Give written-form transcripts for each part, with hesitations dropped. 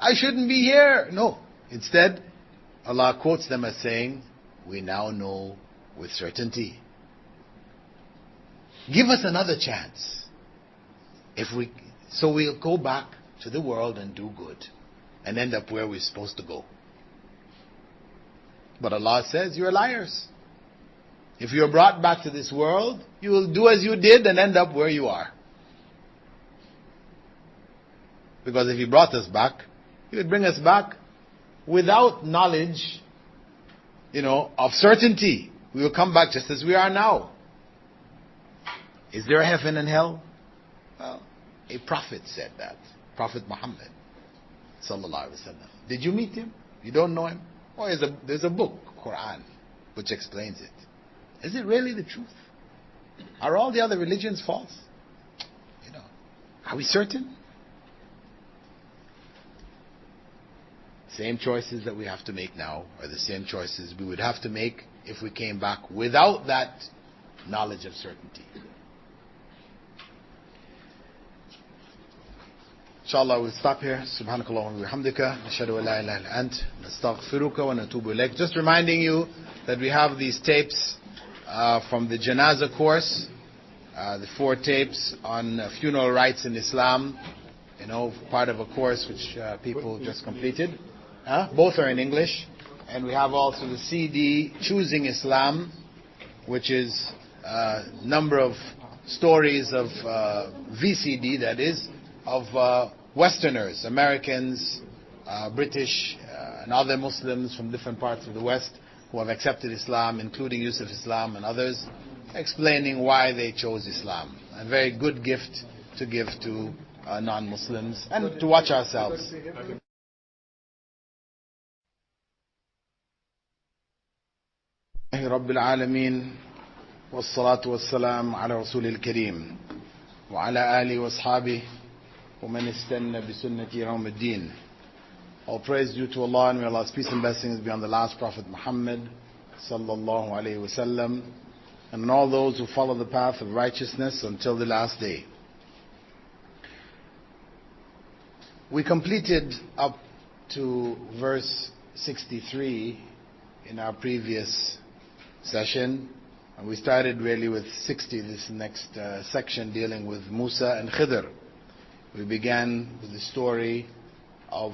I shouldn't be here. No. Instead, Allah quotes them as saying, we now know with certainty. Give us another chance. So we'll go back to the world and do good and end up where we're supposed to go. But Allah says, you're liars. If you're brought back to this world, you will do as you did and end up where you are. Because if He brought us back, He would bring us back without knowledge, of certainty. We will come back just as we are now. Is there a heaven and hell? Well, a prophet said that. Prophet Muhammad sallallahu alaihi wasallam. Did you meet him? You don't know him? Oh, there's a book, Quran, which explains it. Is it really the truth? Are all the other religions false? Are we certain? Same choices that we have to make now are the same choices we would have to make if we came back without that knowledge of certainty. Inshallah, we'll stop here. Subhanakallah wa bihamdika. Nashhadu an la ilaha illa ant. Nastaghfiruka wa natubu ilayk. Just reminding you that we have these tapes from the Janazah course. The 4 tapes on funeral rites in Islam. Part of a course which people just completed. Both are in English. And we have also the CD, Choosing Islam, which is a number of stories of VCD, that is, of Westerners, Americans, British, and other Muslims from different parts of the West who have accepted Islam, including Yusuf Islam and others, explaining why they chose Islam. A very good gift to give to non-Muslims and to watch ourselves. رب العالمين والصلاة والسلام على رسول الكريم وعلى آله وأصحابه ومن استنى بسنة يوم الدين. All praise due to Allah, and may Allah's peace and blessings be on the last Prophet Muhammad sallallahu alaihi wasallam, and on all those who follow the path of righteousness until the last day. We completed up to verse 63 in our previous session, and we started really with 60, this next section dealing with Musa and Khidr. We began with the story of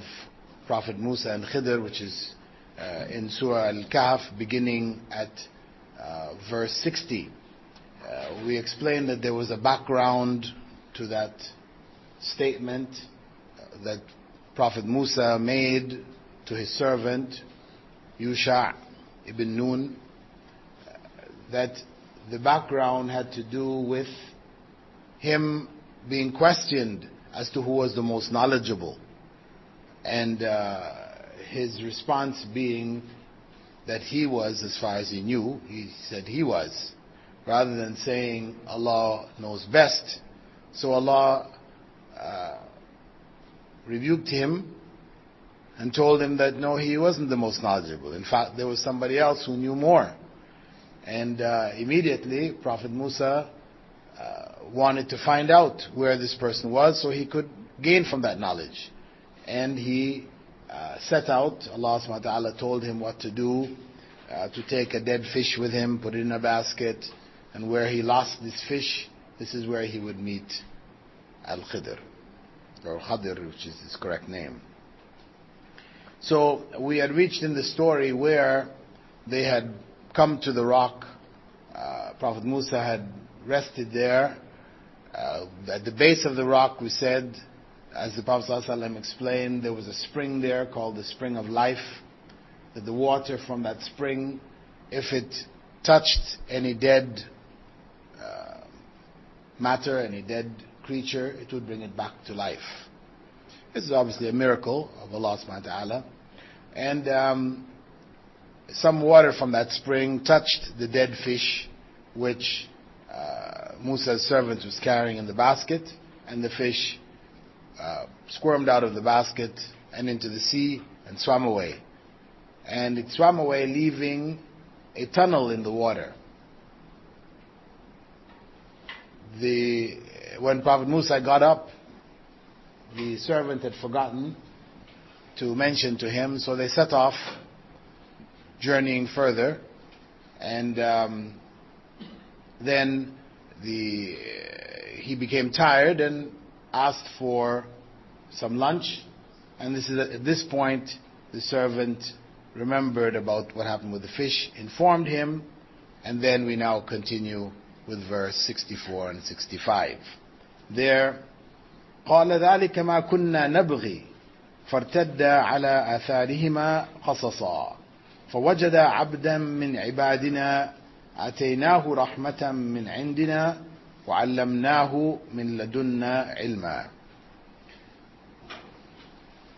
Prophet Musa and Khidr, which is in Surah Al-Kahf, beginning at verse 60. We explained that there was a background to that statement that Prophet Musa made to his servant Yusha ibn Nun, that the background had to do with him being questioned as to who was the most knowledgeable, and his response being that he was, as far as he knew, he said he was, rather than saying Allah knows best. So Allah rebuked him and told him that no, he wasn't the most knowledgeable. In fact, there was somebody else who knew more. And immediately Prophet Musa wanted to find out where this person was so he could gain from that knowledge. And he set out. Allah subhanahu wa ta'ala told him what to do, to take a dead fish with him, put it in a basket, and where he lost this fish, this is where he would meet Al-Khidr, or Khidr, which is his correct name. So we had reached in the story where they had come to the rock. Prophet Musa had rested there. At the base of the rock, we said, as the Prophet ﷺ explained, there was a spring there called the Spring of Life, that the water from that spring, if it touched any dead matter, any dead creature, it would bring it back to life. This is obviously a miracle of Allah subhanahu wa ta'ala. And some water from that spring touched the dead fish which Musa's servant was carrying in the basket, and the fish squirmed out of the basket and into the sea and swam away. And it swam away, leaving a tunnel in the water. When Prophet Musa got up, the servant had forgotten to mention to him. So they set off, journeying further, and then he became tired and asked for some lunch. And this is at this point the servant remembered about what happened with the fish, informed him, and then we now continue with verse 64 and 65. There, قال ذلك ما كنا نبغي فارتدا على آثارهما قصصا فوجد عبدا من عبادنا آتيناه رحمة من عندنا وعلمناه من لدنا علما.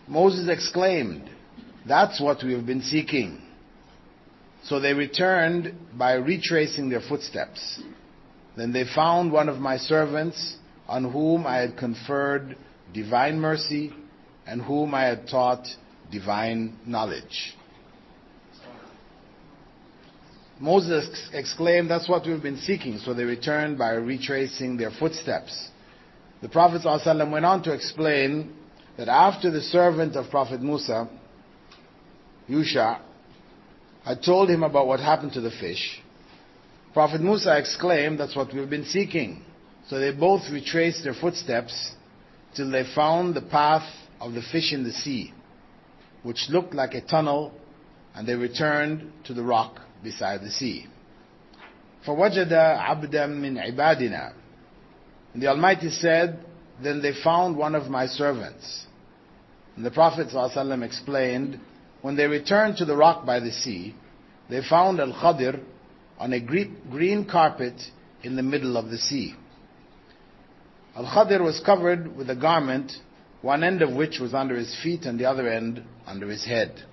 Moses exclaimed, "That's what we have been seeking." So they returned by retracing their footsteps. Then they found one of my servants on whom I had conferred divine mercy and whom I had taught divine knowledge. Moses exclaimed, "That's what we've been seeking." So they returned by retracing their footsteps. The Prophet ﷺ went on to explain that after the servant of Prophet Musa, Yusha, had told him about what happened to the fish, Prophet Musa exclaimed, "That's what we've been seeking." So they both retraced their footsteps till they found the path of the fish in the sea, which looked like a tunnel, and they returned to the rock beside the sea. فَوَجَدَ عَبْدًا مِّنْ عِبَادِنَا. And the Almighty said, "Then they found one of my servants." And the Prophet ﷺ explained, when they returned to the rock by the sea, they found Al-Khadir on a green carpet in the middle of the sea. Al-Khadir was covered with a garment, one end of which was under his feet and the other end under his head.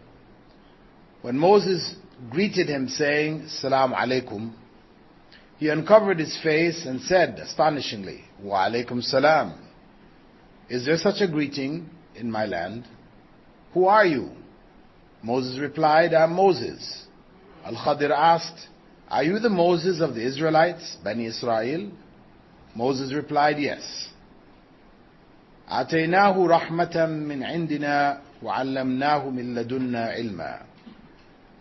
When Moses greeted him saying, "Salaam alaykum," he uncovered his face and said astonishingly, "Wa alaykum salam. Is there such a greeting in my land? Who are you?" Moses replied, "I am Moses." Al-Khadir asked, "Are you the Moses of the Israelites, Bani Israel?" Moses replied, "Yes." آتيناه رحمة من عندنا وعلمناه من لدنا علما.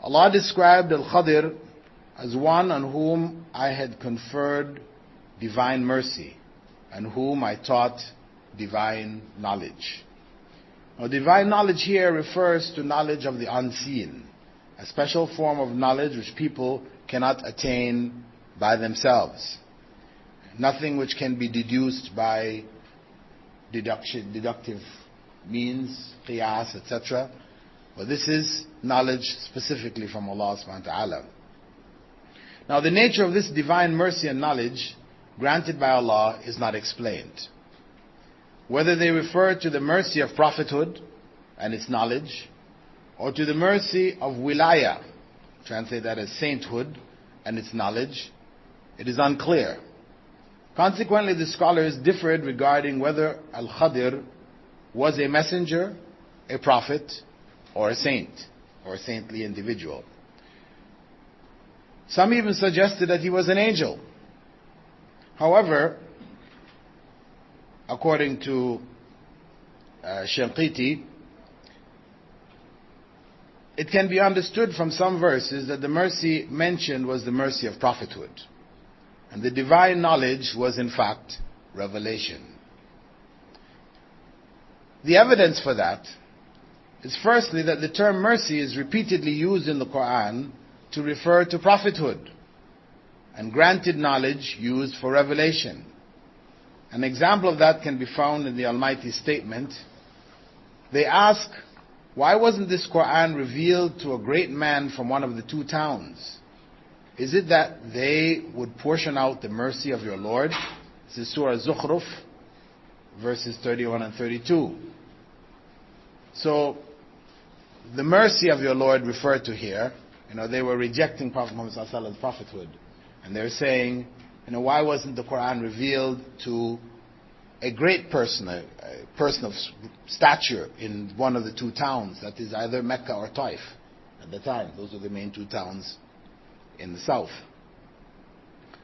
Allah described Al-Khadir as one on whom I had conferred divine mercy and whom I taught divine knowledge. Now, divine knowledge here refers to knowledge of the unseen, a special form of knowledge which people cannot attain by themselves. Nothing which can be deduced by deductive means, qiyas, etc. But this is knowledge specifically from Allah subhanahu wa ta'ala. Now, the nature of this divine mercy and knowledge granted by Allah is not explained. Whether they refer to the mercy of prophethood and its knowledge, or to the mercy of wilaya, translate that as sainthood, and its knowledge, it is unclear. Consequently, the scholars differed regarding whether Al-Khadir was a messenger, a prophet, or a saint, or a saintly individual. Some even suggested that he was an angel. However, according to Shanqiti, it can be understood from some verses that the mercy mentioned was the mercy of prophethood, and the divine knowledge was in fact revelation. The evidence for that is firstly that the term mercy is repeatedly used in the Quran to refer to prophethood, and granted knowledge used for revelation. An example of that can be found in the Almighty's statement. They ask, "Why wasn't this Quran revealed to a great man from one of the two towns? Is it that they would portion out the mercy of your Lord?" This is Surah Zukhruf, verses 31 and 32. So, the mercy of your Lord referred to here, they were rejecting Prophet Muhammad ﷺ's prophethood. And they're saying, why wasn't the Quran revealed to a great person, a person of stature in one of the two towns, that is either Mecca or Taif at the time. Those were the main two towns in the south.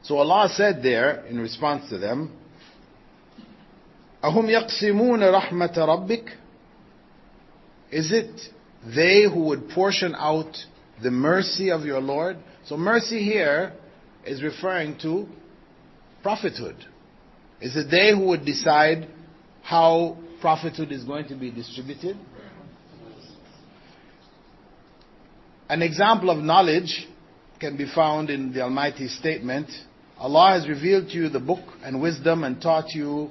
So Allah said there, in response to them, أَهُمْ يَقْسِمُونَ رَحْمَةَ رَبِّكَ. Is it they who would portion out the mercy of your Lord? So mercy here is referring to prophethood. Is it they who would decide how prophethood is going to be distributed? An example of knowledge can be found in the Almighty's statement, Allah has revealed to you the book and wisdom and taught you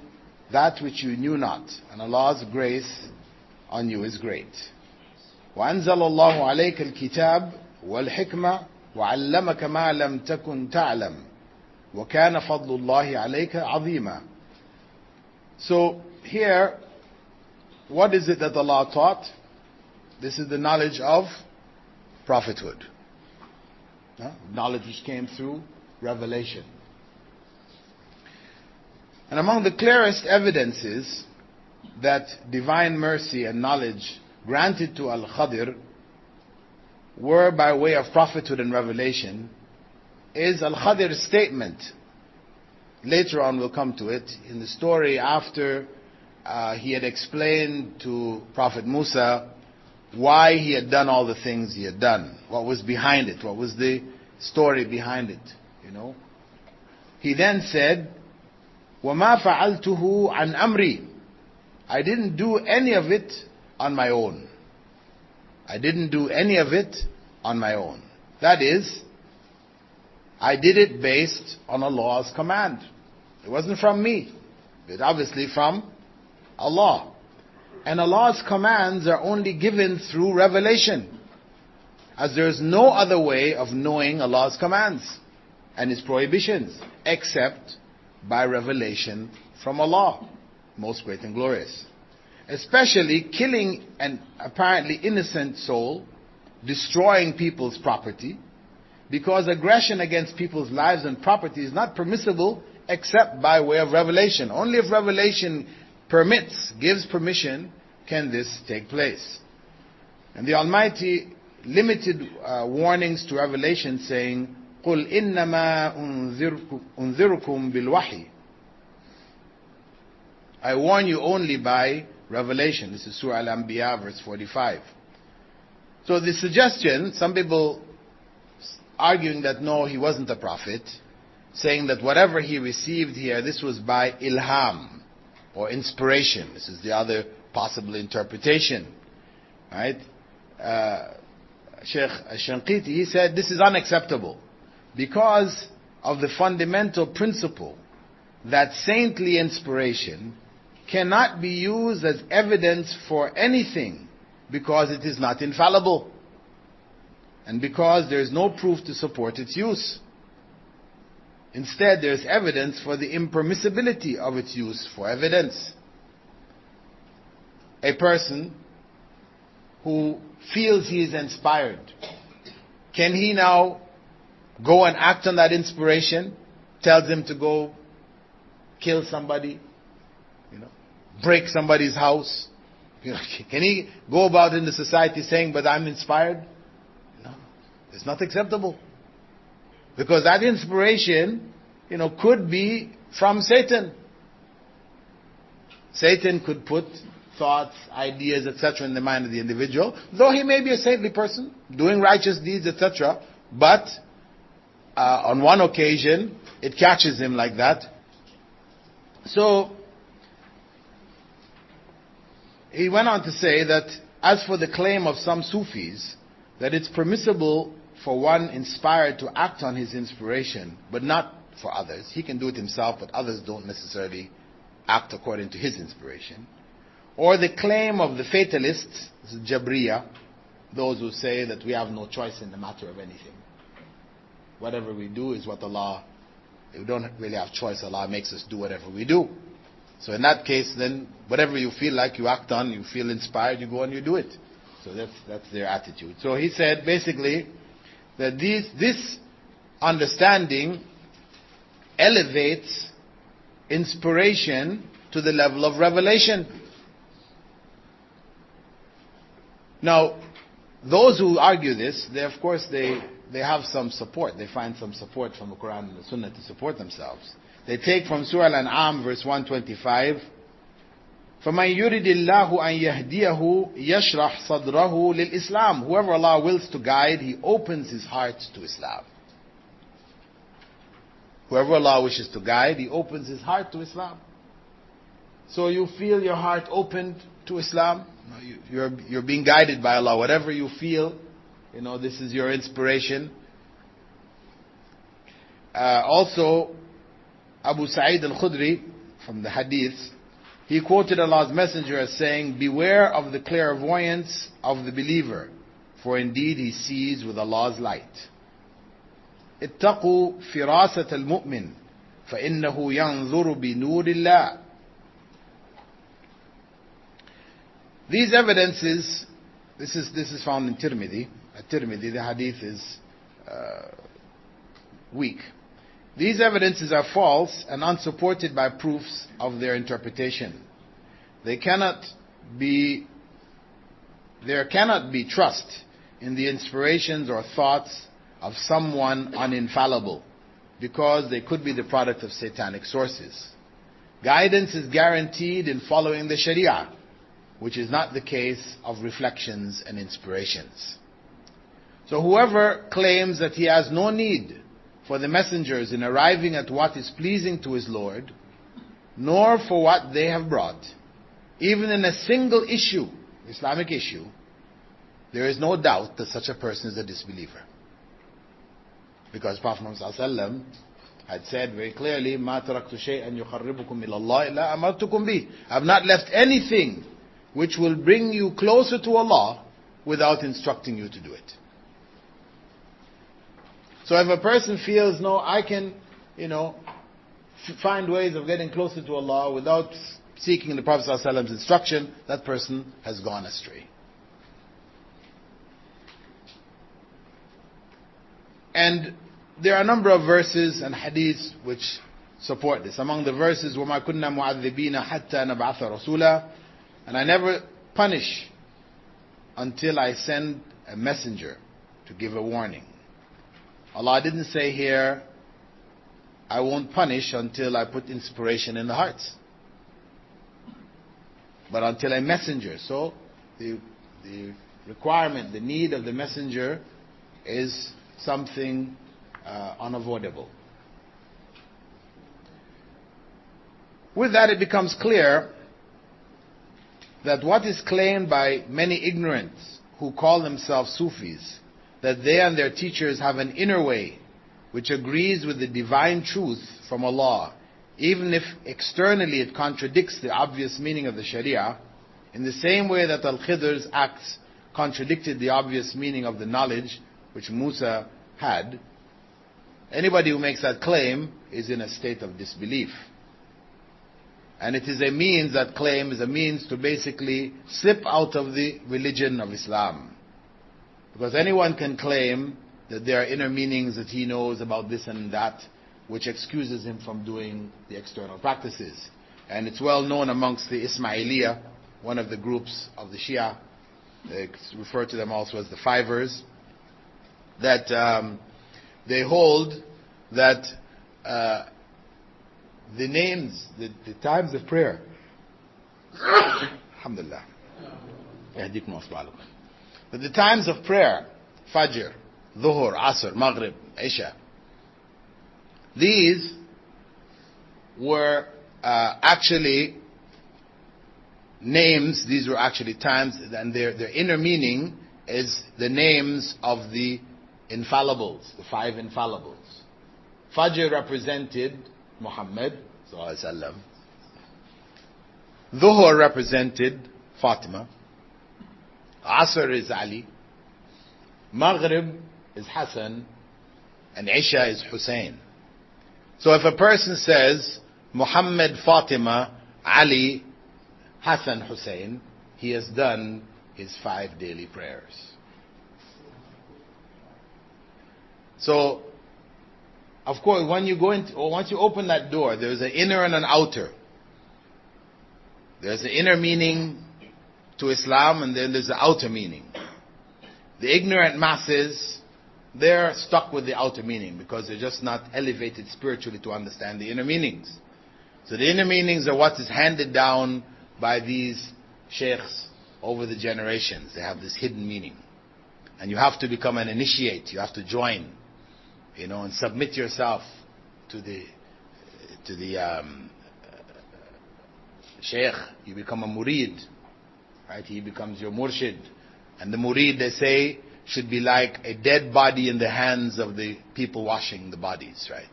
that which you knew not. And Allah's grace on you is great. وَأَنزَلَ اللَّهُ عَلَيْكَ الْكِتَابِ وَالْحِكْمَةِ وَعَلَّمَكَ مَا لَمْ تَكُنْ تَعْلَمُ وَكَانَ فَضْلُ اللَّهِ عَلَيْكَ عَظِيمًا. So here, what is it that Allah taught? This is the knowledge of prophethood. Knowledge which came through revelation. And among the clearest evidences that divine mercy and knowledge granted to Al-Khadir were by way of prophethood and revelation is Al-Khadir's statement. Later on we'll come to it. In the story after he had explained to Prophet Musa why he had done all the things he had done. What was behind it? What was the story behind it? He then said, وَمَا فَعَلْتُهُ عَنْ أَمْرِي. I didn't do any of it on my own. I didn't do any of it on my own. That is, I did it based on Allah's command. It wasn't from me, but obviously from Allah. And Allah's commands are only given through revelation, as there is no other way of knowing Allah's commands and His prohibitions except by revelation from Allah, most great and glorious. Especially killing an apparently innocent soul, destroying people's property, because aggression against people's lives and property is not permissible except by way of revelation. Only if revelation permits, gives permission, can this take place. And the Almighty limited warnings to revelation, saying, قُلْ إِنَّمَا أُنذِرُكُمْ بِالْوَحِيِّ. I warn you only by revelation. This is Surah Al-Anbiya, verse 45. So the suggestion, some people arguing that no, he wasn't a prophet, saying that whatever he received here, this was by ilham, or inspiration. This is the other possible interpretation. Right? Sheikh Al-Shanqiti, he said this is unacceptable because of the fundamental principle that saintly inspiration cannot be used as evidence for anything because it is not infallible and because there is no proof to support its use. Instead, there is evidence for the impermissibility of its use for evidence. A person who feels he is inspired, can he now go and act on that inspiration? Tells him to go kill somebody, break somebody's house. Can he go about in the society saying, but I'm inspired? No, it's not acceptable. Because that inspiration, could be from Satan. Satan could put thoughts, ideas, etc. in the mind of the individual, though he may be a saintly person, doing righteous deeds, etc. But on one occasion, it catches him like that. So, he went on to say that as for the claim of some Sufis, that it's permissible for one inspired to act on his inspiration, but not for others. He can do it himself, but others don't necessarily act according to his inspiration. Or the claim of the fatalists, this is Jabriya, those who say that we have no choice in the matter of anything. Whatever we do is what Allah, we don't really have choice, Allah makes us do whatever we do. So in that case, then, whatever you feel like you act on, you feel inspired, you go and you do it. So that's their attitude. So he said, basically, that this understanding elevates inspiration to the level of revelation. Now, those who argue this, they have some support. They find some support from the Quran and the Sunnah to support themselves. They take from Surah Al-An'am, verse 125, فَمَنْ يُرِدِ اللَّهُ أَنْ يَهْدِيَهُ يَشْرَحْ صَدْرَهُ لِلْإِسْلَامِ. Whoever Allah wills to guide, He opens his heart to Islam. Whoever Allah wishes to guide, He opens his heart to Islam. So you feel your heart opened to Islam, you're being guided by Allah. Whatever you feel, this is your inspiration. Also, Abu Sa'id al-Khudri, from the hadith, he quoted Allah's Messenger as saying, "Beware of the clairvoyance of the believer, for indeed he sees with Allah's light. اتقوا فراسة المؤمن فإنه ينظر بنور الله." These evidences, this is found in Tirmidhi. At Tirmidhi, the hadith is weak. These evidences are false and unsupported by proofs of their interpretation. There cannot be trust in the inspirations or thoughts of someone uninfallible, because they could be the product of satanic sources. Guidance is guaranteed in following the Sharia, which is not the case of reflections and inspirations. So whoever claims that he has no need for the messengers in arriving at what is pleasing to his Lord, nor for what they have brought, even in a single issue, Islamic issue, there is no doubt that such a person is a disbeliever. Because Prophet Muhammad ﷺ had said very clearly, "مَا تَرَكْتُ شَيْئًا يُقَرِّبُكُمْ إِلَى اللَّهِ إِلَّا أَمَرْتُكُمْ بِهِ." I have not left anything which will bring you closer to Allah without instructing you to do it. So if a person feels, no, I can, find ways of getting closer to Allah without seeking the Prophet ﷺ's instruction, that person has gone astray. And there are a number of verses and hadiths which support this. Among the verses, وَمَا كُنَّا مُعَذِّبِينَ حَتَّى نَبْعَثَ رَسُولًا, and I never punish until I send a messenger to give a warning. Allah didn't say here, I won't punish until I put inspiration in the hearts, but until a messenger. So the requirement, the need of the messenger is something unavoidable. With that, it becomes clear that what is claimed by many ignorants who call themselves Sufis, that they and their teachers have an inner way which agrees with the divine truth from Allah, even if externally it contradicts the obvious meaning of the Sharia, in the same way that Al-Khidr's acts contradicted the obvious meaning of the knowledge which Musa had, anybody who makes that claim is in a state of disbelief. And it is a means, that claim is a means to basically slip out of the religion of Islam. Because anyone can claim that there are inner meanings that he knows about this and that, which excuses him from doing the external practices. And it's well known amongst the Ismailiyah, one of the groups of the Shia, they refer to them also as the Fivers, that they hold that the names, the times of prayer, alhamdulillah, that the times of prayer, Fajr, Dhuhr, Asr, Maghrib, Isha, these were actually names, these were actually times, and their inner meaning is the names of the infallibles, the five infallibles. Fajr represented Muhammad sallallahu alaihi wasallam. Dhuhr represented Fatima. Asr is Ali. Maghrib is Hassan. And Isha is Hussein. So if a person says Muhammad, Fatima, Ali, Hassan, Hussein, he has done his 5 daily prayers. So, of course, when you go into, or once you open that door, there's an inner and an outer. There's an inner meaning to Islam, and then there's the outer meaning. The ignorant masses, they're stuck with the outer meaning because they're just not elevated spiritually to understand the inner meanings. So the inner meanings are what is handed down by these sheikhs over the generations. They have this hidden meaning. And you have to become an initiate. You have to join, and submit yourself to the sheikh. You become a murid, right? He becomes your murshid. And the murid, they say, should be like a dead body in the hands of the people washing the bodies, right?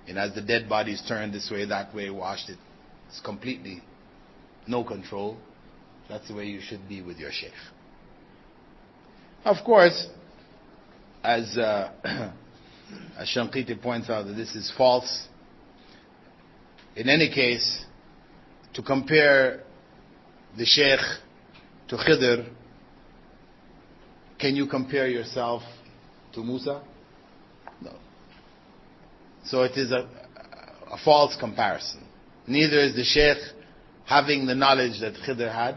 And as the dead bodies turn this way, that way, washed, it's completely no control. That's the way you should be with your sheikh. Of course, as Shanqiti points out, that this is false. In any case, to compare the sheikh to Khidr, can you compare yourself to Musa? No. So it is a false comparison. Neither is the sheikh having the knowledge that Khidr had,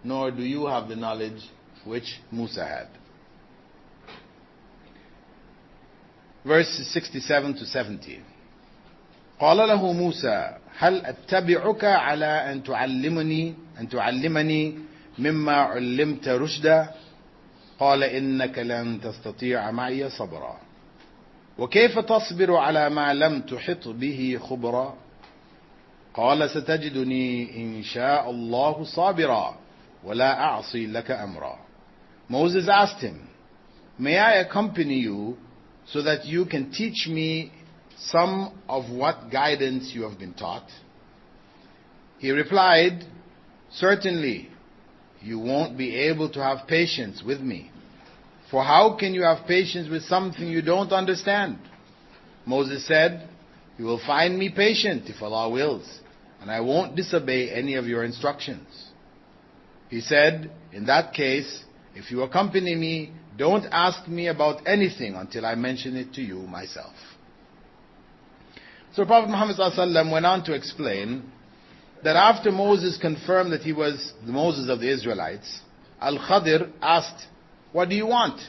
nor do you have the knowledge which Musa had. Verses 67 to 70. قال له موسى هل أتبعك على أن تعلمني مما علمت رشدا قال إنك لن تستطيع معي صبرا وكيف تصبر على ما لم تحط به خبرا قال ستجدني إن شاء الله صابرا ولا أعصي لك أمرا. Moses asked him, may I accompany you so that you can teach me some of what guidance you have been taught? He replied, certainly, you won't be able to have patience with me. For how can you have patience with something you don't understand? Moses said, you will find me patient if Allah wills, and I won't disobey any of your instructions. He said, in that case, if you accompany me, don't ask me about anything until I mention it to you myself. So Prophet Muhammad ﷺ went on to explain that after Moses confirmed that he was the Moses of the Israelites, Al-Khadir asked, what do you want?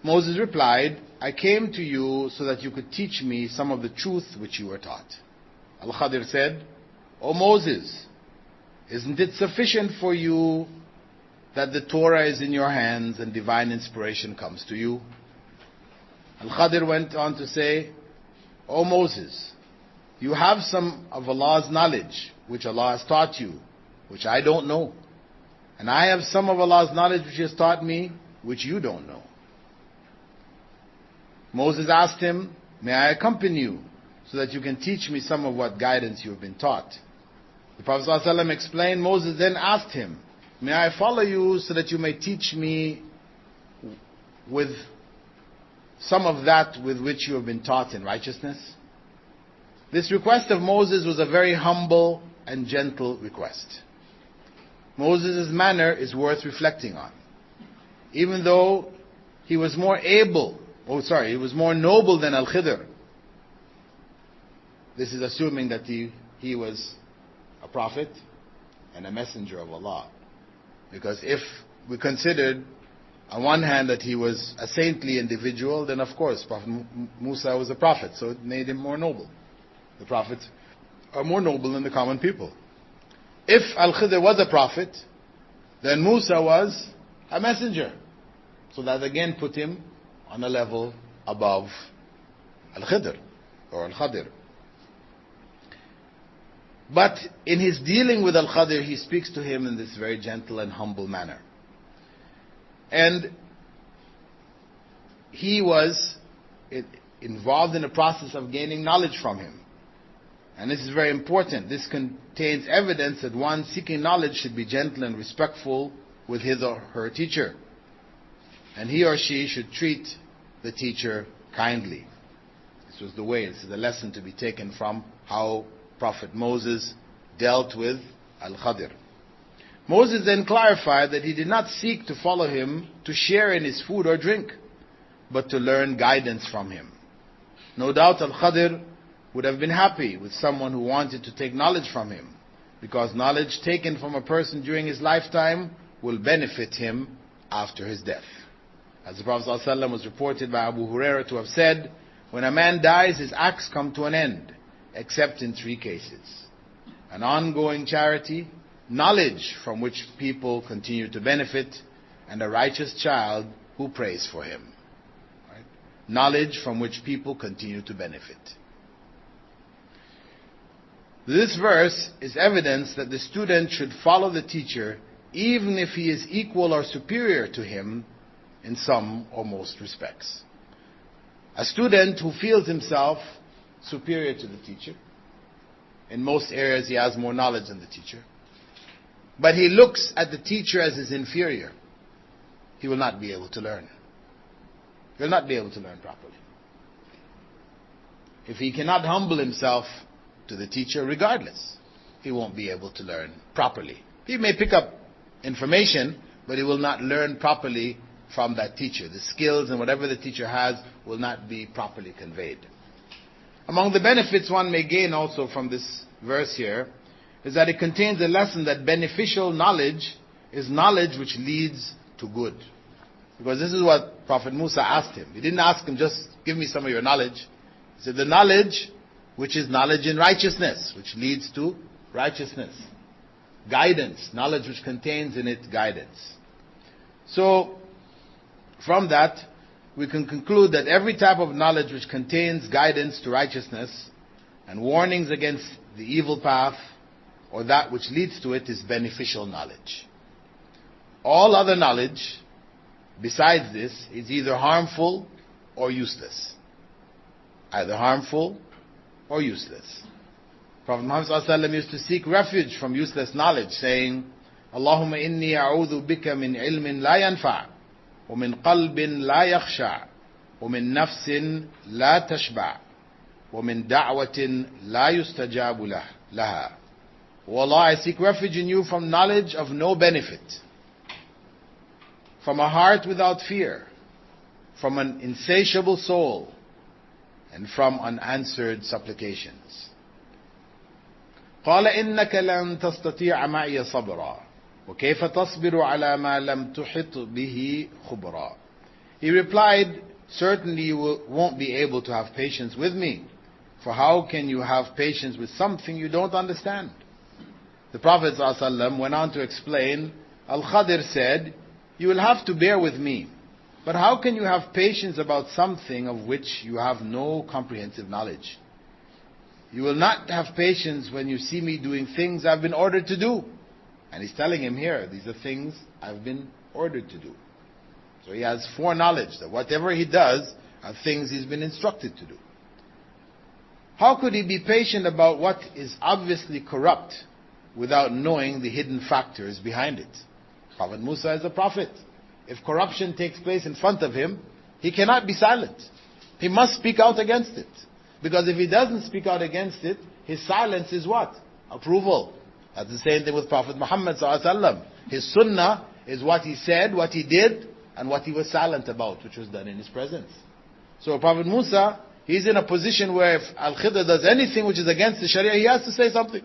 Moses replied, I came to you so that you could teach me some of the truth which you were taught. Al-Khadir said, O Moses, isn't it sufficient for you that the Torah is in your hands and divine inspiration comes to you? Al-Khadir went on to say, O Moses, you have some of Allah's knowledge which Allah has taught you, which I don't know. And I have some of Allah's knowledge which He has taught me, which you don't know. Moses asked him, may I accompany you so that you can teach me some of what guidance you have been taught? The Prophet ﷺ explained, Moses then asked him, may I follow you so that you may teach me with some of that with which you have been taught in righteousness? This request of Moses was a very humble and gentle request. Moses' manner is worth reflecting on. Even though he was more noble than Al-Khidr. This is assuming that he was a prophet and a messenger of Allah. Because if we considered on one hand that he was a saintly individual, then of course Prophet Musa was a prophet, so it made him more noble. The prophets are more noble than the common people. If Al-Khidr was a prophet, then Musa was a messenger. So that again put him on a level above Al-Khidr or Al-Khadir. But in his dealing with Al-Khadir, he speaks to him in this very gentle and humble manner. And he was involved in a process of gaining knowledge from him. And this is very important. This contains evidence that one seeking knowledge should be gentle and respectful with his or her teacher. And he or she should treat the teacher kindly. This was the way. This is a lesson to be taken from how Prophet Moses dealt with Al-Khadir. Moses then clarified that he did not seek to follow him to share in his food or drink, but to learn guidance from him. No doubt Al-Khadir would have been happy with someone who wanted to take knowledge from him, because knowledge taken from a person during his lifetime will benefit him after his death. As the Prophet ﷺ was reported by Abu Hurairah to have said, when a man dies, his acts come to an end, except in 3 cases: an ongoing charity, knowledge from which people continue to benefit, and a righteous child who prays for him. Right? Knowledge from which people continue to benefit. This verse is evidence that the student should follow the teacher even if he is equal or superior to him in some or most respects. A student who feels himself superior to the teacher, in most areas he has more knowledge than the teacher, but he looks at the teacher as his inferior, he will not be able to learn. He will not be able to learn properly. If he cannot humble himself to the teacher regardless, he won't be able to learn properly. He may pick up information, but he will not learn properly from that teacher. The skills and whatever the teacher has will not be properly conveyed. Among the benefits one may gain also from this verse here is that it contains a lesson that beneficial knowledge is knowledge which leads to good. Because this is what Prophet Musa asked him. He didn't ask him, just give me some of your knowledge. He said, the knowledge which is knowledge in righteousness, which leads to righteousness. Guidance, knowledge which contains in it guidance. So, from that, we can conclude that every type of knowledge which contains guidance to righteousness and warnings against the evil path or that which leads to it is beneficial knowledge. All other knowledge besides this is either harmful or useless. Either harmful or useless. Prophet Muhammad ﷺ used to seek refuge from useless knowledge, saying, Allahumma inni a'udhu bika min ilmin la yanfa' wa min qalbin la yakhsha' wa min nafsin la tashba' wa min da'watin la yustajabu laha. O Allah, I seek refuge in you from knowledge of no benefit, from a heart without fear, from an insatiable soul, and from unanswered supplications. قال إنك لن تستطيع معي صبرا وكيف تصبر على ما لم تحط به خبرا. He replied, certainly you won't be able to have patience with me, for how can you have patience with something you don't understand? The Prophet ﷺ went on to explain, Al-Khadir said, you will have to bear with me, but how can you have patience about something of which you have no comprehensive knowledge? You will not have patience when you see me doing things I've been ordered to do. And he's telling him here, these are things I've been ordered to do. So he has foreknowledge that whatever he does are things he's been instructed to do. How could he be patient about what is obviously corrupt without knowing the hidden factors behind it? Prophet Musa is a prophet. If corruption takes place in front of him, he cannot be silent. He must speak out against it. Because if he doesn't speak out against it, his silence is what? Approval. That's the same thing with Prophet Muhammad ﷺ. His sunnah is what he said, what he did, and what he was silent about, which was done in his presence. So Prophet Musa, he's in a position where if Al-Khidr does anything which is against the Sharia, he has to say something.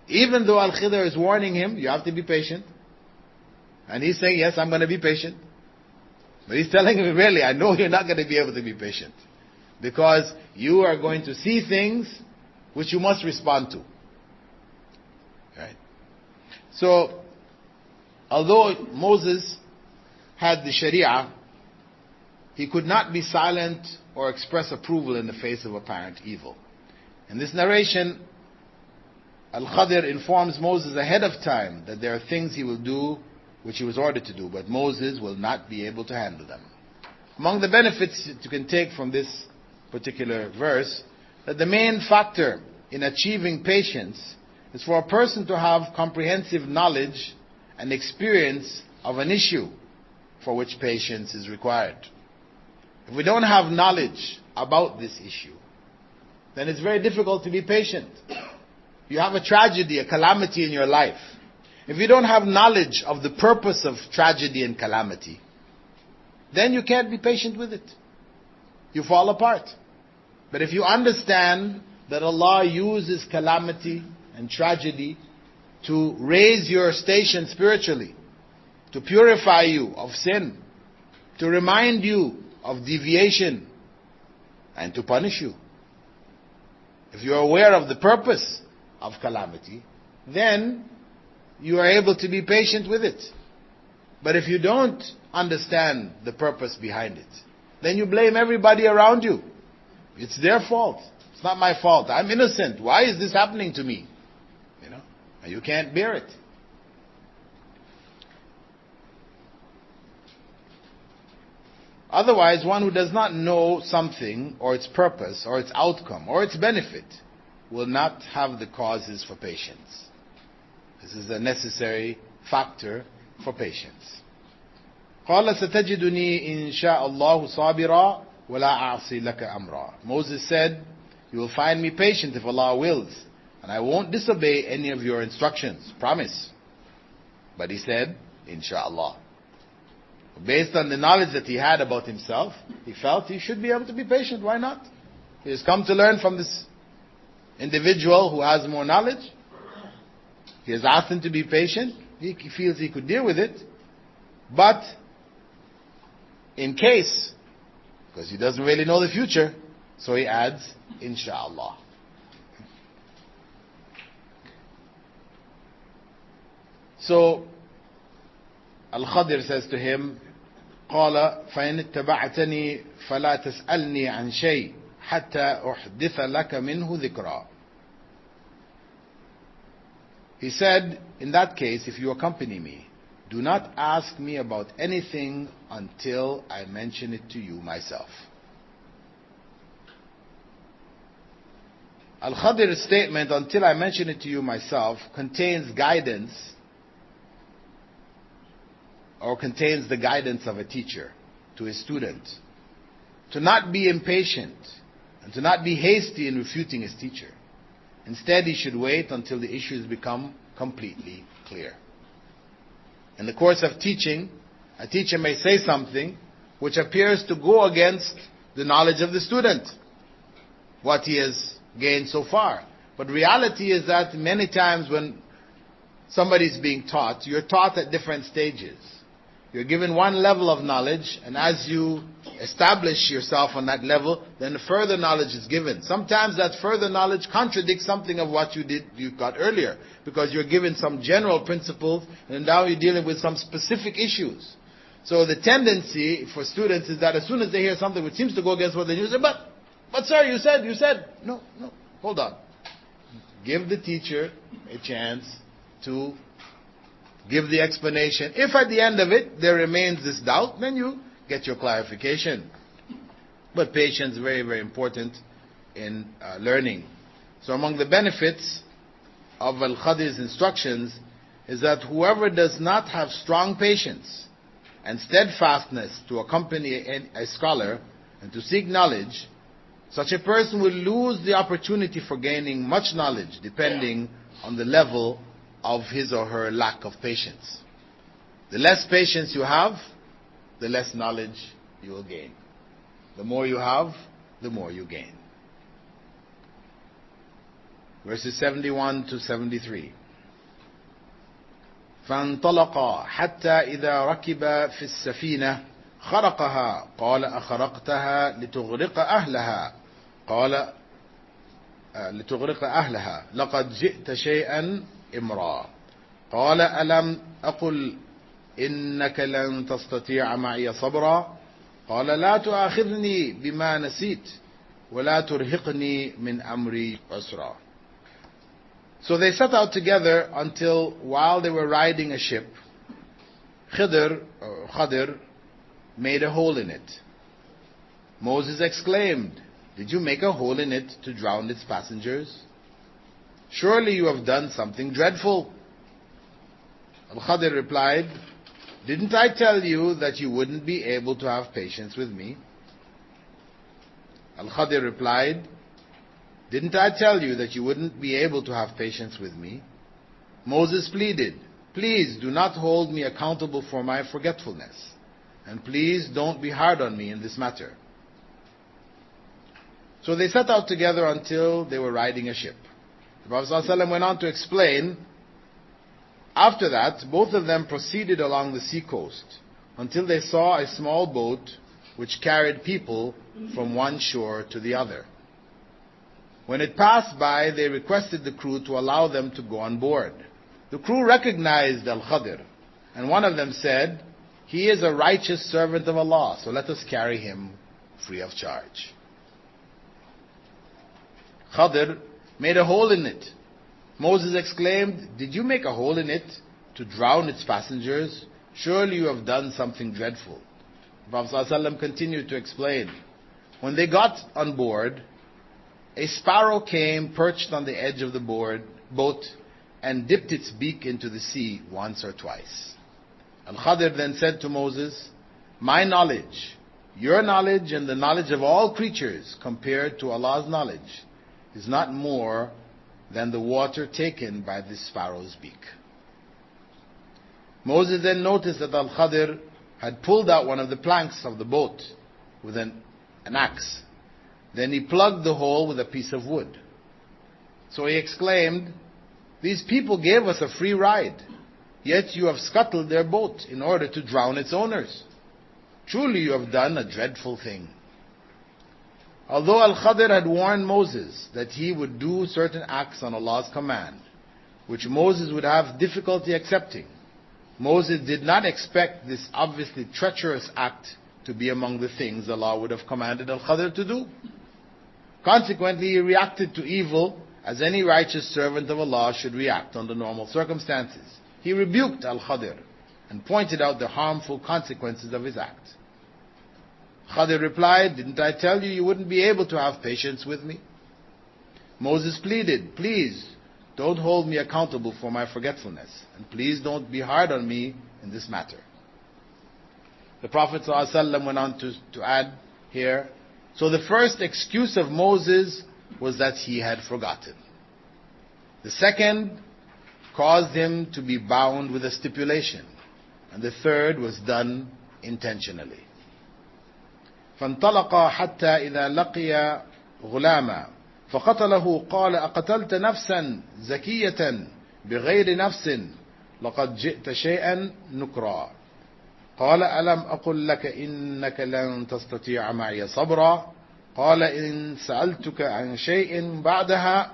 Even though Al-Khidr is warning him, you have to be patient. And he's saying, yes, I'm going to be patient. But he's telling him, really, I know you're not going to be able to be patient. Because you are going to see things which you must respond to. Right? So, although Moses had the Sharia, he could not be silent or express approval in the face of apparent evil. In this narration, Al-Khadir informs Moses ahead of time that there are things he will do which he was ordered to do, but Moses will not be able to handle them. Among the benefits you can take from this particular verse, that the main factor in achieving patience is for a person to have comprehensive knowledge and experience of an issue for which patience is required. If we don't have knowledge about this issue, then it's very difficult to be patient. You have a tragedy, a calamity in your life. If you don't have knowledge of the purpose of tragedy and calamity, then you can't be patient with it. You fall apart. But if you understand that Allah uses calamity and tragedy to raise your station spiritually, to purify you of sin, to remind you of deviation, and to punish you. If you are aware of the purpose of calamity, then you are able to be patient with it. But if you don't understand the purpose behind it, then you blame everybody around you. It's their fault. It's not my fault. I'm innocent. Why is this happening to me? And you can't bear it. Otherwise, one who does not know something, or its purpose, or its outcome, or its benefit, will not have the causes for patience. This is a necessary factor for patience. قال ستجدني إن شاء الله صابرا ولا أعصي لك أمرا. Moses said, you will find me patient if Allah wills, and I won't disobey any of your instructions. Promise. But he said, Inshallah. Based on the knowledge that he had about himself, he felt he should be able to be patient. Why not? He has come to learn from this individual who has more knowledge. He has asked him to be patient. He feels he could deal with it. But in case, because he doesn't really know the future, so he adds, Inshallah. So Al-Khadir says to him, قال فإن اتبعتني فلا تسألني عن شيء حتى أحدث لك منه ذكرا. He said, in that case, if you accompany me, do not ask me about anything until I mention it to you myself. Al-Khadir's statement, until I mention it to you myself, contains guidance, or contains the guidance of a teacher to his student, to not be impatient and to not be hasty in refuting his teacher. Instead, he should wait until the issues become completely clear. In the course of teaching, a teacher may say something which appears to go against the knowledge of the student, what he has gained so far. But reality is that many times when somebody is being taught, you're taught at different stages. You're given one level of knowledge, and as you establish yourself on that level, then further knowledge is given. Sometimes that further knowledge contradicts something of what you got earlier, because you're given some general principles, and now you're dealing with some specific issues. So the tendency for students is that as soon as they hear something which seems to go against what they do, say, but sir, you said. No, hold on. Give the teacher a chance to give the explanation. If at the end of it there remains this doubt, then you get your clarification. But patience is very, very important in learning. So among the benefits of Al-Khadir's instructions is that whoever does not have strong patience and steadfastness to accompany a scholar and to seek knowledge, such a person will lose the opportunity for gaining much knowledge depending on the level of his or her lack of patience. The less patience you have, the less knowledge you will gain. The more you have, the more you gain. Verses 71 to 73. فانطلقا حتى إذا ركب في السفينة خرقها قال أخرقتها لتغرق أهلها قال لتغرق أهلها لقد جئت شيئا إمرا قال ألم أقل إنك لن تستطيع معي صبرا قال لا تؤاخذني بما نسيت ولا ترهقني من أمري عسرا. So they set out together until while they were riding a ship, Khadir made a hole in it. Moses exclaimed, "Did you make a hole in it to drown its passengers? Surely you have done something dreadful." Al-Khadir replied, "Didn't I tell you that you wouldn't be able to have patience with me?" Al-Khadir replied, "Didn't I tell you that you wouldn't be able to have patience with me?" Moses pleaded, "Please do not hold me accountable for my forgetfulness, and please don't be hard on me in this matter." So they set out together until they were riding a ship. The Prophet ﷺ went on to explain, after that, both of them proceeded along the seacoast until they saw a small boat which carried people from one shore to the other. When it passed by, they requested the crew to allow them to go on board. The crew recognized Al-Khadir, and one of them said, "He is a righteous servant of Allah, so let us carry him free of charge." Khadir made a hole in it. Moses exclaimed, "Did you make a hole in it to drown its passengers? Surely you have done something dreadful." The Prophet ﷺ continued to explain, when they got on board, a sparrow came, perched on the edge of the boat, and dipped its beak into the sea once or twice. Al-Khadir then said to Moses, "My knowledge, your knowledge, and the knowledge of all creatures compared to Allah's knowledge is not more than the water taken by this sparrow's beak." Moses then noticed that Al-Khadir had pulled out one of the planks of the boat with an axe. Then he plugged the hole with a piece of wood. So he exclaimed, "These people gave us a free ride, yet you have scuttled their boat in order to drown its owners. Truly you have done a dreadful thing." Although Al-Khadir had warned Moses that he would do certain acts on Allah's command, which Moses would have difficulty accepting, Moses did not expect this obviously treacherous act to be among the things Allah would have commanded Al-Khadir to do. Consequently, he reacted to evil as any righteous servant of Allah should react under normal circumstances. He rebuked Al-Khadir and pointed out the harmful consequences of his act. Khadir replied, "Didn't I tell you you wouldn't be able to have patience with me?" Moses pleaded, "Please don't hold me accountable for my forgetfulness, and please don't be hard on me in this matter." The Prophet ﷺ went on to add here, so the first excuse of Moses was that he had forgotten. The second caused him to be bound with a stipulation, and the third was done intentionally. فانطلقا حتى إذا لقيا غلاما فقتله قال أقتلت نفسا زكية بغير نفس لقد جئت شيئا نكرا قال ألم أقل لك إنك لن تستطيع معي صبرا قال إن سألتك عن شيء بعدها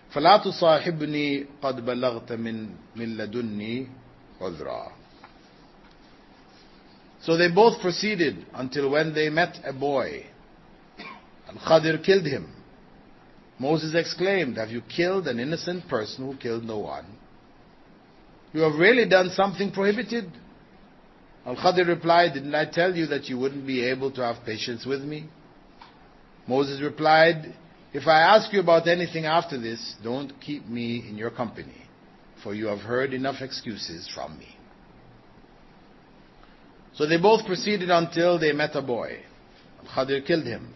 فلا تصاحبني قد بلغت من لدني عذرا. So they both proceeded until when they met a boy. Al-Khadir killed him. Moses exclaimed, "Have you killed an innocent person who killed no one? You have really done something prohibited." Al-Khadir replied, "Didn't I tell you that you wouldn't be able to have patience with me?" Moses replied, "If I ask you about anything after this, don't keep me in your company, for you have heard enough excuses from me." So they both proceeded until they met a boy. Al-Khadir killed him.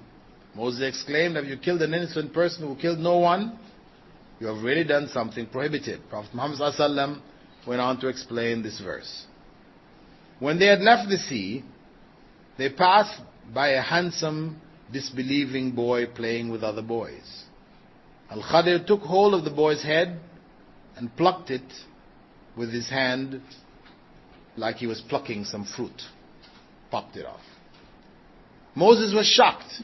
Moses exclaimed, "Have you killed an innocent person who killed no one? You have really done something prohibited." Prophet Muhammad ﷺ went on to explain this verse. When they had left the sea, they passed by a handsome, disbelieving boy playing with other boys. Al-Khadir took hold of the boy's head and plucked it with his hand like he was plucking some fruit. Popped it off. Moses was shocked.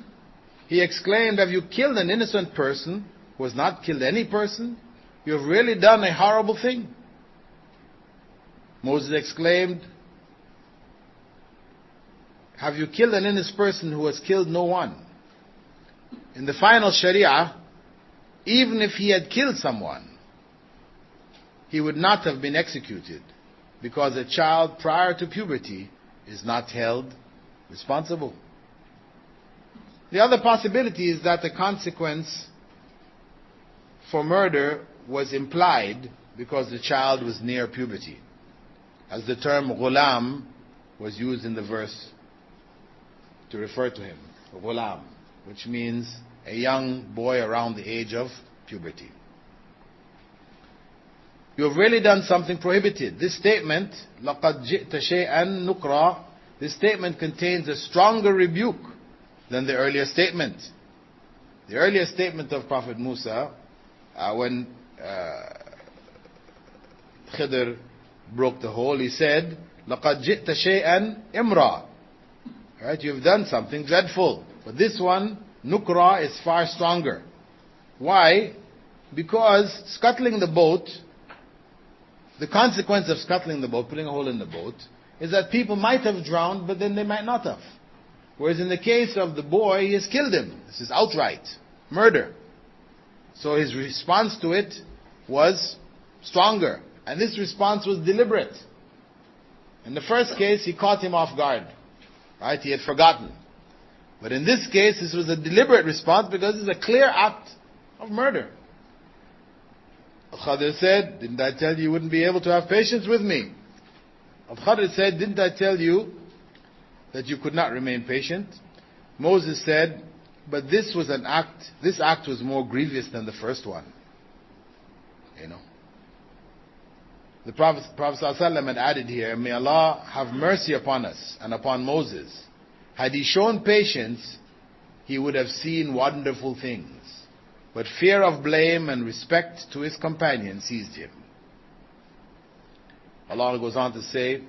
He exclaimed, "Have you killed an innocent person who has not killed any person? You have really done a horrible thing." Moses exclaimed, "Have you killed an innocent person who has killed no one?" In the final Sharia, even if he had killed someone, he would not have been executed, because a child prior to puberty is not held responsible. The other possibility is that the consequence for murder was implied because the child was near puberty, as the term ghulam was used in the verse to refer to him, ghulam, which means a young boy around the age of puberty. You have really done something prohibited. This statement, لَقَدْ جِئْتَ شَيْئًا نُكْرًا, this statement contains a stronger rebuke than the earlier statement. The earlier statement of Prophet Musa, when Khidr broke the hole, he said, لَقَدْ جِئْتَ شَيْئًا إِمْرًا. Right? You've done something dreadful. But this one, nukra, is far stronger. Why? Because scuttling the boat, the consequence of scuttling the boat, putting a hole in the boat, is that people might have drowned, but then they might not have. Whereas in the case of the boy, he has killed him. This is outright murder. So his response to it was stronger. And this response was deliberate. In the first case, he caught him off guard. Right? He had forgotten. But in this case, this was a deliberate response because it's a clear act of murder. Al-Khadir said, didn't I tell you you wouldn't be able to have patience with me? Al-Khadir said, didn't I tell you that you could not remain patient? Moses said, but this act was more grievous than the first one. You know. The Prophet ﷺ had added here, may Allah have mercy upon us and upon Moses. Had he shown patience, he would have seen wonderful things. But fear of blame and respect to his companion seized him. Allah goes on to say,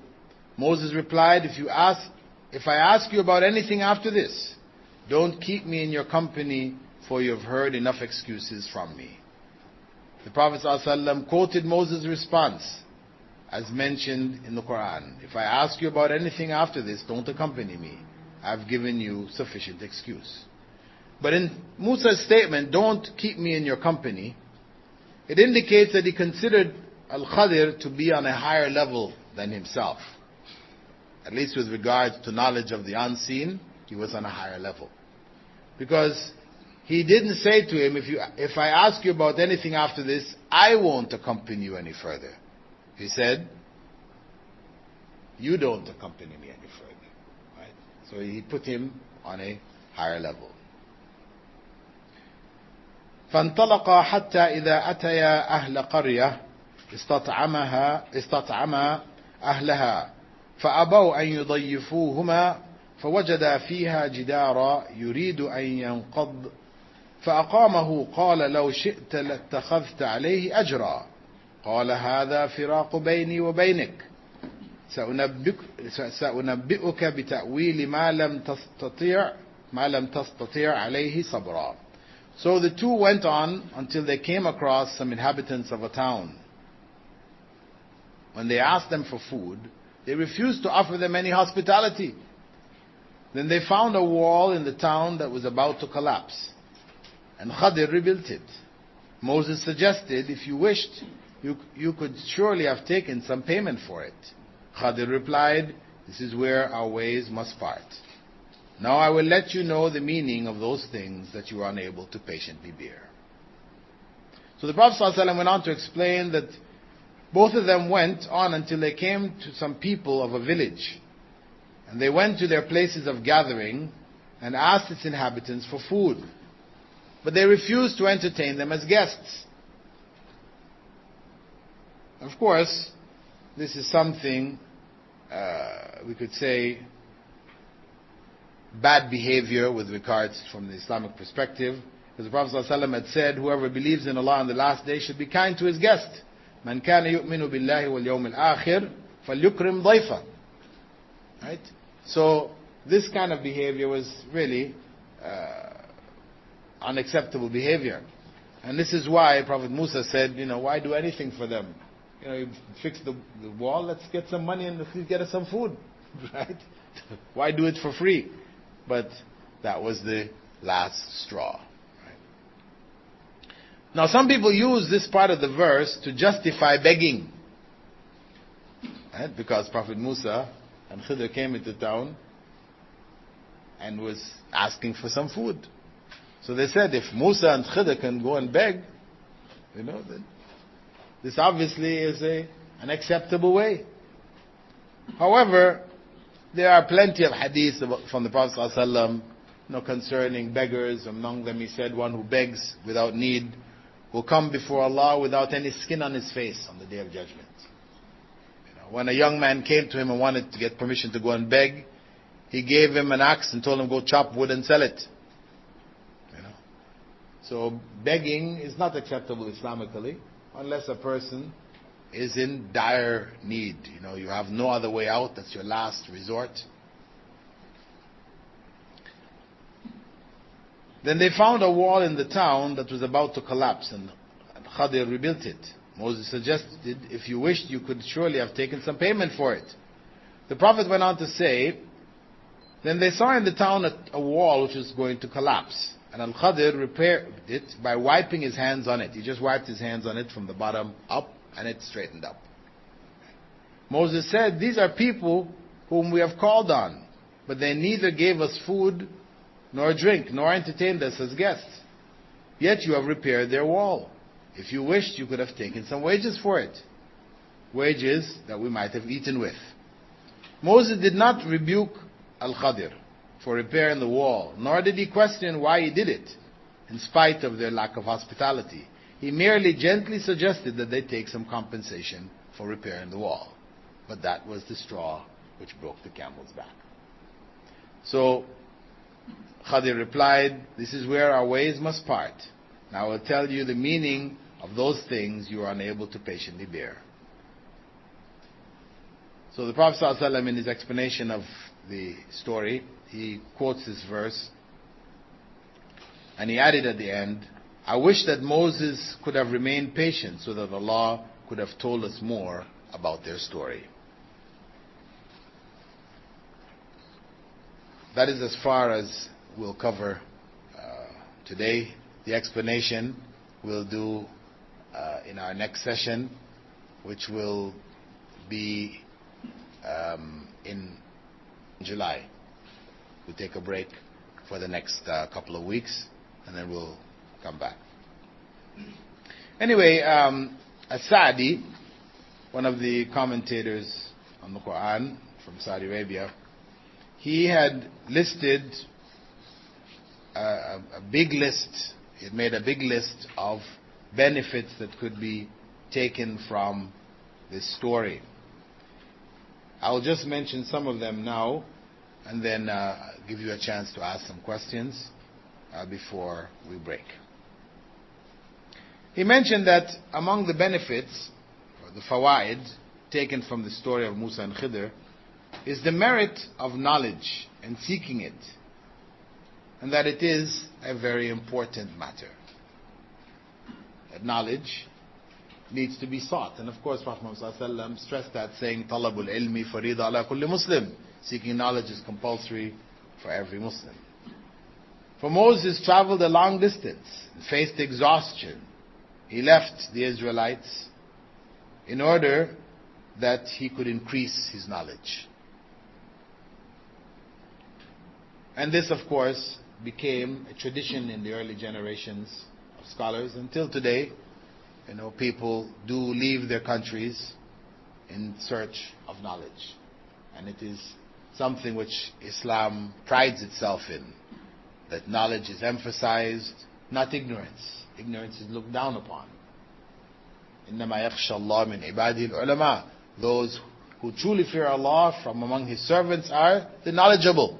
Moses replied, if I ask you about anything after this, don't keep me in your company, for you have heard enough excuses from me. The Prophet ﷺ quoted Moses' response, as mentioned in the Quran. If I ask you about anything after this, don't accompany me. I've given you sufficient excuse. But in Musa's statement, don't keep me in your company, it indicates that he considered Al-Khadir to be on a higher level than himself. At least with regards to knowledge of the unseen, he was on a higher level. Because he didn't say to him, if I ask you about anything after this, I won't accompany you any further. He said, you don't accompany me any further. Right? So he put him on a higher level. فانطلقا حتى إذا أتيا أهل قرية استطعما أهلها فأبوا أن يضيفوهما فوجدا فيها جدارا يريد أن ينقض فأقامه قال لو شئت لاتخذت عليه أجرا قال هذا فراق بيني وبينك سأنبئك بتأويل ما لم تستطيع عليه صبرا. So the two went on until they came across some inhabitants of a town. When they asked them for food, they refused to offer them any hospitality. Then they found a wall in the town that was about to collapse, and Khadir rebuilt it. Moses suggested, if you wished, you could surely have taken some payment for it. Khadir replied, this is where our ways must part. Now I will let you know the meaning of those things that you are unable to patiently bear. So the Prophet ﷺ went on to explain that both of them went on until they came to some people of a village. And they went to their places of gathering and asked its inhabitants for food. But they refused to entertain them as guests. Of course, this is something, we could say, bad behavior with regards from the Islamic perspective. Because the Prophet ﷺ had said, whoever believes in Allah on the last day should be kind to his guest. Man kana yu'minu billahi wal yawmil akhir falyukrim dayfa. Right? So this kind of behavior was really unacceptable behavior. And this is why Prophet Musa said, why do anything for them? You fix the wall, let's get some money and get us some food. Right? Why do it for free? But that was the last straw. Right? Now some people use this part of the verse to justify begging. Right? Because Prophet Musa and Khidr came into town and was asking for some food. So they said, if Musa and Khidr can go and beg, then this obviously is an acceptable way. However, there are plenty of hadiths from the Prophet ﷺ, concerning beggars. Among them he said, one who begs without need will come before Allah without any skin on his face on the Day of Judgment. When a young man came to him and wanted to get permission to go and beg, he gave him an axe and told him, go chop wood and sell it. So begging is not acceptable Islamically unless a person is in dire need. You have no other way out, that's your last resort. Then they found a wall in the town that was about to collapse, and Khadir rebuilt it. Moses suggested, if you wished, you could surely have taken some payment for it. The Prophet went on to say, then they saw in the town a wall which was going to collapse. And Al-Khadir repaired it by wiping his hands on it. He just wiped his hands on it from the bottom up, and it straightened up. Moses said, these are people whom we have called on, but they neither gave us food nor drink, nor entertained us as guests. Yet you have repaired their wall. If you wished, you could have taken some wages for it. Wages that we might have eaten with. Moses did not rebuke Al-Khadir for repairing the wall, nor did he question why he did it, in spite of their lack of hospitality. He merely gently suggested that they take some compensation for repairing the wall. But that was the straw which broke the camel's back. So, Khadir replied, this is where our ways must part. Now I will tell you the meaning of those things you are unable to patiently bear. So the Prophet ﷺ, in his explanation of the story, he quotes this verse, and he added at the end, I wish that Moses could have remained patient so that Allah could have told us more about their story. That is as far as we'll cover today. The explanation we'll do in our next session, which will be in July. We'll take a break for the next couple of weeks, and then we'll come back. Anyway, As-Sa'di, one of the commentators on the Quran from Saudi Arabia, he had listed a big list. He had made a big list of benefits that could be taken from this story. I'll just mention some of them now, and then give you a chance to ask some questions before we break. He mentioned that among the benefits, or the fawaid, taken from the story of Musa and Khidr, is the merit of knowledge and seeking it, and that it is a very important matter. That knowledge needs to be sought, and of course Prophet Muhammad stressed that, saying, "Talabul ilmi farida ala kulli Muslim." Seeking knowledge is compulsory for every Muslim. For Moses traveled a long distance and faced exhaustion. He left the Israelites in order that he could increase his knowledge. And this, of course, became a tradition in the early generations of scholars. Until today, people do leave their countries in search of knowledge. And it is something which Islam prides itself in, that knowledge is emphasized, not ignorance. Ignorance is looked down upon. إِنَّمَا يَخْشَى اللَّهَ مِنْ عِبَادِهِ الْعُلَمَاء. Those who truly fear Allah from among His servants are the knowledgeable.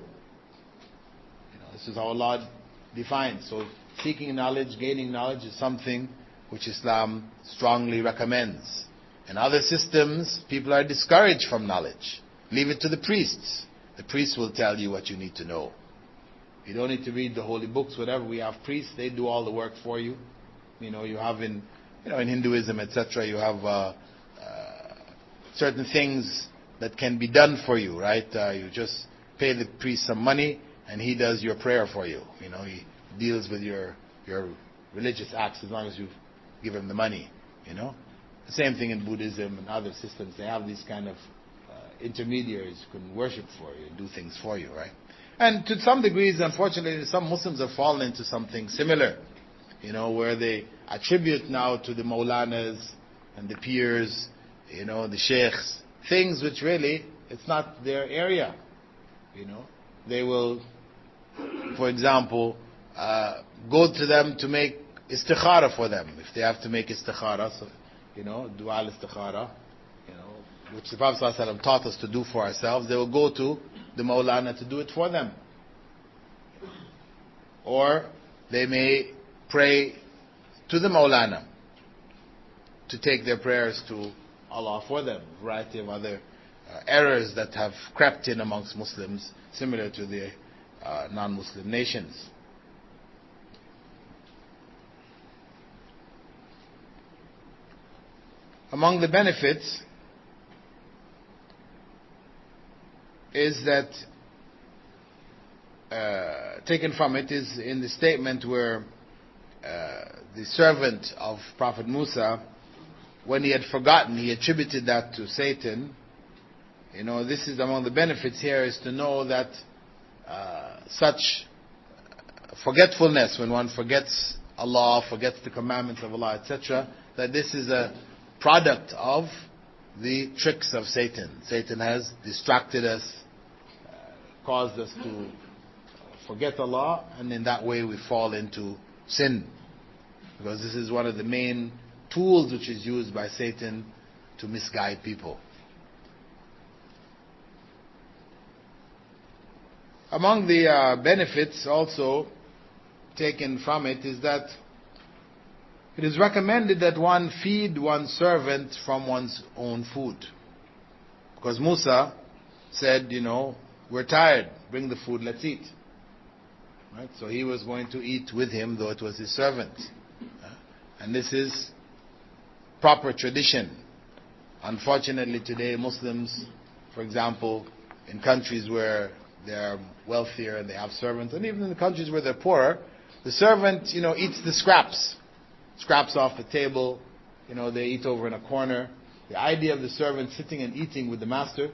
This is how Allah defines. So seeking knowledge, gaining knowledge is something which Islam strongly recommends. In other systems, people are discouraged from knowledge. Leave it to the priests. The priests will tell you what you need to know. You don't need to read the holy books, whatever. We have priests, they do all the work for you. You have in Hinduism, etc., you have certain things that can be done for you, right? You just pay the priest some money, and he does your prayer for you. He deals with your religious acts as long as you give him the money. The same thing in Buddhism and other systems. They have these kind of intermediaries who can worship for you and do things for you, right? And to some degrees, unfortunately, some Muslims have fallen into something similar, where they attribute now to the Maulanas and the peers, the sheikhs, things which really, it's not their area. They will, for example, go to them to make istikhara for them. If they have to make istikhara, so, dua al-istikhara, which the Prophet ﷺ taught us to do for ourselves, they will go to the Maulana to do it for them. Or they may pray to the Maulana to take their prayers to Allah for them. A variety of other errors that have crept in amongst Muslims, similar to the non-Muslim nations. Among the benefits is that, taken from it, is in the statement where the servant of Prophet Musa, when he had forgotten, he attributed that to Satan. This is among the benefits here, is to know that such forgetfulness, when one forgets Allah, forgets the commandments of Allah, etc., that this is a product of the tricks of Satan. Satan has distracted us, caused us to forget Allah, and in that way we fall into sin. Because this is one of the main tools which is used by Satan to misguide people. Among the benefits also taken from it is that it is recommended that one feed one's servant from one's own food. Because Musa said, we're tired, bring the food, let's eat. Right? So he was going to eat with him, though it was his servant. And this is proper tradition. Unfortunately today, Muslims, for example, in countries where they are wealthier and they have servants, and even in the countries where they're poorer, the servant, eats the scraps off the table, they eat over in a corner. The idea of the servant sitting and eating with the master,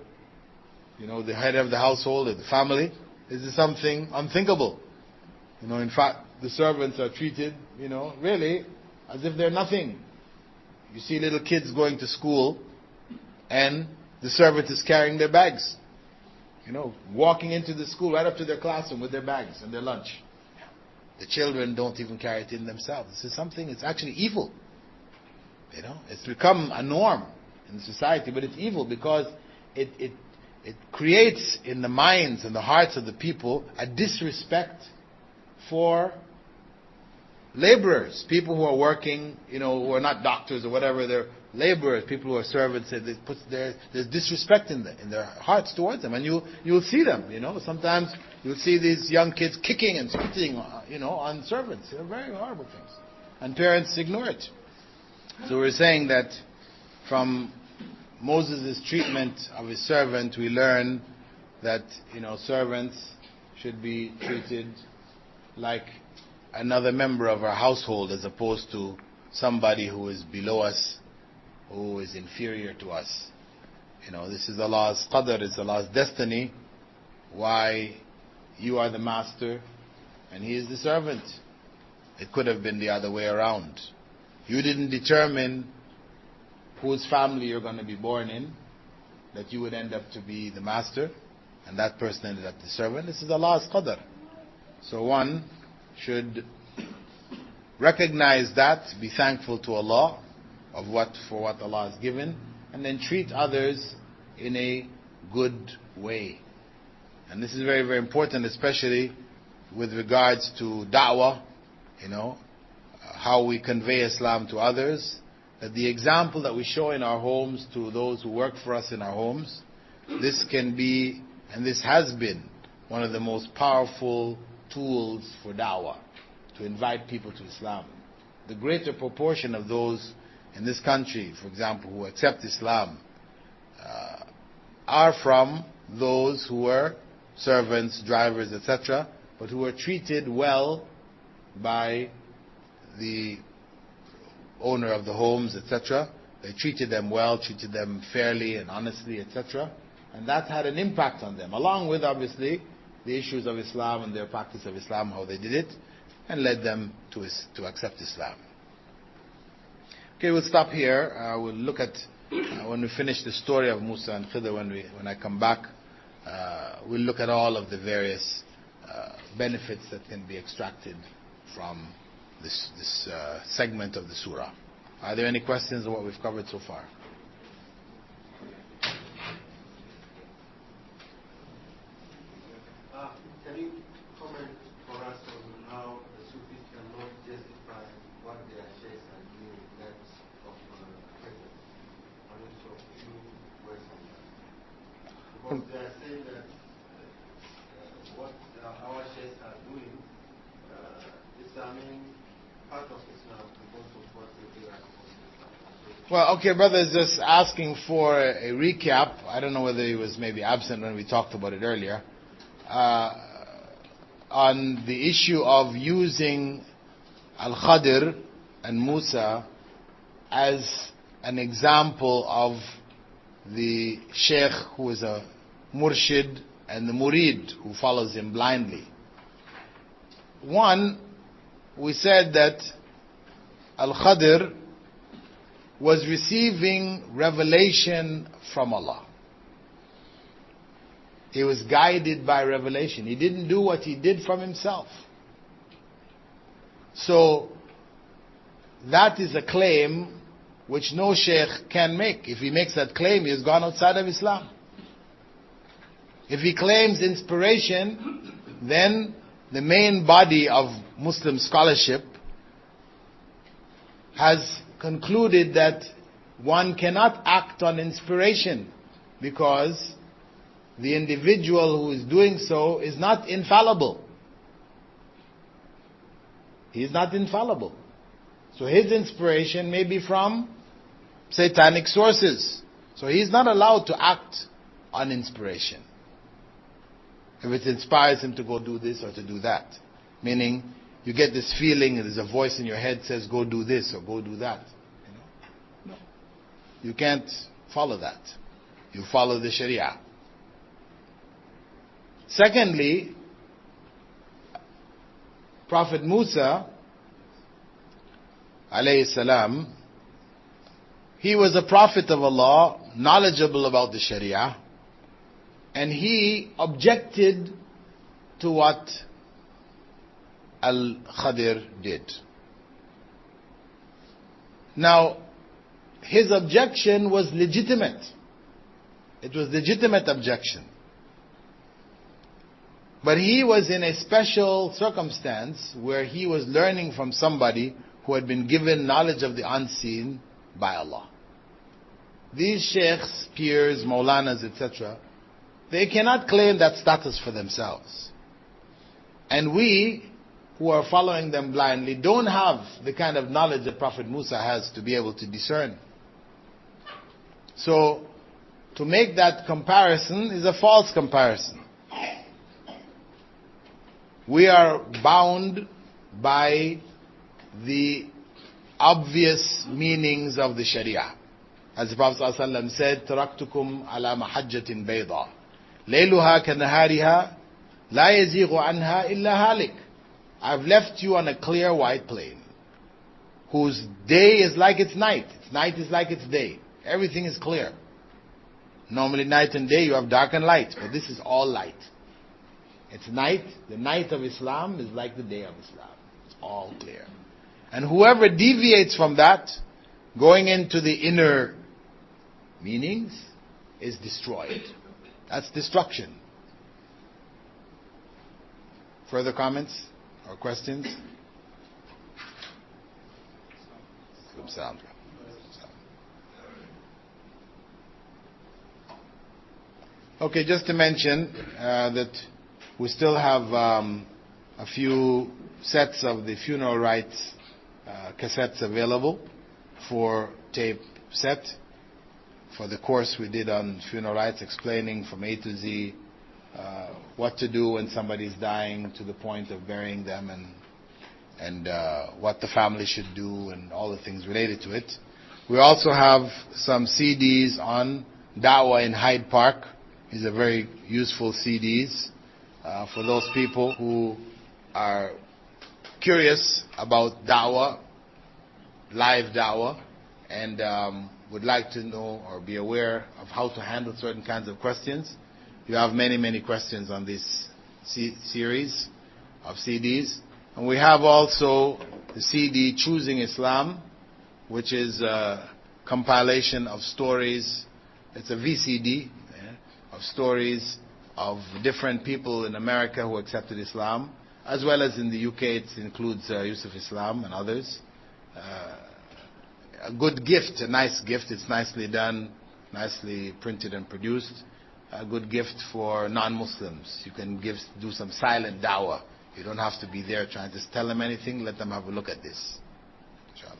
the head of the household or the family, is something unthinkable. In fact, the servants are treated, really as if they're nothing. You see little kids going to school and the servant is carrying their bags. Walking into the school right up to their classroom with their bags and their lunch. The children don't even carry it in themselves. This is something, it's actually evil. It's become a norm in society, but it's evil because it creates in the minds and the hearts of the people a disrespect for laborers, people who are working, who are not doctors or whatever, they're laborers, people who are servants. There's disrespect in their hearts towards them, and you'll see them. Sometimes you'll see these young kids kicking and spitting, on servants. They're very horrible things, and parents ignore it. So we're saying that from Moses' treatment of his servant, we learn that servants should be treated like another member of our household, as opposed to somebody who is below us, who is inferior to us. This is Allah's qadr, it's Allah's destiny, why you are the master and he is the servant. It could have been the other way around. You didn't determine whose family you're going to be born in, that you would end up to be the master and that person ended up the servant. This is Allah's qadr. So one should recognize that, be thankful to Allah for what Allah has given, and then treat others in a good way. And this is very, very important, especially with regards to da'wah, how we convey Islam to others, that the example that we show in our homes to those who work for us in our homes, this can be, and this has been, one of the most powerful tools for da'wah, to invite people to Islam. The greater proportion of those in this country, for example, who accept Islam, are from those who were servants, drivers, etc., but who were treated well by the owner of the homes, etc. They treated them well, treated them fairly and honestly, etc. And that had an impact on them, along with, obviously, the issues of Islam and their practice of Islam, how they did it, and led them to accept Islam. Okay, we'll stop here. We'll look at, when we finish the story of Musa and Khidr, when I come back, we'll look at all of the various benefits that can be extracted from this segment of the surah. Are there any questions on what we've covered so far? Can you comment for us on how the Sufis cannot justify what their sheikhs are doing in terms of Khidr? I mean, so few words on that. Because they are saying that what our sheikhs are doing is, part of Islam because of what they do as Muslims. Well, okay, brother is just asking for a recap. I don't know whether he was maybe absent when we talked about it earlier. On the issue of using Al-Khadir and Musa as an example of the Sheikh who is a Murshid and the Murid who follows him blindly. One, we said that Al-Khadir was receiving revelation from Allah. He was guided by revelation. He didn't do what he did from himself. So, that is a claim which no sheikh can make. If he makes that claim, he has gone outside of Islam. If he claims inspiration, then the main body of Muslim scholarship has concluded that one cannot act on inspiration because the individual who is doing so is not infallible. He is not infallible. So his inspiration may be from satanic sources. So he is not allowed to act on inspiration. If it inspires him to go do this or to do that. Meaning, you get this feeling, there's a voice in your head says, go do this or go do that. No. You can't follow that. You follow the Sharia. Secondly, Prophet Musa, alayhi salam, he was a prophet of Allah, knowledgeable about the Sharia, and he objected to what Al-Khadir did. Now, his objection was legitimate. It was legitimate objection. But he was in a special circumstance where he was learning from somebody who had been given knowledge of the unseen by Allah. These sheikhs, peers, maulanas, etc., they cannot claim that status for themselves. And we, who are following them blindly, don't have the kind of knowledge that Prophet Musa has to be able to discern. So, to make that comparison is a false comparison. We are bound by the obvious meanings of the Sharia. As the Prophet ﷺ said, تَرَكْتُكُمْ عَلَى مَحَجَّةٍ بَيْضَةٍ لَيْلُهَا كَنَهَارِهَا لَا يَزِيغُ عَنْهَا إِلَّا هَالِكٌ. I've left you on a clear white plain, whose day is like its night. Its night is like its day. Everything is clear. Normally night and day you have dark and light, but this is all light. It's night. The night of Islam is like the day of Islam. It's all clear. And whoever deviates from that, going into the inner meanings, is destroyed. That's destruction. Further comments or questions? Okay, just to mention that we still have a few sets of the funeral rites cassettes available for tape set for the course we did on funeral rites, explaining from A to Z what to do when somebody's dying to the point of burying them, and what the family should do and all the things related to it. We also have some CDs on Da'wah in Hyde Park. These are very useful CDs for those people who are curious about Da'wah, live Da'wah, and would like to know or be aware of how to handle certain kinds of questions. You have many, many questions on this series of CDs. And we have also the CD Choosing Islam, which is a compilation of stories. It's a VCD of stories of different people in America who accepted Islam, as well as in the UK. It includes Yusuf Islam and others. A good gift, a nice gift. It's nicely done, nicely printed and produced. A good gift for non-Muslims. You can do some silent da'wah. You don't have to be there trying to tell them anything. Let them have a look at this. Inshallah.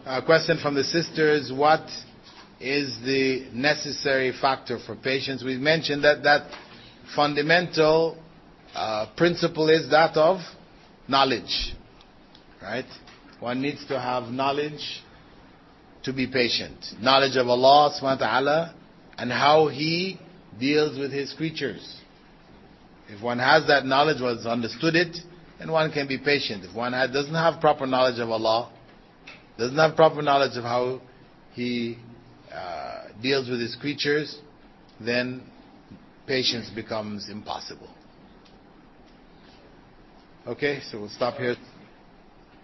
A question from the sisters: what is the necessary factor for patience? We mentioned that fundamental principle is that of knowledge, right? One needs to have knowledge to be patient. Knowledge of Allah subhanahu wa ta'ala and how He deals with His creatures. If one has that knowledge, one has understood it, then one can be patient. If one doesn't have proper knowledge of Allah, doesn't have proper knowledge of how He deals with His creatures, then patience becomes impossible. Okay, so we'll stop here.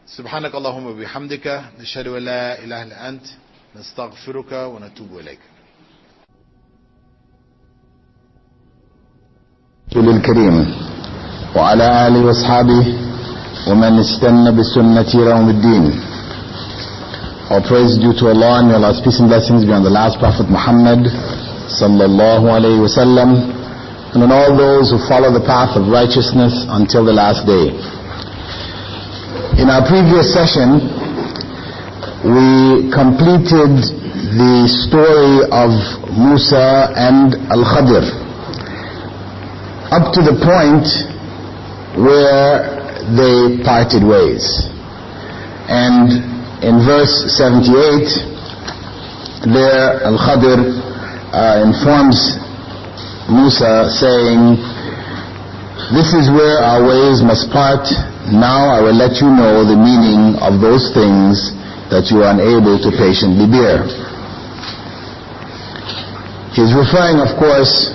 سبحانك اللهم وبحمدك نشهد أن لا إله إلا أنت نستغفرك ونتوب إليك. الكريم وعلى آله وأصحابه ومن استنى بسنة يوم الدين. All praise due to Allah, and may Allah's peace and blessings be on the last Prophet Muhammad sallallahu alayhi wa sallam, and on all those who follow the path of righteousness until the last day. In our previous session, we completed the story of Musa and Al-Khadir up to the point where they parted ways. And in verse 78, there Al-Khadir informs Musa, saying, "This is where our ways must part. Now I will let you know the meaning of those things that you are unable to patiently bear." He's referring, of course,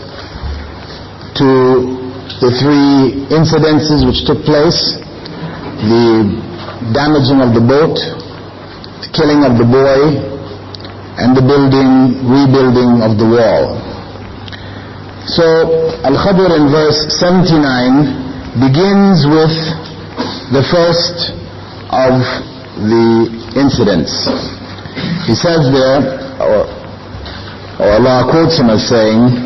to the three incidences which took place: the damaging of the boat, the killing of the boy, and the rebuilding of the wall. So Al-Khadir in verse 79 begins with the first of the incidents. He says there, or Allah quotes him as saying,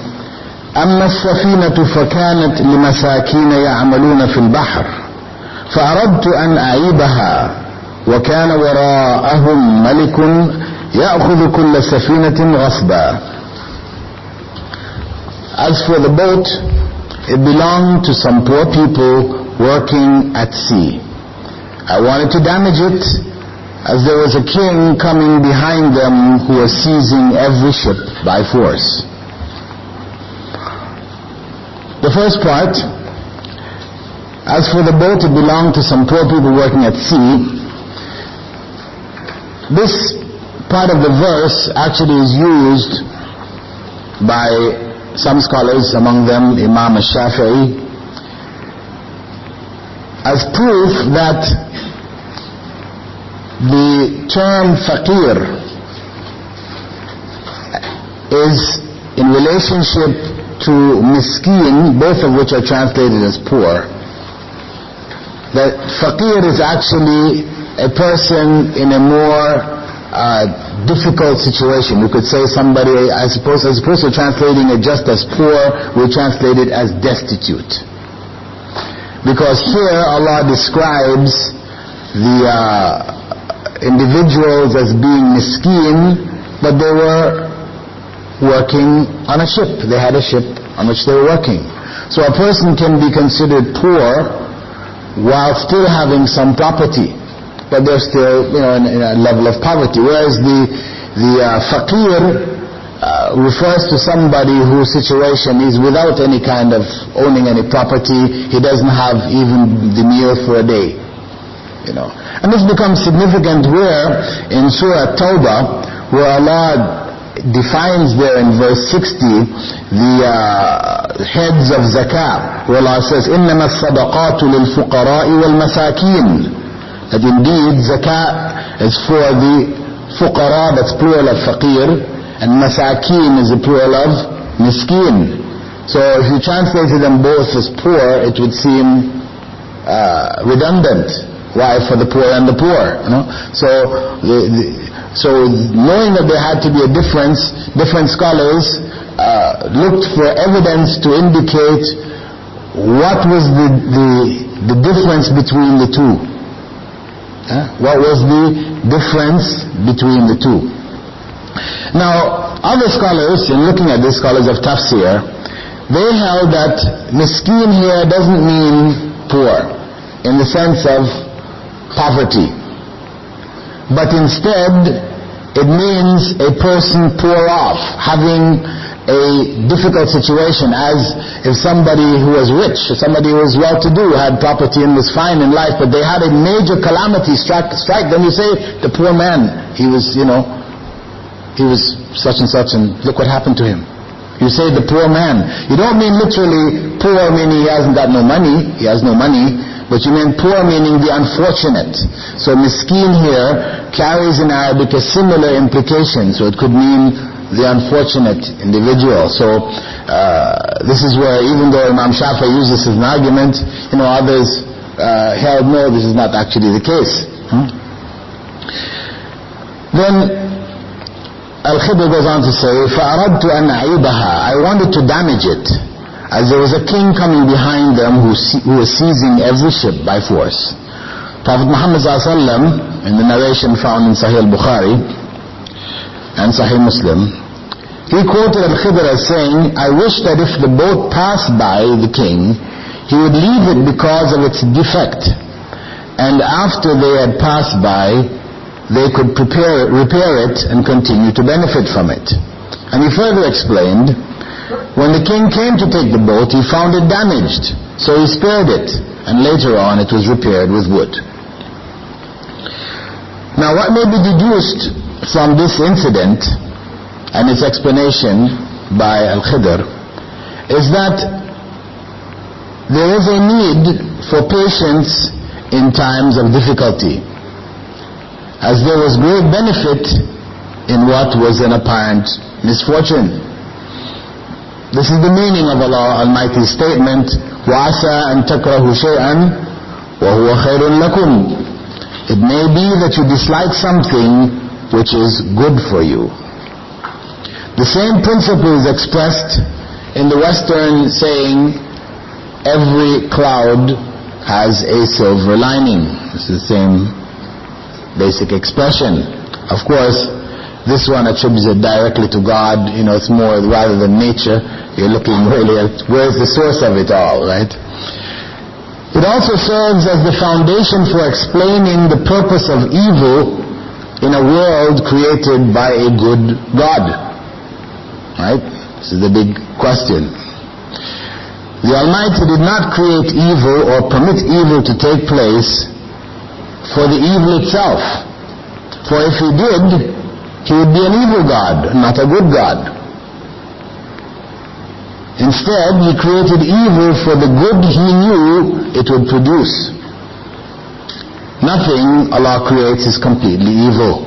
أما السفينة فكانت لمساكين يعملون في البحر فأردت أن أعيبها وكان وراءهم ملك يأخذ كل سفينة غصبا. As for the boat, it belonged to some poor people working at sea. I wanted to damage it, as there was a king coming behind them who was seizing every ship by force. The first part, as for the boat, it belonged to some poor people working at sea. This part of the verse actually is used by some scholars, among them Imam al-Shafi'i, as proof that the term faqir is in relationship to miskeen, both of which are translated as poor. That faqir is actually a person in a more difficult situation. We could say somebody, I suppose, as opposed to translating it just as poor, we translate it as destitute. Because here Allah describes the individuals as being miskeen, but they were working on a ship. They had a ship on which they were working. So a person can be considered poor while still having some property, but they're still, in a level of poverty. Whereas the faqir refers to somebody whose situation is without any kind of owning any property. He doesn't have even the meal for a day. And this becomes significant where in Surah Tawbah, where Allah defines there in verse 60 the heads of zakah, where Allah says, إِنَّمَا الصَّدَقَاتُ لِلْفُقَرَاءِ وَالْمَسَاكِينَ. That indeed zakat is for the fuqara, that's plural of faqir, and masakeen is the plural of miskeen. So if you translated them both as poor, it would seem redundant. Why? For the poor and the poor. So knowing that there had to be a difference, different scholars looked for evidence to indicate what was the difference between the two. What was the difference between the two? Now, other scholars, in looking at these scholars of Tafseer, they held that miskeen here doesn't mean poor in the sense of poverty, but instead it means a person poor off, having a difficult situation, as if somebody who was rich, somebody who was well-to-do, had property and was fine in life, but they had a major calamity strike them. You say, the poor man, he was such and such, and look what happened to him. You say the poor man. You don't mean literally poor meaning he hasn't got no money, he has no money, but you mean poor meaning the unfortunate. So miskeen here carries in Arabic a similar implication, so it could mean the unfortunate individual. So this is where, even though Imam Shafi'i used this as an argument, others held no, this is not actually the case. Then Al-Khidr goes on to say, فَأَرَدْتُ أَنْ أَعِيبَهَا, I wanted to damage it, as there was a king coming behind them who was seizing every ship by force. Prophet Muhammad ﷺ, in the narration found in Sahih al-Bukhari and Sahih Muslim, he quoted Al-Khidr as saying, I wish that if the boat passed by the king, he would leave it because of its defect, and after they had passed by, they could repair it and continue to benefit from it. And he further explained, when the king came to take the boat, he found it damaged, so he spared it, and later on it was repaired with wood. Now, what may be deduced from this incident and its explanation by Al-Khidr is that there is a need for patience in times of difficulty, as there was great benefit in what was an apparent misfortune. This is the meaning of Allah Almighty's statement, وَعَسَىٰ أَن تَكْرَهُ شَيْئًا وَهُوَ خَيْرٌ لَكُمْ. It may be that you dislike something which is good for you. The same principle is expressed in the Western saying, every cloud has a silver lining. It's the same basic expression. Of course, this one attributes it directly to God. It's more rather than nature. You're looking really at where's the source of it all, right? It also serves as the foundation for explaining the purpose of evil in a world created by a good God. Right? This is the big question. The Almighty did not create evil or permit evil to take place for the evil itself. For if He did, He would be an evil God, not a good God. Instead, He created evil for the good He knew it would produce. Nothing Allah creates is completely evil.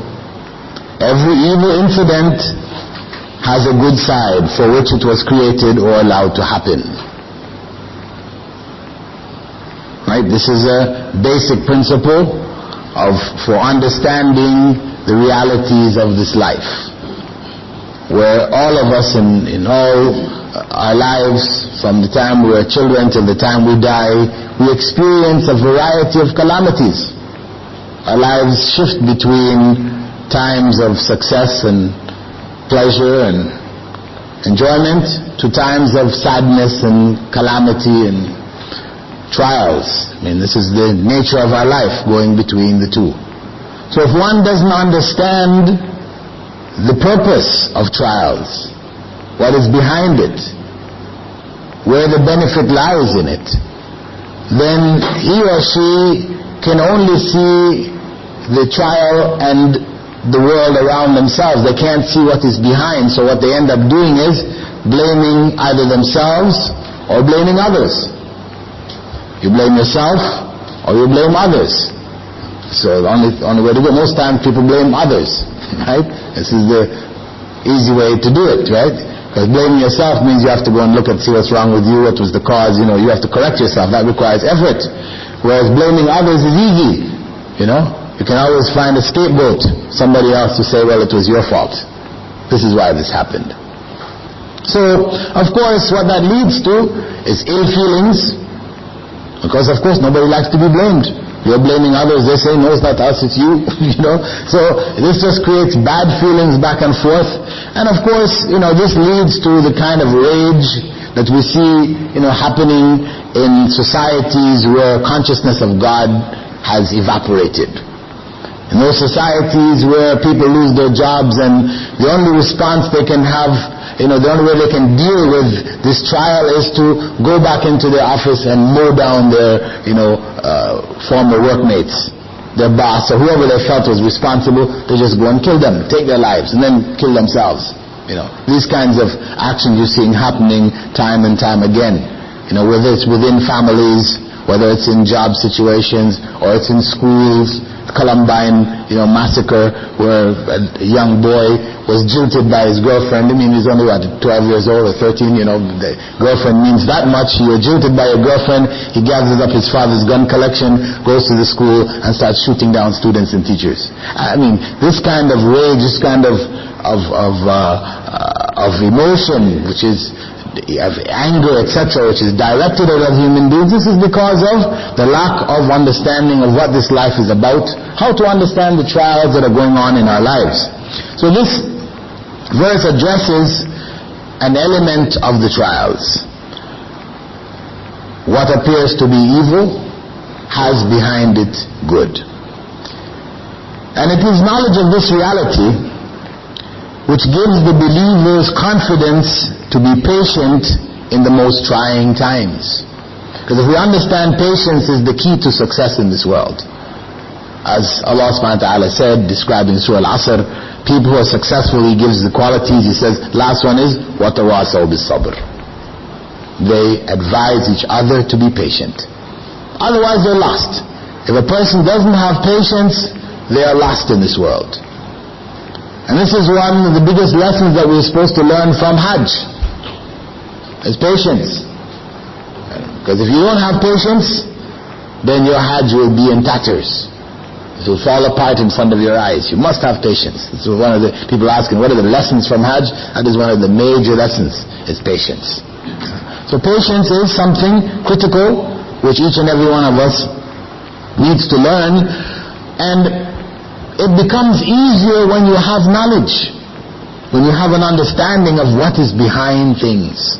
Every evil incident has a good side for which it was created or allowed to happen. Right? This is a basic principle for understanding the realities of this life, where all of us in all our lives, from the time we are children till the time we die, we experience a variety of calamities. Our lives shift between times of success and pleasure and enjoyment to times of sadness and calamity and trials. This is the nature of our life, going between the two. So if one doesn't understand the purpose of trials, what is behind it, where the benefit lies in it, then he or she can only see the trial and the world around themselves. They can't see what is behind, so what they end up doing is blaming either themselves or blaming others. You blame yourself or you blame others. So the only way to go, most times people blame others, right? This is the easy way to do it, right? Because blaming yourself means you have to go and look and see what's wrong with you, what was the cause, you have to correct yourself. That requires effort. Whereas blaming others is easy, You can always find a scapegoat, somebody else to say, well, it was your fault. This is why this happened. So, of course, what that leads to is ill feelings, because of course nobody likes to be blamed. You're blaming others. They say, no, it's not us, it's you. So this just creates bad feelings back and forth. And of course, this leads to the kind of rage that we see, happening in societies where consciousness of God has evaporated. In those societies where people lose their jobs and the only response they can have, the only way they can deal with this trial is to go back into their office and mow down their, former workmates, their boss, or whoever they felt was responsible. They just go and kill them, take their lives, and then kill themselves. These kinds of actions you're seeing happening time and time again. Whether it's within families, whether it's in job situations, or it's in schools. Columbine, massacre, where a young boy was jilted by his girlfriend. He's only 12 years old or 13, the girlfriend means that much. You were jilted by your girlfriend. He gathers up his father's gun collection, goes to the school and starts shooting down students and teachers. This kind of rage, this kind of emotion, which is of anger, etc., which is directed at human beings, this is because of the lack of understanding of what this life is about, how to understand the trials that are going on in our lives. So this verse addresses an element of the trials. What appears to be evil has behind it good. And it is knowledge of this reality which gives the believers confidence to be patient in the most trying times. Because if we understand, patience is the key to success in this world. As Allah subhanahu wa ta'ala said, describing Surah Al-Asr, people who are successful, He gives the qualities. He says, last one is, وَتَوَاسَوْا بِالصَّبْرِ. They advise each other to be patient. Otherwise they're lost. If a person doesn't have patience, they are lost in this world. And this is one of the biggest lessons that we're supposed to learn from Hajj, is patience. Because if you don't have patience, then your Hajj will be in tatters. It will fall apart in front of your eyes. You must have patience. This is one of the people asking, what are the lessons from Hajj? That is one of the major lessons, is patience. So patience is something critical, which each and every one of us needs to learn. And it becomes easier when you have knowledge, when you have an understanding of what is behind things.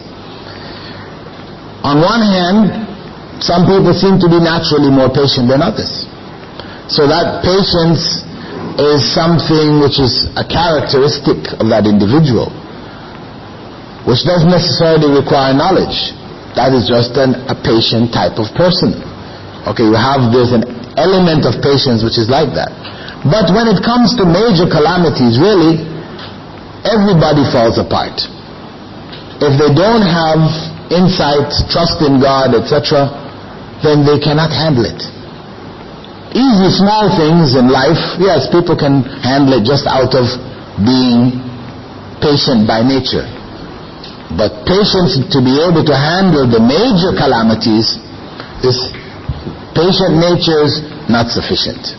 On one hand, some people seem to be naturally more patient than others. So that patience is something which is a characteristic of that individual, which doesn't necessarily require knowledge. That is just a patient type of person. Okay, there's an element of patience which is like that. But when it comes to major calamities, really, everybody falls apart. If they don't have insight, trust in God, etc., then they cannot handle it. Easy, small things in life, yes, people can handle it just out of being patient by nature. But patience to be able to handle the major calamities, this patient nature is not sufficient.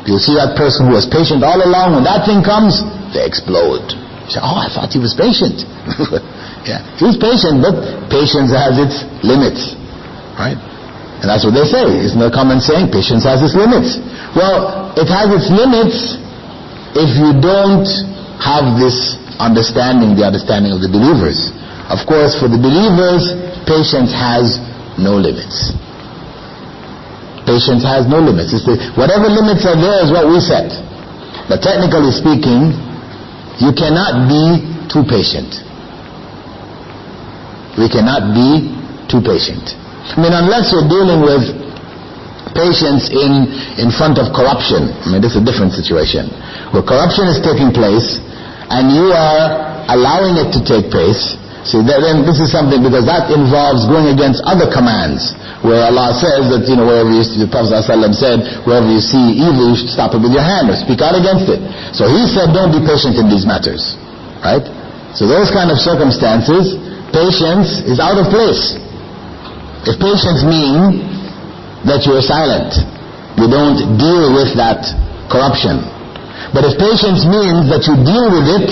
You'll see that person who was patient all along, when that thing comes, they explode. You say, I thought he was patient. Yeah, he was patient, but patience has its limits. Right? And that's what they say. Isn't there a common saying? Patience has its limits. Well, it has its limits if you don't have this understanding, the understanding of the believers. Of course, for the believers, patience has no limits. Patience has no limits. Whatever limits are there is what we set. But technically speaking, you cannot be too patient. We cannot be too patient. Unless you're dealing with patience in front of corruption. This is a different situation. Where corruption is taking place and you are allowing it to take place. See, then this is something, because that involves going against other commands, where Allah says that, wherever the Prophet ﷺ said, wherever you see evil, you should stop it with your hand or speak out against it. So He said, don't be patient in these matters. Right? So those kind of circumstances, patience is out of place. If patience means that you are silent, you don't deal with that corruption. But if patience means that you deal with it,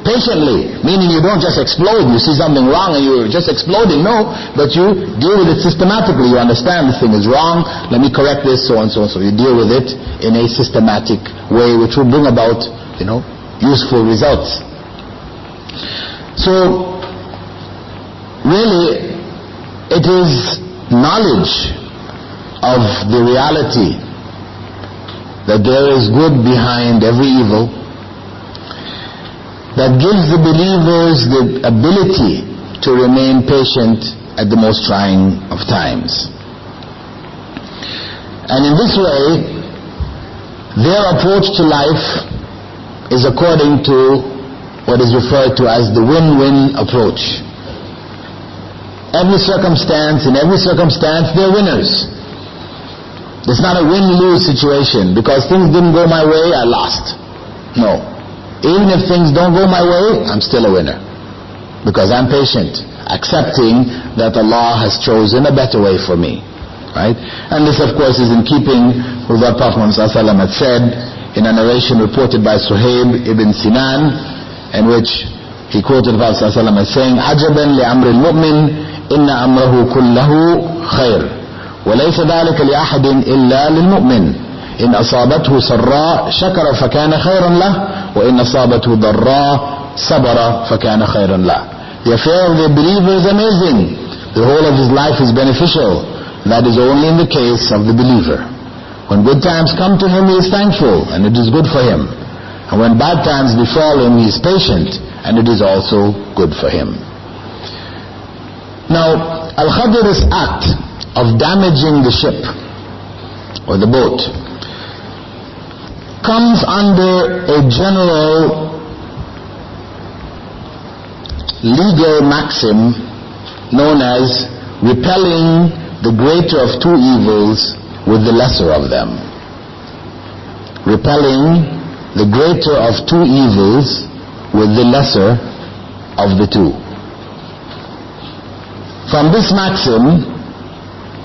patiently, meaning you don't just explode. You see something wrong and you're just exploding. No, but you deal with it systematically. You understand this thing is wrong, let me correct this, so on, so on. So you deal with it in a systematic way which will bring about, useful results. So, really, it is knowledge of the reality that there is good behind every evil that gives the believers the ability to remain patient at the most trying of times. And in this way, their approach to life is according to what is referred to as the win-win approach. In every circumstance, they're winners. It's not a win-lose situation. Because things didn't go my way, I lost. No. Even if things don't go my way, I'm still a winner. Because I'm patient, accepting that Allah has chosen a better way for me. Right? And this, of course, is in keeping with what Prophet Muhammad ﷺ had said in a narration reported by Suhaib ibn Sinan, in which he quoted the Prophet ﷺ as saying, عَجَبًا لِأَمْرِ الْمُؤْمِنِ إِنَّ أَمْرَهُ كُلَّهُ خَيْرٌ وليس ذلك لأحد إلا للمؤمن إن أصابته سراء شكر فكان خيرا له وإن أصابته ضراء صبر فكان خيرا له. The affair of the believer is amazing. The whole of his life is beneficial. That is only in the case of the believer. When good times come to him, he is thankful and it is good for him. And when bad times befall him, he is patient and it is also good for him. Now, Al-Khadir's act of damaging the ship or the boat comes under a general legal maxim known as repelling the greater of two evils with the lesser of them. Repelling the greater of two evils with the lesser of the two. From this maxim,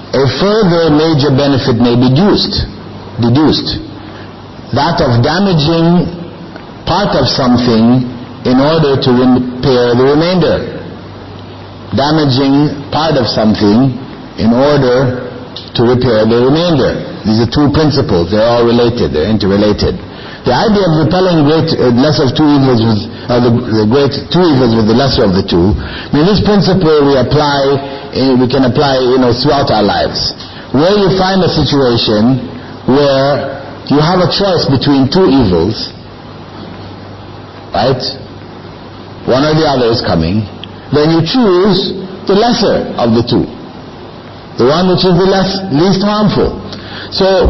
a further major benefit may be deduced. That of damaging part of something in order to repair the remainder. Damaging part of something in order to repair the remainder. These are two principles. They're all related. They're interrelated. The idea of repelling lesser of two evils with the great two evils with the lesser of the two. I mean, this principle we can apply throughout our lives. Where you find a situation where you have a choice between two evils, right? One or the other is coming. Then you choose the lesser of the two, the one which is the least harmful. So,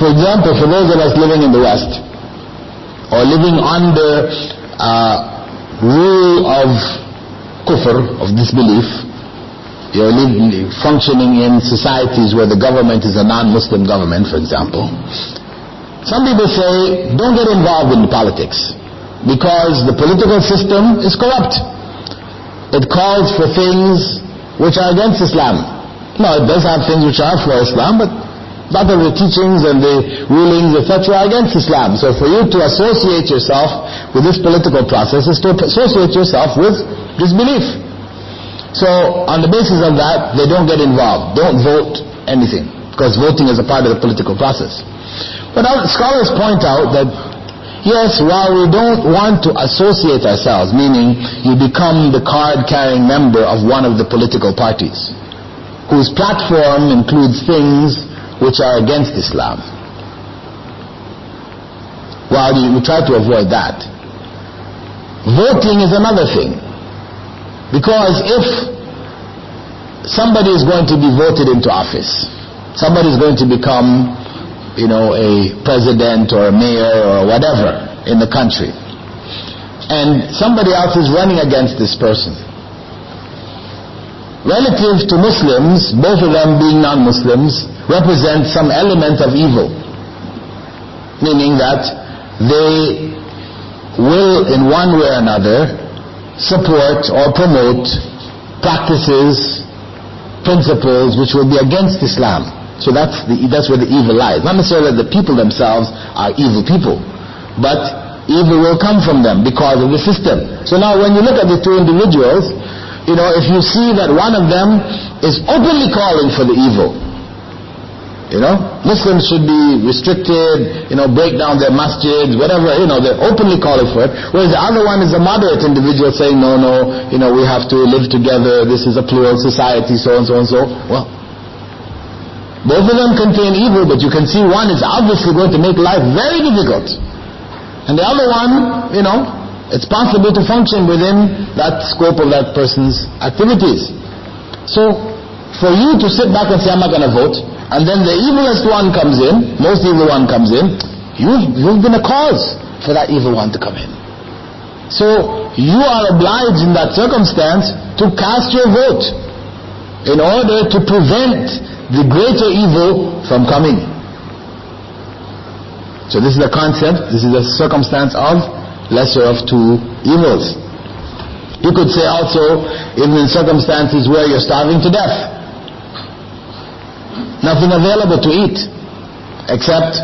for example, for those of us living in the West, or living under rule of kufr, of disbelief, you're functioning in societies where the government is a non-Muslim government, for example. Some people say, don't get involved in politics, because the political system is corrupt. It calls for things which are against Islam. No, it does have things which are for Islam, but a lot of the teachings and the rulings, etc., are against Islam. So for you to associate yourself with this political process is to associate yourself with disbelief. So on the basis of that, they don't get involved. Don't vote anything, because voting is a part of the political process. But scholars point out that, yes, while we don't want to associate ourselves, meaning you become the card-carrying member of one of the political parties, whose platform includes things which are against Islam. While we try to avoid that, voting is another thing. Because if somebody is going to be voted into office, somebody is going to become, a president or a mayor or whatever in the country, and somebody else is running against this person, relative to Muslims, both of them being non-Muslims, represent some element of evil, meaning that they will in one way or another support or promote practices, principles which will be against Islam. So that's where the evil lies. Not necessarily that the people themselves are evil people, but evil will come from them because of the system. So now when you look at the two individuals, if you see that one of them is openly calling for the evil, Muslims should be restricted, break down their masjids, whatever, they're openly calling for it. Whereas the other one is a moderate individual saying, no, we have to live together, this is a plural society, so and so and so. Well, both of them contain evil, but you can see one is obviously going to make life very difficult. And the other one, it's possible to function within that scope of that person's activities. So, for you to sit back and say, I'm not going to vote, and then the evilest one comes in, most evil one comes in, you've been a cause for that evil one to come in. So, you are obliged in that circumstance to cast your vote in order to prevent the greater evil from coming. So this is the concept, this is the circumstance of lesser of two evils. You could say also, even in circumstances where you're starving to death, nothing available to eat except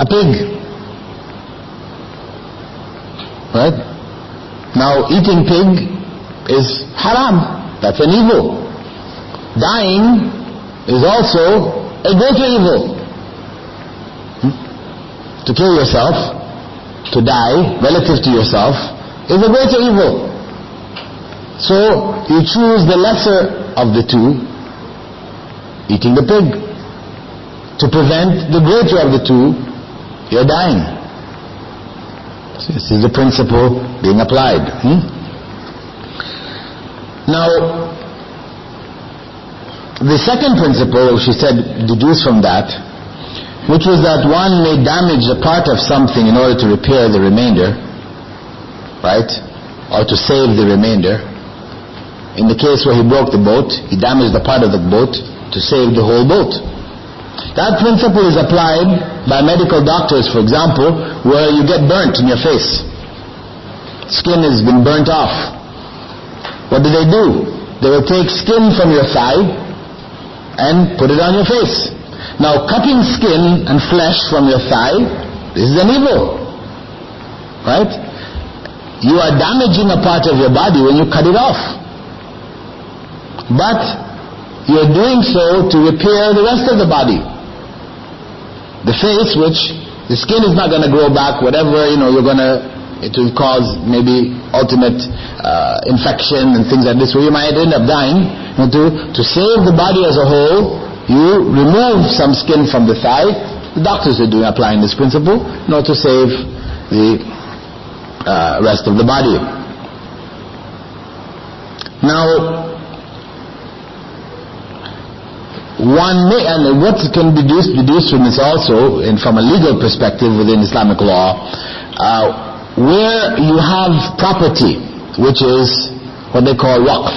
a pig. Right? Now eating pig is haram. That's an evil. Dying is also a greater evil. To kill yourself, to die relative to yourself, is a greater evil. So you choose the lesser of the two, eating the pig, to prevent the greater of the two, you're dying. So this is the principle being applied. Now, the second principle, she said, deduced from that, which was that one may damage a part of something in order to repair the remainder, right? Or to save the remainder. In the case where he broke the boat, he damaged a part of the boat to save the whole boat. That principle is applied by medical doctors, for example, where you get burnt in your face. Skin has been burnt off. What do? They will take skin from your thigh and put it on your face. Now, cutting skin and flesh from your thigh, this is an evil. Right? You are damaging a part of your body when you cut it off. But you're doing so to repair the rest of the body. The face, which the skin is not going to grow back, whatever, it will cause maybe ultimate infection and things like this, where you might end up dying. To save the body as a whole, you remove some skin from the thigh. The doctors are applying this principle in order to save the rest of the body. Now, one may, and what can be deduced from this also, and from a legal perspective within Islamic law, where you have property, which is what they call waqf.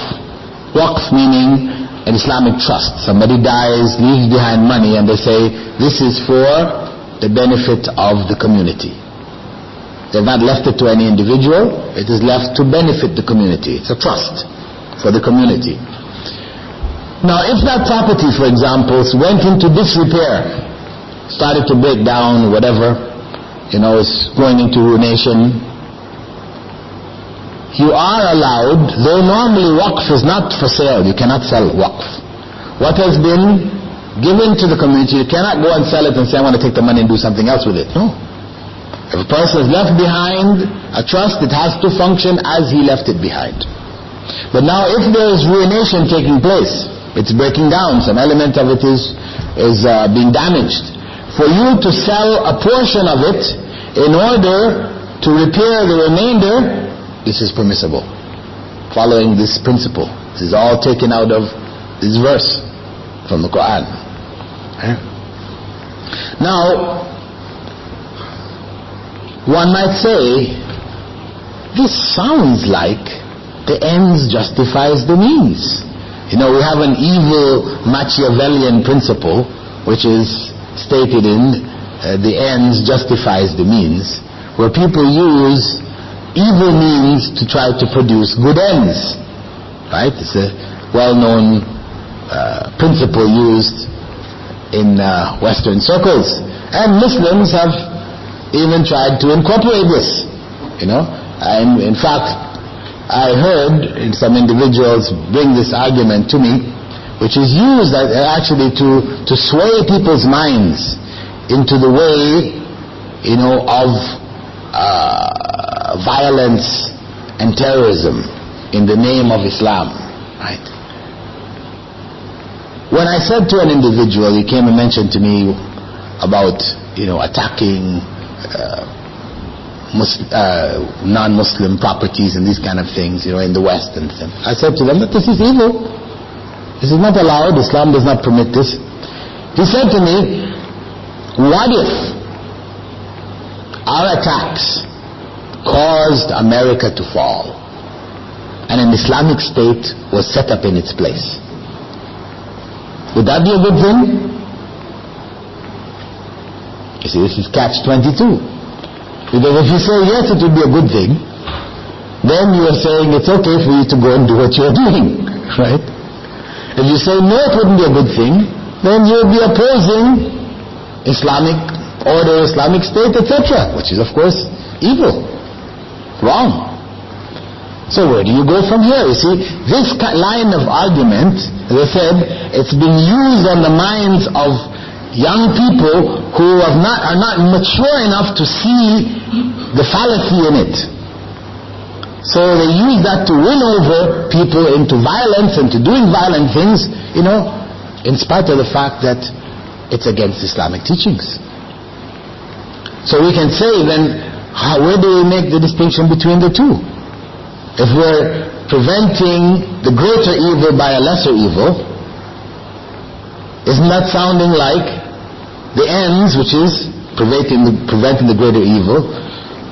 Waqf meaning an Islamic trust. Somebody dies, leaves behind money, and they say, this is for the benefit of the community. They've not left it to any individual, it is left to benefit the community. It's a trust for the community. Now, if that property, for example, went into disrepair, started to break down, whatever, is going into ruination, you are allowed, though normally waqf is not for sale, you cannot sell waqf. What has been given to the community, you cannot go and sell it and say, I want to take the money and do something else with it. No. If a person has left behind a trust, it has to function as he left it behind. But now if there is ruination taking place, it's breaking down, some element of it is being damaged. For you to sell a portion of it in order to repair the remainder, this is permissible, following this principle. This is all taken out of this verse from the Quran. Now, one might say, this sounds like the ends justifies the means. We have an evil Machiavellian principle, which is stated in the ends justifies the means, where people use evil means to try to produce good ends. Right? It's a well-known principle used in Western circles. And Muslims have, even tried to incorporate this, And in fact, I heard some individuals bring this argument to me, which is used actually to sway people's minds into the way, of violence and terrorism in the name of Islam, right? When I said to an individual, he came and mentioned to me about, attacking non-Muslim properties and these kind of things, in the West and things. I said to them that this is evil. This is not allowed. Islam does not permit this. He said to me, what if our attacks caused America to fall and an Islamic state was set up in its place? Would that be a good thing? You see, this is catch-22. Because if you say yes, it would be a good thing, then you are saying it's okay for you to go and do what you're doing, right? If you say no, it wouldn't be a good thing, then you'll be opposing Islamic order, Islamic state, etc., which is of course evil, wrong. So where do you go from here? You see, this line of argument, as I said, it's being used on the minds of young people who are not mature enough to see the fallacy in it. So they use that to win over people into violence and to doing violent things, in spite of the fact that it's against Islamic teachings. So we can say then, where do we make the distinction between the two? If we're preventing the greater evil by a lesser evil, isn't that sounding like the ends, which is preventing the greater evil,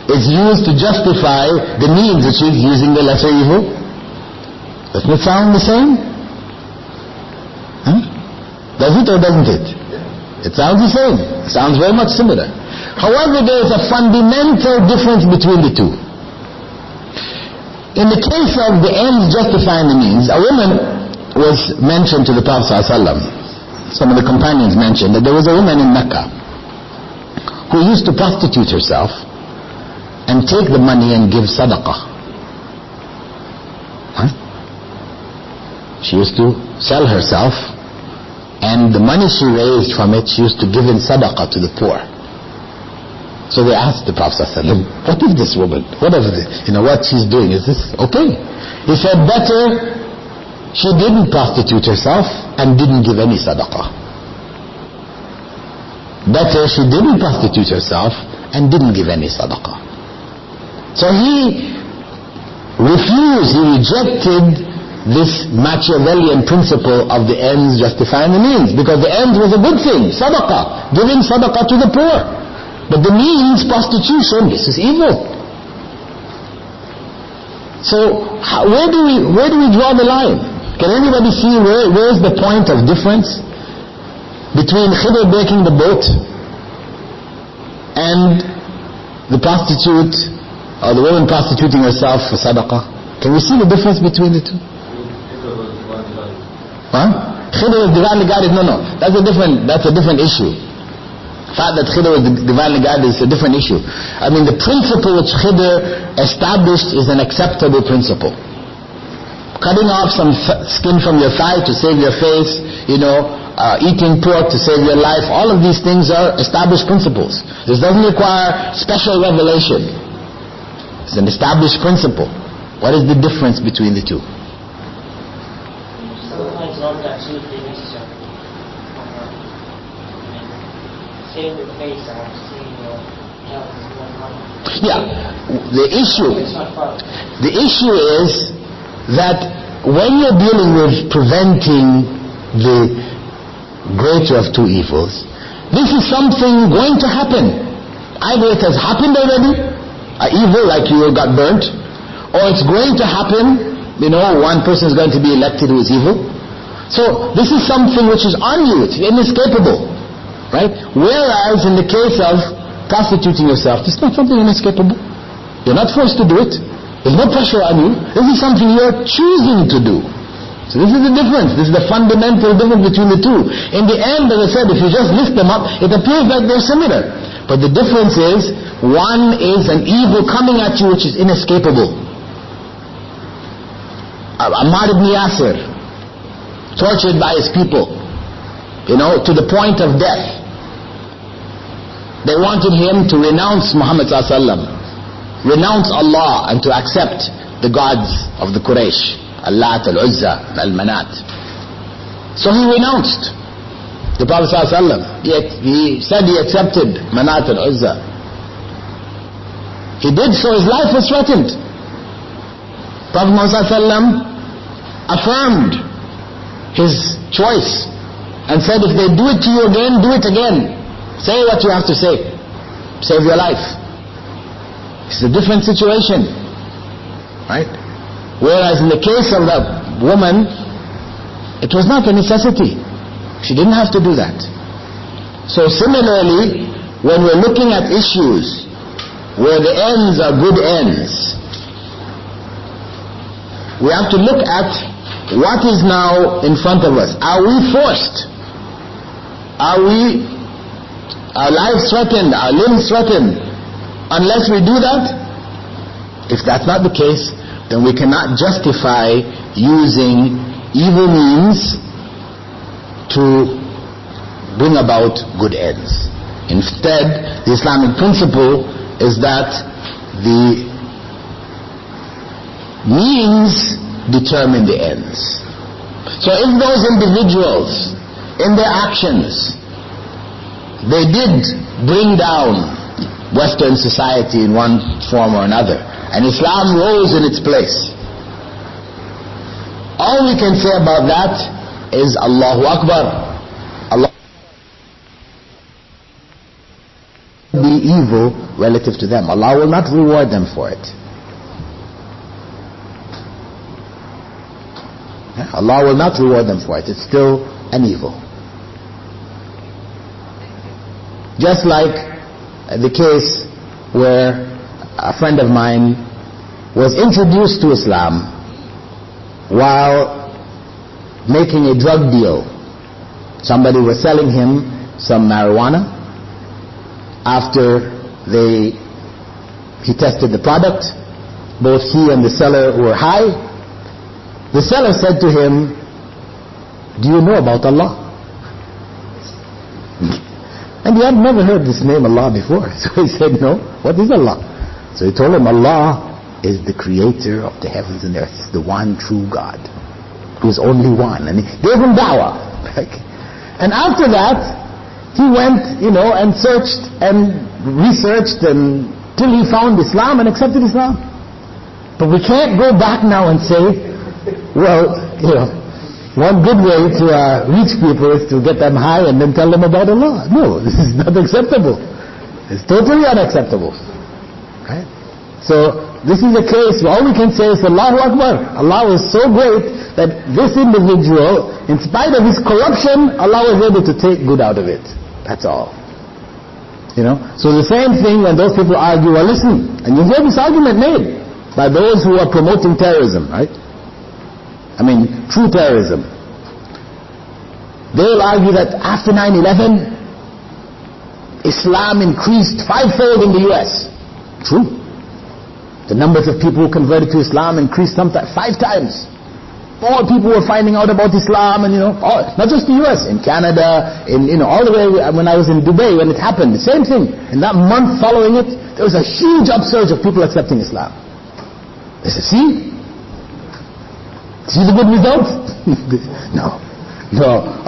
is used to justify the means, which is using the lesser evil? Doesn't it sound the same? Does it or doesn't it? It sounds the same. It sounds very much similar. However, there is a fundamental difference between the two. In the case of the ends justifying the means, a woman was mentioned to the Prophet ﷺ. Some of the companions mentioned that there was a woman in Mecca who used to prostitute herself and take the money and give sadaqah. She used to sell herself, and the money she raised from it, she used to give in sadaqah to the poor. So they asked the Prophet ﷺ, what is this woman? What she's doing? Is this okay? He said, better she didn't prostitute herself and didn't give any sadaqah. Better she didn't prostitute herself and didn't give any sadaqah. So he refused, he rejected this Machiavellian principle of the ends justifying the means, because the ends was a good thing, sadaqah, giving sadaqah to the poor. But the means, prostitution, this is evil. So where do we draw the line? Can anybody see where is the point of difference between Khidr breaking the boat and the prostitute, or the woman prostituting herself for sadaqah? Can we see the difference between the two? Khidr was divinely guided? No. That's a different issue. The fact that Khidr was divinely guided is a different issue. I mean, the principle which Khidr established is an acceptable principle. Cutting off some skin from your thigh to save your face, eating pork to save your life, all of these things are established principles. This doesn't require special revelation. It's an established principle. What is the difference between the two? Sometimes not absolutely necessary. Save your face and save your health is not harmful. Yeah, the issue is that when you're dealing with preventing the greater of two evils, this is something going to happen. Either it has happened already, an evil like you got burnt, or it's going to happen, one person is going to be elected who is evil. So this is something which is on you, it's inescapable, right? Whereas in the case of prostituting yourself, it's not something inescapable. You're not forced to do it. There's no pressure on you. This is something you're choosing to do. So this is the difference. This is the fundamental difference between the two. In the end, as I said, if you just list them up, it appears like they're similar. But the difference is, one is an evil coming at you which is inescapable. Ammar ibn Yasir, tortured by his people, to the point of death. They wanted him to renounce Muhammad ﷺ, renounce Allah, and to accept the gods of the Quraysh, Al-Lat, Al-Uzza, Al-Manat. So he renounced the Prophet ﷺ. He said he accepted Manat and Uzza. He did so, his life was threatened. Prophet Muhammad ﷺ affirmed his choice and said, if they do it to you again, do it again. Say what you have to say. Save your life. It's a different situation, right? Whereas in the case of the woman, it was not a necessity. She didn't have to do that. So similarly, when we're looking at issues where the ends are good ends, we have to look at what is now in front of us. Are we forced? Are our lives threatened, our limbs threatened, unless we do that? If that's not the case, then we cannot justify using evil means to bring about good ends. Instead, the Islamic principle is that the means determine the ends. So if those individuals, in their actions, they did bring down Western society in one form or another, and Islam rose in its place, all we can say about that is Allahu Akbar. Allah will be evil relative to them. Allah will not reward them for it. Allah will not reward them for it. It's still an evil. Just like the case where a friend of mine was introduced to Islam while making a drug deal. Somebody was selling him some marijuana. After he tested the product, both he and the seller were high. The seller said to him, "Do you know about Allah?" And he had never heard this name Allah before. So he said, "No, what is Allah?" So he told him, Allah is the creator of the heavens and earth, the one true God, who is only one. And he gave him da'wah. And after that, he went, and searched and researched till he found Islam and accepted Islam. But we can't go back now and say, well, one good way to reach people is to get them high and then tell them about Allah. No, this is not acceptable. It's totally unacceptable. Right? So this is a case where all we can say is Allahu Akbar. Allah was so great that this individual, in spite of his corruption, Allah was able to take good out of it. That's all. So the same thing when those people argue, well, listen, and you hear this argument made by those who are promoting terrorism, right? True terrorism. They'll argue that after 9/11, Islam increased fivefold in the US. True. The numbers of people who converted to Islam increased sometimes 5 times. More people were finding out about Islam, and not just the US, in Canada, in all the way. When I was in Dubai, when it happened, the same thing. In that month following it, there was a huge upsurge of people accepting Islam. They said, see the good results? No.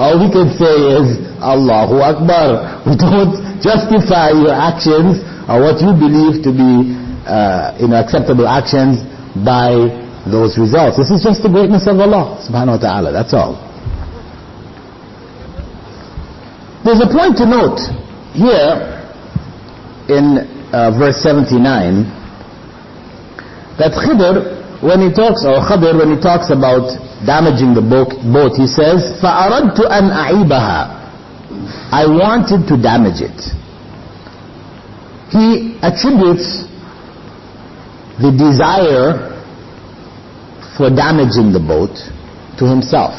All we can say is Allahu Akbar. We don't justify your actions or what you believe to be acceptable actions by those results. This is just the greatness of Allah subhanahu wa ta'ala. That's all. There's a point to note here in verse 79 that Khidr, when he talks about damaging the boat, he says, فَأَرَدْتُ أَنْ أَعِيبَهَا, I wanted to damage it. He attributes the desire for damaging the boat to himself.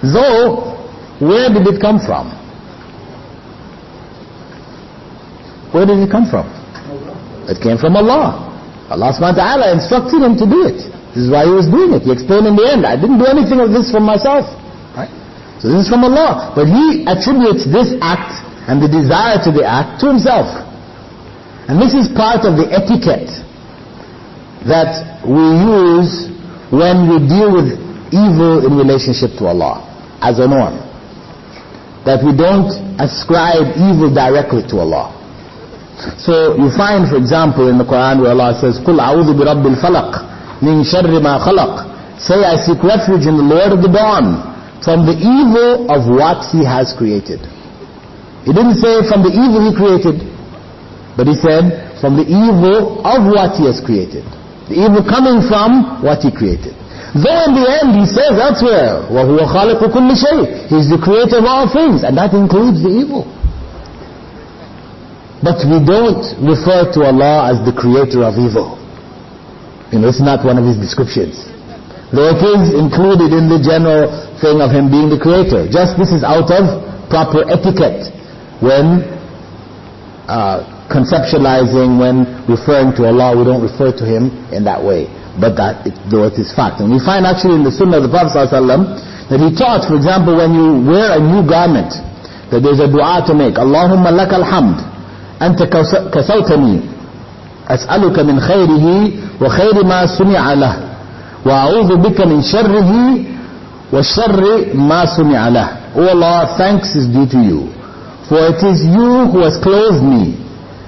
Though, where did it come from? Where did it come from? It came from Allah. Allah subhanahu wa ta'ala instructed him to do it. This is why he was doing it. He explained in the end, I didn't do anything of this for myself. Right? So this is from Allah. But he attributes this act and the desire to the act to himself. And this is part of the etiquette that we use when we deal with evil in relationship to Allah as a norm. That we don't ascribe evil directly to Allah. So you find, for example, in the Quran where Allah says, قُلْ أَعُوذُ بِرَبِّ الْفَلَقِ مِنْ شَرِّ مَا خَلَقِ. Say, I seek refuge in the Lord of the Dawn from the evil of what He has created. He didn't say from the evil He created, but He said from the evil of what He has created. The evil coming from what He created. Though in the end He says elsewhere, وَهُوَ خَالِقُ كُلِّ شَيْءٍ. He is the creator of all things, and that includes the evil. But we don't refer to Allah as the creator of evil. It's not one of His descriptions. Though it is included in the general thing of Him being the creator. Just this is out of proper etiquette when conceptualizing, when referring to Allah, we don't refer to Him in that way. But though it is fact. And we find actually in the Sunnah of the Prophet ﷺ that he taught, for example, when you wear a new garment, that there's a dua to make. Allahumma lakal hamd, anta kasawtani, as'aluka min khayrihi wa khayri ma sumi'a lah, wa a'udhu bika min sharrihi wa sharri ma sumi'a lah. O Allah, thanks is due to you, for it is you who has clothed me.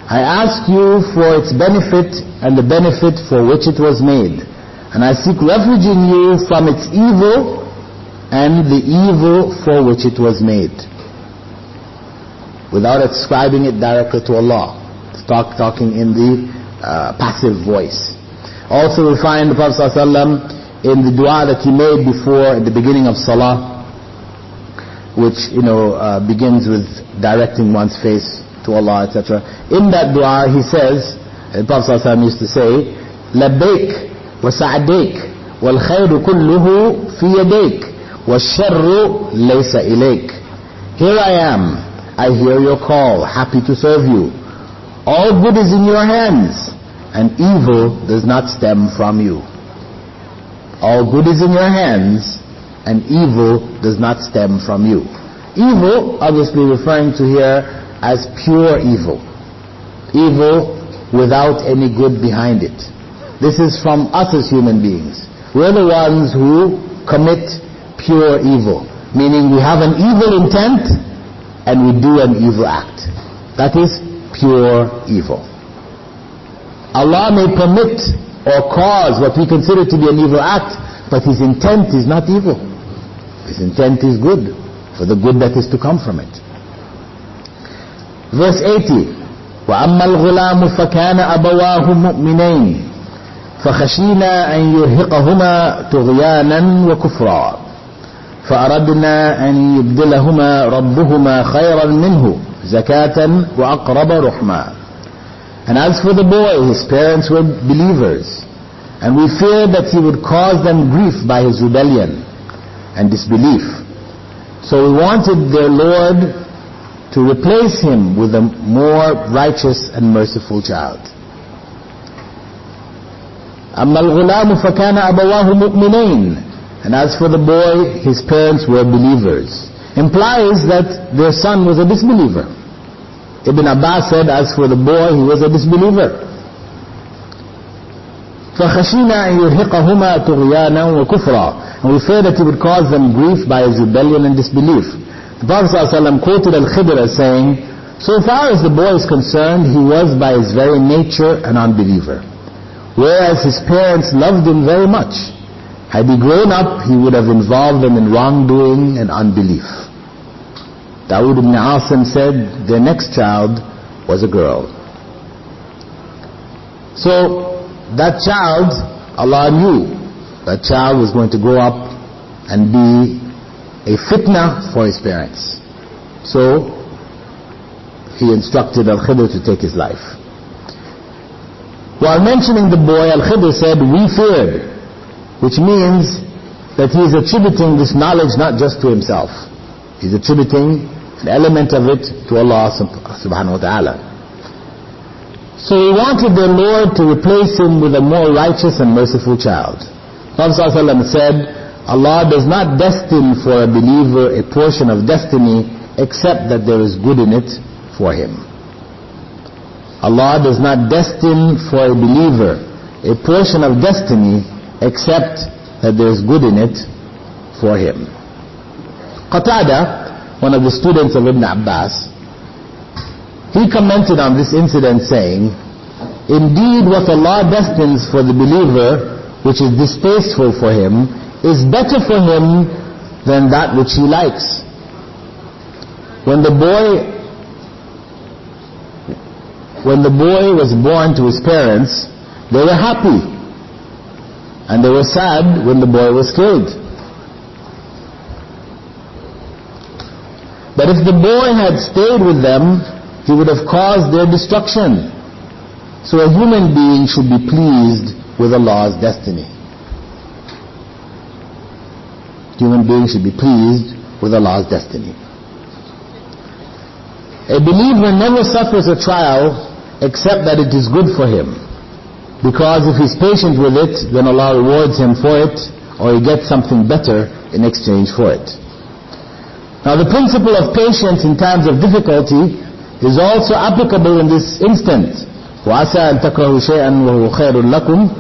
I ask you for its benefit and the benefit for which it was made. And I seek refuge in you from its evil and the evil for which it was made. Without ascribing it directly to Allah. Talking in the passive voice. Also we find the Prophet ﷺ in the dua that he made before, at the beginning of Salah, which begins with directing one's face to Allah, etc. In that dua he says, the Prophet ﷺ used to say, لبيك وسعديك والخير كله في يديك والشر ليس إليك. Here I am, I hear your call, happy to serve you. All good is in your hands, and evil does not stem from you. All good is in your hands, and evil does not stem from you. Evil, obviously referring to here as pure evil. Evil without any good behind it. This is from us as human beings. We're the ones who commit pure evil. Meaning we have an evil intent and we do an evil act. That is pure evil. Allah may permit or cause what we consider to be an evil act, but His intent is not evil. His intent is good, for the good that is to come from it. Verse 80, وَأَمَّا الْغُلَامُ فَكَانَ أَبَوَاهُ مُؤْمِنَيْنِ فَخَشِينَا أَنْ يُرْهِقَهُمَا طُغْيَانًا وَكُفْرًا فَأَرَدْنَا أَنْ يُبْدِلَهُمَا رَبُّهُمَا خَيْرًا مِنْهُ زَكَاةً وَأَقْرَبَ رُحْمًا. And as for the boy, his parents were believers, and we feared that he would cause them grief by his rebellion and disbelief. So we wanted their Lord to replace him with a more righteous and merciful child. أَمَّا الْغُلَامُ فَكَانَ أَبَوَاهُ مُؤْمِنَيْنِ. And as for the boy, his parents were believers. Implies that their son was a disbeliever. Ibn Abbas said, as for the boy, he was a disbeliever. فَخَشِينَا أَن يُرْهِقَهُمَا طُغْيَانًا وَكُفْرًا. And we feared that he would cause them grief by his rebellion and disbelief. The Prophet ﷺ quoted Al-Khidr as saying, so far as the boy is concerned, he was by his very nature an unbeliever, whereas his parents loved him very much. Had he grown up, he would have involved them in wrongdoing and unbelief. Dawood ibn Asim said their next child was a girl. So that child, Allah knew that child was going to grow up and be a fitna for his parents. So he instructed Al-Khidr to take his life. While mentioning the boy, Al-Khidr said, we feared, which means that he is attributing this knowledge not just to himself. He's attributing an element of it to Allah subhanahu wa ta'ala. So he wanted their Lord to replace him with a more righteous and merciful child. Prophet ﷺ said, Allah does not destine for a believer a portion of destiny except that there is good in it for him. Allah does not destine for a believer a portion of destiny except that there is good in it for him. Qatada, one of the students of Ibn Abbas, he commented on this incident saying, indeed what Allah destines for the believer, which is distasteful for him, is better for him than that which he likes. When the boy was born to his parents, they were happy, and they were sad when the boy was killed. But if the boy had stayed with them, he would have caused their destruction. So a human being should be pleased with Allah's destiny. Human beings should be pleased with Allah's destiny. A believer never suffers a trial except that it is good for him. Because if he's patient with it, then Allah rewards him for it, or he gets something better in exchange for it. Now the principle of patience in times of difficulty is also applicable in this instant. وَعَسَىٰ أَن تَكْرَهُ شَيْئًا وَهُوَ خَيْرٌ لَكُمْ.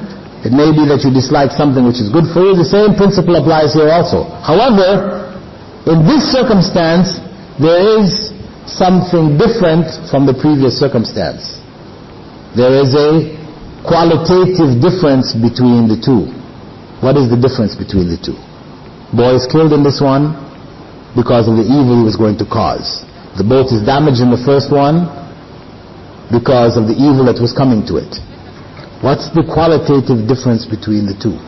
It may be that you dislike something which is good for you. The same principle applies here also. However, in this circumstance, there is something different from the previous circumstance. There is a qualitative difference between the two. What is the difference between the two? Boy is killed in this one because of the evil he was going to cause. The boat is damaged in the first one because of the evil that was coming to it. What's the qualitative difference between the two?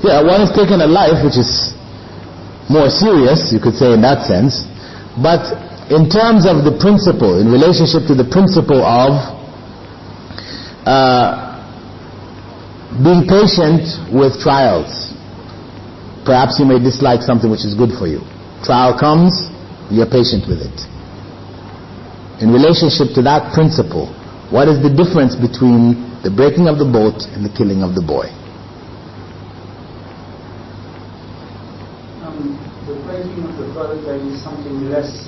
Yeah, one is taking a life which is more serious, you could say in that sense. But in terms of the principle, in relationship to the principle of being patient with trials. Perhaps you may dislike something which is good for you. Trial comes, you're patient with it. In relationship to that principle, what is the difference between the breaking of the boat and the killing of the boy? The breaking of the boat, there is something less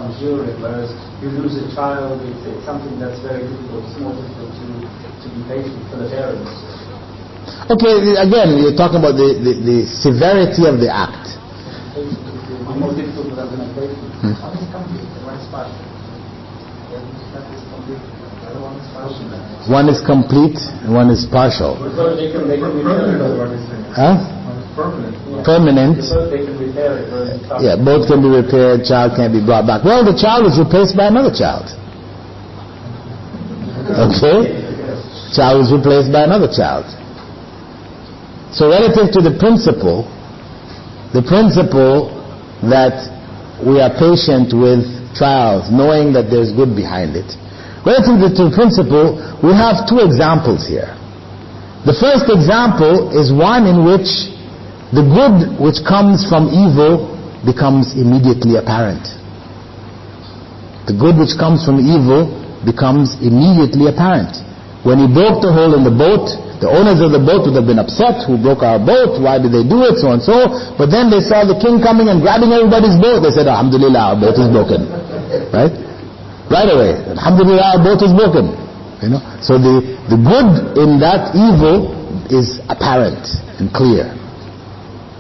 enduring, whereas you lose a child, it's something that's very difficult. It's more difficult to be patient for the parents. Okay, again, you're talking about the severity of the act. It's more difficult for them than patient. One is complete, one is partial. One is complete and one is partial. They can repair it. Huh? Permanent. They can repair it. Yeah, both can be repaired, child can be brought back. Well, the child is replaced by another child. Okay? Child is replaced by another child. So relative to the principle that we are patient with trials, knowing that there's good behind it. Relative to the principle, we have two examples here. The first example is one in which the good which comes from evil becomes immediately apparent. The good which comes from evil becomes immediately apparent. When he broke the hole in the boat, the owners of the boat would have been upset. Who broke our boat? Why did they do it? So and so. But then they saw the king coming and grabbing everybody's boat. They said, Alhamdulillah, our boat is broken. Right? Right away. Alhamdulillah, our boat is broken. You know? So the good in that evil is apparent and clear.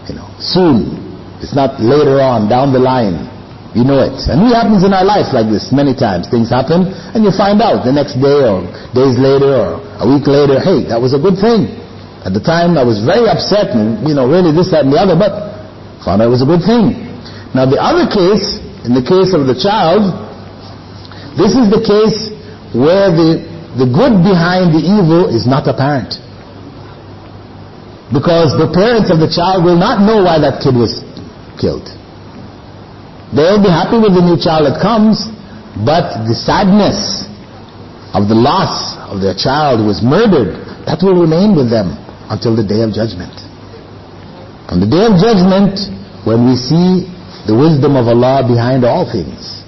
You know, soon. It's not later on, down the line. You know it. And it happens in our life like this many times. Things happen and you find out the next day or days later or a week later, hey, that was a good thing. At the time I was very upset and, really this, that and the other, but found out it was a good thing. Now the other case, in the case of the child, this is the case where the good behind the evil is not apparent. Because the parents of the child will not know why that kid was killed. They'll be happy with the new child that comes, but the sadness of the loss of their child who was murdered, that will remain with them until the day of judgment. On the day of judgment, when we see the wisdom of Allah behind all things.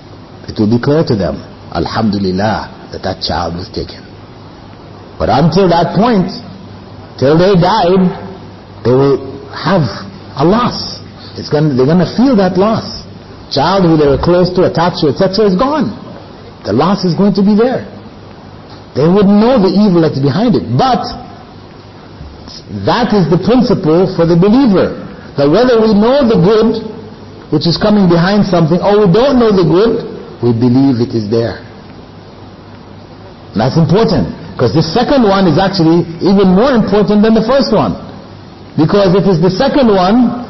It will be clear to them, Alhamdulillah, that child was taken. But until that point, till they died, they will have a loss. They're going to feel that loss. Child who they were close to, attached to, etc. is gone. The loss is going to be there. They wouldn't know the evil that's behind it. But that is the principle for the believer. That whether we know the good, which is coming behind something, or we don't know the good, we believe it is there. And that's important. Because the second one is actually even more important than the first one. Because it is the second one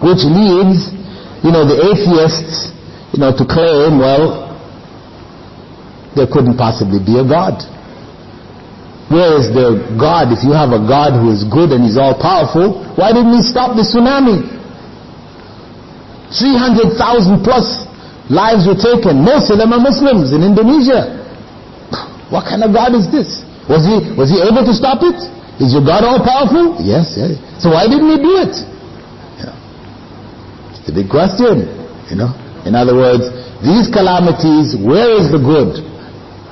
which leads, the atheists, to claim, well, there couldn't possibly be a God. Where is the God? If you have a God who is good and He's all-powerful, why didn't He stop the tsunami? 300,000 plus lives were taken. Most of them are Muslims in Indonesia. What kind of God is this? Was he able to stop it? Is your God all-powerful? Yes. So why didn't He do it? It's a big question. In other words, these calamities, where is the good?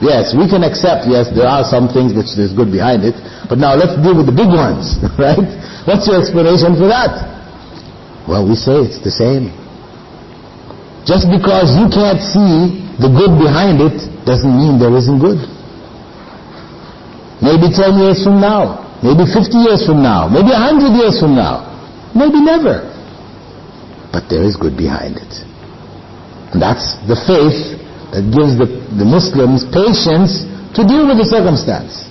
Yes, we can accept, yes, there are some things which there's good behind it, but now let's deal with the big ones, right? What's your explanation for that? Well, we say it's the same. Just because you can't see the good behind it doesn't mean there isn't good. Maybe 10 years from now, maybe 50 years from now, maybe 100 years from now, maybe never. But there is good behind it. And that's the faith that gives the Muslims patience to deal with the circumstance.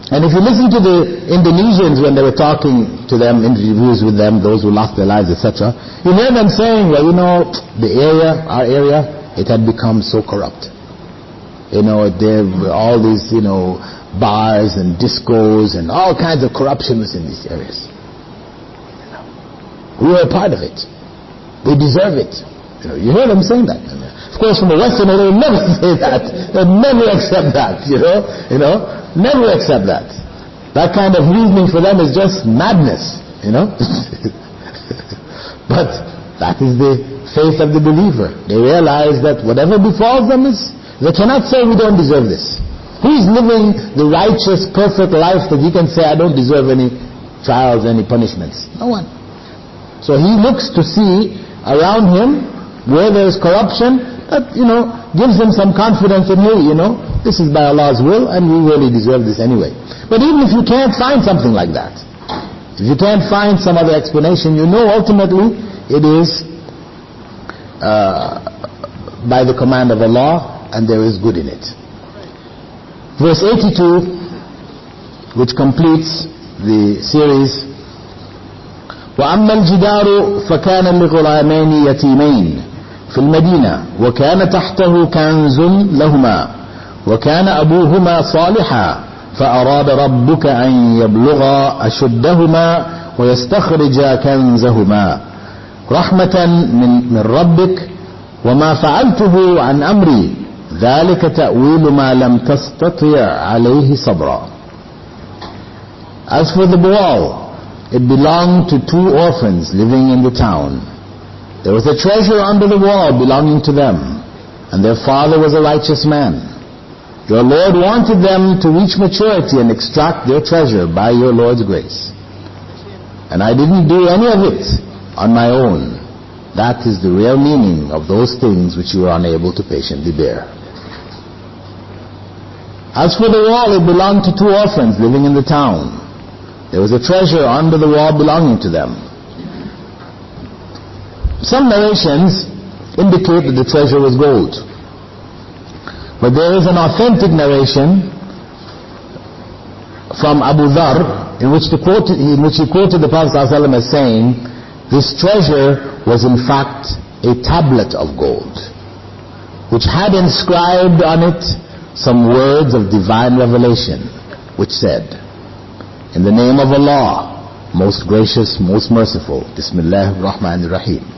And if you listen to the Indonesians when they were talking to them, interviews with them, those who lost their lives, etc., you hear them saying, well, our area, it had become so corrupt. There were all these, bars and discos and all kinds of corruption was in these areas. We were a part of it. We deserve it. You hear them saying that. Of course, from the Western, they will never say that. They'll never accept that. Never accept that. That kind of reasoning for them is just madness. But that is the faith of the believer. They realize that whatever befalls them they cannot say we don't deserve this. Who is living the righteous, perfect life that he can say I don't deserve any trials, any punishments? No one. So he looks to see around him where there is corruption, that, gives him some confidence in, hey, this is by Allah's will and we really deserve this anyway. But even if you can't find something like that, if you can't find some other explanation, ultimately it is by the command of Allah and there is good in it. Verse 82, which completes the series, وَأَمَّا الْجِدَارُ فَكَانَ لِغُلَامَيْنِ يَتِيمَيْنِ في المدينة وكان تحته كنز لهما وكان أبوهما صالحا فأراد ربك أن يبلغا أشدهما ويستخرجا كنزهما رحمة من ربك وما فعلته عن أمري ذلك تأويل ما لم تستطع عليه صبرا. As for the wall, it belonged to 2 orphans living in the town. There was a treasure under the wall belonging to them, and their father was a righteous man. Your Lord wanted them to reach maturity and extract their treasure by your Lord's grace. And I didn't do any of it on my own. That is the real meaning of those things which you were unable to patiently bear. As for the wall, it belonged to 2 orphans living in the town. There was a treasure under the wall belonging to them. Some narrations indicate that the treasure was gold. But there is an authentic narration from Abu Dhar in which he quoted the Prophet ﷺ as saying, this treasure was in fact a tablet of gold, which had inscribed on it some words of divine revelation, which said, in the name of Allah, most gracious, most merciful, Bismillah ar-Rahman ar-Rahim.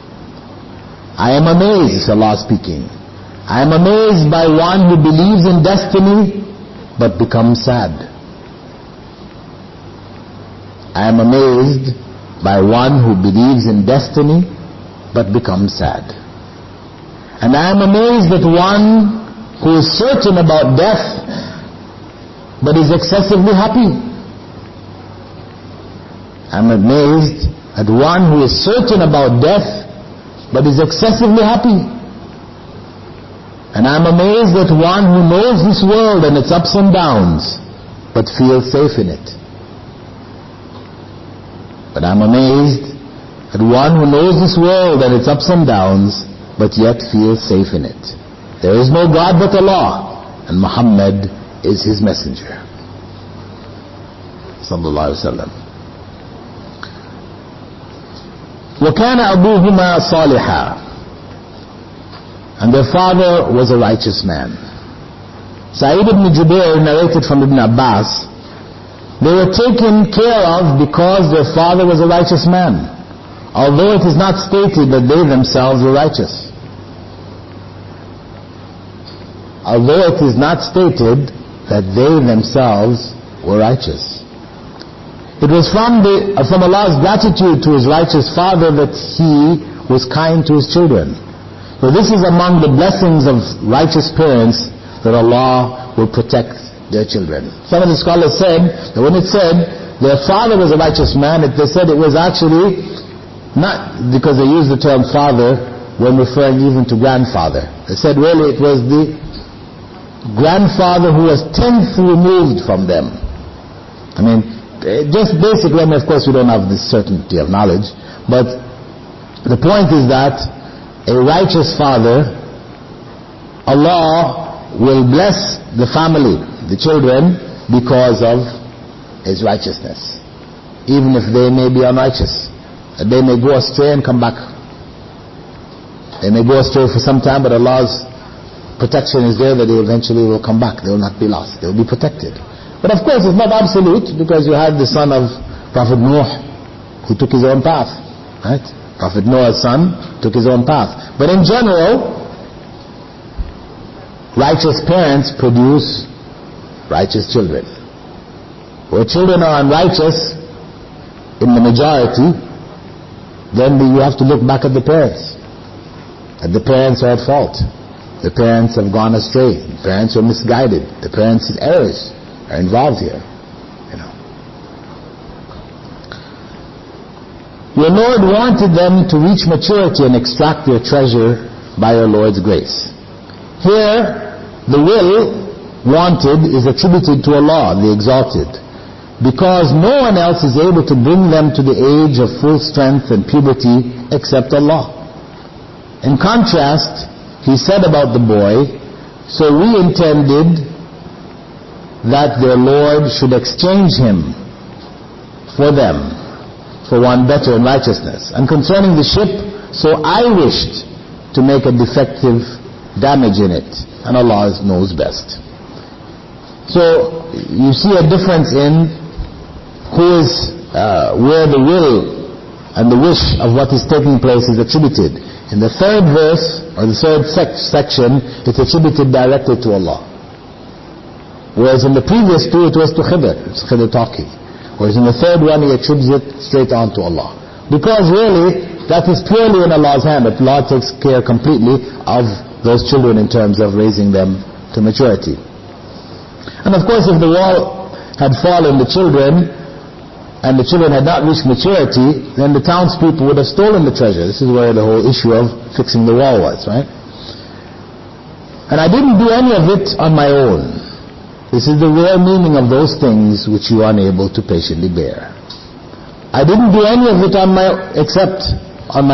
I am amazed, Allah speaking, I am amazed by one who believes in destiny but becomes sad. I am amazed by one who believes in destiny but becomes sad. And I am amazed at one who is certain about death, but is excessively happy. I am amazed at one who is certain about death, but is excessively happy. And I am amazed at one who knows this world and its ups and downs, but feels safe in it. But I am amazed at one who knows this world and its ups and downs, but yet feels safe in it. There is no God but Allah, and Muhammad is His messenger. Sallallahu Alaihi Wasallam. وَكَانَ أَبُوهُمَا صَالِحًا. And their father was a righteous man. Sa'id ibn Jubair narrated from Ibn Abbas, they were taken care of because their father was a righteous man, although it is not stated that they themselves were righteous. Although it is not stated that they themselves were righteous. It was from Allah's gratitude to His righteous father that He was kind to His children. So this is among the blessings of righteous parents, that Allah will protect their children. Some of the scholars said that when it said their father was a righteous man, they said it was actually not because they used the term father when referring even to grandfather. They said really it was the grandfather who was 10th removed from them. I mean, just basically, of course we don't have this certainty of knowledge, but the point is that a righteous father, Allah will bless the family, the children, because of his righteousness. Even if they may be unrighteous. They may go astray and come back. They may go astray for some time, but Allah's protection is there that they eventually will come back. They will not be lost. They will be protected. But of course it's not absolute, because you had the son of Prophet Noah who took his own path. Right? Prophet Noah's son took his own path. But in general, righteous parents produce righteous children. Where children are unrighteous in the majority, then you have to look back at the parents. That the parents are at fault. The parents have gone astray. The parents are misguided. The parents' errors are involved here. Your Lord wanted them to reach maturity and extract their treasure by your Lord's grace. Here, the will wanted is attributed to Allah, the Exalted, because no one else is able to bring them to the age of full strength and puberty except Allah. In contrast, He said about the boy, so we intended that their Lord should exchange him for them, for one better in righteousness. And concerning the ship, so I wished to make a defective damage in it, and Allah knows best. So you see a difference in who is where the will and the wish of what is taking place is attributed. In the third verse or the third section, it's attributed directly to Allah, whereas in the previous two it was to Khidr. It's Khidr talking. Whereas in the third one, he attributes it straight on to Allah. Because really, that is purely in Allah's hand. That Allah takes care completely of those children in terms of raising them to maturity. And of course, if the wall had fallen, the children had not reached maturity, then the townspeople would have stolen the treasure. This is where the whole issue of fixing the wall was, right? And I didn't do any of it on my own. This is the real meaning of those things which you are unable to patiently bear. I didn't do any of it on my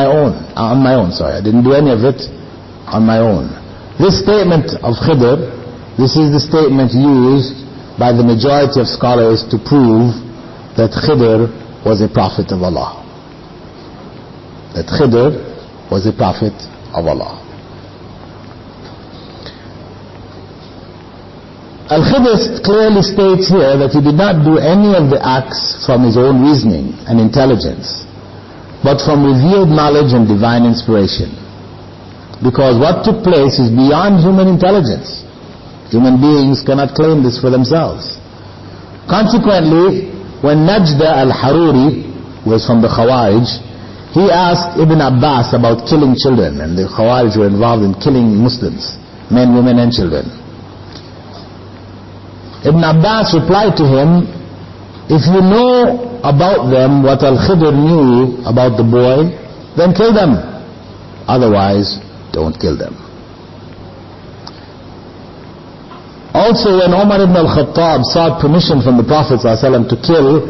own. I didn't do any of it on my own. This statement of Khidr, this is the statement used by the majority of scholars to prove that Khidr was a prophet of Allah. That Khidr was a prophet of Allah. Al-Khidr clearly states here that he did not do any of the acts from his own reasoning and intelligence, but from revealed knowledge and divine inspiration. Because what took place is beyond human intelligence. Human beings cannot claim this for themselves. Consequently, when Najda al-Haruri was from the Khawarij, he asked Ibn Abbas about killing children, and the Khawarij were involved in killing Muslims, men, women and children. Ibn Abbas replied to him, if you know about them what Al-Khidr knew about the boy, then kill them. Otherwise, don't kill them. Also, when Umar ibn al-Khattab sought permission from the Prophet ﷺ to kill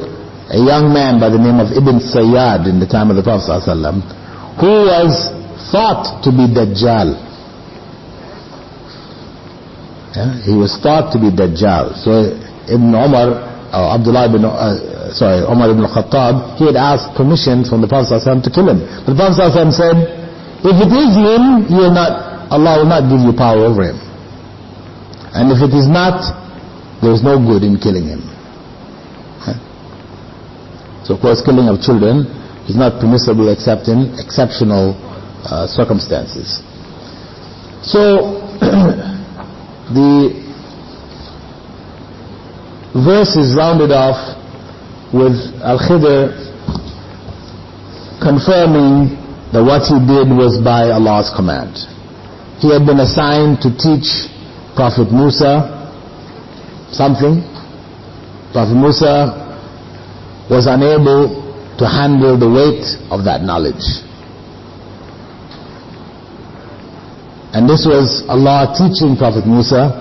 a young man by the name of Ibn Sayyad in the time of the Prophet ﷺ, who was thought to be Dajjal. He was thought to be Dajjal. So Umar ibn al-Khattab, he had asked permission from the Prophet ﷺ to kill him. But the Prophet ﷺ said, if it is him, Allah will not give you power over him. And if it is not, there is no good in killing him. So of course killing of children is not permissible except in exceptional circumstances. So the verse is rounded off with Al-Khidr confirming that what he did was by Allah's command. He had been assigned to teach Prophet Musa something. Prophet Musa was unable to handle the weight of that knowledge. And this was Allah teaching Prophet Musa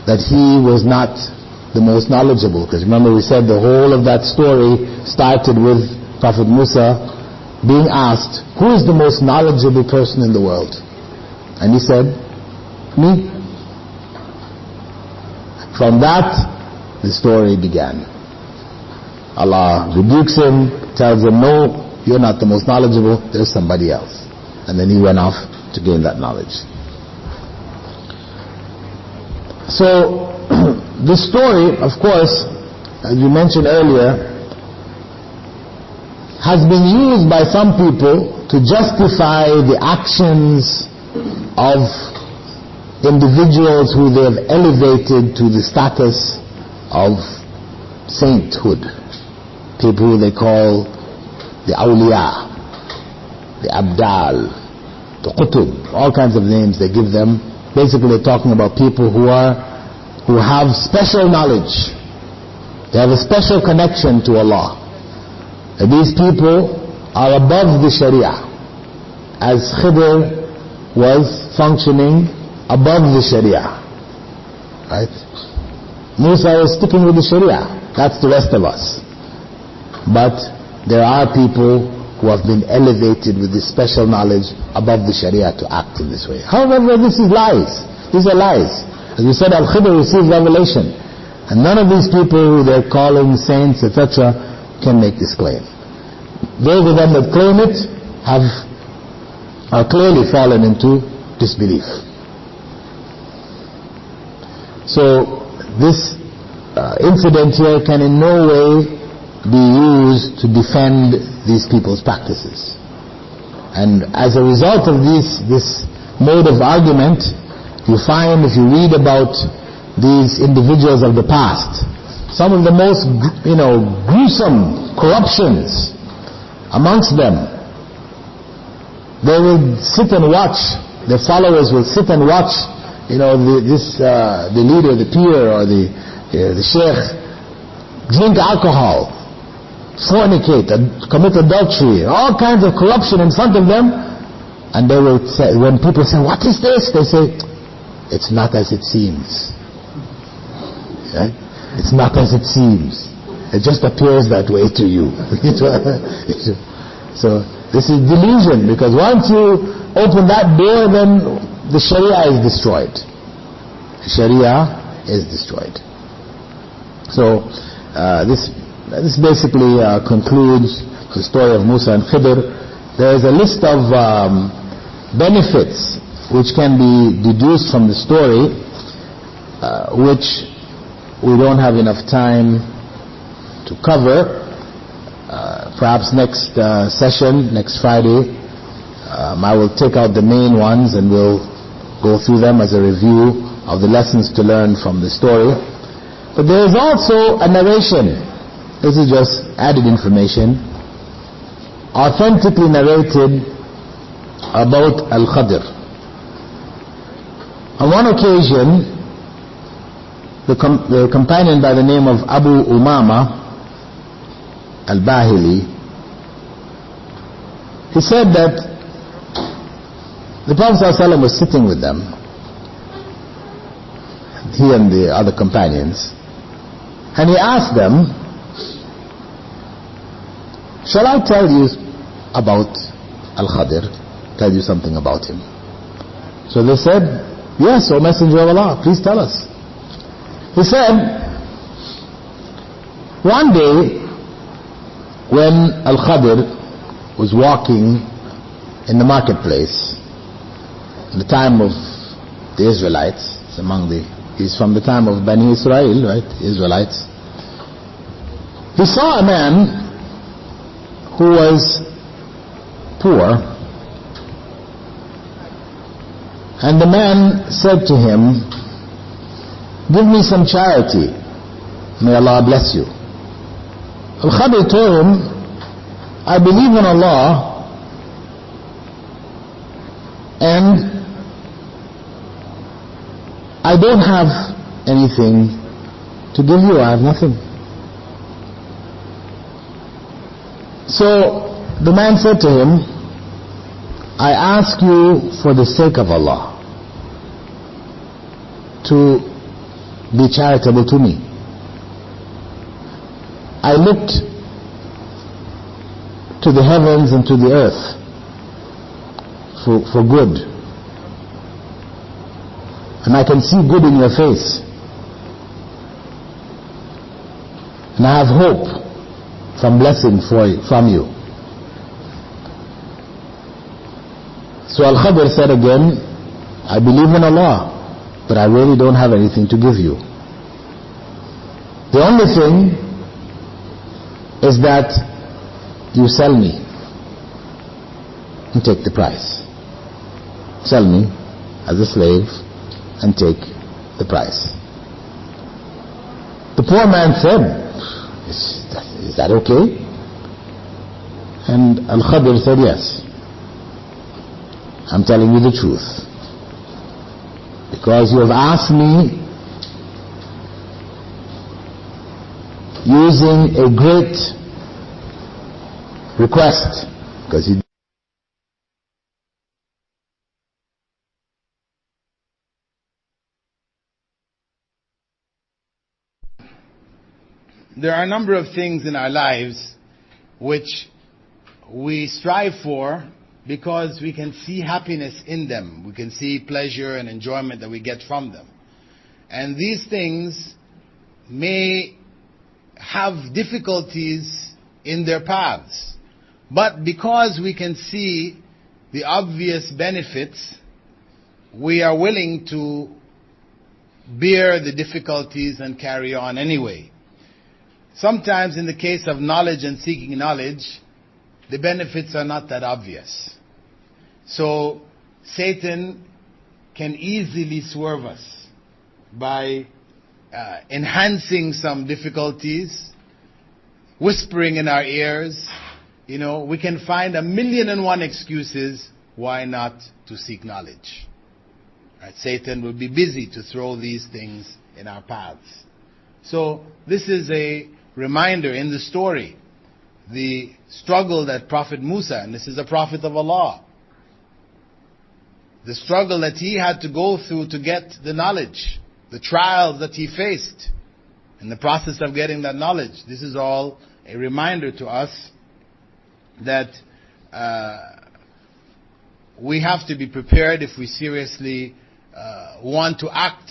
that he was not the most knowledgeable. Because remember we said the whole of that story started with Prophet Musa being asked, who is the most knowledgeable person in the world? And he said, me. From that, the story began. Allah rebukes him, tells him, no, you're not the most knowledgeable, there's somebody else. And then he went off to gain that knowledge. So, this story, of course, as we mentioned earlier, has been used by some people to justify the actions of individuals who they have elevated to the status of sainthood. People who they call the awliya, the abdal, the qutub, all kinds of names they give them. Basically they're talking about people who have special knowledge. They have a special connection to Allah. And these people are above the Sharia, as Khidr was functioning above the Sharia. Right? Musa was sticking with the Sharia. That's the rest of us. But there are people who have been elevated with this special knowledge above the Sharia to act in this way. However, this is lies. These are lies. As we said, Al-Khidr received revelation. And none of these people who they're calling saints, etc., can make this claim. Those of them that claim it are clearly fallen into disbelief. So this incident here can in no way be used to defend these people's practices. And as a result of this mode of argument, you find, if you read about these individuals of the past, some of the most gruesome corruptions amongst them. They will sit and watch, their followers will sit and watch the leader, the peer or the sheikh drink alcohol, fornicate, commit adultery, all kinds of corruption in front of them. And they will say, when people say, what is this? They say, it's not as it seems. Right? It's not as it seems. It just appears that way to you. So this is delusion, because once you open that door, then the Sharia is destroyed. The Sharia is destroyed. So this basically concludes the story of Musa and Khidr. There is a list of benefits which can be deduced from the story, which we don't have enough time to cover. Perhaps next session, next Friday, I will take out the main ones and we'll go through them as a review of the lessons to learn from the story. But there is also a narration. This is just added information. authentically narrated about Al-Khadr. On one occasion, the companion by the name of Abu Umama Al-Bahili, he said that the Prophet ﷺ was sitting with them, he and the other companions, and he asked them, shall I tell you about Al-Khadr, tell you something about him? So they said, yes, O Messenger of Allah, please tell us. He said, one day when Al-Khadr was walking in the marketplace, in the time of the Israelites, he's from the time of Bani Israel, right, Israelites. He saw a man who was poor, and the man said to him, give me some charity, may Allah bless you. Al-Khadr told him, I believe in Allah, and I don't have anything to give you, I have nothing. So the man said to him, I ask you for the sake of Allah to be charitable to me. I looked to the heavens and to the earth for good, and I can see good in your face, and I have hope from blessing from you. So Al-Khadr said again, I believe in Allah, but I really don't have anything to give you. The only thing is that you sell me and take the price. Sell me as a slave and take the price. The poor man said, is that okay? And Al-Khadr said, yes, I'm telling you the truth, because you have asked me using a great request, because you There are a number of things in our lives which we strive for because we can see happiness in them. We can see pleasure and enjoyment that we get from them. And these things may have difficulties in their paths. But because we can see the obvious benefits, we are willing to bear the difficulties and carry on anyway. Sometimes in the case of knowledge and seeking knowledge, the benefits are not that obvious. So Satan can easily swerve us by enhancing some difficulties, whispering in our ears. You know, we can find 1,000,001 excuses why not to seek knowledge. Right? Satan will be busy to throw these things in our paths. So this is a reminder in the story, the struggle that Prophet Musa, and this is a prophet of Allah, the struggle that he had to go through to get the knowledge, the trials that he faced in the process of getting that knowledge. This is all a reminder to us that we have to be prepared if we seriously want to act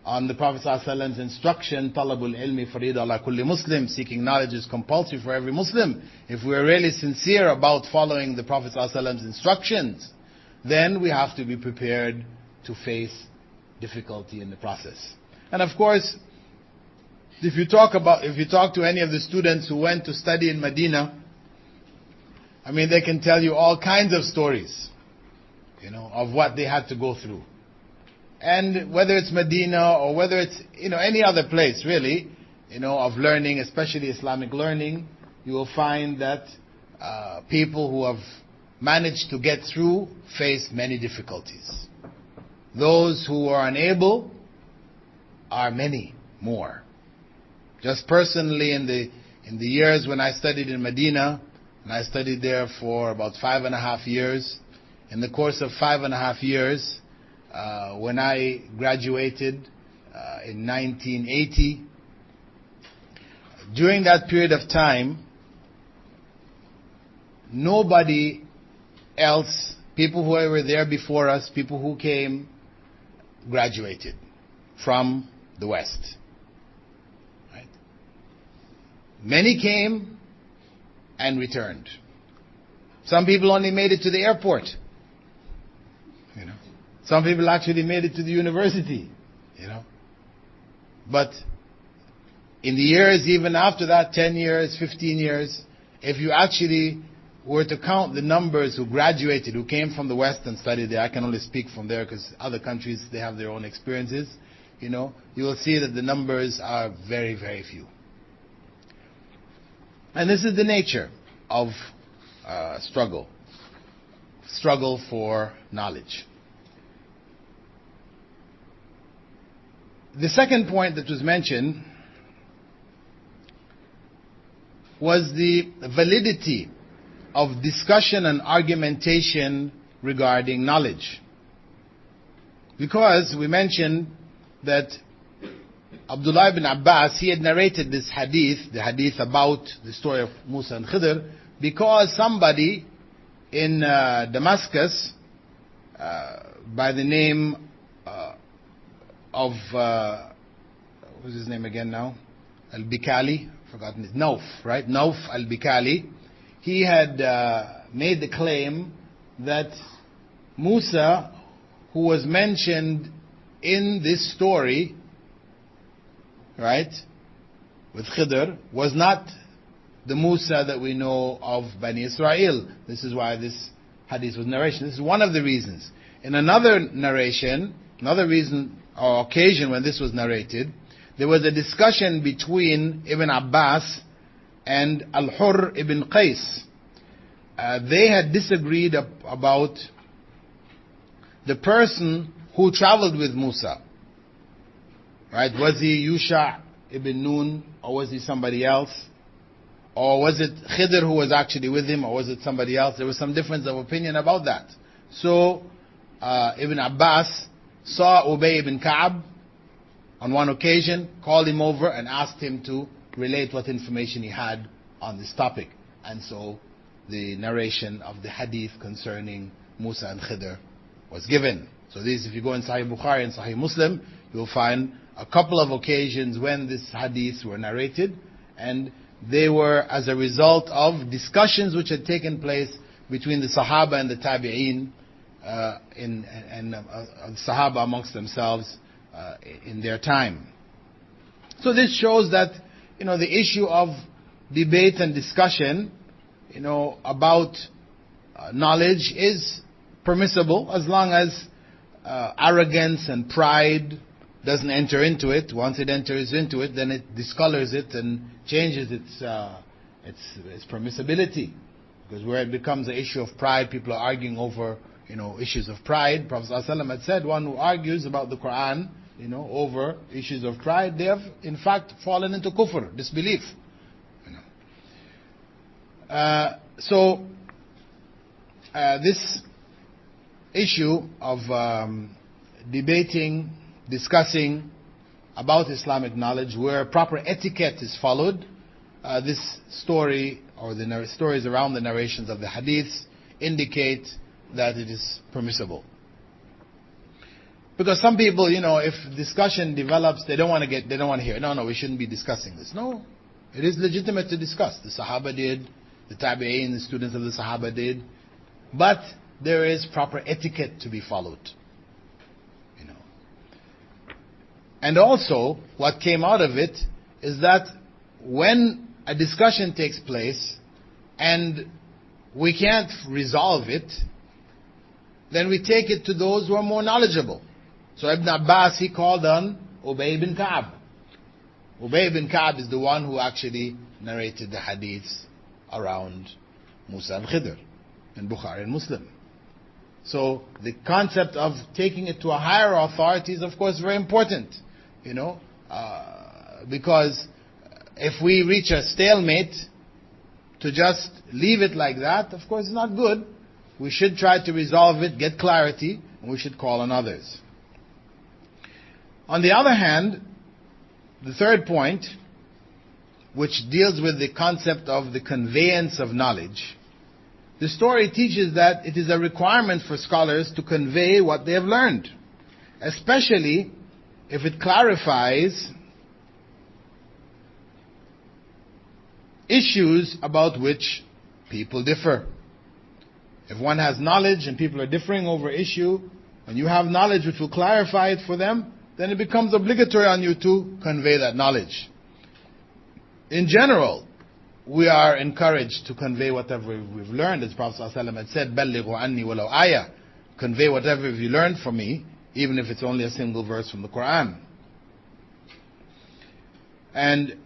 on the Prophet ﷺ's instruction, talabul ilmi farida ala kulli Muslim, seeking knowledge is compulsory for every Muslim. If we are really sincere about following the Prophet ﷺ's instructions, then we have to be prepared to face difficulty in the process. And of course, if you talk to any of the students who went to study in Medina, I mean, they can tell you all kinds of stories, you know, of what they had to go through. And whether it's Medina or whether it's, you know, any other place really, you know, of learning, especially Islamic learning, you will find that people who have managed to get through face many difficulties. Those who are unable are many more. Just personally, in the years when I studied in Medina, and I studied there for about 5.5 years, in the course of 5.5 years, when I graduated in 1980, during that period of time, nobody else, people who were there before us, people who came, graduated from the West. Right? Many came and returned. Some people only made it to the airport. Some people actually made it to the university. But in the years even after that, 10 years, 15 years, if you actually were to count the numbers who graduated, who came from the West and studied there, I can only speak from there because other countries, they have their own experiences, you will see that the numbers are very, very few. And this is the nature of struggle for knowledge. The second point that was mentioned was the validity of discussion and argumentation regarding knowledge. Because we mentioned that Abdullah ibn Abbas, he had narrated this hadith, the hadith about the story of Musa and Khidr, because somebody in Damascus by the name of, what's his name again now? Al-Bikali, forgotten his, Nauf, right? Nauf al-Bikali. He had made the claim that Musa, who was mentioned in this story, right, with Khidr, was not the Musa that we know of Bani Israel. This is why this hadith was narration. This is one of the reasons. In another narration, another reason or occasion when this was narrated, there was a discussion between Ibn Abbas and Al-Hurr ibn Qais. They had disagreed about the person who traveled with Musa. Right? Was he Yusha ibn Nun, or was he somebody else? Or was it Khidr who was actually with him, or was it somebody else? There was some difference of opinion about that. So Ibn Abbas saw Ubay ibn Ka'ab on one occasion, called him over and asked him to relate what information he had on this topic. And so the narration of the hadith concerning Musa and Khidr was given. So this, if you go in Sahih Bukhari and Sahih Muslim, you'll find a couple of occasions when these hadiths were narrated, and they were as a result of discussions which had taken place between the Sahaba and the Tabi'een, and the Sahaba amongst themselves in their time. So this shows that the issue of debate and discussion about knowledge is permissible as long as arrogance and pride doesn't enter into it. Once it enters into it, then it discolors it and changes its permissibility. Because where it becomes an issue of pride, people are arguing over issues of pride. Prophet ﷺ had said, one who argues about the Quran over issues of pride, they have in fact fallen into kufr, disbelief. So this issue of debating, discussing about Islamic knowledge where proper etiquette is followed, this story or the stories around the narrations of the hadiths indicate that it is permissible. Because some people, if discussion develops, they don't want to hear, no, we shouldn't be discussing this. No, it is legitimate to discuss. The Sahaba did, the Tabi'een, the students of the Sahaba did. But there is proper etiquette to be followed. And also, what came out of it is that when a discussion takes place and we can't resolve it, then we take it to those who are more knowledgeable. So Ibn Abbas, he called on Ubay ibn Ka'ab. Ubay ibn Ka'ab is the one who actually narrated the hadiths around Musa and Khidr in Bukhari and Muslim. So the concept of taking it to a higher authority is of course very important, because if we reach a stalemate, to just leave it like that, of course, is not good. We should try to resolve it, get clarity, and we should call on others. On the other hand, the third point, which deals with the concept of the conveyance of knowledge, the story teaches that it is a requirement for scholars to convey what they have learned, especially if it clarifies issues about which people differ. If one has knowledge and people are differing over issue, and you have knowledge which will clarify it for them, then it becomes obligatory on you to convey that knowledge. In general, we are encouraged to convey whatever we've learned. As Prophet ﷺ had said, بَلِّغُوا عَنِّي وَلَوْ آيَةً, convey whatever you learned from me, even if it's only a single verse from the Quran. And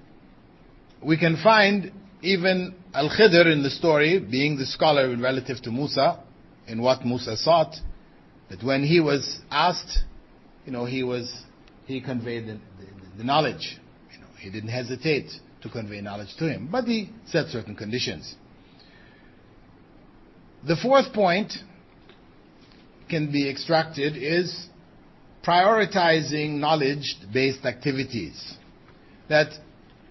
we can find even Al-Khidr in the story, being the scholar relative to Musa, in what Musa sought, that when he was asked, he conveyed the knowledge. He didn't hesitate to convey knowledge to him, but he set certain conditions. The fourth point can be extracted is prioritizing knowledge-based activities. That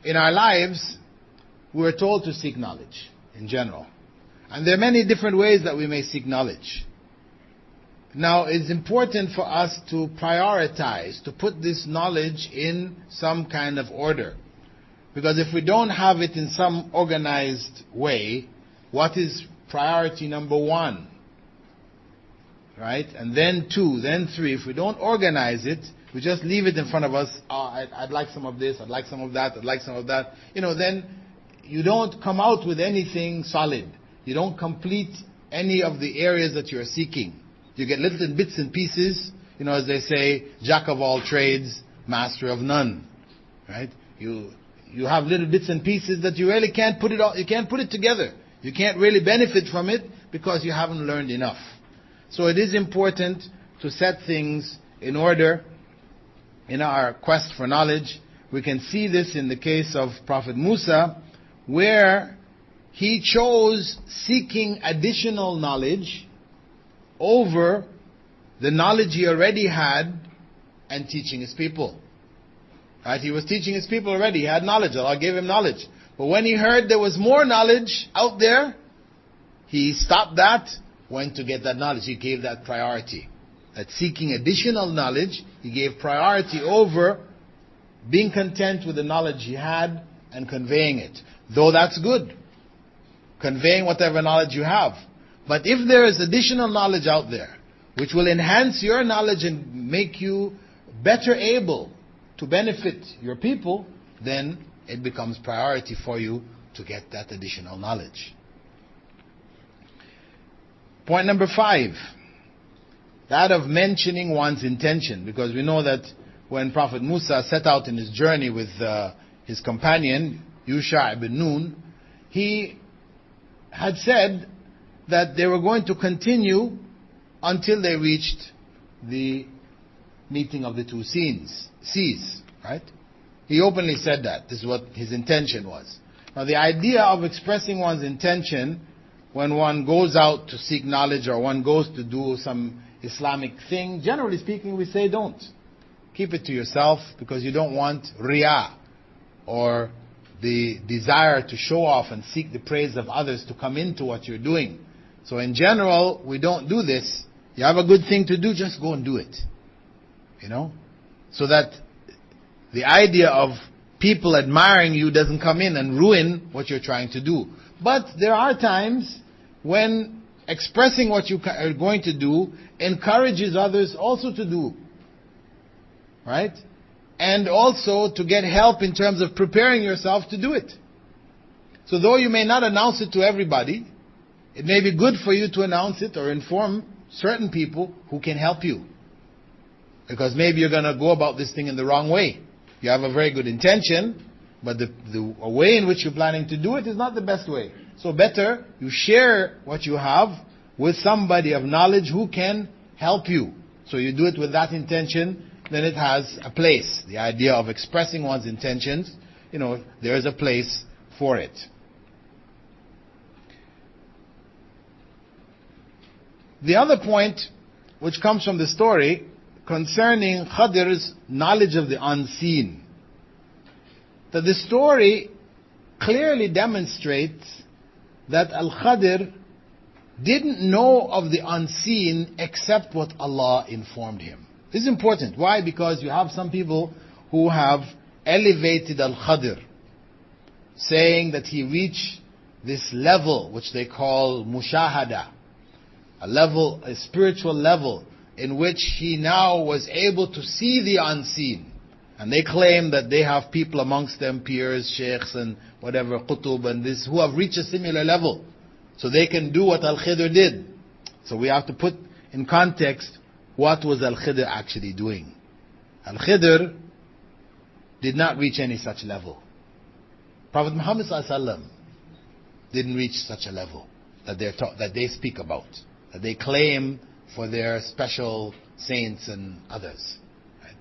in our lives, we're told to seek knowledge in general. And there are many different ways that we may seek knowledge. Now, it's important for us to prioritize, to put this knowledge in some kind of order. Because if we don't have it in some organized way, what is priority number one? Right? And then 2, then 3. If we don't organize it, we just leave it in front of us. I'd like some of this, I'd like some of that, I'd like some of that. Then you don't come out with anything solid. You don't complete any of the areas that you're seeking. You get little bits and pieces, as they say, jack of all trades, master of none. Right? You have little bits and pieces that you really can't put it all, you can't put it together. You can't really benefit from it because you haven't learned enough. So it is important to set things in order in our quest for knowledge. We can see this in the case of Prophet Musa, where he chose seeking additional knowledge over the knowledge he already had and teaching his people. Right? He was teaching his people already. He had knowledge. Allah gave him knowledge. But when he heard there was more knowledge out there, he stopped that, went to get that knowledge. He gave that priority. That seeking additional knowledge, he gave priority over being content with the knowledge he had and conveying it. Though that's good. Conveying whatever knowledge you have. But if there is additional knowledge out there, which will enhance your knowledge and make you better able to benefit your people, then it becomes priority for you to get that additional knowledge. Point number 5, that of mentioning one's intention, because we know that when Prophet Musa set out in his journey with his companion, Yusha ibn Nun, he had said that they were going to continue until they reached the meeting of the two seas, right? He openly said that. This is what his intention was. Now the idea of expressing one's intention when one goes out to seek knowledge or one goes to do some Islamic thing, generally speaking, we say don't. Keep it to yourself, because you don't want riyah, or the desire to show off and seek the praise of others to come into what you're doing. So in general, we don't do this. You have a good thing to do, just go and do it. So that the idea of people admiring you doesn't come in and ruin what you're trying to do. But there are times when expressing what you are going to do encourages others also to do. Right? And also to get help in terms of preparing yourself to do it. So though you may not announce it to everybody, it may be good for you to announce it or inform certain people who can help you. Because maybe you're going to go about this thing in the wrong way. You have a very good intention, but the way in which you're planning to do it is not the best way. So better you share what you have with somebody of knowledge who can help you. So you do it with that intention, then it has a place. The idea of expressing one's intentions, there is a place for it. The other point which comes from the story concerning Khadir's knowledge of the unseen, that the story clearly demonstrates that Al-Khadir didn't know of the unseen except what Allah informed him. This is important. Why? Because you have some people who have elevated Al-Khadir, saying that he reached this level which they call mushahada, a spiritual level in which he now was able to see the unseen. And they claim that they have people amongst them, peers, sheikhs and whatever, qutub and this, who have reached a similar level. So they can do what Al-Khidr did. So we have to put in context, what was Al-Khidr actually doing? Al-Khidr did not reach any such level. Prophet Muhammad ﷺ didn't reach such a level that they speak about, that they claim for their special saints and others. Right?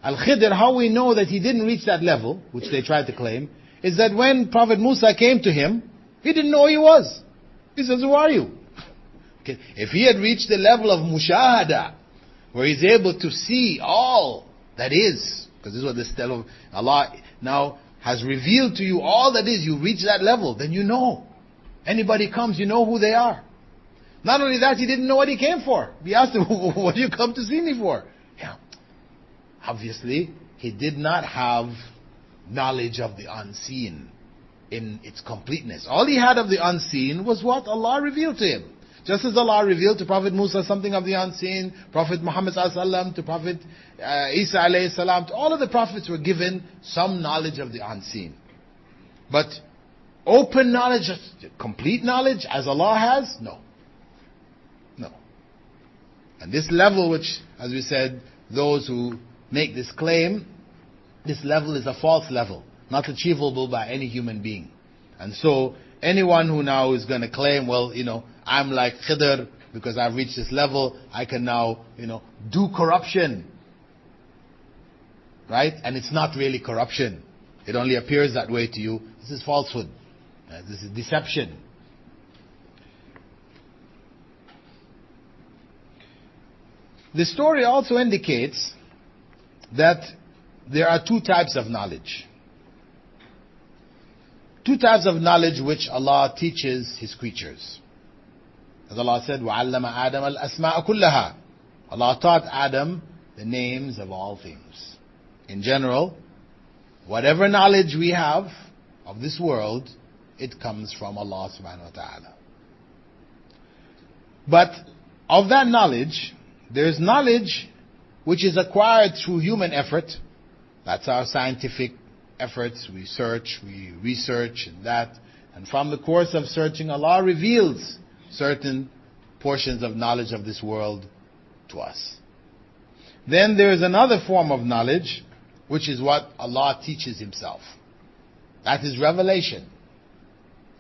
Al-Khidr, how we know that he didn't reach that level, which they tried to claim, is that when Prophet Musa came to him, he didn't know who he was. He says, who are you? Okay. If he had reached the level of mushahada, where he's able to see all that is, because this is what this level of Allah now has revealed to you all that is, you reach that level, then you know. Anybody comes, you know who they are. Not only that, he didn't know what he came for. He asked him, what do you come to see me for? Yeah. Obviously, he did not have knowledge of the unseen in its completeness. All he had of the unseen was what Allah revealed to him. Just as Allah revealed to Prophet Musa something of the unseen, Prophet Muhammad ﷺ, to Prophet Isa alayhi salam, to all of the prophets were given some knowledge of the unseen. But open knowledge, complete knowledge as Allah has, no. No. And this level which, as we said, those who make this claim, this level is a false level, not achievable by any human being. And so, anyone who now is going to claim, well, I'm like Khidr because I've reached this level, I can now, do corruption. Right? And it's not really corruption. It only appears that way to you. This is falsehood. This is deception. The story also indicates that there are two types of knowledge. Two types of knowledge which Allah teaches His creatures. As Allah said, وَعَلَّمَ آدَمَ الْأَسْمَاءَ كُلَّهَا. Allah taught Adam the names of all things. In general, whatever knowledge we have of this world, it comes from Allah subhanahu wa ta'ala. But of that knowledge, there is knowledge which is acquired through human effort. That's our scientific efforts. We search, we research and that. And from the course of searching, Allah reveals certain portions of knowledge of this world to us. Then there is another form of knowledge, which is what Allah teaches Himself. That is revelation.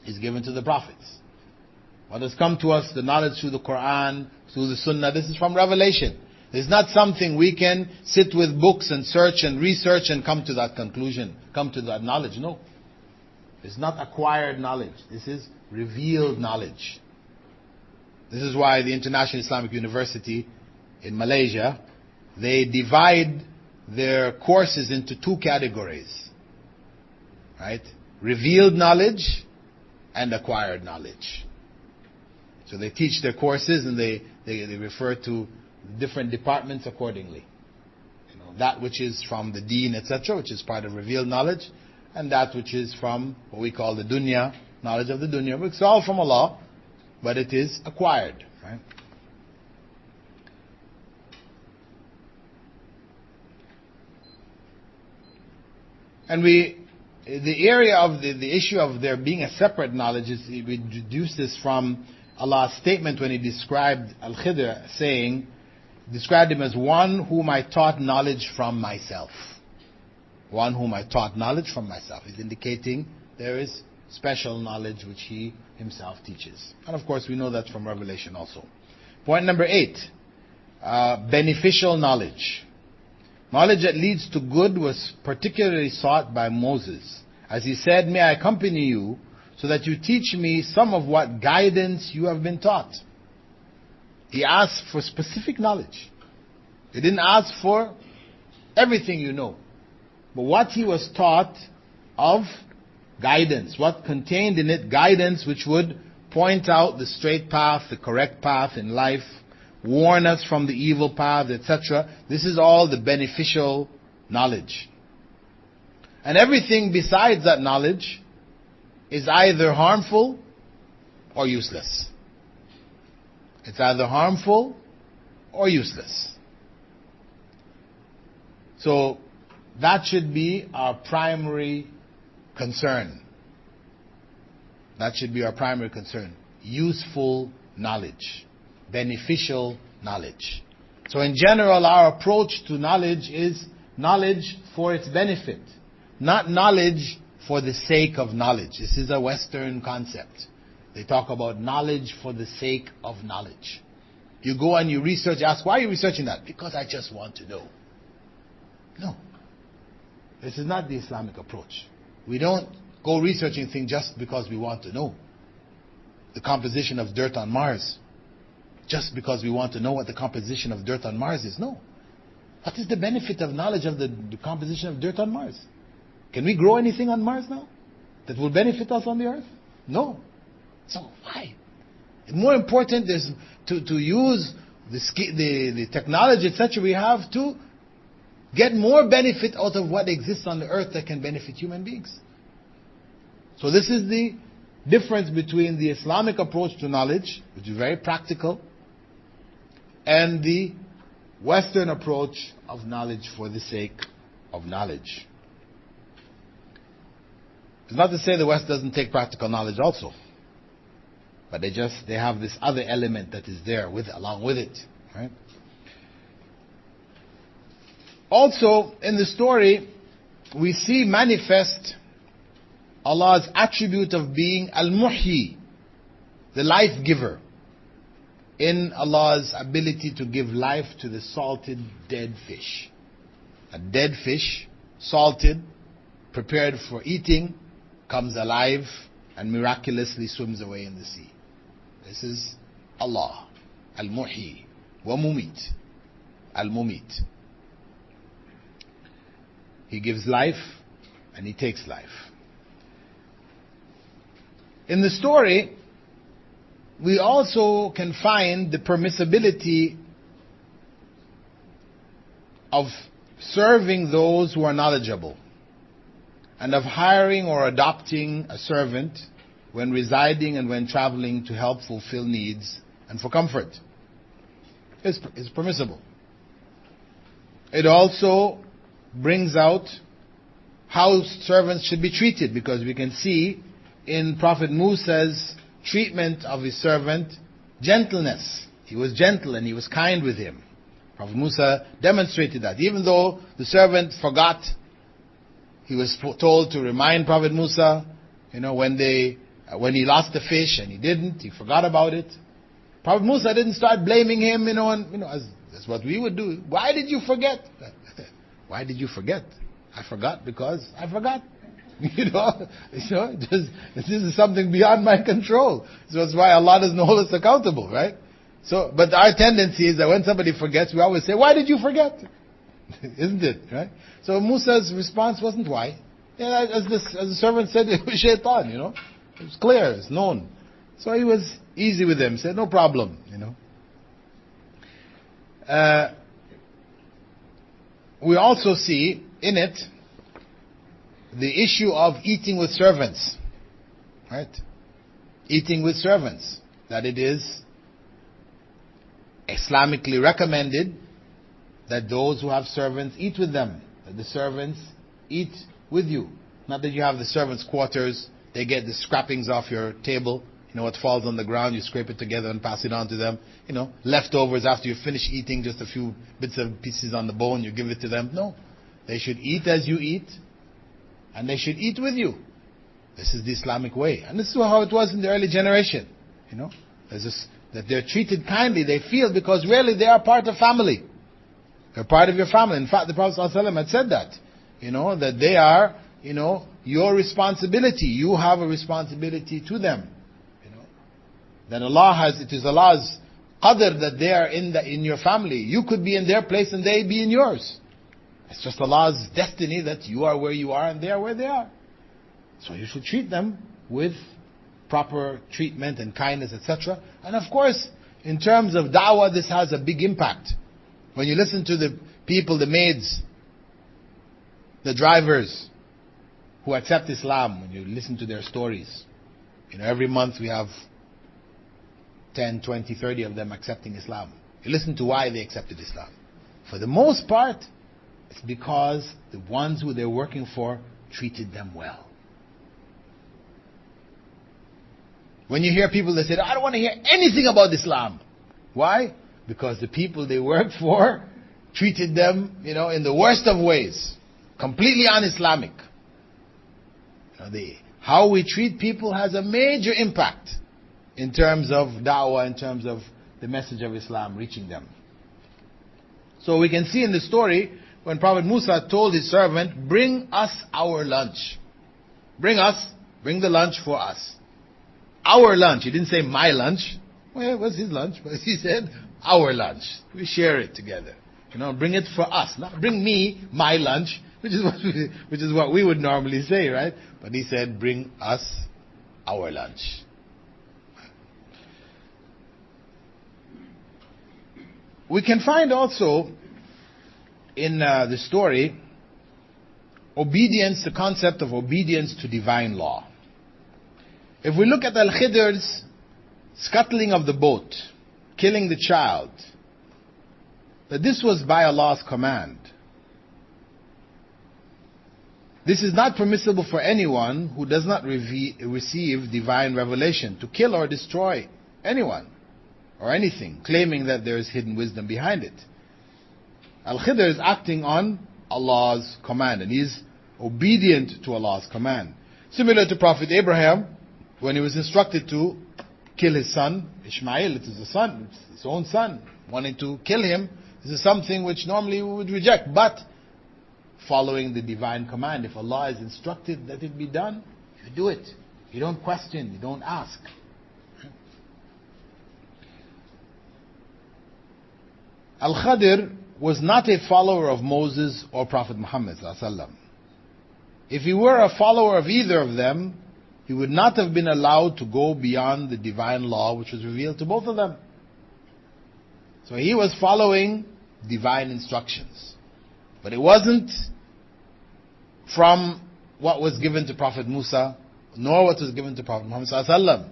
Is given to the prophets. What has come to us, the knowledge through the Quran, through the Sunnah, this is from revelation. It's not something we can sit with books and search and research and come to that conclusion, come to that knowledge. No. It's not acquired knowledge. This is revealed knowledge. This is why the International Islamic University in Malaysia, they divide their courses into two categories. Right? Revealed knowledge and acquired knowledge. So they teach their courses and they refer to different departments accordingly. That which is from the deen, etc., which is part of revealed knowledge, and that which is from what we call the dunya, knowledge of the dunya. It's all from Allah, but it is acquired. Right? And the area of the issue of there being a separate knowledge is, we deduce this from Allah's statement when He described Al-Khidr, described him as one whom I taught knowledge from myself. One whom I taught knowledge from myself. He's indicating there is special knowledge which He Himself teaches. And of course we know that from Revelation also. Point number 8, beneficial knowledge. Knowledge that leads to good was particularly sought by Moses. As he said, "May I accompany you so that you teach me some of what guidance you have been taught." He asked for specific knowledge. He didn't ask for everything you know, but what he was taught of guidance, what contained in it guidance which would point out the straight path, the correct path in life, warn us from the evil path, etc. This is all the beneficial knowledge. And everything besides that knowledge is either harmful or useless. It's either harmful or useless. So that should be our primary concern. That should be our primary concern. Useful knowledge. Beneficial knowledge. So in general, our approach to knowledge is knowledge for its benefit, not knowledge for the sake of knowledge. This is a Western concept. They talk about knowledge for the sake of knowledge. You go and you research, ask, why are you researching that? Because I just want to know. No. This is not the Islamic approach. We don't go researching things just because we want to know the composition of dirt on Mars. Just because we want to know what the composition of dirt on Mars is. No. What is the benefit of knowledge of the composition of dirt on Mars? Can we grow anything on Mars now that will benefit us on the earth? No. So why? More important is to use the technology, etc. we have to get more benefit out of what exists on the earth that can benefit human beings. So this is the difference between the Islamic approach to knowledge, which is very practical, and the Western approach of knowledge for the sake of knowledge. It's not to say the West doesn't take practical knowledge also, but they have this other element that is there along with it, right? Also, in the story, we see manifest Allah's attribute of being Al-Muhyi, the life giver, in Allah's ability to give life to the salted dead fish. A dead fish, salted, prepared for eating, comes alive and miraculously swims away in the sea. This is Allah, Al-Muhyi, wa Mumit, Al-Mumit. He gives life and He takes life. In the story, we also can find the permissibility of serving those who are knowledgeable, and of hiring or adopting a servant when residing and when traveling to help fulfill needs and for comfort. It's permissible. It also brings out how servants should be treated, because we can see in Prophet Musa's treatment of his servant, gentleness. He was gentle and he was kind with him. Prophet Musa demonstrated that. Even though the servant forgot, he was told to remind Prophet Musa, when he lost the fish and he didn't, he forgot about it. Prophet Musa didn't start blaming him, as what we would do. Why did you forget? Why did you forget? I forgot because I forgot. This is something beyond my control. So that's why Allah doesn't hold us accountable, right? But our tendency is that when somebody forgets, we always say, why did you forget? Isn't it, right? So Musa's response wasn't why. As the servant said, it was shaitan, It was clear, it's known. So he was easy with them, said, no problem, We also see in it the issue of eating with servants, right? Eating with servants, that it is Islamically recommended that those who have servants eat with them, that the servants eat with you. Not that you have the servants' quarters, they get the scrappings off your table, what falls on the ground, you scrape it together and pass it on to them. Leftovers after you finish eating, just a few bits of pieces on the bone, you give it to them. No, they should eat as you eat, and they should eat with you. This is the Islamic way. And this is how it was in the early generation. There's this, that they're treated kindly, they feel, because really they are part of family. They're part of your family. In fact, the Prophet ﷺ had said that. That they are, your responsibility. You have a responsibility to them. That it is Allah's qadr that they are in your family. You could be in their place and they be in yours. It's just Allah's destiny that you are where you are and they are where they are. So you should treat them with proper treatment and kindness, etc. And of course, in terms of da'wah, this has a big impact. When you listen to the people, the maids, the drivers who accept Islam, when you listen to their stories, every month we have 10, 20, 30 of them accepting Islam. You listen to why they accepted Islam. For the most part, it's because the ones who they're working for treated them well. When you hear people that say, I don't want to hear anything about Islam. Why? Because the people they worked for treated them, in the worst of ways. Completely un-Islamic. How we treat people has a major impact in terms of da'wah, in terms of the message of Islam reaching them. So we can see in the story, when Prophet Musa told his servant, bring us our lunch. Bring the lunch for us. Our lunch. He didn't say my lunch. Well, it was his lunch, but he said our lunch. We share it together. Bring it for us. Not bring me my lunch, which is what we would normally say, right? But he said, bring us our lunch. We can find also in the story the concept of obedience to divine law. If we look at Al-Khidr's scuttling of the boat, killing the child, that this was by Allah's command. This is not permissible for anyone who does not receive divine revelation to kill or destroy anyone or anything, claiming that there is hidden wisdom behind it. Al-Khidr is acting on Allah's command, and he is obedient to Allah's command. Similar to Prophet Abraham, when he was instructed to kill his son, Ishmael, it is a son, it's his own son, wanting to kill him, this is something which normally we would reject, but following the divine command, if Allah is instructed that it be done, you do it. You don't question, you don't ask. Al-Khidr was not a follower of Moses or Prophet Muhammad ﷺ. If he were a follower of either of them, he would not have been allowed to go beyond the divine law which was revealed to both of them. So he was following divine instructions. But it wasn't from what was given to Prophet Musa, nor what was given to Prophet Muhammad ﷺ.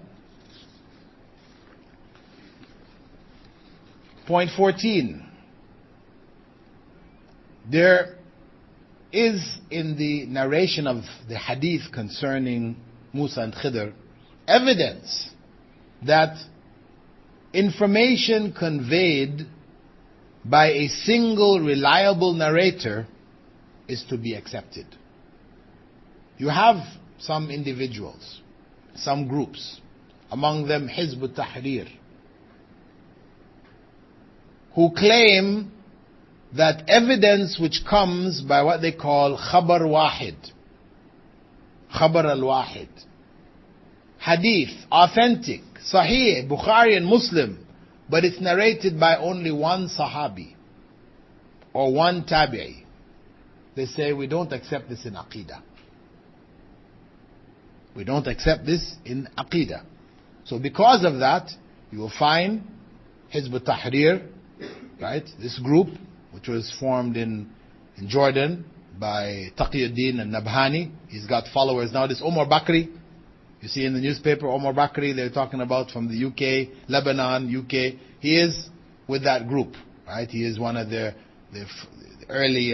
Point 14. There is in the narration of the hadith concerning Musa and Khidr evidence that information conveyed by a single reliable narrator is to be accepted. You have some individuals, some groups, among them Hizb al-Tahrir, who claim that evidence which comes by what they call khabar wahid, khabar al-wahid, hadith, authentic, sahih, Bukhari and Muslim, but it's narrated by only one sahabi or one tabi'i. They say we don't accept this in aqidah. We don't accept this in aqidah. So because of that, you will find Hizb al-Tahrir, right? This group, which was formed in Jordan by Taqiyuddin al-Nabhani. He's got followers now. This Omar Bakri, you see in the newspaper, Omar Bakri, they're talking about from the UK, Lebanon, UK. He is with that group, right? He is one of the early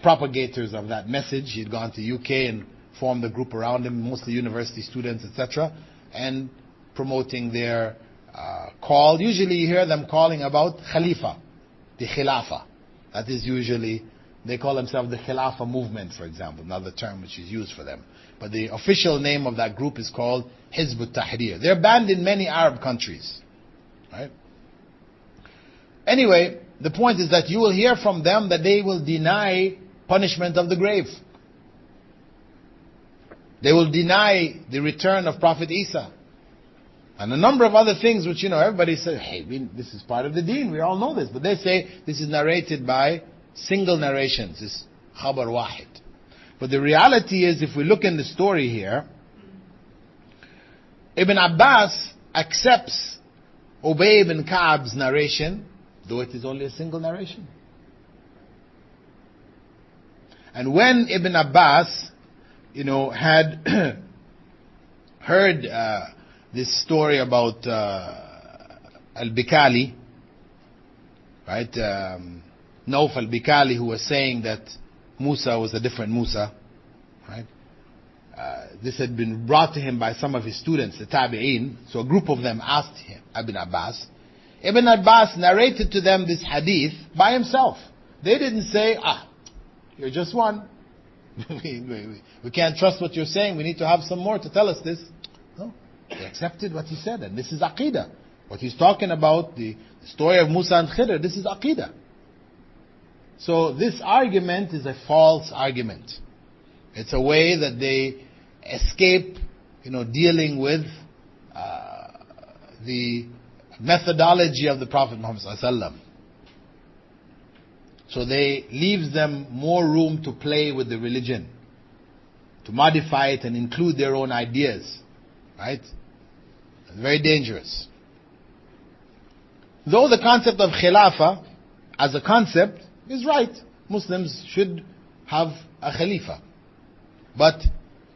propagators of that message. He'd gone to UK and formed a group around him, mostly university students, etc., and promoting their call. Usually you hear them calling about Khalifa, the Khilafah. That is usually They call themselves the Khilafah movement, for example, another term which is used for them. But the official name of that group is called Hizb ut-Tahrir. They're banned in many Arab countries. Right? Anyway, the point is that you will hear from them that they will deny punishment of the grave. They will deny the return of Prophet Isa. And a number of other things which, everybody says, hey, this is part of the deen, we all know this. But they say this is narrated by single narrations, this khabar wahid. But the reality is, if we look in the story here, Ibn Abbas accepts Ubay ibn Ka'b's narration, though it is only a single narration. And when Ibn Abbas, had heard this story about Al-Bikali, right? Nauf al-Bikali, who was saying that Musa was a different Musa, right? This had been brought to him by some of his students, the Tabi'een. So a group of them asked him, Ibn Abbas. Ibn Abbas narrated to them this hadith by himself. They didn't say, you're just one. We can't trust what you're saying. We need to have some more to tell us this. No. They accepted what he said. And this is Aqidah. What he's talking about, the story of Musa and Khidr, this is Aqidah. So this argument is a false argument. It's a way that they escape, dealing with the methodology of the Prophet Muhammad ﷺ. So they leaves them more room to play with the religion, to modify it and include their own ideas. Right? It's very dangerous. Though the concept of Khilafah as a concept is right. Muslims should have a Khalifa. But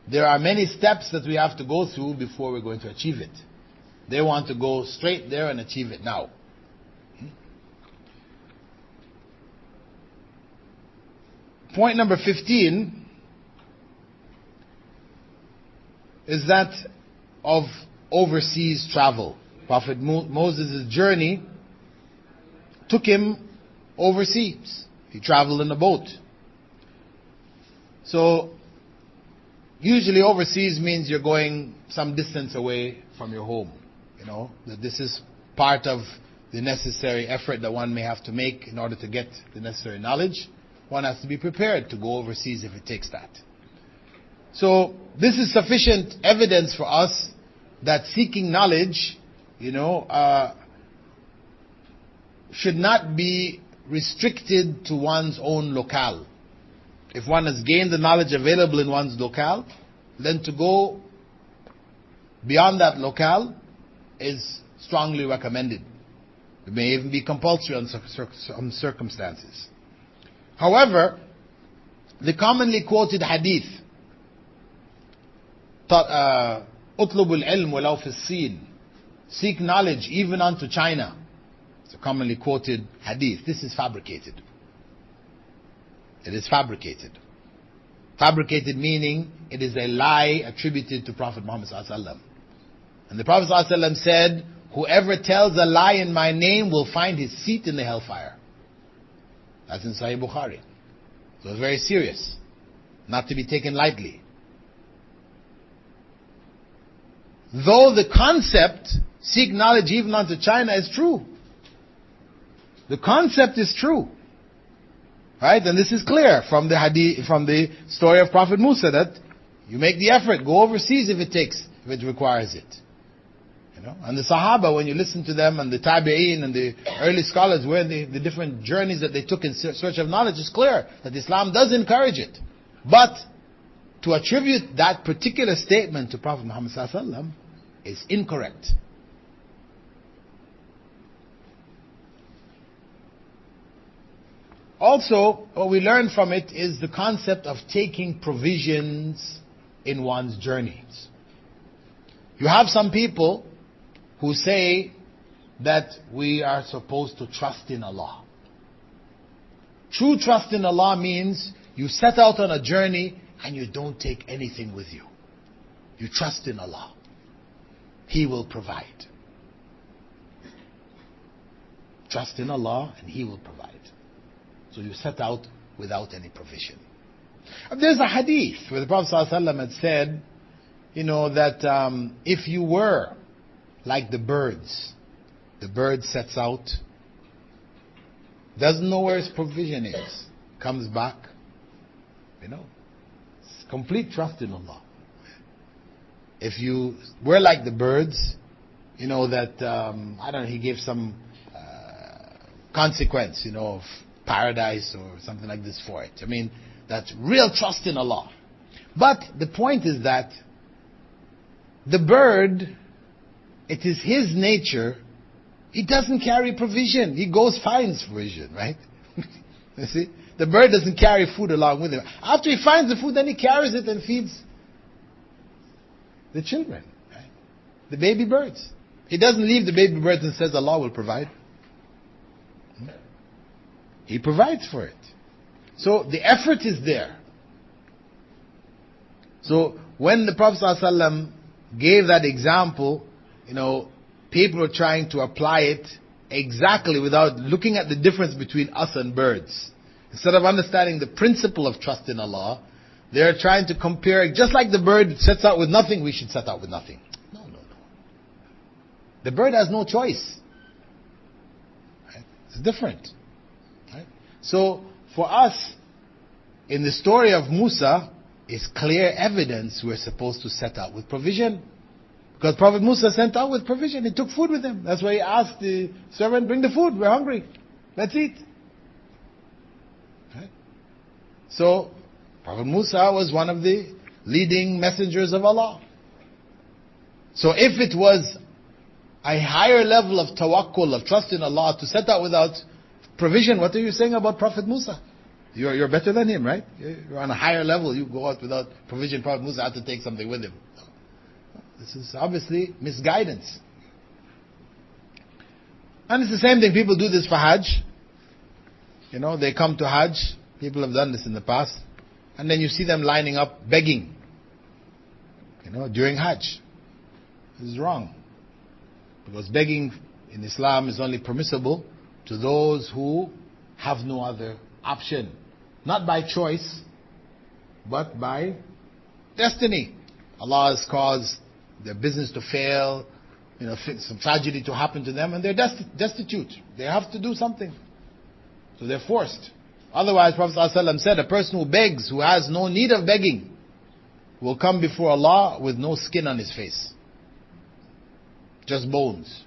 there are many steps that we have to go through before we're going to achieve it. They want to go straight there and achieve it now. Point number 15 is that of overseas travel. Prophet Moses' journey took him overseas. He traveled in a boat. So, usually overseas means you're going some distance away from your home. That this is part of the necessary effort that one may have to make in order to get the necessary knowledge. One has to be prepared to go overseas if it takes that. So, this is sufficient evidence for us that seeking knowledge, should not be restricted to one's own locale. If one has gained the knowledge available in one's locale, then to go beyond that locale is strongly recommended. It may even be compulsory on some circumstances. However, the commonly quoted hadith, اطلب العلم ولو في الصين, seek knowledge even unto China. It's a commonly quoted hadith. This is fabricated. It is fabricated. Fabricated meaning it is a lie attributed to Prophet Muhammad ﷺ. And the Prophet ﷺ said, whoever tells a lie in my name will find his seat in the hellfire. That's in Sahih Bukhari. So it's very serious. Not to be taken lightly. Though the concept, seek knowledge even unto China, is true. The concept is true. Right? And this is clear from the hadith, from the story of Prophet Musa, that you make the effort, go overseas if it requires it. And the Sahaba, when you listen to them, and the Tabi'een and the early scholars, where the different journeys that they took in search of knowledge, is clear that Islam does encourage it. But to attribute that particular statement to Prophet Muhammad ﷺ is incorrect. Also, what we learn from it is the concept of taking provisions in one's journeys. You have some people who say that we are supposed to trust in Allah. True trust in Allah means you set out on a journey and you don't take anything with you. You trust in Allah. He will provide. Trust in Allah and He will provide. So you set out without any provision. There's a hadith where the Prophet ﷺ had said, that if you were like the bird sets out, doesn't know where his provision is, comes back, it's complete trust in Allah. If you were like the birds, he gave some consequence, of paradise or something like this for it. That's real trust in Allah. But the point is that the bird, it is his nature, he doesn't carry provision. He goes, finds provision, right? You see? The bird doesn't carry food along with him. After he finds the food, then he carries it and feeds the children, right? The baby birds. He doesn't leave the baby birds and says Allah will provide. He provides for it. So the effort is there. So when the Prophet ﷺ gave that example, people are trying to apply it exactly without looking at the difference between us and birds. Instead of understanding the principle of trust in Allah, they are trying to compare, just like the bird sets out with nothing, we should set out with nothing. No. The bird has no choice. Right? It's different. Right? So, for us, in the story of Musa, is clear evidence we're supposed to set out with provision. Because Prophet Musa sent out with provision. He took food with him. That's why he asked the servant, bring the food, we're hungry. Let's eat. Right? So, Prophet Musa was one of the leading messengers of Allah. So if it was a higher level of tawakkul, of trust in Allah, to set out without provision, what are you saying about Prophet Musa? You're better than him, right? You're on a higher level. You go out without provision. Prophet Musa had to take something with him. This is obviously misguidance. And it's the same thing. People do this for Hajj. They come to Hajj. People have done this in the past. And then you see them lining up begging. During Hajj. This is wrong. Because begging in Islam is only permissible to those who have no other option. Not by choice, but by destiny. Allah has caused their business to fail, some tragedy to happen to them, and they're destitute. They have to do something. So they're forced. Otherwise, Prophet ﷺ said, a person who begs, who has no need of begging, will come before Allah with no skin on his face. Just bones.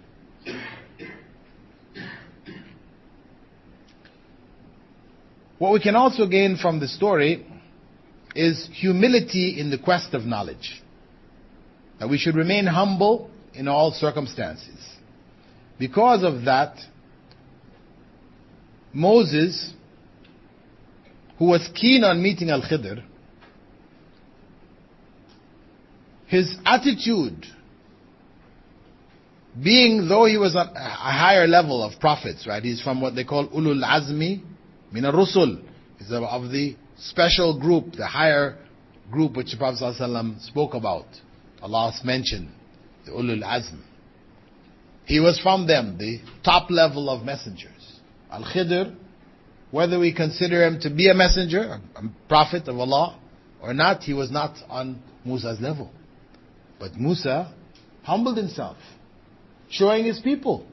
What we can also gain from the story is humility in the quest of knowledge. That we should remain humble in all circumstances. Because of that, Moses, who was keen on meeting Al-Khidr, his attitude, being though he was on a higher level of prophets, right? He's from what they call Ulul Azmi Min Ar-Rusul. He's of the special group, the higher group which the Prophet ﷺ spoke about. Allah mentioned, the Ulul Azm. He was from them, the top level of messengers. Al-Khidr, whether we consider him to be a messenger, a prophet of Allah, or not, he was not on Musa's level. But Musa humbled himself, showing his people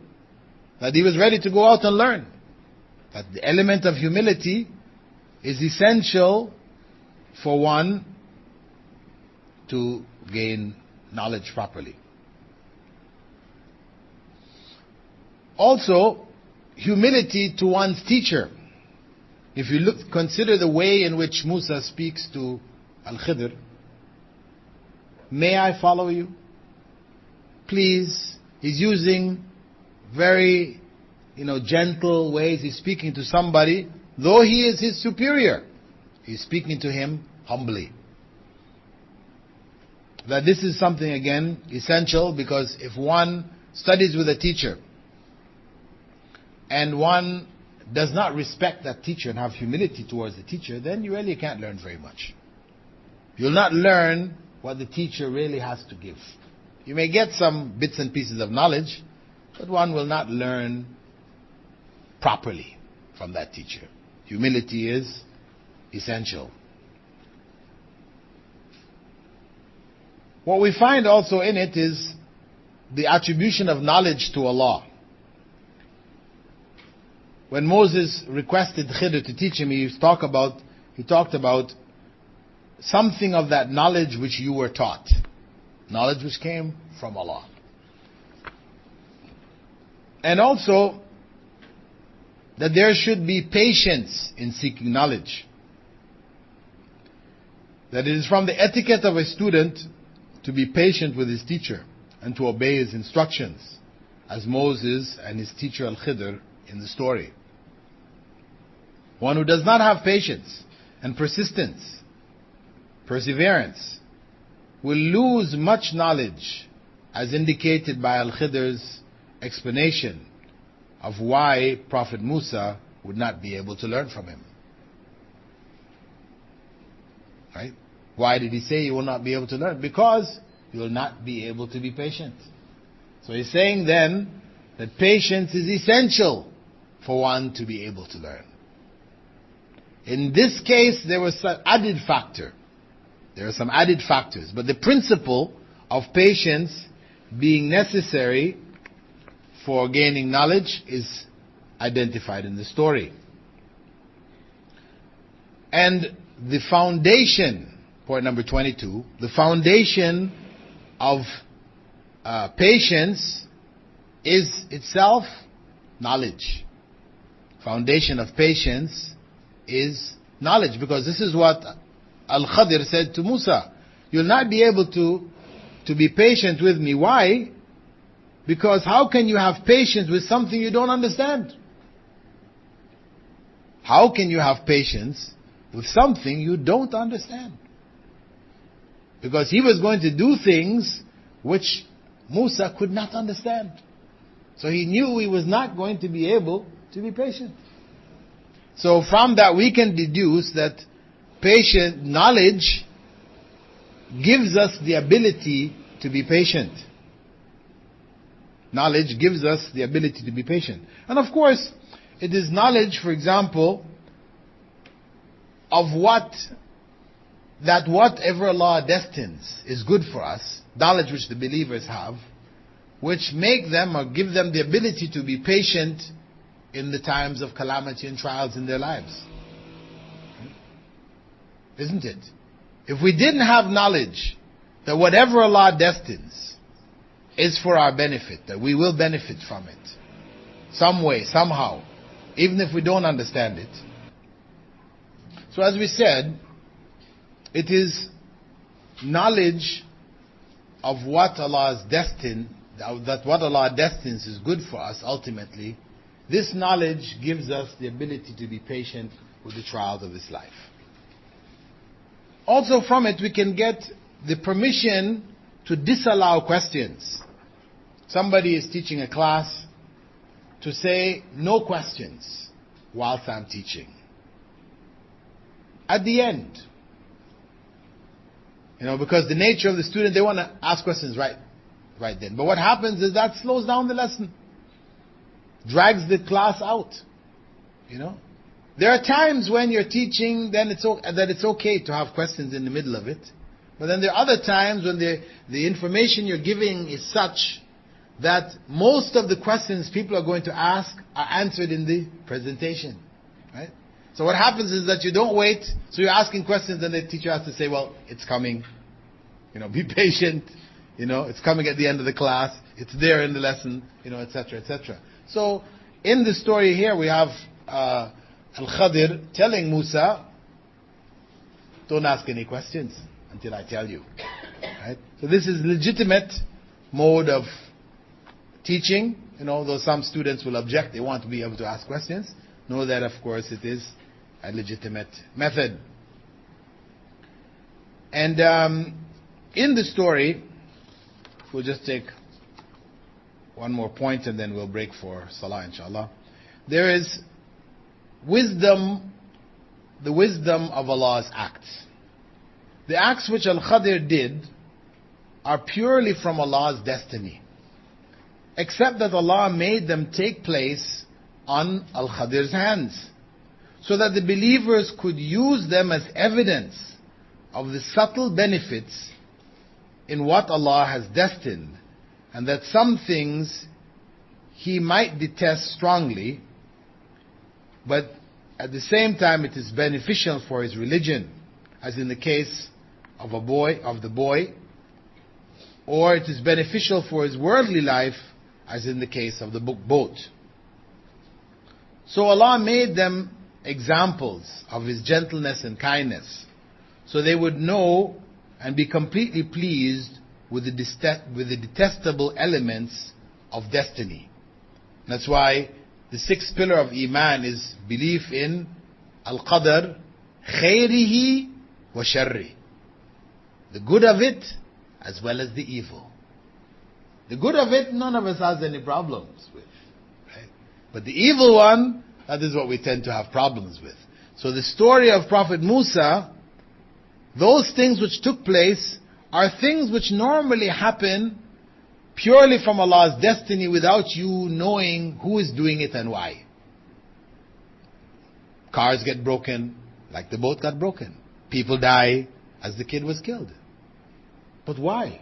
that he was ready to go out and learn. That the element of humility is essential for one to gain knowledge properly. Also, humility to one's teacher. If you consider the way in which Musa speaks to Al-Khidr, may I follow you? Please. He's using very, gentle ways. He's speaking to somebody, though he is his superior. He's speaking to him humbly. That this is something, again, essential, because if one studies with a teacher and one does not respect that teacher and have humility towards the teacher, then you really can't learn very much. You'll not learn what the teacher really has to give. You may get some bits and pieces of knowledge, but one will not learn properly from that teacher. Humility is essential. What we find also in it is the attribution of knowledge to Allah. When Moses requested Khidr to teach him, he talked about something of that knowledge which you were taught. Knowledge which came from Allah. And also, that there should be patience in seeking knowledge. That it is from the etiquette of a student to be patient with his teacher and to obey his instructions, as Moses and his teacher Al-Khidr in the story. One who does not have patience and persistence, perseverance, will lose much knowledge, as indicated by Al-Khidr's explanation of why Prophet Musa would not be able to learn from him. Right? Why did he say you will not be able to learn? Because you will not be able to be patient. So he's saying then that patience is essential for one to be able to learn. In this case, there was some added factor. There are some added factors. But the principle of patience being necessary for gaining knowledge is identified in the story. And the foundation, point number 22, the foundation of patience is itself knowledge. Foundation of patience is knowledge, because this is what Al-Khadir said to Musa. You'll not be able to be patient with me. Why? Because how can you have patience with something you don't understand? How can you have patience with something you don't understand? Because he was going to do things which Musa could not understand. So he knew he was not going to be able to be patient. So from that we can deduce that patient knowledge gives us the ability to be patient. Knowledge gives us the ability to be patient. And of course, it is knowledge, for example, of whatever Allah destines is good for us, knowledge which the believers have, which make them or give them the ability to be patient in the times of calamity and trials in their lives. Isn't it? If we didn't have knowledge that whatever Allah destines is for our benefit, that we will benefit from it, some way, somehow, even if we don't understand it. So as we said, it is knowledge of what Allah has destined, that what Allah destines is good for us ultimately. This knowledge gives us the ability to be patient with the trials of this life. Also from it we can get the permission to disallow questions. Somebody is teaching a class, to say no questions whilst I'm teaching. At the end, because the nature of the student, they want to ask questions right then. But what happens is that slows down the lesson, drags the class out. There are times when you're teaching, then it's okay to have questions in the middle of it. But then there are other times when the information you're giving is such that most of the questions people are going to ask are answered in the presentation. Right? So what happens is that you don't wait, so you're asking questions and the teacher has to say, well, it's coming. Be patient. It's coming at the end of the class. It's there in the lesson, etc., etc. So in the story here we have Al-Khadir telling Musa, don't ask any questions until I tell you. Right? So this is legitimate mode of teaching. Though some students will object, they want to be able to ask questions. Know that of course it is a legitimate method. And in the story, we'll just take one more point and then we'll break for Salah inshallah. There is wisdom, the wisdom of Allah's acts. The acts which Al-Khadir did are purely from Allah's destiny, except that Allah made them take place on Al-Khadir's hands. so that the believers could use them as evidence of the subtle benefits in what Allah has destined, and that some things He might detest strongly, but at the same time it is beneficial for his religion, as in the case of the boy, or it is beneficial for his worldly life, as in the case of the boat. So Allah made them examples of His gentleness and kindness, so they would know and be completely pleased with the detestable elements of destiny. That's why the sixth pillar of Iman is belief in Al-Qadr, khayrihi wa sharri. The good of it as well as the evil. The good of it, none of us has any problems with. Right? But the evil one, that is what we tend to have problems with. So the story of Prophet Musa, those things which took place are things which normally happen purely from Allah's destiny without you knowing who is doing it and why. Cars get broken, like the boat got broken. People die, as the kid was killed. But why?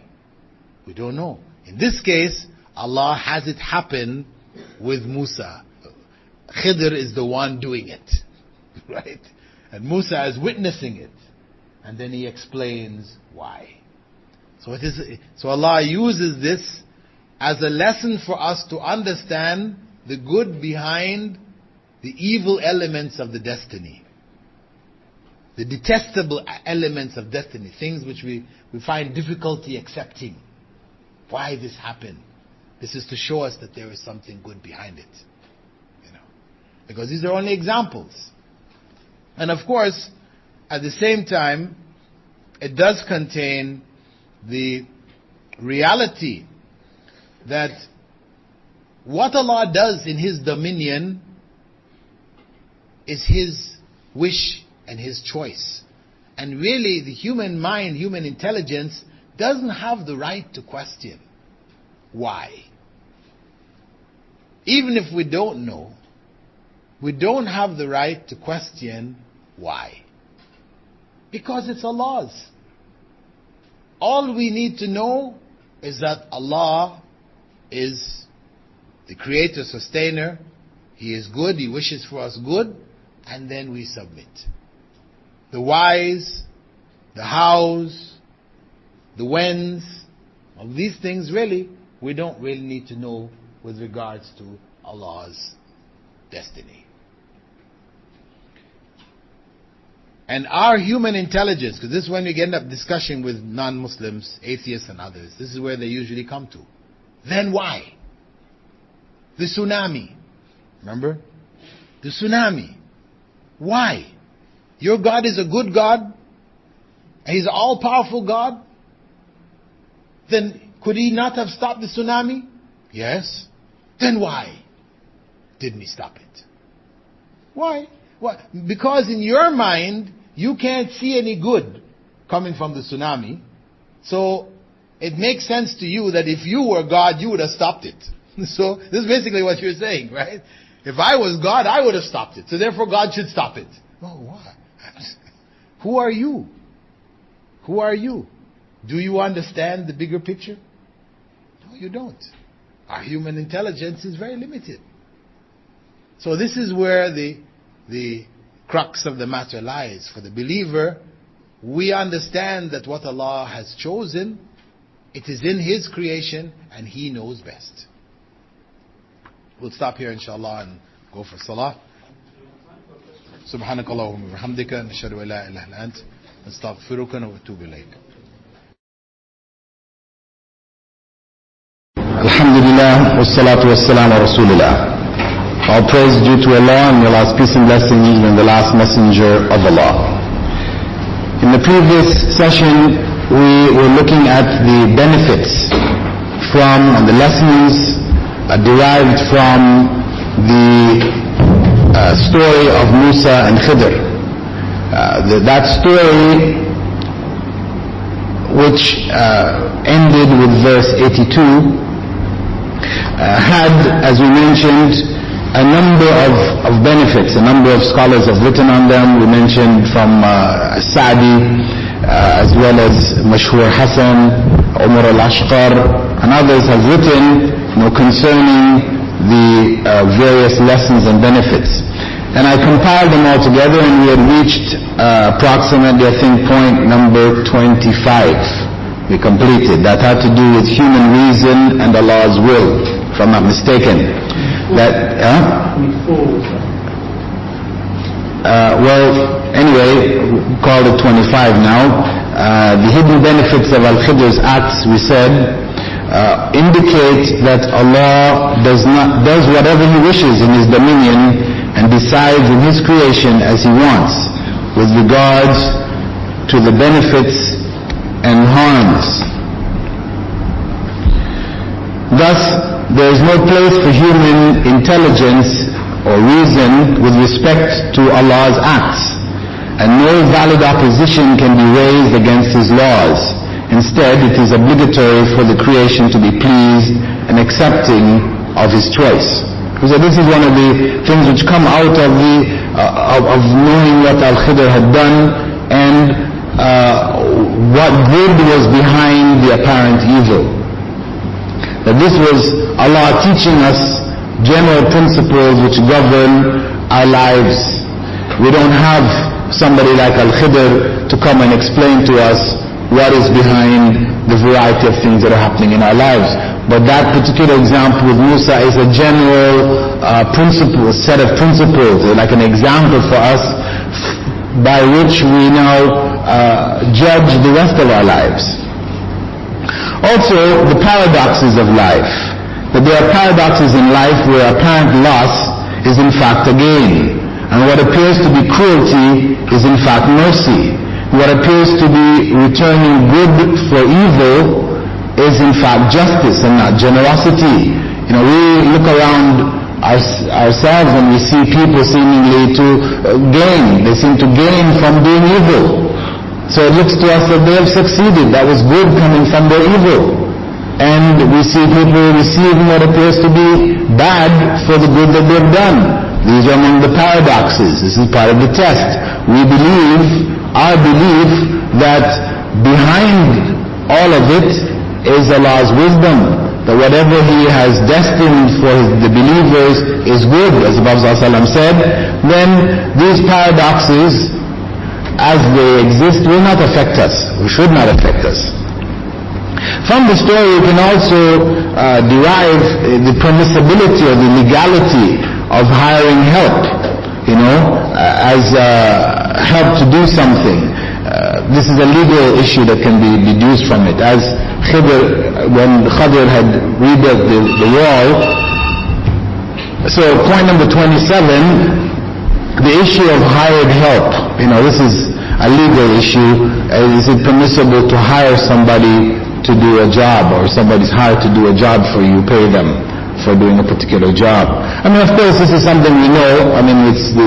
We don't know. In this case, Allah has it happen with Musa. Khidr is the one doing it. Right? And Musa is witnessing it. And then He explains why. So Allah uses this as a lesson for us to understand the good behind the evil elements of the destiny. The detestable elements of destiny. Things which we find difficulty accepting. Why this happened? This is to show us that there is something good behind it. Because these are only examples. And of course, at the same time, it does contain the reality that what Allah does in His dominion is His wish and His choice. And really, the human mind, human intelligence, doesn't have the right to question why. Even if we don't know, we don't have the right to question why. Because it's Allah's. All we need to know is that Allah is the creator, sustainer. He is good, He wishes for us good, and then we submit. The whys, the hows, the whens, all these things really, we don't really need to know with regards to Allah's destiny. And our human intelligence, because this is when we end up discussing with non-Muslims, atheists and others, this is where they usually come to. Then why? The tsunami. Remember? The tsunami. Why? Your God is a good God, and He's an all-powerful God. Then could He not have stopped the tsunami? Yes. Then why didn't He stop it? Why? What? Because in your mind, you can't see any good coming from the tsunami. So it makes sense to you that if you were God, you would have stopped it. So this is basically what you're saying, right? If I was God, I would have stopped it. So therefore God should stop it. Oh, what? Who are you? Who are you? Do you understand the bigger picture? No, you don't. Our human intelligence is very limited. So this is where the crux of the matter lies. For the believer, we understand that what Allah has chosen, it is in His creation and He knows best. We'll stop here inshallah and go for salah. سبحانك اللهم وبحمدك نشهد أن لا إله إلا أنت نستغفرك ونتوب إليك. Alhamdulillah, wassalatu wassalamu ala rasulillah. All praise due to Allah, and Allah's peace and blessings on the last messenger of Allah. In the previous session, we were looking at the benefits from and the lessons derived from the story of Musa and Khidr. That story, which ended with verse 82, had, as we mentioned, a number of benefits. A number of scholars have written on them. We mentioned from Sa'di, as well as Mashhur Hassan, Umar al-Ashqar, and others have written concerning the various lessons and benefits. And I compiled them all together, and we had reached approximately, I think, point number 25. We completed. That had to do with human reason and Allah's will, if I'm not mistaken. Anyway, we called it 25 now. The hidden benefits of Al-Khidr's acts, we said, indicate that Allah does whatever He wishes in His dominion and decides in His creation as He wants with regards to the benefits and harms. Thus, there is no place for human intelligence or reason with respect to Allah's acts, and no valid opposition can be raised against His laws. Instead, it is obligatory for the creation to be pleased and accepting of His choice. So this is one of the things which come out of knowing what Al-Khidr had done and what good was behind the apparent evil. That this was Allah teaching us general principles which govern our lives. We don't have somebody like Al-Khidr to come and explain to us what is behind the variety of things that are happening in our lives. But that particular example with Musa is a general principle, set of principles, like an example for us by which we now judge the rest of our lives. Also, the paradoxes of life. That there are paradoxes in life where apparent loss is in fact a gain, and what appears to be cruelty is in fact mercy. What appears to be returning good for evil is in fact justice and not generosity. We look around ourselves and we see people seemingly to gain. They seem to gain from doing evil. So it looks to us that they have succeeded. That was good coming from their evil. And we see people receiving what appears to be bad for the good that they've done. These are among the paradoxes. This is part of the test. Our belief that behind all of it is Allah's wisdom, that whatever He has destined for the believers is good, as the Prophet ﷺ said. Then these paradoxes, as they exist, will not affect us, or should not affect us. From the story, you can also derive the permissibility or the legality of hiring help, as help to do something. This is a legal issue that can be deduced from it. As when Khidr had rebuilt the wall. So point number 27, the issue of hired help. This is a legal issue. Is it permissible to hire somebody to do a job, or somebody's hired to do a job for you, pay them for doing a particular job? Of course, this is something we know.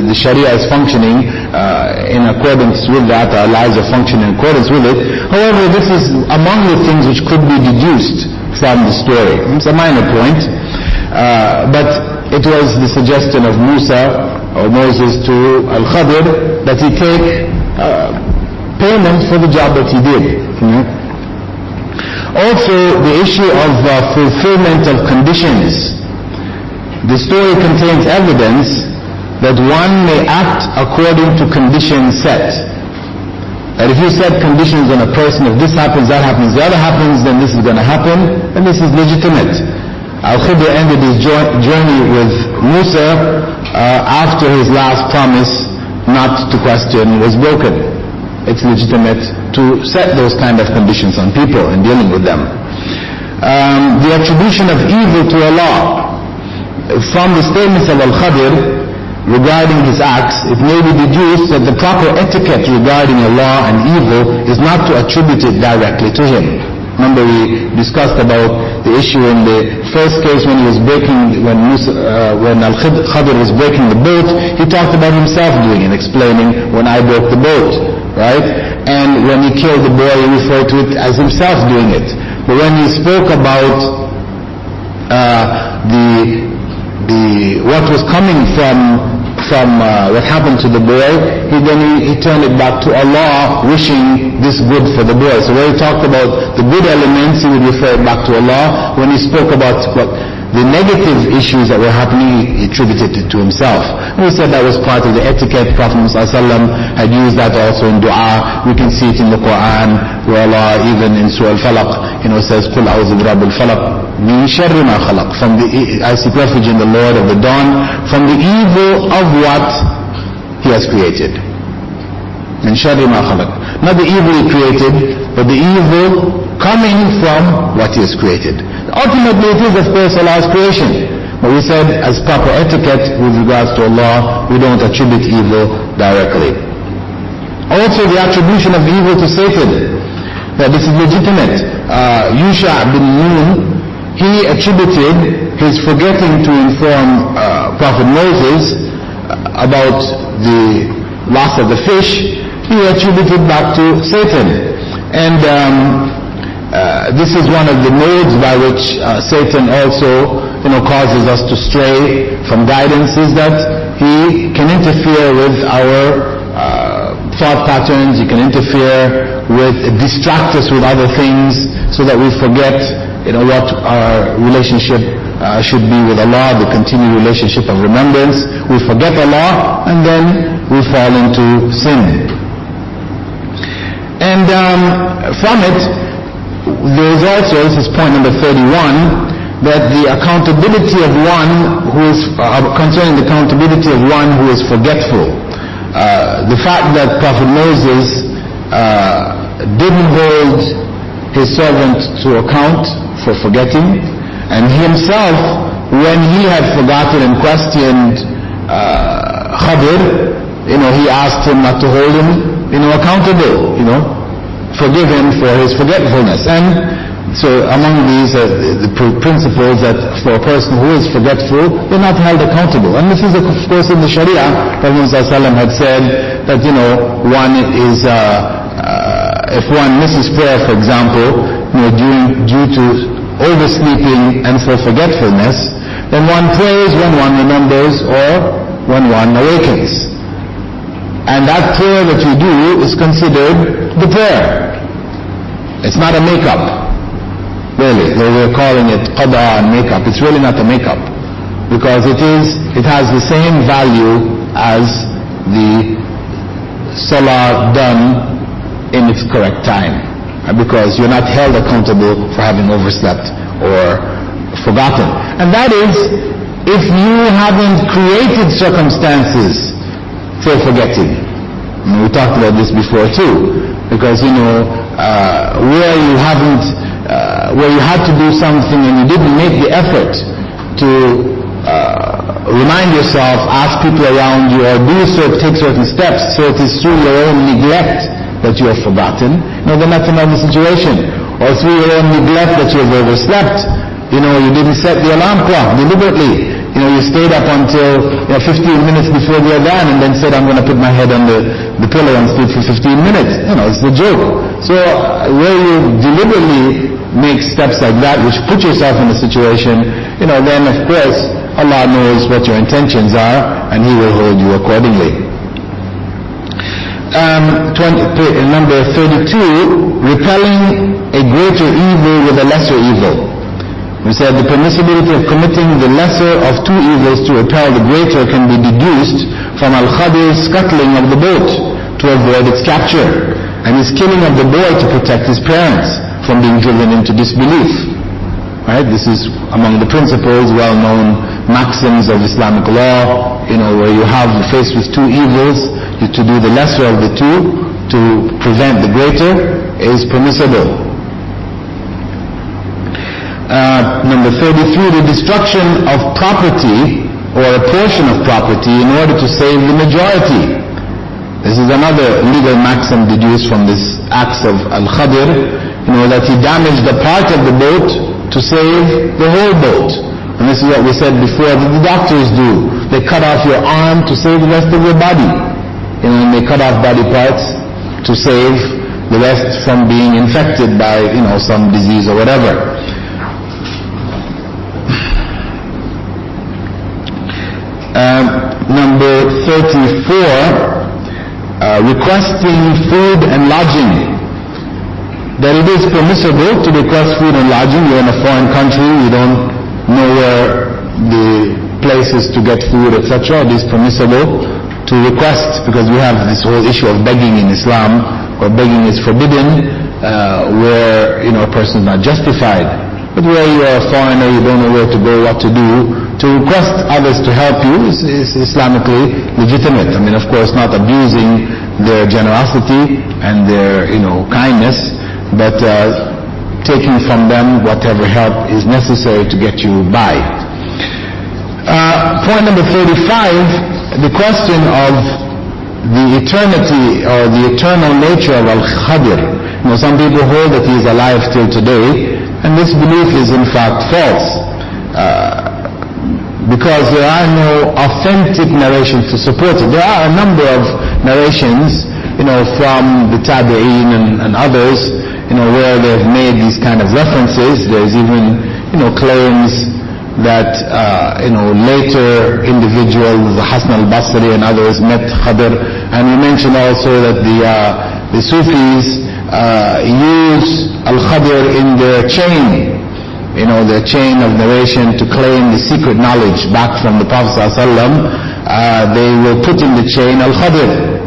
The Sharia is functioning in accordance with that. Our lives are functioning in accordance with it. However, this is among the things which could be deduced from the story. It's a minor point, but it was the suggestion of Musa or Moses to Al-Khidr that he take payment for the job that he did. Also, the issue of fulfillment of conditions. The story contains evidence that one may act according to conditions set. That if you set conditions on a person, if this happens, that happens, the other happens, then this is going to happen, and this is legitimate. Al-Khidr ended his journey with Musa after his last promise not to question was broken. It's legitimate to set those kind of conditions on people and dealing with them. The attribution of evil to Allah. From the statements of Al-Khidr regarding his acts, it may be deduced that the proper etiquette regarding Allah and evil is not to attribute it directly to him. Remember, we discussed about the issue in the first case when Al-Khidr was breaking the boat. He talked about himself doing it, explaining, when I broke the boat, right? And when he killed the boy, he referred to it as himself doing it. But when he spoke about the what was coming from what happened to the boy, he turned it back to Allah, wishing this good for the boy. So when he talked about the good elements, he would refer it back to Allah. When he spoke about the negative issues that were happening, he attributed it to himself. And we said that was part of the etiquette. Prophet ﷺ had used that also in dua. We can see it in the Quran, where Allah, even in Surah Al-Falaq, says, قُلْ أَعُوذُ بِرَبِّ الْفَلَقِ مِنْ شَرِّ مَا خَلَقَ. I seek refuge in the Lord of the dawn, from the evil of what He has created. مِنْ شَرِّ مَا خَلَقَ. Not the evil He created, but the evil coming from what He has created. Ultimately, it is, of course, Allah's creation. But we said, as proper etiquette with regards to Allah, we don't attribute evil directly. Also, the attribution of evil to Satan, that this is legitimate. Yusha bin Nun, he attributed his forgetting to inform Prophet Moses about the loss of the fish. He attributed back to Satan. And this is one of the modes by which Satan also, causes us to stray from guidance, is that he can interfere with our thought patterns. He can interfere distract us with other things, so that we forget, what our relationship should be with Allah, the continued relationship of remembrance. We forget Allah, and then we fall into sin. And from it, there is also, this is point number 31, that the accountability of one who is, concerning the accountability of one who is forgetful. The fact that Prophet Moses didn't hold his servant to account for forgetting, and he himself, when he had forgotten and questioned Khadir, he asked him not to hold him, accountable, forgive him for his forgetfulness. And so among these the principles that for a person who is forgetful, they're not held accountable. And this is, of course, in the Sharia. Prophet ﷺ had said that, one is, if one misses prayer, for example, due to oversleeping and for forgetfulness, then one prays when one remembers or when one awakens. And that prayer that you do is considered the prayer. It's not a makeup. Really, they were calling it qada and makeup. It's really not a makeup, because it has the same value as the salah done in its correct time, because you're not held accountable for having overslept or forgotten. And that is, if you haven't created circumstances for forgetting. We talked about this before too, because where you had to do something and you didn't make the effort to remind yourself, ask people around you, or take certain steps, so it is through your own neglect that you have forgotten, then that's another situation. Or through your own neglect that you have overslept. You didn't set the alarm clock deliberately. You stayed up until 15 minutes before the adhan and then said, I'm going to put my head on the pillow and sleep for 15 minutes. It's the joke. So where you deliberately make steps like that, which put yourself in a situation, then of course Allah knows what your intentions are and He will hold you accordingly. Number 32, repelling a greater evil with a lesser evil. We said the permissibility of committing the lesser of two evils to repel the greater can be deduced from Al-Khadir's scuttling of the boat to avoid its capture, and his killing of the boy to protect his parents from being driven into disbelief. Right? This is among the principles, well-known maxims of Islamic law, where you have faced with two evils, to do the lesser of the two to prevent the greater is permissible. Number 33, the destruction of property or a portion of property in order to save the majority. This is another legal maxim deduced from this acts of Al-Khadir, that he damaged the part of the boat to save the whole boat. And this is what we said before that the doctors do. They cut off your arm to save the rest of your body. And they cut off body parts to save the rest from being infected by, some disease or whatever. number 34, requesting food and lodging. That it is permissible to request food and lodging. You're in a foreign country, you don't know where the places to get food, etc. It is permissible to request, because we have this whole issue of begging in Islam, where begging is forbidden, where a person is not justified. But where you are a foreigner, you don't know where to go, what to do, to request others to help you is Islamically legitimate. I mean, of course, not abusing their generosity and their kindness, but taking from them whatever help is necessary to get you by. Point number 35, the question of the eternity or the eternal nature of Al-Khadir. Some people hold that he is alive till today, and this belief is in fact false, because there are no authentic narrations to support it. There are a number of narrations, from the Tabi'een and others, where they've made these kind of references. There's even, claims that, later individuals, Hasan al-Basri and others, met Khadir. And we mentioned also that the Sufis use Al-Khadir in their chain, their chain of narration to claim the secret knowledge back from the Prophet ﷺ. They will put in the chain Al-Khadir.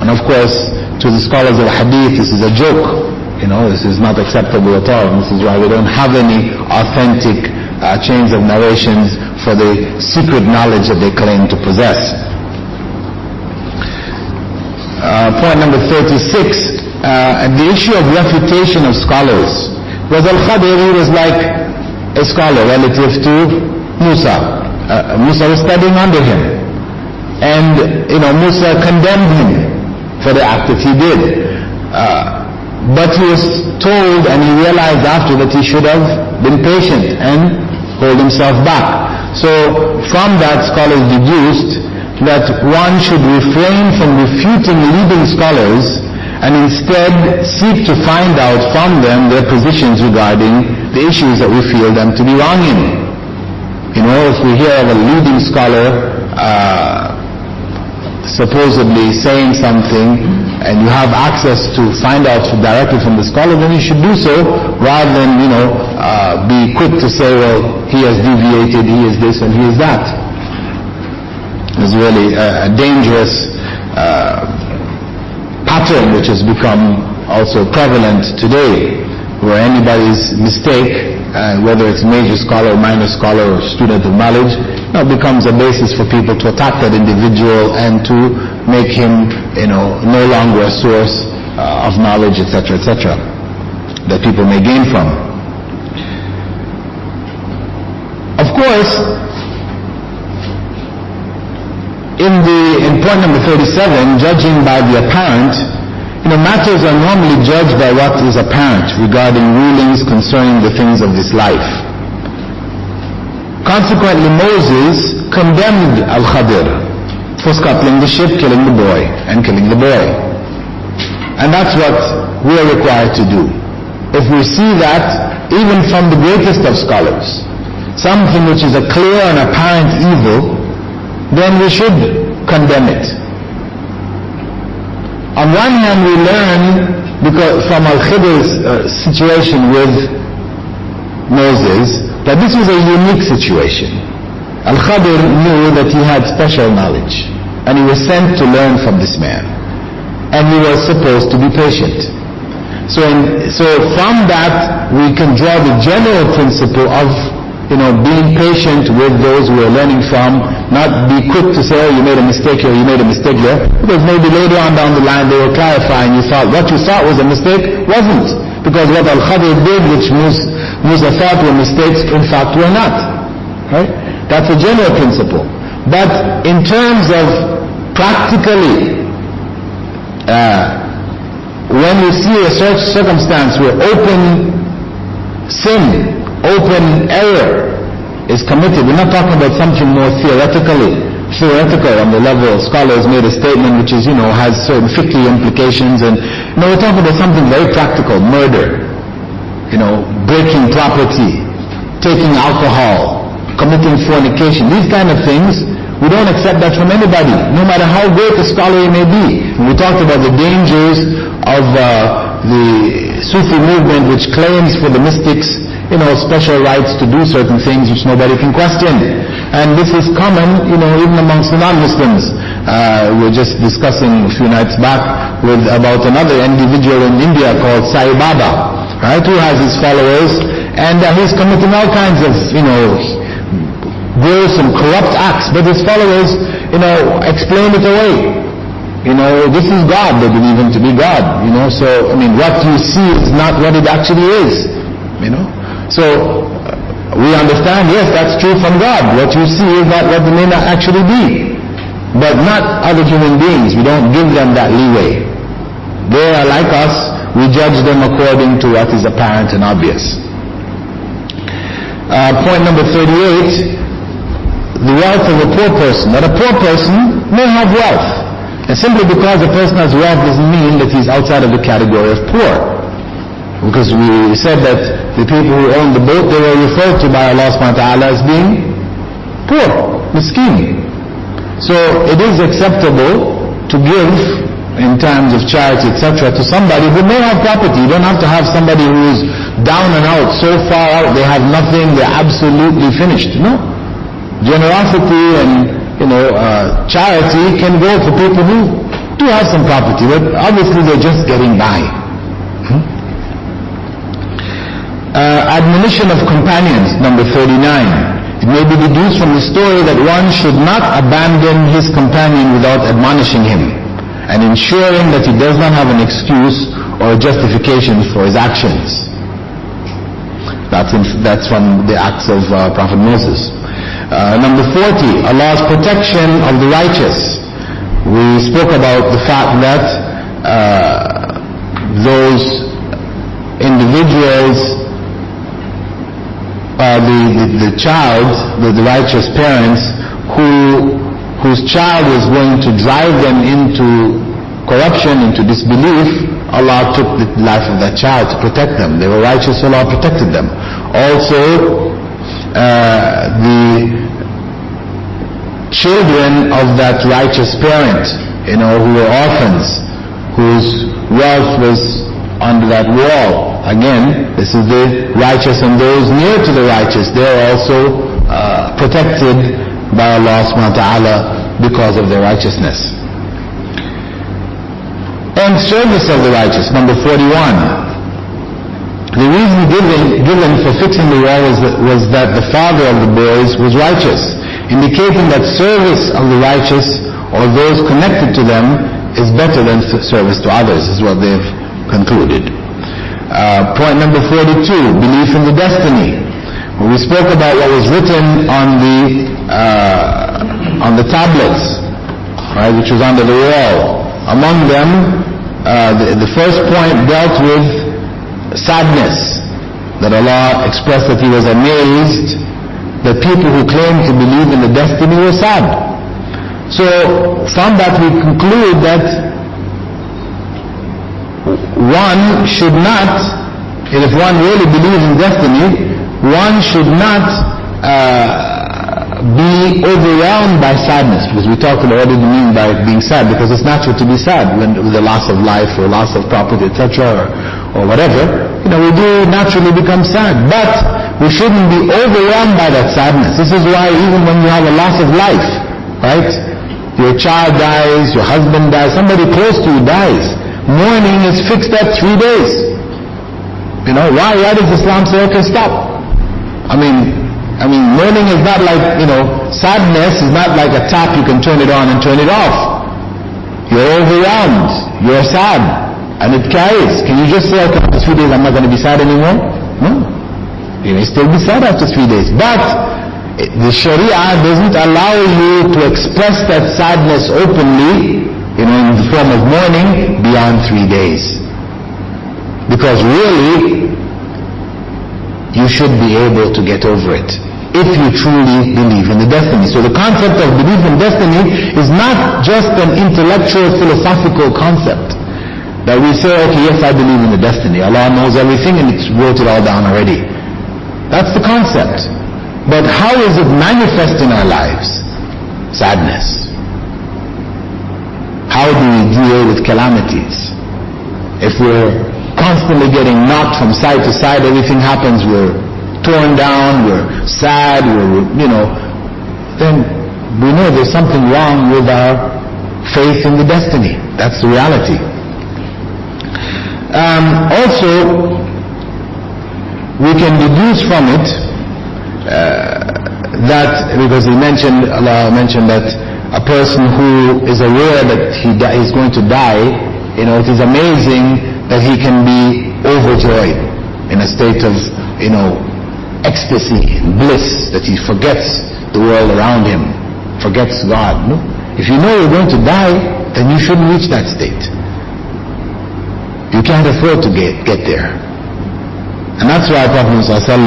And of course, to the scholars of Hadith, this is a joke. This is not acceptable at all. This is why we don't have any authentic chains of narrations for the secret knowledge that they claim to possess. Point number 36, the issue of refutation of scholars. Was Al-Khadir, he was like a scholar relative to Musa. Musa was studying under him. And, Musa condemned him for the act that he did. But he was told, and he realized after, that he should have been patient and hold himself back. So from that, scholars deduced that one should refrain from refuting leading scholars and instead seek to find out from them their positions regarding the issues that we feel them to be wrong in. If we hear of a leading scholar supposedly saying something, and you have access to find out directly from the scholar, then you should do so, rather than be quick to say, well, he has deviated, he is this and he is that. It's really a dangerous pattern which has become also prevalent today, where anybody's mistake, whether it's major scholar or minor scholar or student of knowledge, becomes a basis for people to attack that individual and to make him, no longer a source of knowledge, etc., etc., that people may gain from. Of course, in point number 37, judging by the apparent, matters are normally judged by what is apparent regarding rulings concerning the things of this life. Consequently, Moses condemned Al-Khadir for scuttling the ship, killing the boy, and killing the boy. And that's what we are required to do. If we see that, even from the greatest of scholars, something which is a clear and apparent evil, then we should condemn it. On one hand, we learn from Al-Khadir's situation with Moses that this was a unique situation. Al-Khadir knew that he had special knowledge, and he was sent to learn from this man, and he was supposed to be patient. So from that we can draw the general principle of being patient with those we are learning from, not be quick to say, oh, you made a mistake here, you made a mistake there, because maybe later on down the line they will clarify and you thought what you thought was a mistake wasn't, because what Al-Khadir did, which Musa thought were mistakes, in fact were not. Right? That's a general principle. But in terms of practically, when we see a such circumstance where open sin, open error is committed, we're not talking about something more theoretical on the level of scholars made a statement which is, has certain fiqh implications, and we're talking about something very practical, murder, breaking property, taking alcohol, committing fornication, these kind of things We don't accept that from anybody, no matter how great a scholar he may be. And we talked about the dangers of the Sufi movement, which claims for the mystics, special rights to do certain things which nobody can question. And this is common, even amongst the non-Muslims. We were just discussing a few nights back about another individual in India called Sai Baba, right, who has his followers, and he's committing all kinds of, gross and corrupt acts, but his followers, explain it away. This is God, they believe him to be God, so, what you see is not what it actually is, So, we understand, yes, that's true from God. What you see is not what they may not actually be. But not other human beings. We don't give them that leeway. They are like us. We judge them according to what is apparent and obvious. Point number 38, the wealth of a poor person. That a poor person may have wealth. And simply because a person has wealth doesn't mean that he's outside of the category of poor. Because we said that the people who owned the boat, they were referred to by Allah subhanahu wa ta'ala as being poor, miskin. So it is acceptable to give in terms of charity, etc., to somebody who may have property. You don't have to have somebody who is down and out, so far out, they have nothing, they're absolutely finished. No. Generosity and, charity can go for people who do have some property, but obviously they're just getting by. Admonition of companions, number 39. It may be deduced from the story that one should not abandon his companion without admonishing him and ensuring that he does not have an excuse or a justification for his actions. That's from the acts of Prophet Moses. Number 40, Allah's protection of the righteous. We spoke about the fact that those individuals, the child, the righteous parents whose child was going to drive them into corruption, into disbelief, Allah took the life of that child to protect them. They were righteous, Allah protected them. Also, the children of that righteous parent, who were orphans, whose wealth was under that wall. Again, this is the righteous, and those near to the righteous, they are also protected by Allah subhanahu wa ta'ala because of their righteousness. And service of the righteous, number 41. The reason given for fixing the wall was that the father of the boys was righteous, indicating that service of the righteous or those connected to them is better than service to others, is what they've concluded. Point number 42, belief in the destiny. We spoke about what was written on the tablets, right, which was under the wall. Among them, the first point dealt with sadness, that Allah expressed that He was amazed that people who claimed to believe in the destiny were sad. So from that we conclude that one should not, and if one really believes in destiny, one should not be overwhelmed by sadness, because we talked about what do you mean by being sad, because it's natural to be sad when with the loss of life or loss of property, etc., or whatever. We do naturally become sad, but we shouldn't be overwhelmed by that sadness. This is why even when you have a loss of life, right, your child dies, your husband dies, somebody close to you dies, mourning is fixed at 3 days. Why does Islam say, okay, stop? I mean, mourning is not like, sadness is not like a tap you can turn it on and turn it off. You're overwhelmed, you're sad, and it carries. Can you just say, okay, after 3 days I'm not going to be sad anymore? No. You may still be sad after 3 days. But the Sharia doesn't allow you to express that sadness openly, in the form of mourning, beyond 3 days. Because really, you should be able to get over it if you truly believe in the destiny. So the concept of belief in destiny is not just an intellectual, philosophical concept that we say, okay, yes, I believe in the destiny. Allah knows everything and He wrote it all down already. That's the concept. But how is it manifest in our lives? sadness. How do we deal with calamities? If we're constantly getting knocked from side to side, everything happens, we're torn down, we're sad, then we know there's something wrong with our faith in the destiny. That's the reality. Also, we can deduce from it that, because Allah mentioned that a person who is aware that he is going to die, it is amazing that he can be overjoyed in a state of, ecstasy and bliss, that he forgets the world around him, forgets God. No? If you know you're going to die, then you shouldn't reach that state. You can't afford to get there. And that's why Prophet ﷺ,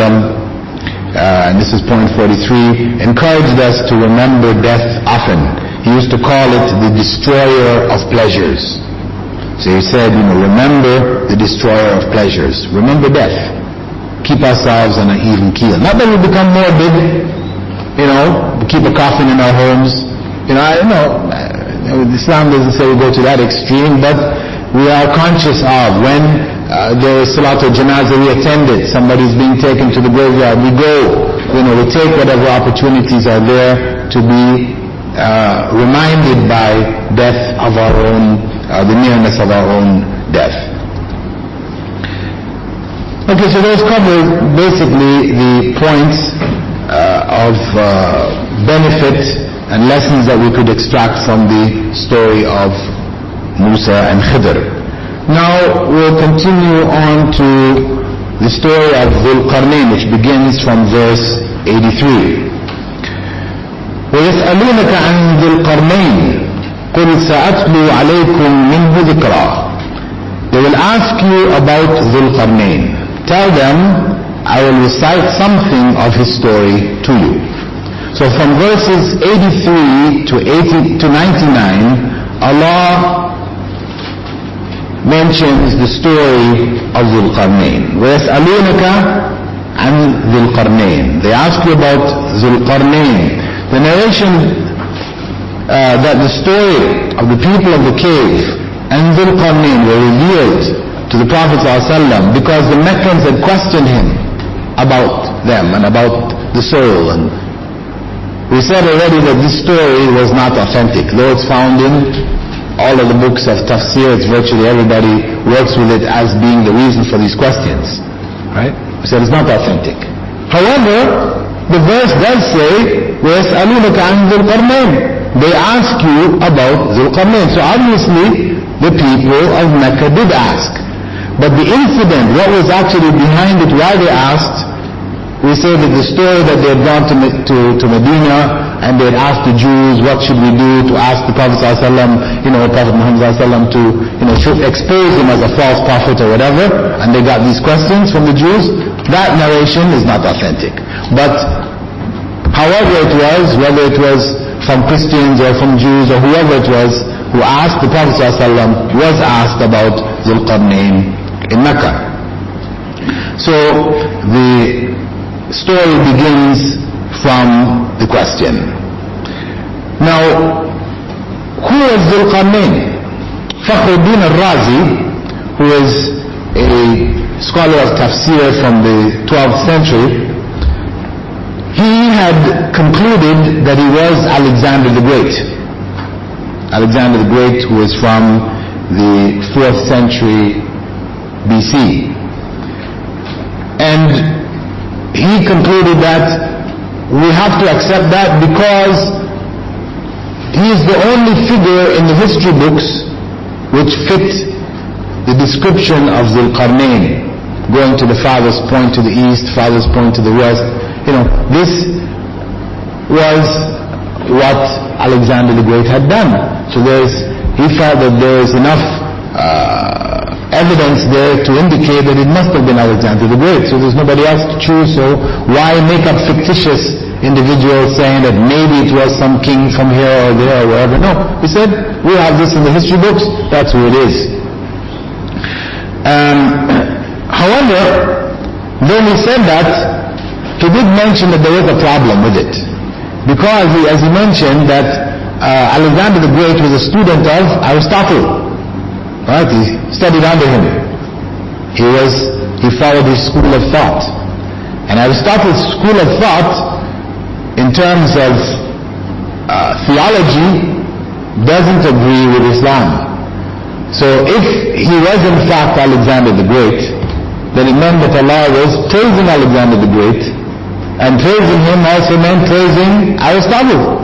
and this is point 43, encouraged us to remember death often. He used to call it the destroyer of pleasures. So he said, remember the destroyer of pleasures. Remember death. Keep ourselves on an even keel. Not that we become morbid, we keep a coffin in our homes. Islam doesn't say we go to that extreme, but we are conscious of when there is Salatul Janazah, we attend it. Somebody's being taken to the graveyard, we go. We take whatever opportunities are there to be reminded by death of our own, the nearness of our own death. Okay, so those cover basically the points of benefit and lessons that we could extract from the story of Musa and Khidr. Now we'll continue on to the story of Dhul Qarnayn, which begins from verse 83. وَيَسْأَلُونَكَ عَنْ ذِي الْقَرْنَيْنِ قُلْ سَأَتْلُو عَلَيْكُمْ مِنْهُ ذِكْرًا. They will ask you about Dhul Qarnayn. Tell them, I will recite something of his story to you. So from verses 83 to 99, Allah mentions the story of Dhul Qarnayn. وَيَسْأَلُونَكَ عَنْ ذِي الْقَرْنَيْنِ. They ask you about Dhul Qarnayn. The narration that the story of the people of the cave and Dhul Qarnayn were revealed to the Prophet ﷺ because the Meccans had questioned him about them and about the soul. And we said already that this story was not authentic. Though it's found in all of the books of Tafseer, it's virtually everybody works with it as being the reason for these questions. Right? We said it's not authentic. However, the verse does say, وَيَسْأَلُونَكَ عَنْ ذِي الْقَرْنَيْنِ. They ask you about Dhul Qarnayn. So obviously, the people of Mecca did ask. But the incident, what was actually behind it, why they asked, we say that the story that they had gone to Medina and they had asked the Jews, what should we do, to ask the Prophet ﷺ, Prophet Muhammad ﷺ to expose him as a false prophet or whatever, and they got these questions from the Jews. That narration is not authentic. But however it was, whether it was from Christians or from Jews or whoever it was who asked, the Prophet ﷺ was asked about Dhul Qarnayn in Mecca. So the story begins from the question. Now, who was Dhul Qarnayn? Fakhruddin al-Razi, who is a scholar of Tafseer from the 12th century, he had concluded that he was Alexander the Great. Alexander the Great, who is from the 4th century BC. And he concluded that we have to accept that because he is the only figure in the history books which fit the description of Dhul Qarnayn, going to the farthest point to the east, farthest point to the west. This was what Alexander the Great had done. So he felt that there is enough evidence there to indicate that it must have been Alexander the Great. So there's nobody else to choose, so why make up fictitious individuals saying that maybe it was some king from here or there or wherever? No, he said, we have this in the history books, that's who it is. However, then he said that he did mention that there was a problem with it. Because, as he mentioned, that Alexander the Great was a student of Aristotle. Right? He studied under him. He followed his school of thought. And Aristotle's school of thought, in terms of theology, doesn't agree with Islam. So if he was in fact Alexander the Great, then it meant that Allah was praising Alexander the Great, and praising him also meant praising Aristotle.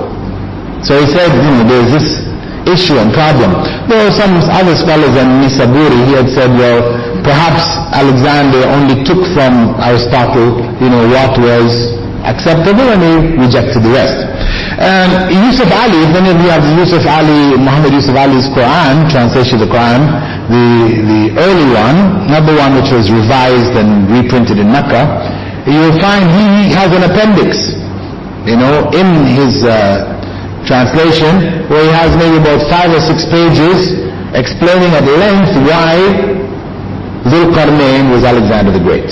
So he said, there's this issue and problem. There were some other scholars, and Nisaburi, he had said, well, perhaps Alexander only took from Aristotle, what was acceptable, and he rejected the rest. And Yusuf Ali, if any of you have Muhammad Yusuf Ali's Quran, translation of the Quran, the early one, not the one which was revised and reprinted in Mecca, you'll find he has an appendix, in his translation, where he has maybe about 5 or 6 pages explaining at length why Dhul Qarnayn was Alexander the Great.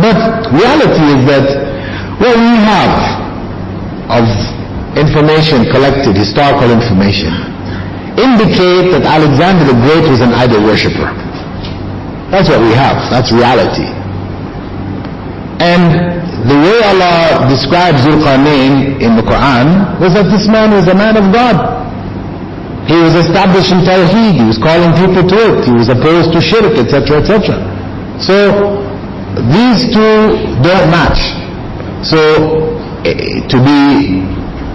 But reality is that what we have of information collected, historical information, indicate that Alexander the Great was an idol worshipper. That's what we have. That's reality. And the way Allah describes Dhul Qarnayn in the Quran was that this man was a man of God. He was establishing Tawheed. He was calling people to it. He was opposed to shirk, etc., etc. So these two don't match. So to be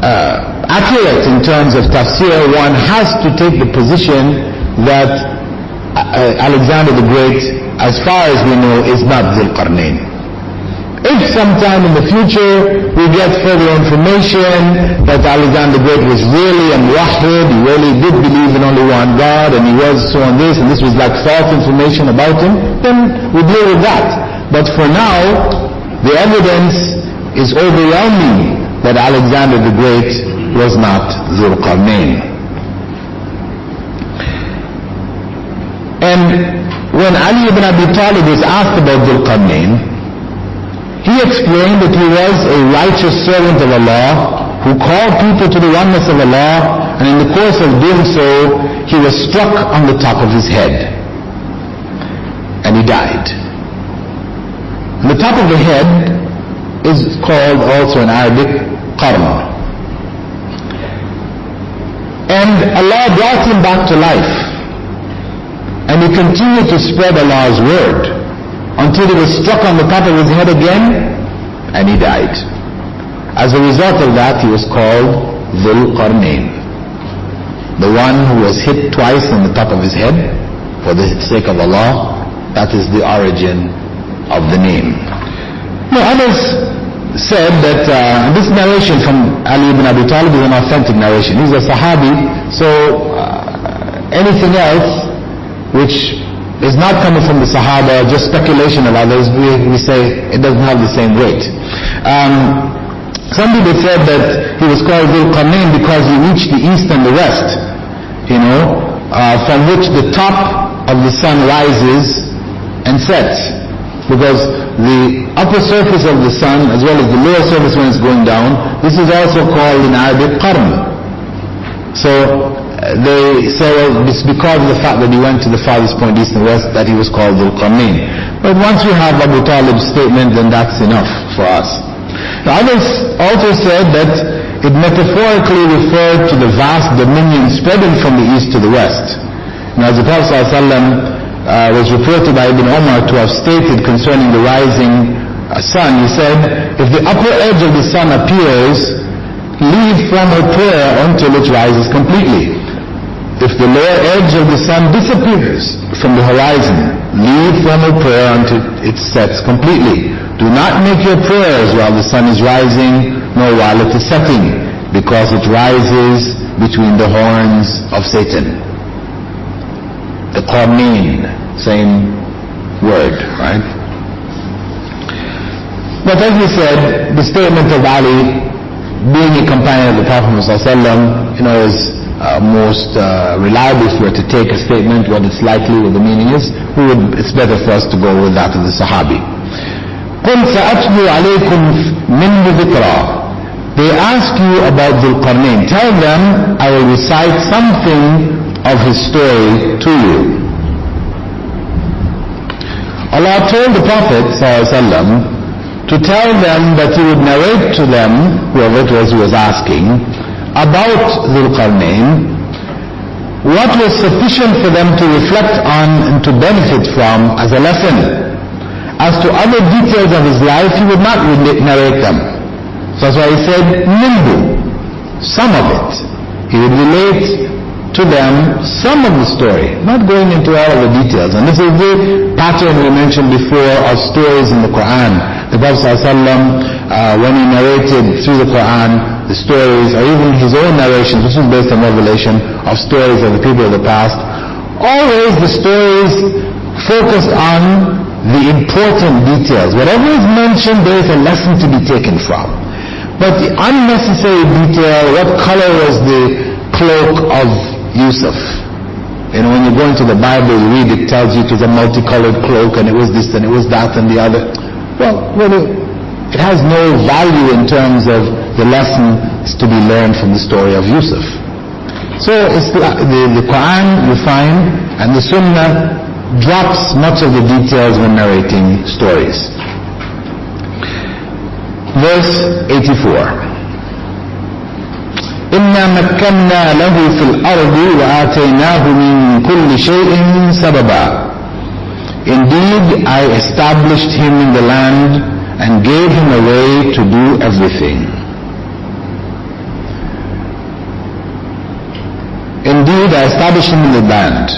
accurate in terms of tafsir, one has to take the position that Alexander the Great, as far as we know, is not Dhul Qarnayn. If sometime in the future we get further information that Alexander the Great was really a muwahhid, he really did believe in only one God, and he was so on this, and this was like false information about him, then we deal with that. But for now, the evidence is overwhelming that Alexander the Great was not Dhul Qarnayn. And when Ali ibn Abi Talib was asked about Dhul Qarnayn, he explained that he was a righteous servant of Allah who called people to the oneness of Allah, and in the course of doing so, he was struck on the top of his head. And he died. And the top of the head is called also in Arabic, qarn. And Allah brought him back to life. And he continued to spread Allah's word until he was struck on the top of his head again, and he died. As a result of that, he was called Dhul Qarnayn, the one who was hit twice on the top of his head for the sake of Allah. That is the origin of the name. Now, others said that this narration from Ali ibn Abi Talib is an authentic narration. He's a Sahabi, so anything else which is not coming from the Sahaba, just speculation of others, we say it doesn't have the same weight. Some people said that he was called Dhul Qarnayn because he reached the east and the west, from which the top of the sun rises and sets. Because the upper surface of the sun, as well as the lower surface when it's going down, this is also called in Arabic qarn. So they say, well, it's because of the fact that he went to the farthest point, east and west, that he was called Dhul Qarnayn. But once we have Abu Talib's statement, then that's enough for us. Now, others also said that it metaphorically referred to the vast dominion spreading from the east to the west. Now, as the Prophet ﷺ was reported by Ibn Umar to have stated concerning the rising sun, he said, if the upper edge of the sun appears, leave from her prayer until it rises completely. If the lower edge of the sun disappears from the horizon, leave from her prayer until it sets completely. Do not make your prayers while the sun is rising, nor while it is setting, because it rises between the horns of Satan. The Qarnayn, same word, right? But as we said, the statement of Ali, being a companion of the Prophet ﷺ, is most reliable. If we were to take a statement, what it's likely, what the meaning is, it's better for us to go with that of the Sahabi. قُلْ سَأَتْلُو عَلَيْكُمْ مِنْهُ ذِكْرًا. they ask you about Dhul Qarnayn. Tell them, I will recite something of his story to you. Allah told the Prophet ﷺ to tell them that he would narrate to them, whoever it was who was asking, about Dhul Qarnayn, what was sufficient for them to reflect on and to benefit from as a lesson. As to other details of his life, he would not narrate them. So that's why he said, Nimbu, some of it. He would relate to them some of the story, not going into all of the details. And this is the pattern we mentioned before of stories in the Quran. The Prophet ﷺ, when he narrated through the Quran, the stories, or even his own narrations, which is based on revelation, of stories of the people of the past, always the stories focused on the important details. Whatever is mentioned, there is a lesson to be taken from. But the unnecessary detail, what color was the cloak of Yusuf? You know, when you go into the Bible, you read, it tells you it was a multicolored cloak, and it was this, and it was that, and the other. Well, it has no value in terms of the lessons to be learned from the story of Yusuf. So it's the Quran you find, and the Sunnah drops much of the details when narrating stories. Verse 84. إِنَّا مَكَّنَّا لَهُ فِي الْأَرْضِ وَآتَيْنَاهُ مِنْ كُلِّ شَيْءٍ سَبَبًا. Indeed, I established him in the land and gave him a way to do everything. Indeed, I established him in the land.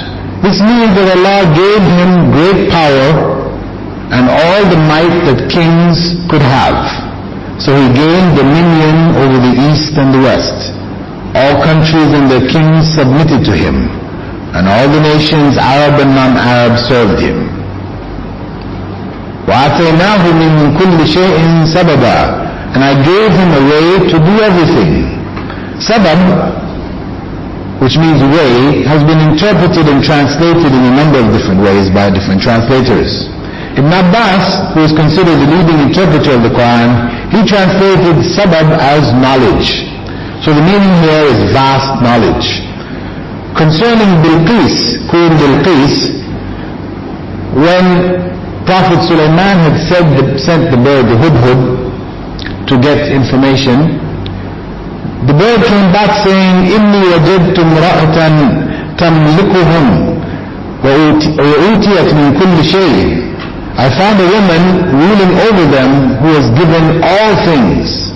This means that Allah gave him great power and all the might that kings could have. So he gained dominion over the east and the west. All countries and their kings submitted to him, and all the nations, Arab and non-Arab, served him. وَآتَيْنَاهُ مِنْ كُلِّ شَيْءٍ سَبَبًا. And I gave him a way to do everything. Sabab, which means way, has been interpreted and translated in a number of different ways by different translators. Ibn Abbas, who is considered the leading interpreter of the Quran, he translated sabab as knowledge. So the meaning here is vast knowledge. Concerning Bilqis, Queen Bilqis, when Prophet Sulaiman had sent the bird, the hudhud, to get information, the bird came back saying, إِنِّي وَجَدْتُ امْرَأَةً تَمْلِكُهُمْ وَأُوتِيَتْ مِنْ كُلِّ شَيْءٍ. I found a woman ruling over them who was given all things.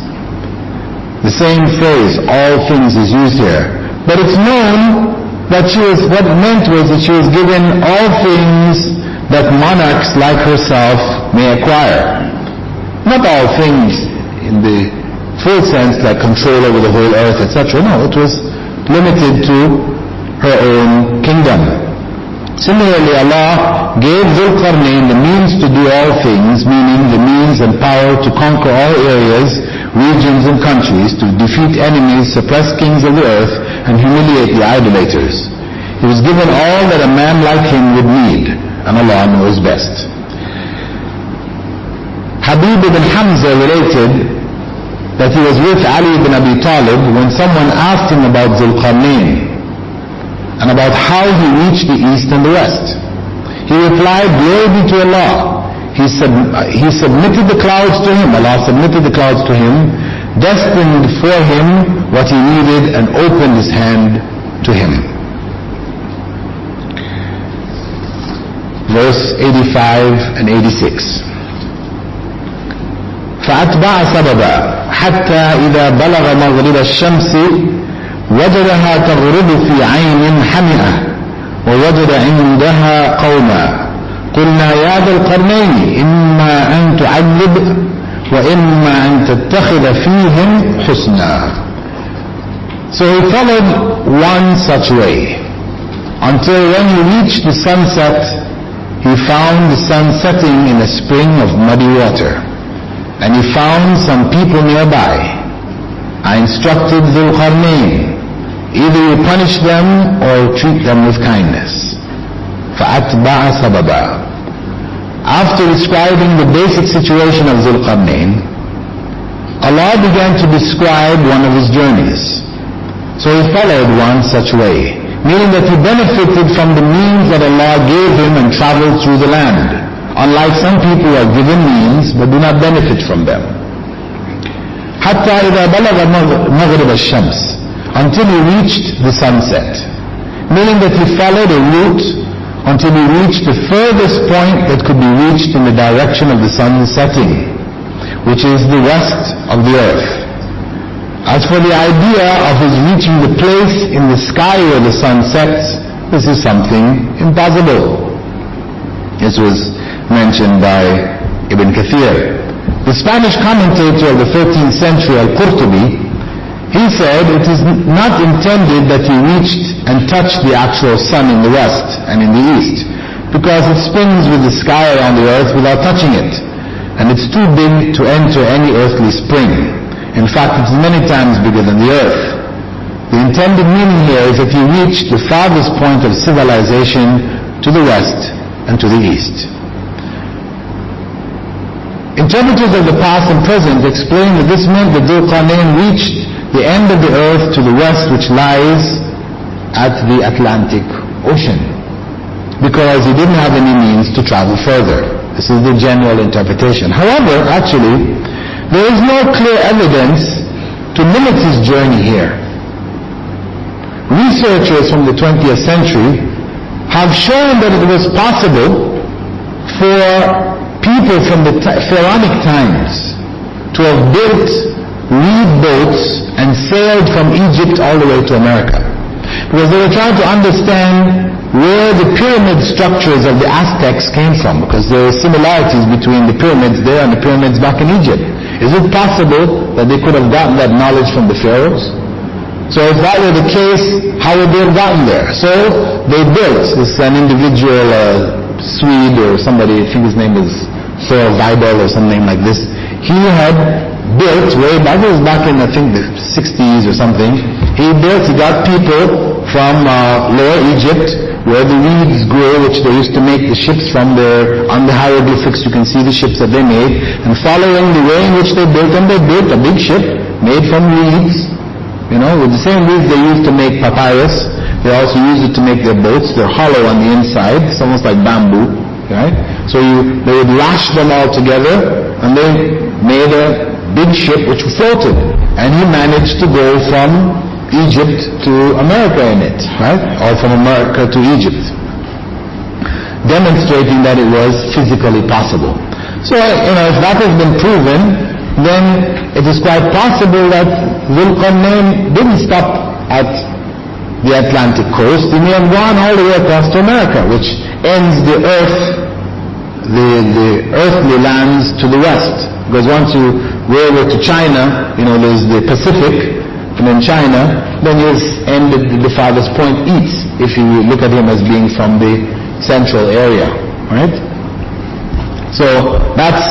The same phrase, all things, is used here. But it's known that what it meant was that she was given all things that monarchs like herself may acquire. Not all things in the full sense, like control over the whole earth, etc. No, it was limited to her own kingdom. Similarly, Allah gave Dhul Qarnayn the means to do all things, meaning the means and power to conquer all areas, regions and countries, to defeat enemies, suppress kings of the earth, and humiliate the idolaters. He was given all that a man like him would need, and Allah knows best. Habib ibn Hamza related that he was with Ali ibn Abi Talib when someone asked him about Dhul Qarnayn and about how he reached the east and the west. He replied, glory be to Allah. He submitted the clouds to him. Allah submitted the clouds to him, destined for him what he needed, and opened his hand to him. Verse 85 and 86. فأتبع سببا حتى إذا بلغ مغرب الشمس وجدها تغرب في عين حمئة ووجد عندها قوما قلنا يا ذا القرنين إما أن تعذب وإما أن تتخذ فيهم حسنا. So he followed one such way until when he reached the sunset, he found the sun setting in a spring of muddy water, and he found some people nearby. I instructed Dhul Qarnayn, either you punish them or treat them with kindness. فَأَتْبَعَ سَبَبًا. After describing the basic situation of Dhul Qarnayn, Allah began to describe one of his journeys. So he followed one such way, meaning that he benefited from the means that Allah gave him and traveled through the land, unlike some people who are given means but do not benefit from them. حتى إذا بلغ مغرب الشمس, until he reached the sunset, meaning that he followed a route until he reached the furthest point that could be reached in the direction of the sun setting, which is the west of the earth. As for the idea of his reaching the place in the sky where the sun sets, this is something impossible. This was mentioned by Ibn Kathir. The Spanish commentator of the 13th century, Al-Qurtubi, he said it is not intended that he reached and touched the actual sun in the west and in the east, because it spins with the sky around the earth without touching it, and it's too big to enter any earthly spring. In fact, it's many times bigger than the earth. The intended meaning here is that he reached the farthest point of civilization to the west and to the east. Interpreters of the past and present explain that this meant that Dhul Qarnayn reached the end of the earth to the west, which lies at the Atlantic Ocean, because he didn't have any means to travel further. This is the general interpretation. However, actually, there is no clear evidence to limit his journey here. Researchers from the 20th century have shown that it was possible for people from the pharaonic times to have built reed boats and sailed from Egypt all the way to America, because they were trying to understand where the pyramid structures of the Aztecs came from, because there are similarities between the pyramids there and the pyramids back in Egypt. Is it possible that they could have gotten that knowledge from the pharaohs? So if that were the case, how would they have gotten there? So they built, this an individual Swede or somebody, I think his name is Thor Weibel or something like this, he had built way back, it was back in I think the 60s or something, he got people from Lower Egypt, where the reeds grew, which they used to make the ships from there. On the hieroglyphics you can see the ships that they made, and following the way in which they built them, they built a big ship made from reeds, with the same reeds they used to make papyrus. They also use it to make their boats. They're hollow on the inside, it's almost like bamboo, right? So they would lash them all together, and they made a big ship which floated, and he managed to go from Egypt to America in it, right? Or from America to Egypt, demonstrating that it was physically possible. So, if that has been proven, then it is quite possible that Dhul Qarnayn didn't stop at the Atlantic coast. He may have gone all the way across to America, which ends the earthly lands to the west. Because once you go over to China, there's the Pacific, and then China, then you've ended the farthest point east, if you look at him as being from the central area, right? So that's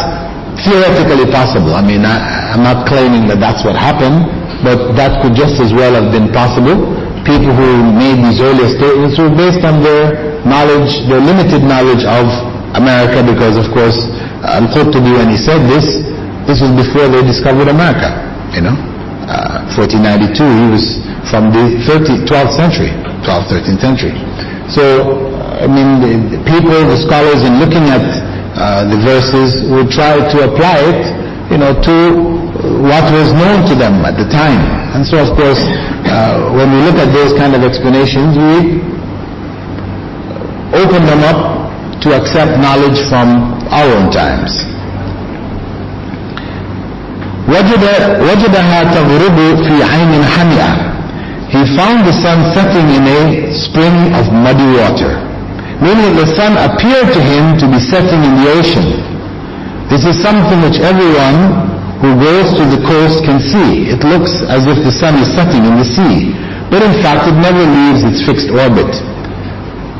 theoretically possible. I mean, I'm not claiming that that's what happened, but that could just as well have been possible. People who made these earlier statements were based on their knowledge, their limited knowledge of America, because of course Al-Qurtubi, when he said this was before they discovered America, 1492, he was from the 12th century, 12th, 13th century. So, the people, the scholars, in looking at the verses, would try to apply it, to what was known to them at the time. And so, of course, when we look at those kind of explanations, we open them up to accept knowledge from our own times. وجدها تغرب في عين حمئة. He found the sun setting in a spring of muddy water, meaning the sun appeared to him to be setting in the ocean. This is something which everyone who goes to the coast can see. It looks as if the sun is setting in the sea, but in fact it never leaves its fixed orbit.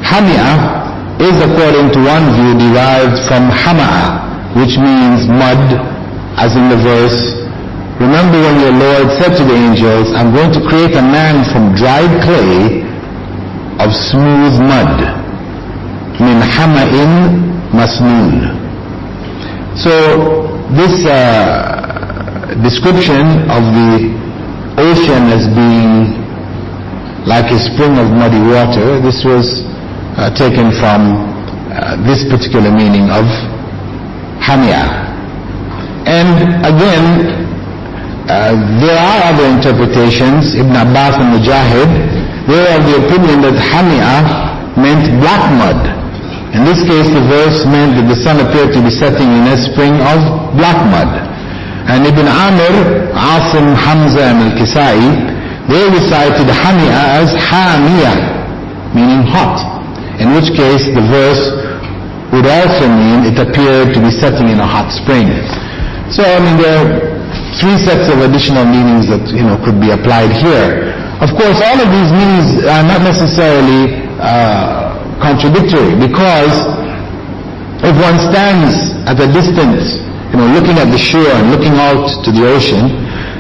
Hami'ah is, according to one view, derived from Hama'a, which means mud, as in the verse, "Remember when your Lord said to the angels, I'm going to create a man from dried clay of smooth mud, min hama'in masnoon." So this description of the ocean as being like a spring of muddy water, this was taken from this particular meaning of hamia. And again, there are other interpretations. Ibn Abbas and Mujahid, they are of the opinion that hamia meant black mud. In this case, the verse meant that the sun appeared to be setting in a spring of black mud. And Ibn Amir, Asim, Hamza and Al-Kisai, they recited hamia as hamia, meaning hot, in which case the verse would also mean it appeared to be setting in a hot spring. So, there are three sets of additional meanings that, could be applied here. Of course, all of these meanings are not necessarily contradictory, because if one stands at a distance, looking at the shore and looking out to the ocean,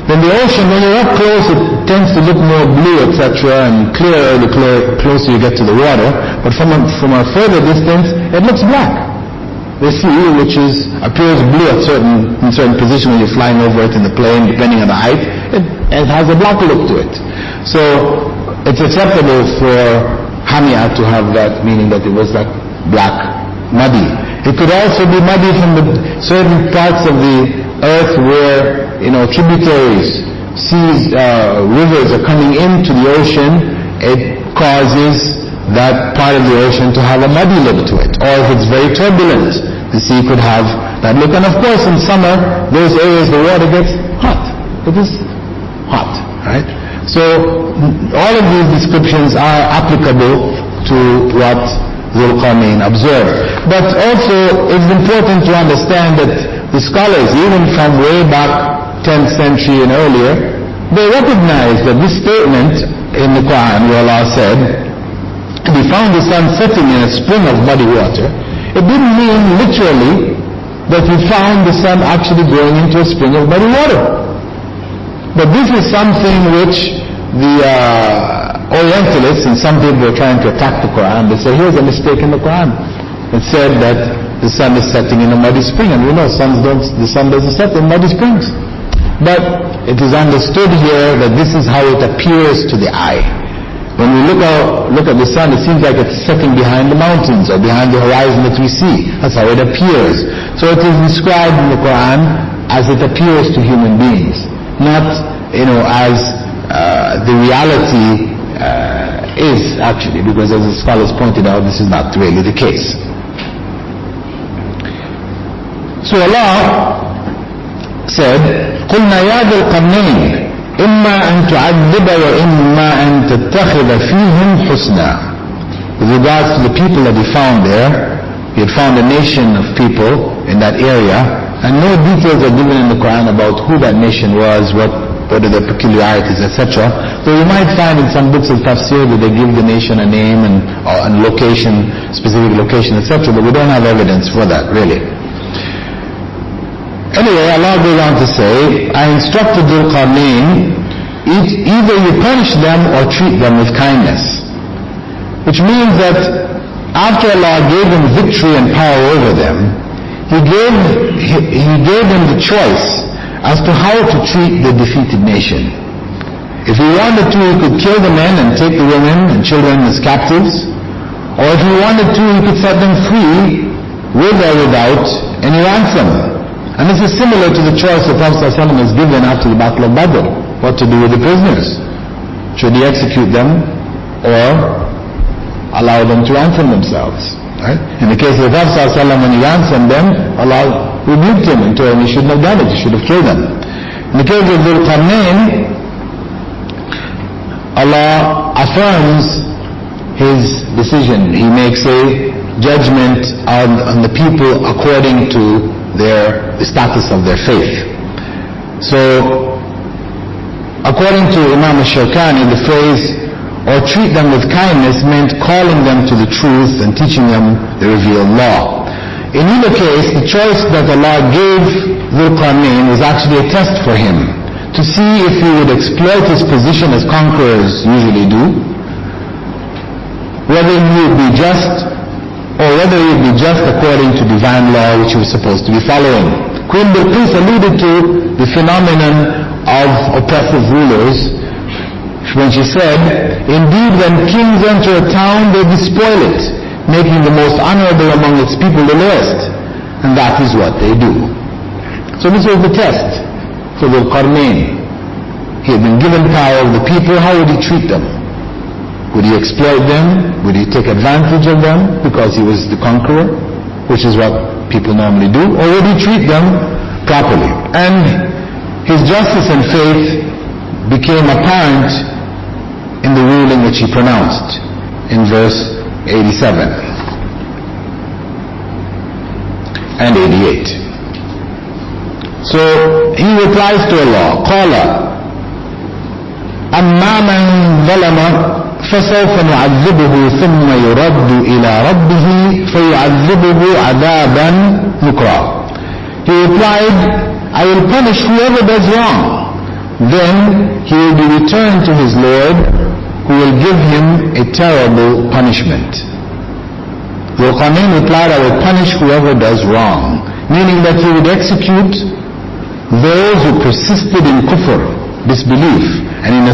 then the ocean, when you're up close, it tends to look more blue, etc., and clearer the closer you get to the water. But from a further distance, it looks black. The sea, which appears blue in certain position when you're flying over it in the plane, depending on the height, it has a black look to it. So it's acceptable for hamia to have that meaning, that it was like black, muddy. It could also be muddy from the certain parts of the earth where, tributaries, seas, rivers are coming into the ocean. It causes that part of the ocean to have a muddy look to it. Or if it's very turbulent, the sea could have that look. And of course, in summer, those areas the water gets hot. It is hot, right? So all of these descriptions are applicable to what Dhul Qarnayn observed. But also, it's important to understand that the scholars, even from way back 10th century and earlier, they recognize that this statement in the Quran, where Allah said, "We found the sun setting in a spring of muddy water," it didn't mean literally that we found the sun actually going into a spring of muddy water. But this is something which the Orientalists, and some people are trying to attack the Quran, they say, here's a mistake in the Quran. It said that the sun is setting in a muddy spring, and we know the sun doesn't set in muddy springs. But it is understood here that this is how it appears to the eye. When we look at the sun, it seems like it's setting behind the mountains or behind the horizon that we see. That's how it appears. So it is described in the Quran as it appears to human beings, not as the reality is actually, because as the scholars pointed out, this is not really the case. So Allah said, قُلْنَا يَا ذَا الْقَرْنَيْنِ إِمَّا أَن تُعَذِّبَ وَإِمَّا أَن تَتَّخِذَ فِيهِمْ حُسْنًا. With regards to the people that he found there, he had found a nation of people in that area, and no details are given in the Quran about who that nation was, what are their peculiarities, etc. So you might find in some books of Tafseer that they give the nation a name and location, specific location, etc. But we don't have evidence for that, really. Anyway, Allah goes on to say, I instructed Dhul Qarnayn, either you punish them or treat them with kindness. Which means that after Allah gave them victory and power over them, He gave them the choice as to how to treat the defeated nation. If he wanted to, he could kill the men and take the women and children as captives. Or if he wanted to, he could set them free with or without any ransom. And this is similar to the choice the Prophet ﷺ was given after the Battle of Badr, what to do with the prisoners. Should he execute them or allow them to ransom themselves? Right? In the case of the Prophet ﷺ, when he ransomed them, Allah rebuked him and told him he shouldn't have done it, he should have killed them. In the case of Dhul Qarnayn, Allah affirms His decision. He makes a judgment on the people according to the status of their faith. So, according to Imam al-Shawkani, the phrase, or treat them with kindness, meant calling them to the truth and teaching them the revealed law. In either case, the choice that Allah gave Dhul Qarnayn was actually a test for him, to see if he would exploit his position as conquerors usually do, whether he would be just, or whether he would be just according to divine law which he was supposed to be following. Queen Bilqis alluded to the phenomenon of oppressive rulers when she said, indeed when kings enter a town, they despoil it, making the most honorable among its people the lowest. And that is what they do. So this was the test for Dhul Qarnayn. He had been given power of the people. How would he treat them? Would he exploit them? Would he take advantage of them because he was the conqueror, which is what people normally do? Or would he treat them properly? And his justice and faith became apparent in the ruling which he pronounced in verse 87 and 88. So he replies to Allah, قال أما من ظلم فسوف نعذبه ثم يرد إلى ربه فيعذبه عذابا نكرا. He replied, I will punish whoever does wrong. Then he will be returned to his Lord, who will give him a terrible punishment. Dhul Qarnayn replied, I will punish whoever does wrong, meaning that he would execute those who persisted in kufr, disbelief. And in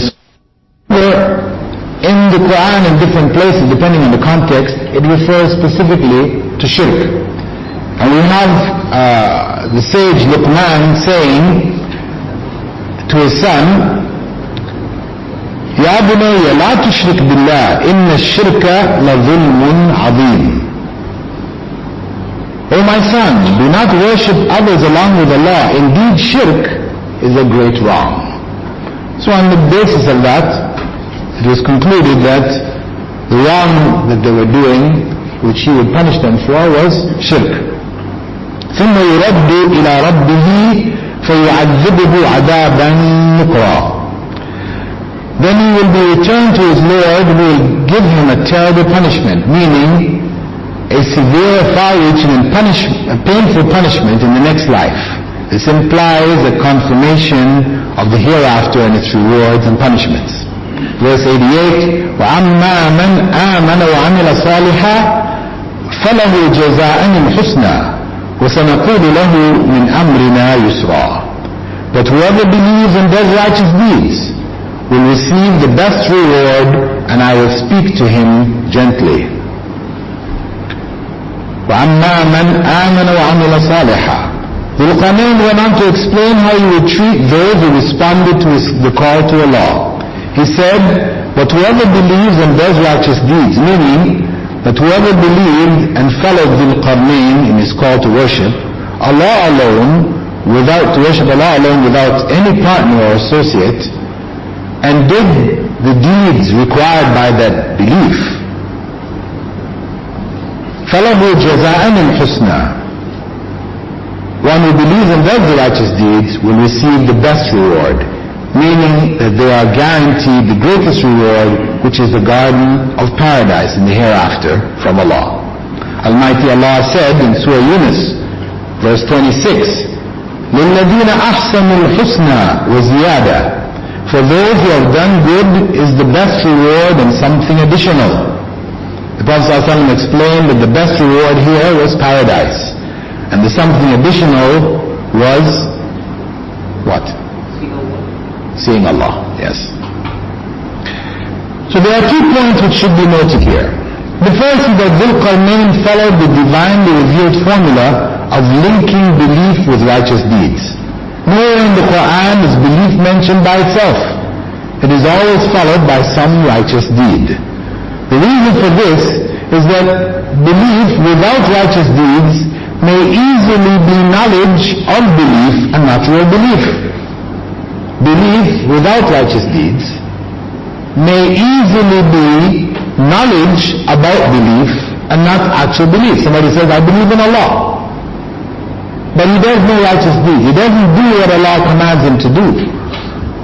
the Quran in different places, depending on the context, it refers specifically to shirk. And we have the sage Luqman saying to his son, يا بني لا تشرك بالله إن الشرك لظلم عظيم. O my son, do not worship others along with Allah. Indeed, shirk is a great wrong. So on the basis of that, it was concluded that the wrong that they were doing, which he would punish them for, was shirk. ثم يرد إلى ربه فيعذبه عذابا نكرا. Then he will be returned to his Lord, who will give him a terrible punishment, meaning a severe, far-reaching and painful punishment in the next life. This implies a confirmation of the hereafter and its rewards and punishments. Verse 88, وَأَمَّا مَنْ آمَنَ وَعَمِلَ صَالِحًا فَلَهُ جَزَاءً الْحُسْنَى وَسَنَقُولُ لَهُ مِنْ أَمْرِنَا يُسْرًا. But whoever believes and does righteous deeds will receive the best reward, and I will speak to him gently. وَأَمَّا مَنْ آمَنَ وَعَمِلَ صَالِحًا. Dhul Qarnayn went on to explain how he would treat those who responded to the call to Allah. He said, but whoever believes and does righteous deeds, meaning that whoever believed and followed Dhul Qarnayn in his call to worship Allah alone, without any partner or associate, and did the deeds required by that belief, فَلَهُ جَزَاءً الْحُسْنَى. One who believes and does the righteous deeds will receive the best reward, meaning that they are guaranteed the greatest reward, which is the garden of paradise in the hereafter from Allah. Almighty Allah said in Surah Yunus, verse 26, لِلَّذِينَ أَحْسَنُوا الْحُسْنَى وَزِيَادَةً. For those who have done good is the best reward and something additional. The Prophet ﷺ explained that the best reward here was paradise, and the something additional was what? Seeing Allah, yes. So there are 2 points which should be noted here. The first is that Dhul Qarnayn followed the divinely revealed formula of linking belief with righteous deeds. Nowhere in the Quran is belief mentioned by itself. It is always followed by some righteous deed. The reason for this is that belief without righteous deeds may easily be knowledge of belief and not real belief. Belief without righteous deeds may easily be knowledge about belief and not actual belief. Somebody says, I believe in Allah, but he does no righteous deeds. He doesn't do what Allah commands him to do.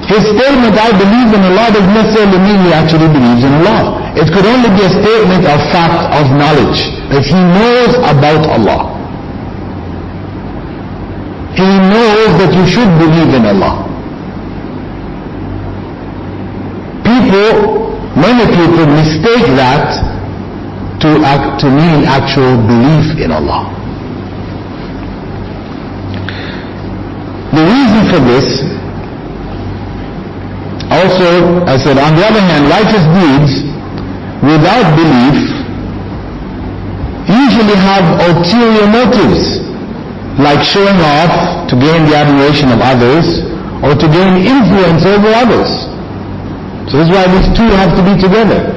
His statement, I believe in Allah, doesn't necessarily mean he actually believes in Allah. It could only be a statement of fact, of knowledge, that he knows about Allah. He knows that you should believe in Allah. Many people mistake that to mean actual belief in Allah. reason for this, also, I said, on the other hand, righteous deeds without belief usually have ulterior motives, like showing off to gain the admiration of others or to gain influence over others. So this is why these two have to be together.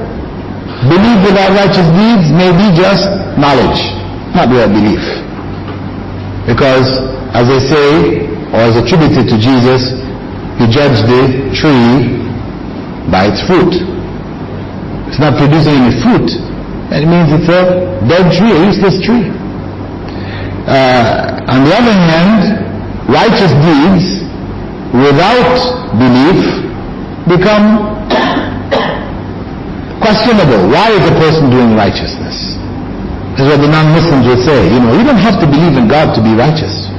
Belief without righteous deeds may be just knowledge, not real belief. Because, as they say, or as attributed to Jesus, you judge the tree by its fruit. It's not producing any fruit. That means it's a dead tree, a useless tree. On the other hand, righteous deeds without belief become questionable. Why is a person doing righteousness? This is what the non-Muslims will say. You don't have to believe in God to be righteous.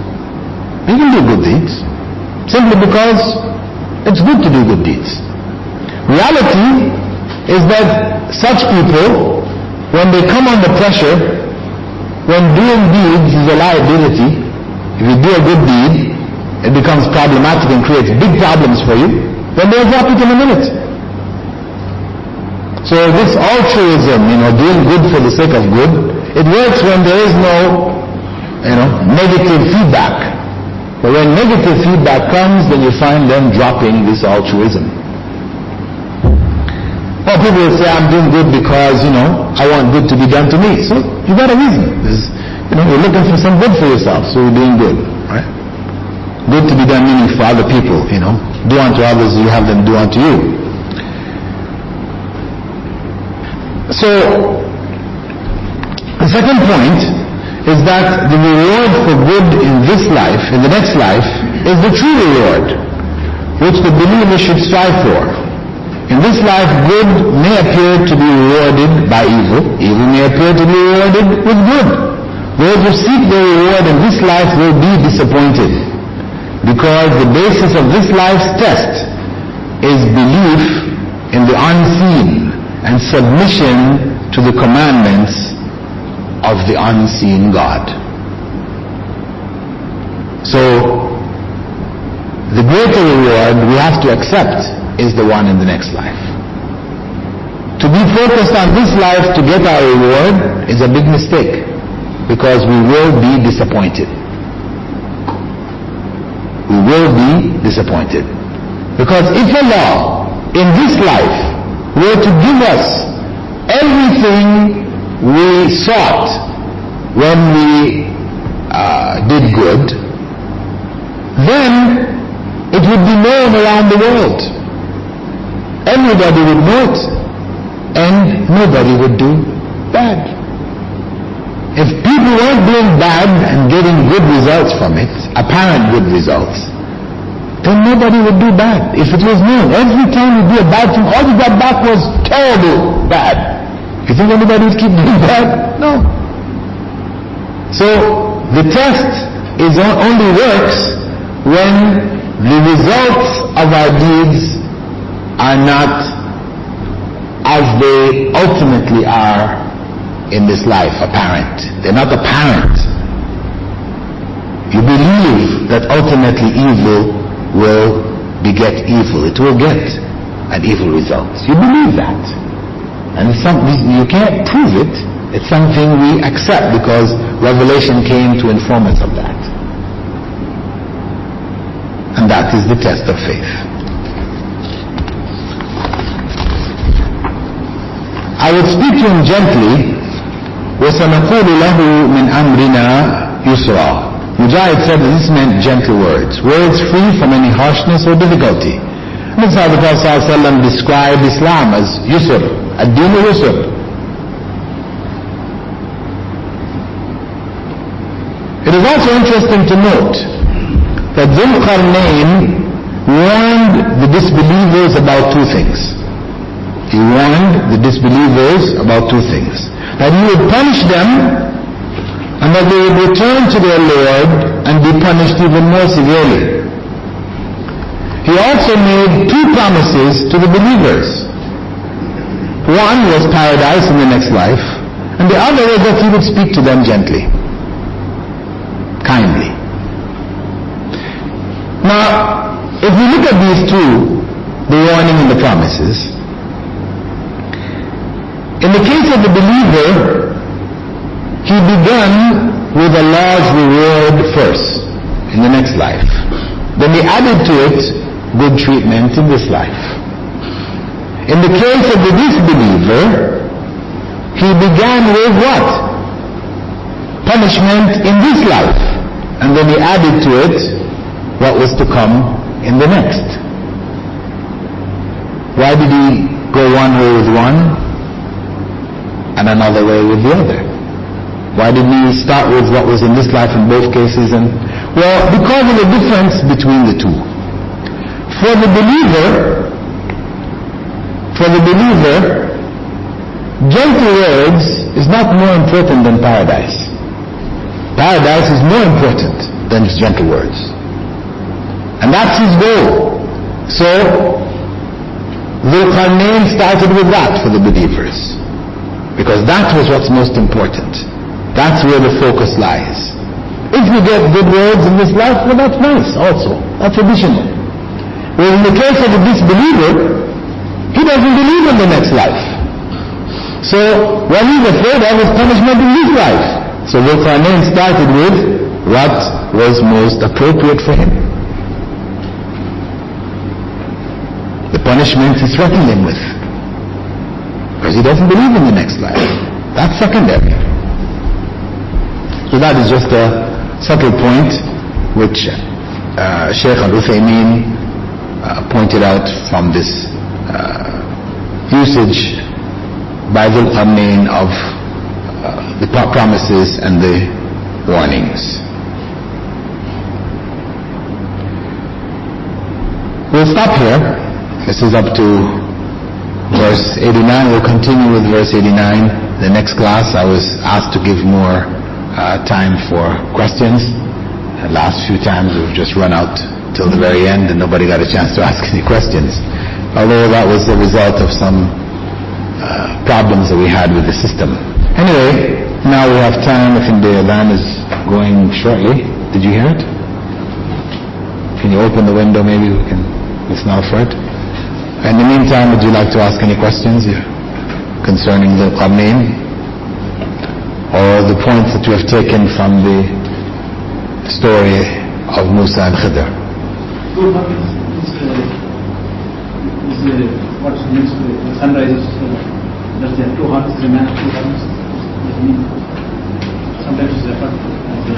You can do good deeds, simply because it's good to do good deeds. Reality is that such people, when they come under pressure, when doing deeds is a liability, if you do a good deed, it becomes problematic and creates big problems for you, then they'll drop it in a minute. So this altruism, doing good for the sake of good, it works when there is no, negative feedback. But when negative feedback comes, then you find them dropping this altruism. Well, people will say, I'm doing good because, I want good to be done to me. So you got a reason. You're looking for some good for yourself, so you're doing good. Right? Good to be done meaning for other people, Do unto others, you have them do unto you. So, the second point is that the reward for good in this life, in the next life, is the true reward, which the believer should strive for. In this life, good may appear to be rewarded by evil. Evil may appear to be rewarded with good. Those who seek their reward in this life will be disappointed, because the basis of this life's test is belief in the unseen and submission to the commandments of the unseen God. So, the greater reward we have to accept is the one in the next life. To be focused on this life to get our reward is a big mistake, because we will be disappointed. We will be disappointed. Because if Allah in this life were to give us everything we sought when we did good, then it would be known around the world. Everybody would know it, and nobody would do bad. If people weren't doing bad and getting good results from it, apparent good results, then nobody would do bad. If it was known, every time you do a bad thing, all you got back was terrible bad. You think anybody would keep doing bad? No. So, the test only works when the results of our deeds are not as they ultimately are in this life, apparent. They're not apparent. You believe that ultimately evil will beget evil. It will get an evil result. You believe that. And it's something, you can't prove it. It's something we accept because revelation came to inform us of that. And that is the test of faith. I would speak to him gently. وَسَنَقُولُ لَهُ مِنْ أَمْرِنَا يُسْرًا. Mujahid said that this meant gentle words free from any harshness or difficulty. And that's how the Prophet ﷺ described Islam as yusr, ad-din yusr. It is also interesting to note that Dhul Qarnayn warned the disbelievers about two things. He warned the disbelievers about two things. That he would punish them, and that they would return to their Lord and be punished even more severely. He also made two promises to the believers. One was paradise in the next life, and the other was that he would speak to them gently, kindly. Now, if we look at these two, the warning and the promises, in the case of the believer, he began with a large reward first, in the next life. Then he added to it good treatment in this life. In the case of the disbeliever, he began with what? Punishment in this life. And then he added to it what was to come in the next. Why did he go one way with one and another way with the other? Why did he start with what was in this life in both cases? Well, because of the difference between the two. For the believer, gentle words is not more important than paradise. Paradise is more important than gentle words. And that's his goal. So, Dhul Qarnayn started with that for the believers. Because that was what's most important. That's where the focus lies. If you get good words in this life, well, that's nice also. That's additional. Whereas in the case of a disbeliever, he doesn't believe in the next life. So what he's afraid of is punishment in this life. So Dhul Qarnayn started with what was most appropriate for him. The punishment he threatened him with. Because he doesn't believe in the next life. That's secondary. So that is just a subtle point which Shaykh Al-Uthaymeen pointed out from this usage by Dhul Qarnayn of the promises and the warnings. We'll stop here. This is up to verse 89. We'll continue with verse 89. The next class I was asked to give more time for questions. The last few times we've just run out till the very end and nobody got a chance to ask any questions. Although that was the result of some problems that we had with the system. Anyway, now we have time. I think the adhan is going shortly. Did you hear it? Can you open the window? Maybe we can listen out for it. In the meantime, would you like to ask any questions concerning the Qarnayn? Or the points that you have taken from the story of Musa and Khidr? What's next to the sunrise? Does there 2 horns, the man 2 horns? Sometimes it's referred to as the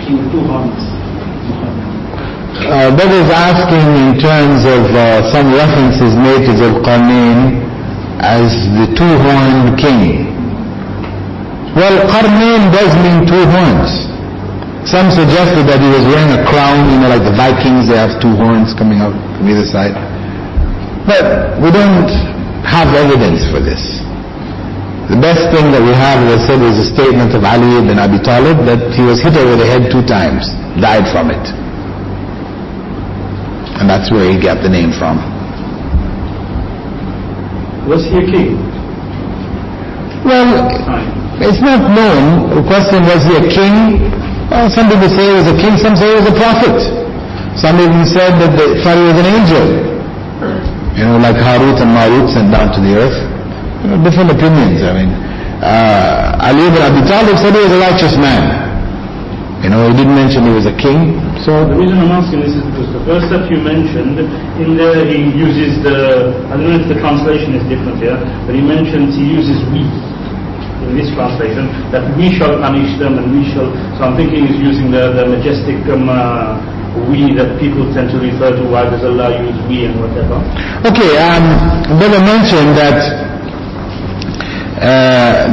king with 2 horns. That is asking in terms of some references made to Dhul Qarnayn as the 2-horned king. Well, Qarnayn does mean 2 horns. Some suggested that he was wearing a crown, like the Vikings, they have 2 horns coming out from either side. But we don't have evidence for this. The best thing that we have, as I said, was a statement of Ali ibn Abi Talib that he was hit over the head 2 times, died from it. And that's where he got the name from. Was he a king? Well, it's not known. The question, was he a king? Well, some people say he was a king, some say he was a prophet. Some even said that he was an angel. Like Harut and Marut sent down to the earth. Different opinions. Ali ibn Abi Talib said he was a righteous man. He didn't mention he was a king. So the reason I'm asking this is because the verse that you mentioned, in there he uses I don't know if the translation is different here, but he uses we. In this translation, that we shall punish them and we shall, so I'm thinking he's using the majestic we that people tend to refer to. Why does Allah use we and whatever? Okay, Brother mentioned that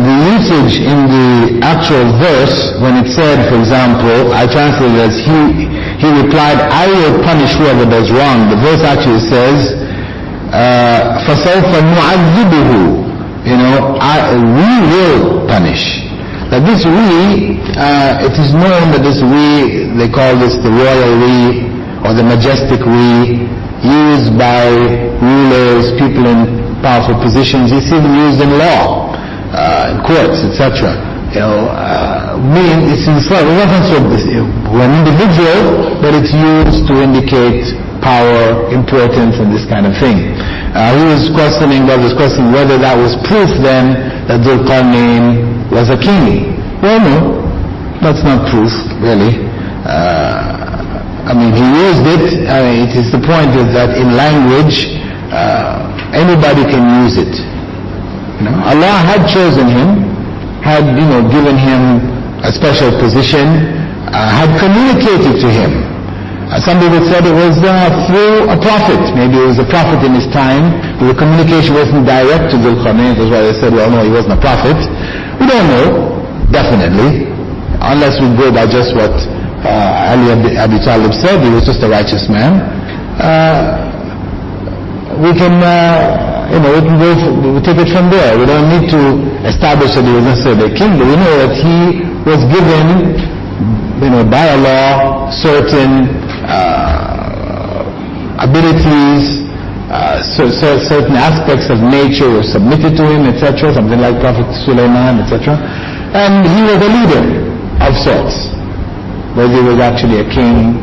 the usage in the actual verse, when it said, for example, I translated as he replied, I will punish whoever does wrong. The verse actually says, فَسَوْفَ نُعَذِّبُهُ, we will punish. That this we, it is known that this we, they call this the royal we, or the majestic we, used by rulers, people in powerful positions. You see them used in law, in courts, etc. means it's reference to an individual, but it's used to indicate power, importance, and this kind of thing. He was questioning whether that was proof then that Dhul-Qarnayn was a king. Well, no, that's not proof, really. He used it. It is the point is that in language, anybody can use it. Allah had chosen him, had given him a special position, had communicated to him. Some people said it was through a prophet. Maybe it was a prophet in his time. The communication wasn't direct to Dhul-Qarnayn. That's why they said, well, no, he wasn't a prophet. We don't know, definitely, unless we go by just what Ali Abi Talib said. He was just a righteous man. We can we take it from there. We don't need to establish that he was necessarily a king, but we know that he was given, by Allah, certain abilities, certain aspects of nature were submitted to him, etc., something like Prophet Sulaiman, etc. And he was a leader of sorts. Whether he was actually a king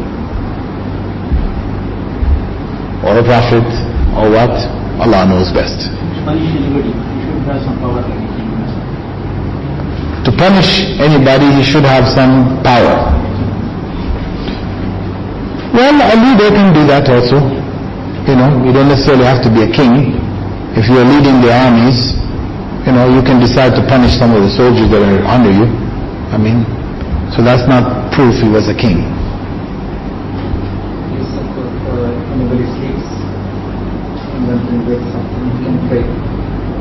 or a prophet or what, Allah knows best. To punish anybody, he should have some power. Well, a leader can do that also. You don't necessarily have to be a king. If you're leading the armies, you can decide to punish some of the soldiers that are under you. So that's not proof he was a king. Anybody sleeps and then he wakes up and he can pray.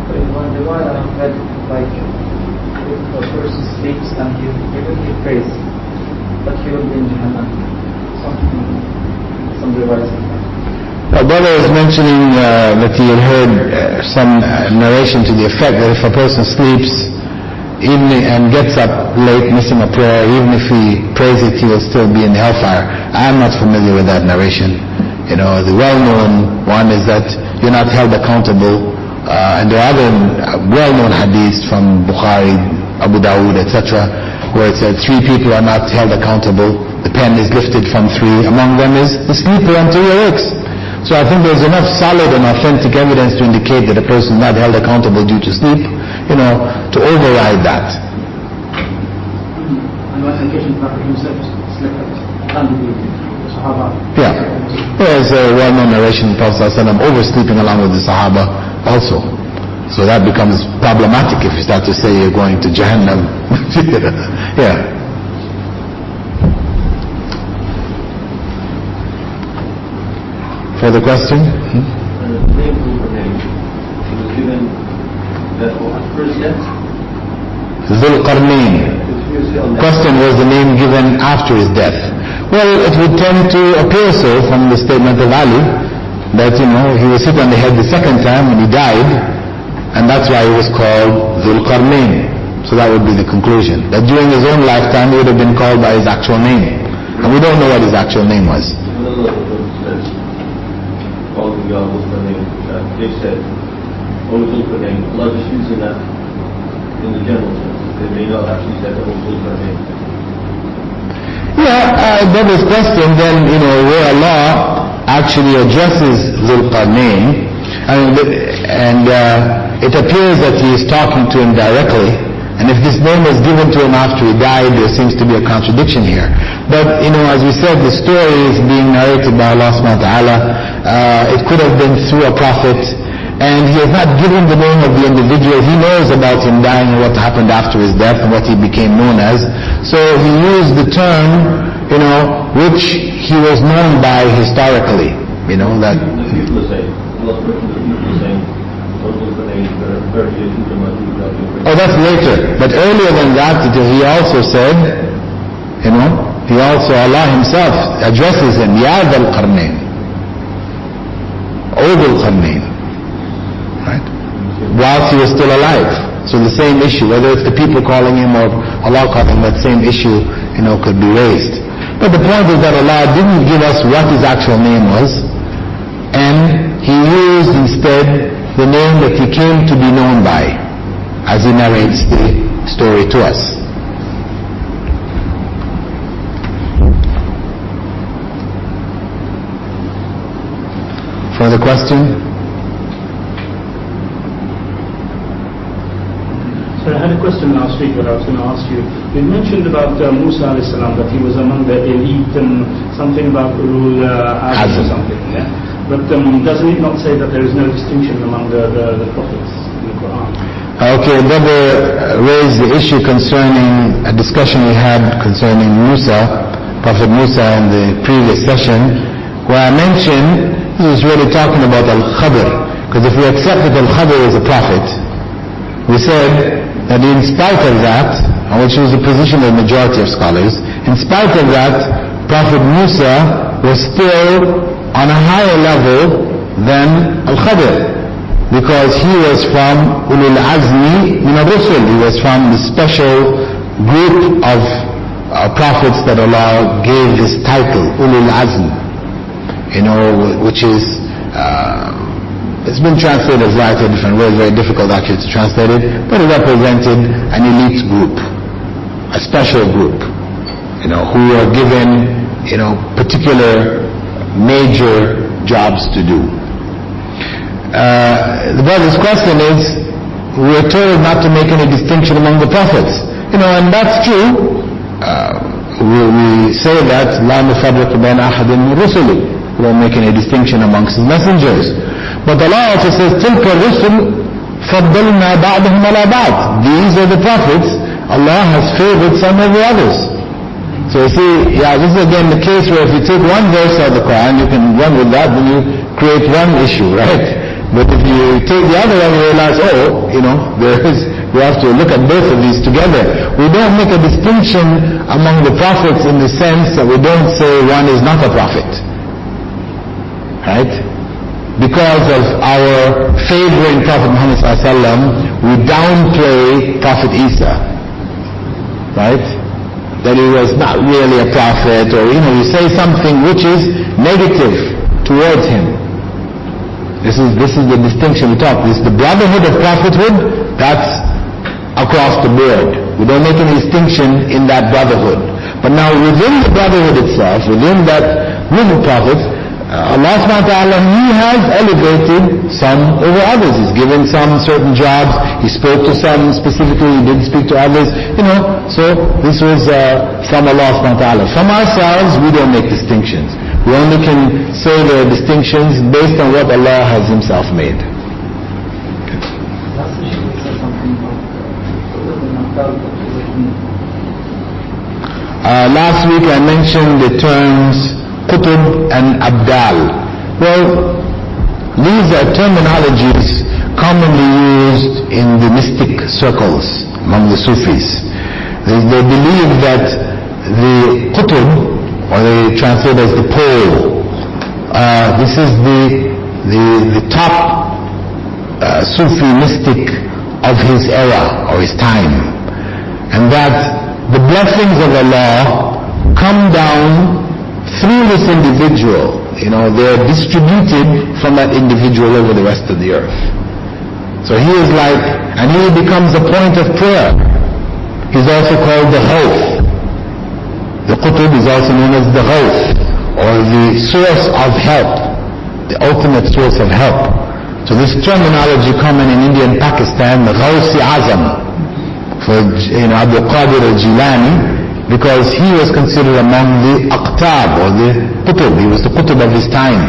But in one riwayah I've read, like, if a person sleeps and he prays, but he will be in Jahannam. Some riwayahs like that. A brother was mentioning that he had heard some narration to the effect that if a person sleeps and gets up late missing a prayer, even if he prays it, he will still be in the hellfire. I am not familiar with that narration. The well-known one is that you're not held accountable, and there are other well-known hadiths from Bukhari, Abu Dawood, etc., where it said 3 people are not held accountable. The pen is lifted from 3. Among them is the sleeper until he awakes. So I think there's enough solid and authentic evidence to indicate that a person is not held accountable due to sleep, to override that. On one occasion, Prophet himself slept and the Sahaba. Yeah. There's a well-known narration of Prophet ﷺ oversleeping along with the Sahaba also. So that becomes problematic if you start to say you're going to Jahannam. Yeah. Further question? The name was given that first death? Dhul-Qarnayn. Question, was the name given after his death? Well, it would tend to appear so from the statement of Ali, that, he was hit on the head the second time when he died, and that's why he was called Dhul-Qarnayn. So that would be the conclusion. That during his own lifetime he would have been called by his actual name. And we don't know what his actual name was. They said, Dhul-Qarnayn, Allah just using that in the general sense. They may not actually say Dhul-Qarnayn. Yeah, that is question then, where Allah actually addresses Dhul-Qarnayn, and it appears that he is talking to him directly, and if this name was given to him after he died, there seems to be a contradiction here. But, as we said, the story is being narrated by Allah subhanahu wa ta'ala. It could have been through a prophet, and he has not given the name of the individual. He knows about him dying and what happened after his death and what he became known as. So he used the term, which he was known by historically. That. Oh, that's later. But earlier than that, he also said, Allah himself addresses him, Ya Dhul-Qarnayn, O Dhul-Qarnayn, right? Whilst he was still alive. So the same issue, whether it's the people calling him or Allah calling him, that same issue, could be raised. But the point is that Allah didn't give us what his actual name was, and he used instead the name that he came to be known by, as he narrates the story to us. Further question? So I had a question last week that I was going to ask you. You mentioned about Musa alayhi salam, that he was among the elite and something about Ulul Azm or something, yeah? But doesn't it not say that there is no distinction among the prophets in the Quran? Okay, brother raised the issue concerning a discussion we had concerning Musa, Prophet Musa in the previous session, where I mentioned he was really talking about Al-Khadr, because if we accept that Al-Khadr is a prophet, we said that in spite of that, which is the position of the majority of scholars, in spite of that, Prophet Musa was still on a higher level than Al-Khadr, because he was from Ulul Azmi min ar-Rusul. He was from the special group of prophets that Allah gave this title, Ulul Azm, which is it's been translated a variety of different ways, very difficult actually to translate it, but it represented an elite group, a special group, who were given, particular major jobs to do. The brother's question is, we're told not to make any distinction among the prophets. And that's true. We say that, لَا نُفَرِّقُ بَيْنَ أَحَدٍ مِّن رُسُلِهِ. We don't make any distinction amongst his messengers. But Allah also says, تِلْكَ الرُّسُلُ فَضَّلْنَا بَعْضَهُمْ عَلَى بَعْضٍ. These are the prophets. Allah has favored some over others. So you see, this is again the case where if you take one verse of the Quran, you can run with that, then you create one issue, right? But if you take the other one, you realize, we have to look at both of these together. We don't make a distinction among the prophets in the sense that we don't say one is not a prophet. Right? Because of our favoring Prophet Muhammad ﷺ, we downplay Prophet Isa. Right? That he was not really a prophet, or you say something which is negative towards him. This is the distinction we talk. This is the brotherhood of prophethood. That's across the board. We don't make any distinction in that brotherhood. But now within the brotherhood itself, within that group of prophets, Allah subhanahu wa ta'ala, He has elevated some over others. He's given some certain jobs. He spoke to some specifically. He didn't speak to others. So this was from Allah subhanahu wa ta'ala. From ourselves, we don't make distinctions. We only can say there are distinctions based on what Allah has Himself made. Last week I mentioned the terms Qutb and Abdal. Well, these are terminologies commonly used in the mystic circles among the Sufis. They believe that the Qutb, or they translate as the pole, this is the top Sufi mystic of his era or his time, and that the blessings of Allah come down through this individual. They're distributed from that individual over the rest of the earth. So he is and he becomes a point of prayer. He's also called the Ghawth. The Qutb is also known as the Ghawth, or the source of help, the ultimate source of help. So this terminology common in India and Pakistan, the Ghawsi Azam, for Abdul Qadir al-Jilani, because he was considered among the Aqtab, or the Qutb. He was the Qutb of his time,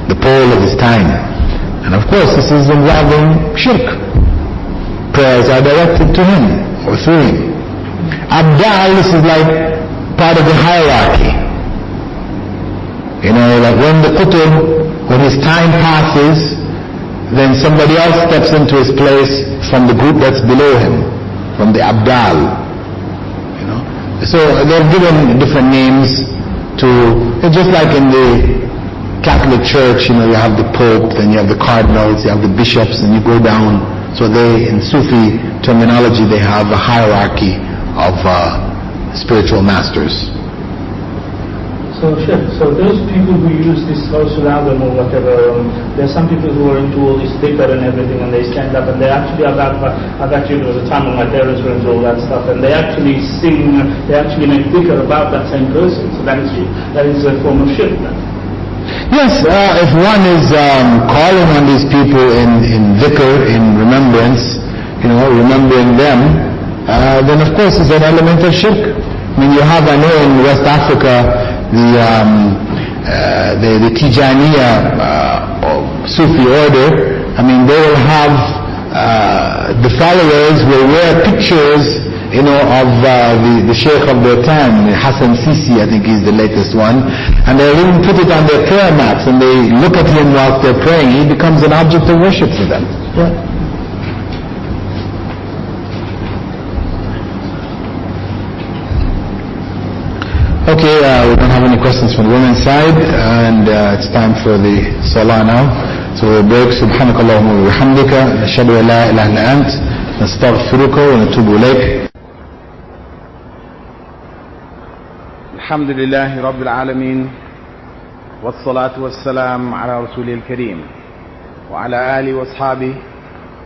the pole of his time. And of course this is involving shirk. Prayers are directed to him, or through him. Abdal, this is part of the hierarchy. When the Qutb, when his time passes, then somebody else steps into his place from the group that's below him, from the Abdal. So they're given different names just like in the Catholic Church, you have the Pope, then you have the cardinals, you have the bishops, and you go down. So in Sufi terminology, they have a hierarchy of spiritual masters. So those people who use this social album or whatever, there are some people who are into all this liquor and everything, and they stand up and they actually there was a time when my parents were into all that stuff, and they actually sing, they actually make dhikr about that same person. So that is a form of shirk. Yes, if one is calling on these people in dhikr, in remembrance, remembering them, then of course it's an element of shirk. I mean, you have, I know in West Africa, the Tijaniya Sufi order, I mean, they will have, the followers will wear pictures, of the Sheikh of their time, Hassan Sisi, I think he's the latest one, and they'll even put it on their prayer mats, and they look at him whilst they're praying. He becomes an object of worship for them. Yeah. Okay, we don't have any questions from the women's side, and it's time for the salah now. So we'll break. سبحانك اللهم وبحمدك نشهد أن لا إله إلا أنت نستغفرك ونتوب إليك. الحمد لله رب العالمين والصلاة والسلام على رسوله الكريم وعلى آله وأصحابه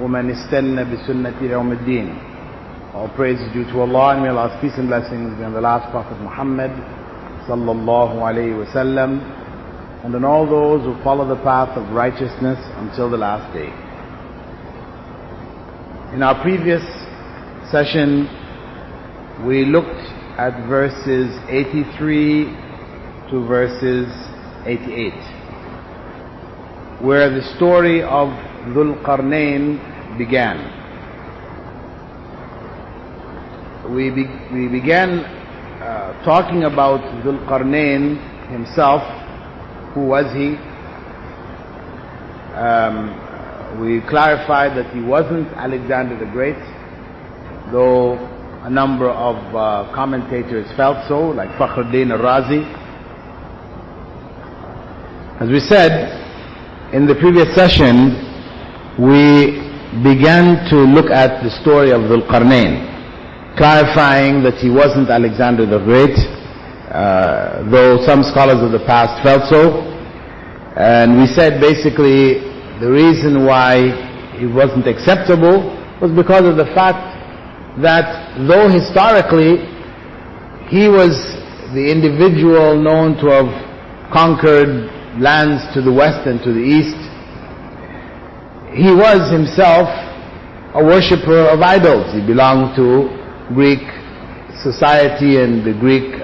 ومن استنى بسنة يوم الدين. All praise is due to Allah, and may Allah's peace and blessings be on the last Prophet Muhammad sallallahu alayhi wa sallam, and on all those who follow the path of righteousness until the last day. In our previous session, we looked at verses 83 to verses 88, where the story of Dhul Qarnayn began. We began talking about Dhul Qarnayn himself. Who was he? We clarified that he wasn't Alexander the Great, though a number of commentators felt so, like Fakhruddin al-Razi. As we said in the previous session, we began to look at the story of Dhul Qarnayn, clarifying that he wasn't Alexander the Great, though some scholars of the past felt so. And we said basically the reason why he wasn't acceptable was because of the fact that though historically he was the individual known to have conquered lands to the west and to the east, he was himself a worshipper of idols. He belonged to Greek society and the Greek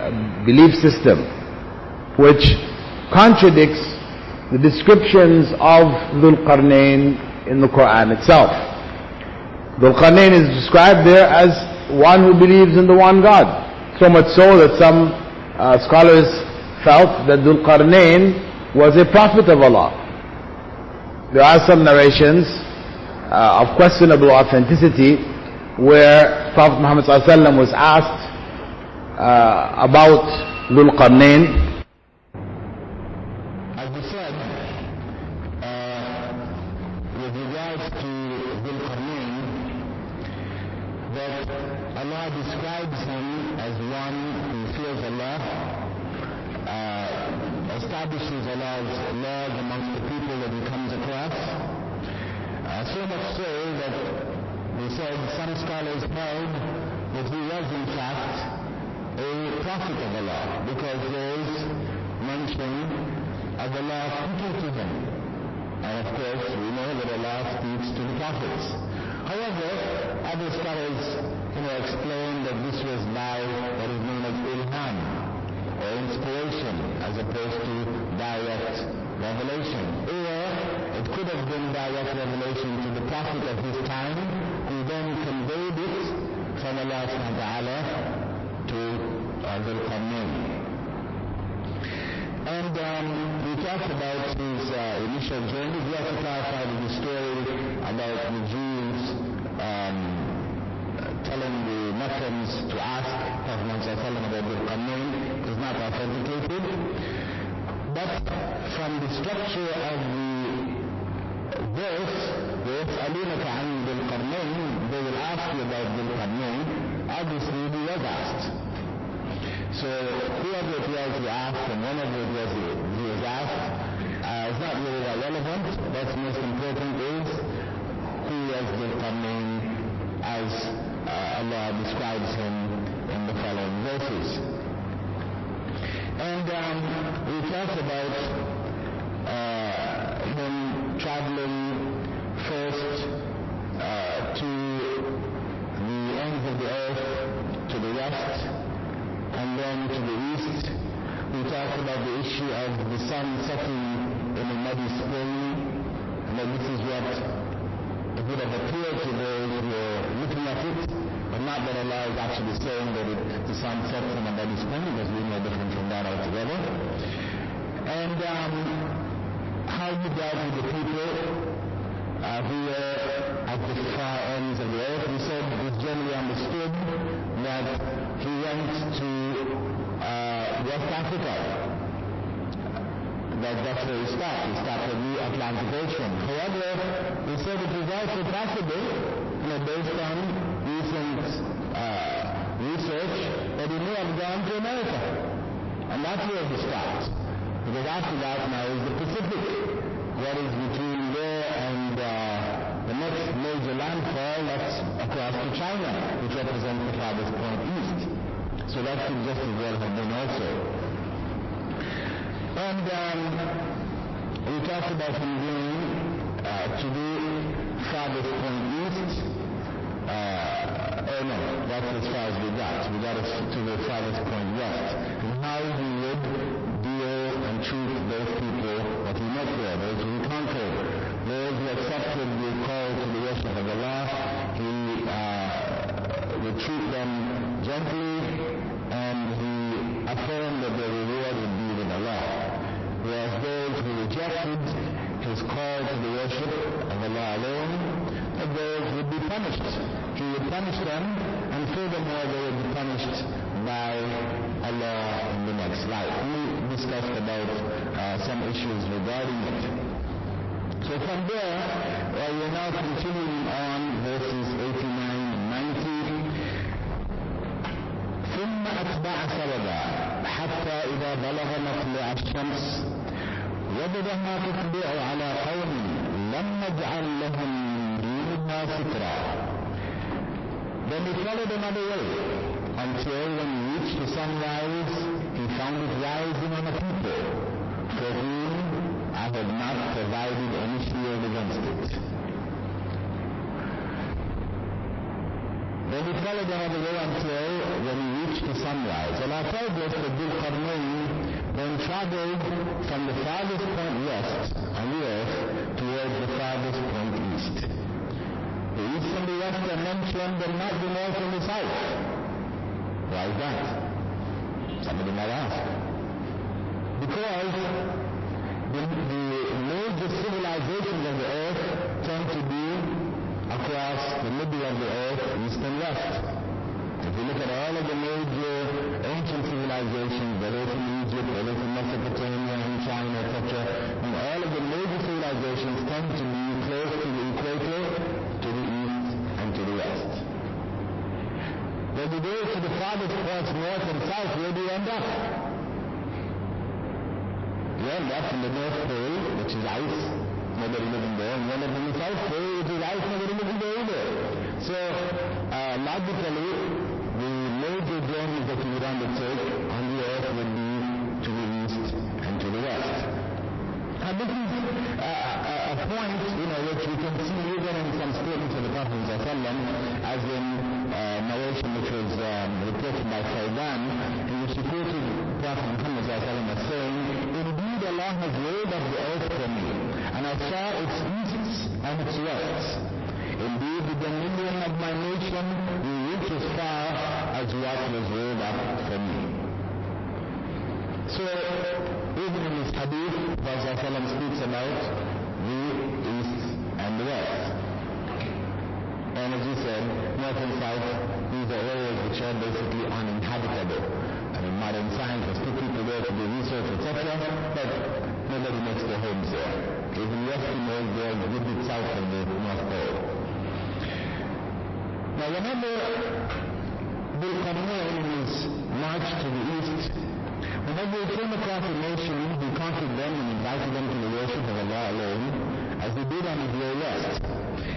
belief system, which contradicts the descriptions of Dhul Qarnayn in the Quran itself. Dhul Qarnayn is described there as one who believes in the one God, so much so that some scholars felt that Dhul Qarnayn was a prophet of Allah. There are some narrations of questionable authenticity where Prophet Muhammad ﷺ was asked about Dhul Qarnayn. As we said, with regards to Dhul Qarnayn, that Allah describes him as one who fears Allah, establishes Allah's laws amongst the people that he comes across, so much so that they said some scholars held that he was in fact a prophet of Allah, because there is mention of Allah speaking to him. And of course we know that Allah speaks to the prophets. However, other scholars explain that this was by what is known as ilham, or inspiration, as opposed to direct revelation. Or it could have been direct revelation to the prophet of his time, who then conveyed it from Allah subhanahu wa ta'ala to Dhul Qarnayn. And we talked about his initial journey. We also clarified the story about the Jews telling the Meccans to ask Prophet Muhammad about Dhul Qarnayn. It is not authenticated. But from the structure of the verse, وَيَسْأَلُونَكَ عَنْ ذِي الْقَرْنَيْنِ, they will ask you about Dhul Qarnayn. Obviously he was asked. So whoever it was he asked, and whenever it was he was asked, is not really that relevant. What's most important is who was Dhul Qarnayn as Allah describes him in the following verses. And we talked about him traveling first to the ends of the earth, to the west, and then to the east. We talked about the issue of the sun setting in a muddy spring, and that this is what it would have appeared to those who were looking at it, but not that Allah is actually saying that the sun sets in a muddy spring, because we know different from that altogether. And how he dealt with the people who were at the far ends of the earth. We said it's generally understood that he went to West Africa. That's where he stopped. He stopped at the Atlantic Ocean. However, we said it is also possible, based on recent research, that he may have gone to America. And that's where he stopped. Because after that now is the Pacific. What is between there and the next major landfall, that's across to China, which represents the farthest point east. So that could just as well have been also. And we talked about him going to the farthest point east. No, that's as far as we got. We got to the farthest point west. And how he would deal and treat those people that he met there, those who he conquered, those who accepted the call to the worship of Allah. He would treat them gently, and he affirmed that their reward would be with Allah. Whereas those who rejected his call to the worship of Allah alone, that those would be punished. He would punish them, and furthermore they would be punished by Allah in the next life. We discussed about some issues regarding it. So from there, we're now continuing on verses 89 and 90. ثم أتبع سببا حتى إذا بلغ مطلع الشمس وجدها تتبع على قوم لم نجعل لهم من دونها سترا. Then he followed another way until when he reached the sunrise, he found it rising on a people for whom I had not provided any shield against it. Then he followed another way until when he reached the sunrise. And I told us that Dhul Qarnayn then traveled from the farthest point west on the earth towards the farthest point east. The east and the west are mentioned, but not the north and the south. Why is that? Somebody might ask. Because the major civilizations of the earth tend to be across the middle of the earth, east and west. If you look at all of the major ancient civilizations, whether it's in Egypt, whether it's in Mesopotamia, in China, etc., and all of the major civilizations tend to be close to the equator, to the east and to the west. When you go to the farthest points, north and south, where do you end up? You end up in the North Pole, which is ice, nobody living there, and you end up in the South Pole, which is ice, nobody living there either. So, logically, the major journeys that you would undertake on the earth would be to the east and to the west. And this is a point, which we can see even in some statements of the Prophet ﷺ, as in narration which was reported by Fawdan, in which he quoted Prophet Muhammad ﷺ as saying, "Indeed Allah has laid up the earth for me, and I saw its easts and its wests. Indeed the dominion of my nation will reach as far as what was laid up for me." So, even in this hadith, Prophet ﷺ speaks about the east and the west. And as you said, north and south, these are areas which are basically uninhabitable. I mean, modern scientists put people there to do research, etc., but nobody makes their homes there. Even the Eskimos, they are a little bit south of the North Pole. Now, whenever Dhul Qarnayn in his march to the east, whenever he came across a nation, he conquered them and invited them to the worship of Allah alone, as they did on his way west.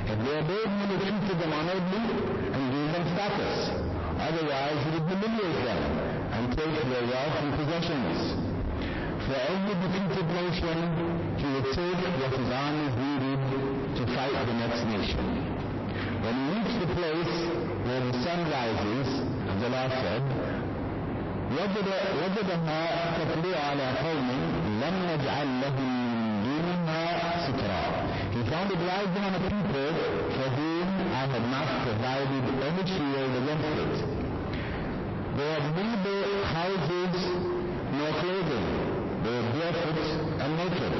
If they obeyed him, he treated them honorably and gave them status. Otherwise, he would humiliate them and take their wealth and possessions. For every defeated nation, he would take what his armies needed to fight the next nation. When he reached the place where the sun rises, as Allah said, وجدها تتلو على قوم لم نجعل لهم من دونها سترا. He found it rising on a people for whom I had not provided any shield against it. They had neither houses nor clothing. They were barefoot and naked.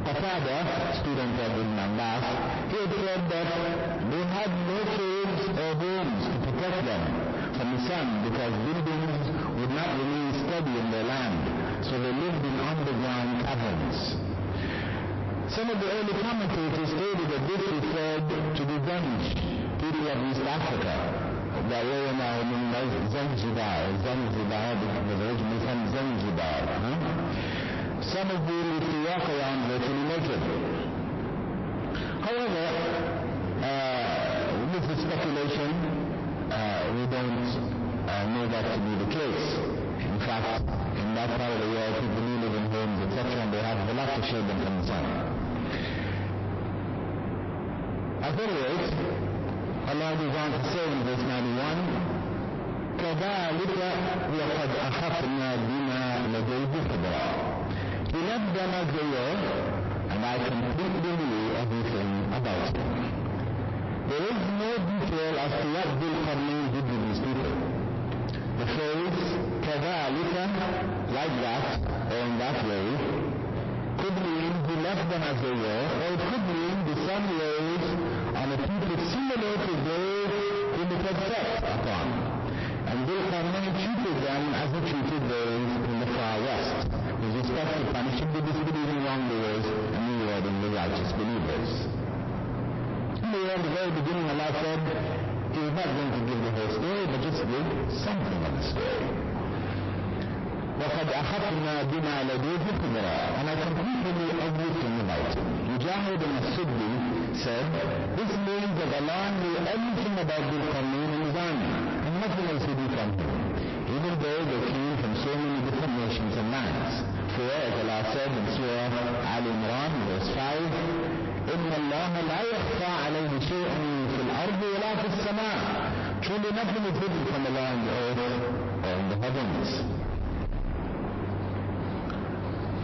Qatada, student of Ibn Abbas, he had said that they had no caves or homes to protect them from the sun because buildings would not remain steady in their land, so they lived in underground caverns. Some of the early commentators stated that this referred to the Danish, people of East Africa, that were now in Zanzibar, was originally from Zanzibar. Some of them used to walk around virtually naked. However, this is speculation. We don't know that to be the case. In fact, in that part of the world, people who live in homes, etc., and they have a lot to shade them from the sun. At any rate, Allah goes on to say in verse 91, كَذَلِكَ وَقَدْ أَخَذْنَا بِمَا لَدَيْهِ خُبْرًا. He left them as they were, and I completely knew everything about him. There is no detail as to what Dhul Qarnayn did with these people. The phrase كَذَلِكَ, like that, or in that way, could mean he left them as they were, or it could mean the sun rose on a people similar to those whom it had set upon. And Dhul Qarnayn treated them as he treated those in the far west, with respect to punishing the disbelieving wrongdoers and rewarding the righteous believers. In the very beginning, Allah said he was not going to give the whole story, but just give something of the story. وَقَدْ أَخَذْنَا بِمَا لَدَيْهِ خُبْرًا. And I completely knew everything about him. Mujahid al-Suddi said, this means that Allah knew everything about Dhul Qarnayn and his army, and nothing else would be from him, even though they came from so many different nations and lands. For, as Allah said in surah Al-Imran, verse 5, إِنَّ اللَّهَ لَا يَخْفَى عَلَيْهِ شَيْءٌ فِي الْأَرْضِ وَلَا فِي السَّمَاءِ. Truly nothing is hidden from Allah on the earth or in the heavens.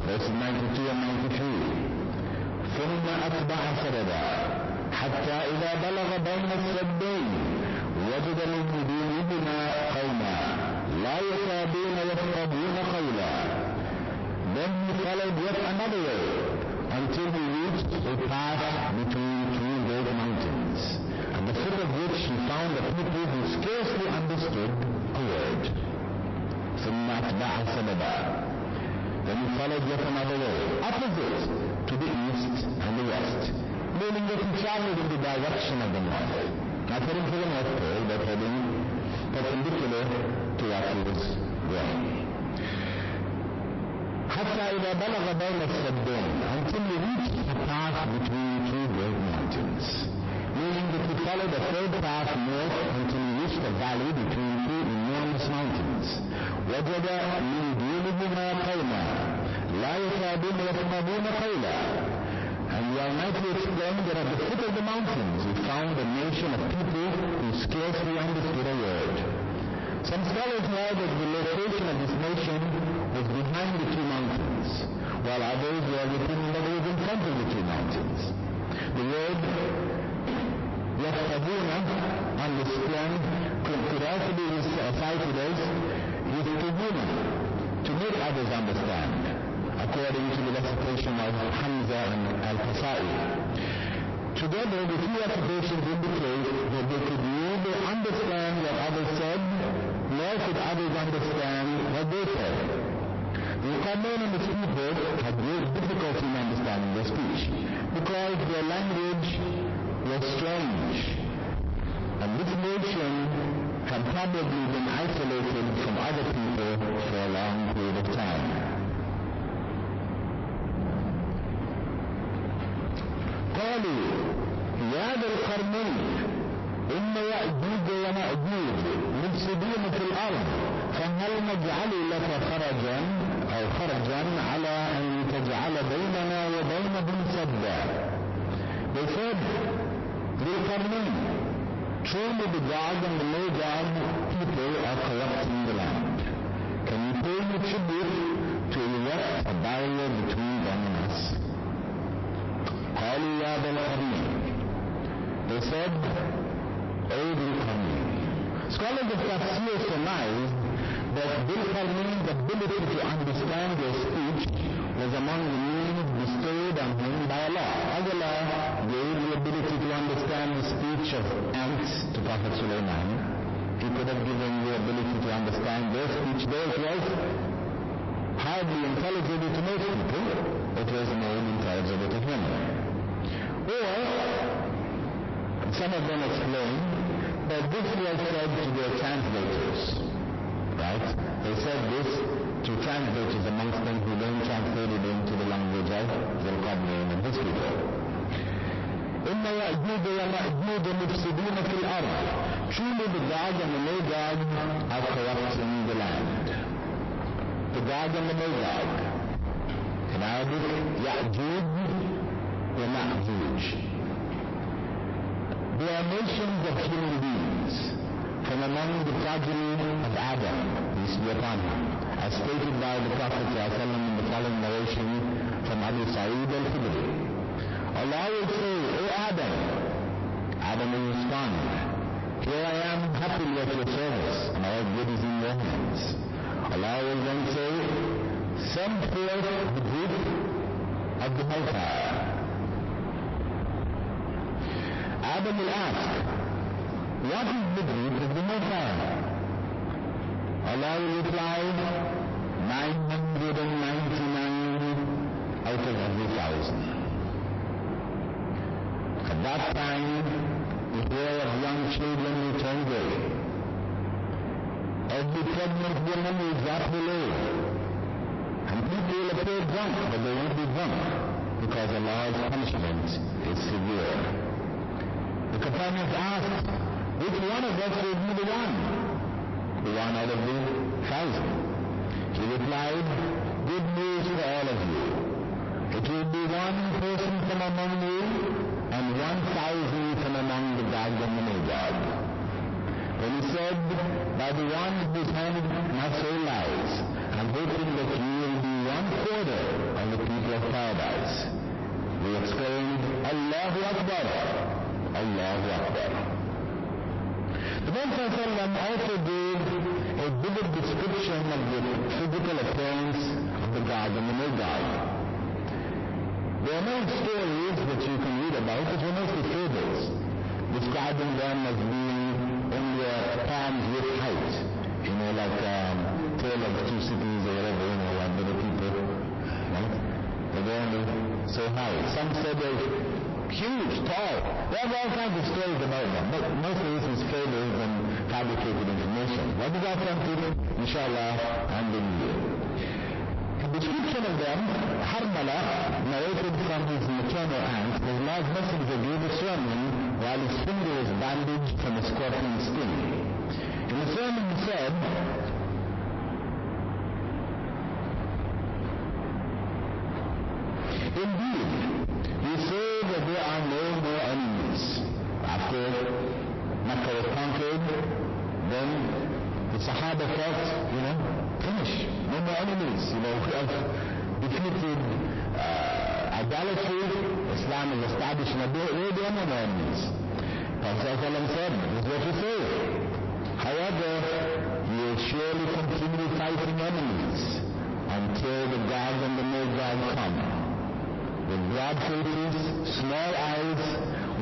Verses 92 and 93. ثم أتبع سببا حتى إذا بلغ بين السدين وجد من دونهما قوما لا يكادون يفقهون قولا. Then he followed yet another way until he reached a path between two great mountains, at the foot of which he found a people who scarcely understood a word. ثم أتبع سببا. Then he followed yet another way, opposite to the east and the west, meaning that he traveled in the direction of the north, not heading to the North Pole, but heading perpendicular to what he was going. حتى إذا بلغ بين السدين, until he reached a path between two great mountains, meaning that he followed a third path north until he reached a valley between two enormous mountains. وجد من دونهما قوما لا يكادون يفقهون قولا. And the Almighty explained that at the foot of the mountains he found a nation of people who scarcely understood a word. Some scholars held that the location of this nation was behind the two mountains, while others were within that it was in front of the two mountains. The word يَفْقَهُونَ, understand, could also be cited as يَفْقَهُونَ, to make others understand, according to the recitation of Hamza and Al-Qasa'i. Together, the two recitations indicate that they could neither understand what others said, nor could others understand what they said. The Qarnayn and his people had great difficulty in understanding their speech, because their language was strange, and this nation had probably been isolated from other people for a long period of time. قالوا يا ذا القرنين إن يأجوج ومأجوج مفسدون في الأرض فهل نجعل لك خرجا أو خرجا على أن تجعل بيننا وبينهم سدا. They said, Dhul-Qarnayn, truly the God and the no God people are corrupting the land. Can you pay me tribute to erect a barrier between them and us? قالوا يا ذا القرنين. They said, O Dhul-Qarnayn. Scholars of Tafseer surmise that Dhul-Qarnayn's ability to understand their speech was among the means bestowed on him by Allah. Allah gave the ability to understand the speech of ants to Prophet Sulaiman. He could have given the ability to understand their speech, though it was hardly intelligible to most people. It was made intelligible to him. Or, some of them explain that this was said to their translators. Right? They said this to translators amongst them who then translated into the language of Dhul-Qarnayn and his people. إِنَّ يَأْجُوجَ وَمَأْجُوجَ مُفْسِدُونَ فِي الْأَرْضِ. Truly the Gog and the Magog are corrupting the land. The Gog and the Magog. In Arabic, يَأْجُوج وَمَأْجُوج. They are nations of human beings from among the progeny of Adam, peace be upon him, as stated by the Prophet ﷺ in the following narration from Abu Sa'id al-Khudri. Allah will say, O Adam. Adam will respond, here I am happily at your service, and all good is in your hands. Allah will then say, send forth the group of the hellfire. Adam will ask, what is the group of the hellfire? Allah will reply, 999 out of every 1,000. At that time, the hair of young children will turn gray. Every pregnant woman will drop below. And people will appear drunk, but they won't be drunk, because Allah's punishment is severe. The companions asked, which one of us will be the one? The one out of the 1,000. He replied, good news for all of you. It will be one person from among you and 1,000 from among the Gog and the Magog. When he said, by the one whose hand my soul lies, I'm hoping that you will be 1/4 of the people of paradise. We exclaimed, Allahu Akbar, Allahu Akbar. The Prophet ﷺ also gave a vivid description of the physical appearance of the Gog and the Magog. There are many stories that you can read about, which are mostly fables, describing them as being in their palms with height. You know, like Tale of Two Cities or whatever, you know, like little people, right? They're only so high. Some said they're huge, tall. There are all kinds of stories about them, but mostly this is fables and fabricated information. What is authentic? Inshallah, I'm bringing you. The description of them, Harmala, narrated from his maternal aunt, his large messenger gave a sermon while his finger was bandaged from a scorpion's sting. In the sermon he said, indeed, you say that there are no more enemies. After Makkah was conquered, then the Sahaba felt, finish, no more enemies. We have defeated idolatry. Islam is established in a way. There are no more enemies. Prophet said, this is what you say. However, you will surely continue fighting enemies until the Gog and the Magog come. With broad faces, small eyes,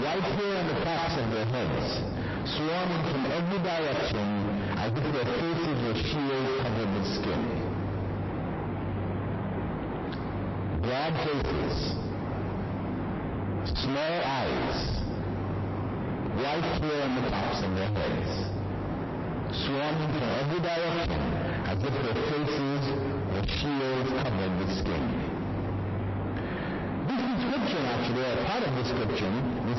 white hair on the tops of their heads, swarming from every direction as if their faces were shields covered with skin. Broad faces, small eyes, white hair on the tops of their heads, swarming from every direction as if their faces were shields covered with skin. This description, actually, or part of this description, the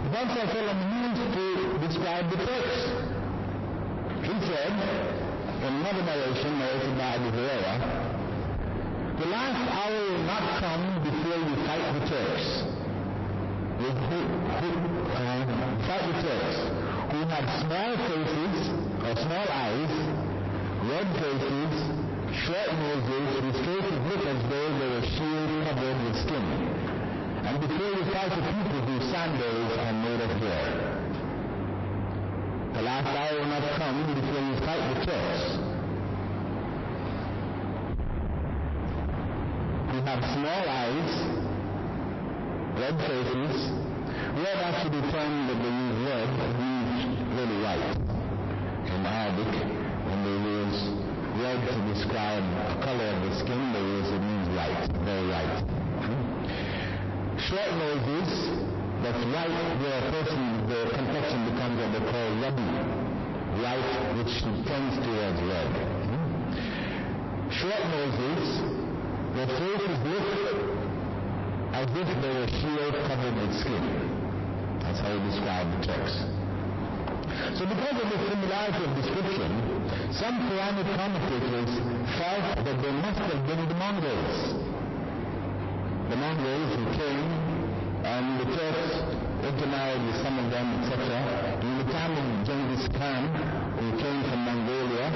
Prophet used to describe the Turks. He said, in another narration narrated by Abu Hurairah, The last hour will not come before you fight the Turks. Fight the Turks, who have small faces or small eyes, red faces, short noses, whose faces look as though they were shield covered with skin. And before you fight the people whose sandals are made of hair. The last hour will not come before you fight the Turks, who have small eyes, red faces. Red actually term that they use red means really white. In Arabic, when they use red to describe the color of the skin, they use it means white, very white. Short noses, that's white where a person, the complexion becomes what they call ruddy, white which tends towards red. Short noses, their faces look as if they were shield covered with skin. That's how he described the Turks. So because of the similarity of description, some Quranic commentators felt that they must have been the Mongols. The Mongols who came, and the Turks intermarried with some of them, etc. In the time of Genghis Khan, who came from Mongolia,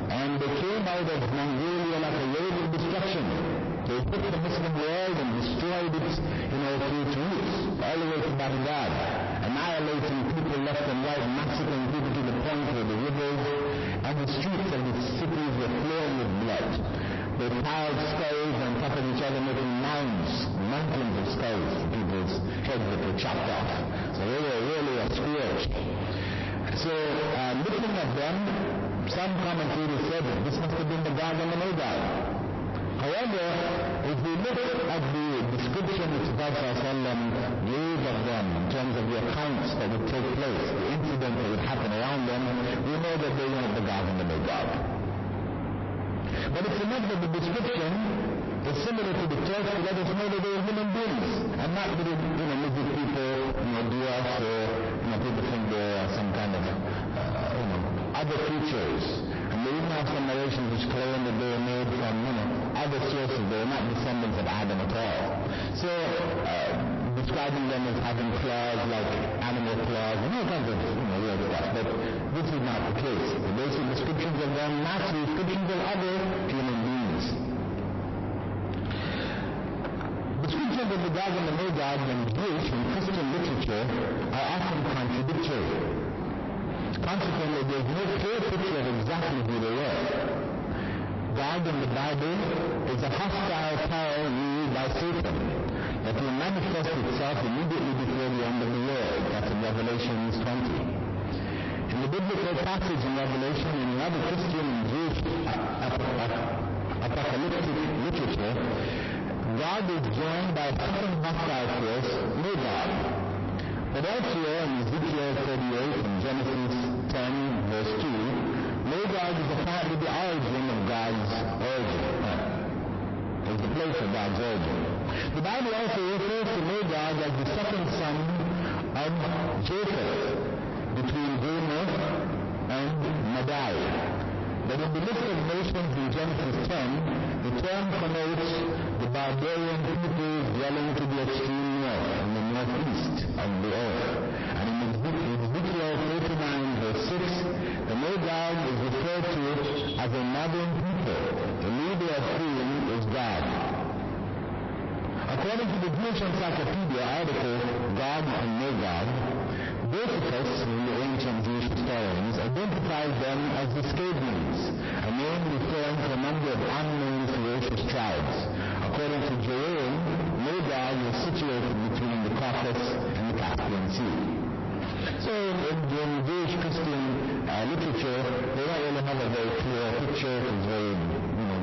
and they came out of Mongolia like a wave of destruction. They took the Muslim world and destroyed it, through its roots, all the way to Baghdad, annihilating people left and right, massacring people to the point where the rivers and the streets of the cities were flowing with blood. They piled skulls on top of each other, making mountains of skulls. People's heads that were chopped off. So they were really a scourge. So, looking at them, some commentators said that this must have been the Gog and the Magog. However, if we look at the description that the Prophet ﷺ gave of them in terms of the accounts that would take place, the incidents that would happen around them, we know that they weren't the Gog and the Magog. But it's enough that the description is similar to the Turks to let us know that they were human beings and not little, mythic people, dwarfs, or people think they're some kind of, other creatures. And they even have some narrations which claim that they were made from, other sources. They were not descendants of Adam at all. So, describing them as having claws like animal claws and all kinds of, weird stuff. But this is not the case. The basic descriptions of them match the descriptions of other human beings. Descriptions of the Gog and the Magog in Jewish and Christian literature are often contradictory. Consequently, there is no clear picture of exactly who they were. God in the Bible is a hostile power ruled by Satan that will manifest itself immediately before the end of the world. That's in Revelation 20. In the biblical passage in Revelation and in other Christian and Jewish apocalyptic literature, God is joined by a second hostile force, Magog. But elsewhere in Ezekiel 38 and Genesis 10 verse 2, Magog is apparently the origin of God's origin. Is the place of God's origin. The Bible also refers to Magog as the second son of Japheth, between Gomer and Madai. But in the list of nations in Genesis 10, the term connotes the barbarian people dwelling to the extreme north and the northeast of the earth. And in Ezekiel 39 verse 6, the Magog is referred to as a modern people, the leader of whom is God. According to the Jewish Encyclopedia article, Gog and Magog, Josephus, the ancient Jewish historians, identifies them as the Scabins, a name referring to a number of unknown ferocious tribes. According to Jerome, Magog was situated between the Caucasus and the Caspian Sea. So in Jewish Christian literature, they don't really have a very clear picture. It's very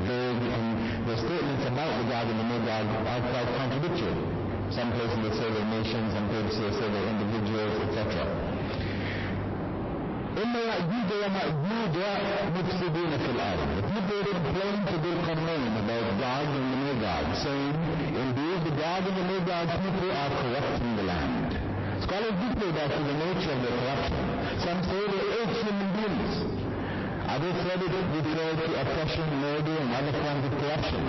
vague, and the statements about the Gog and the Magog are quite contradictory. Some places they say they're nations, some places they say they're individuals, etc. إما يأجوج ومأجوج مفسدين في الأرض. The people complain to their command about Gog and the Magog, saying, indeed the Gog and the Magog people are corrupting the land. Scholars differ as to the nature of their corruption. Some say they're 8 human beings. Others said it referred to oppression, murder, and other forms of corruption.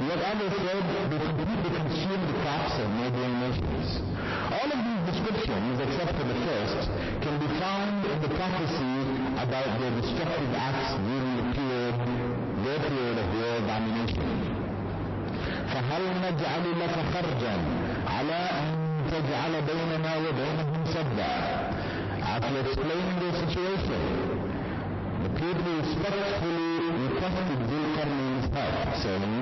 Yet others said they completely consumed the crops of neighboring nations. All of these descriptions, except for the first, can be found in the prophecy about their destructive acts during their period of world domination. فهل نجعل لك خرجا على أن تجعل بيننا وبينهم سدا. After explaining their situation, the people respectfully requested Dhul-Qarnayn's help, saying,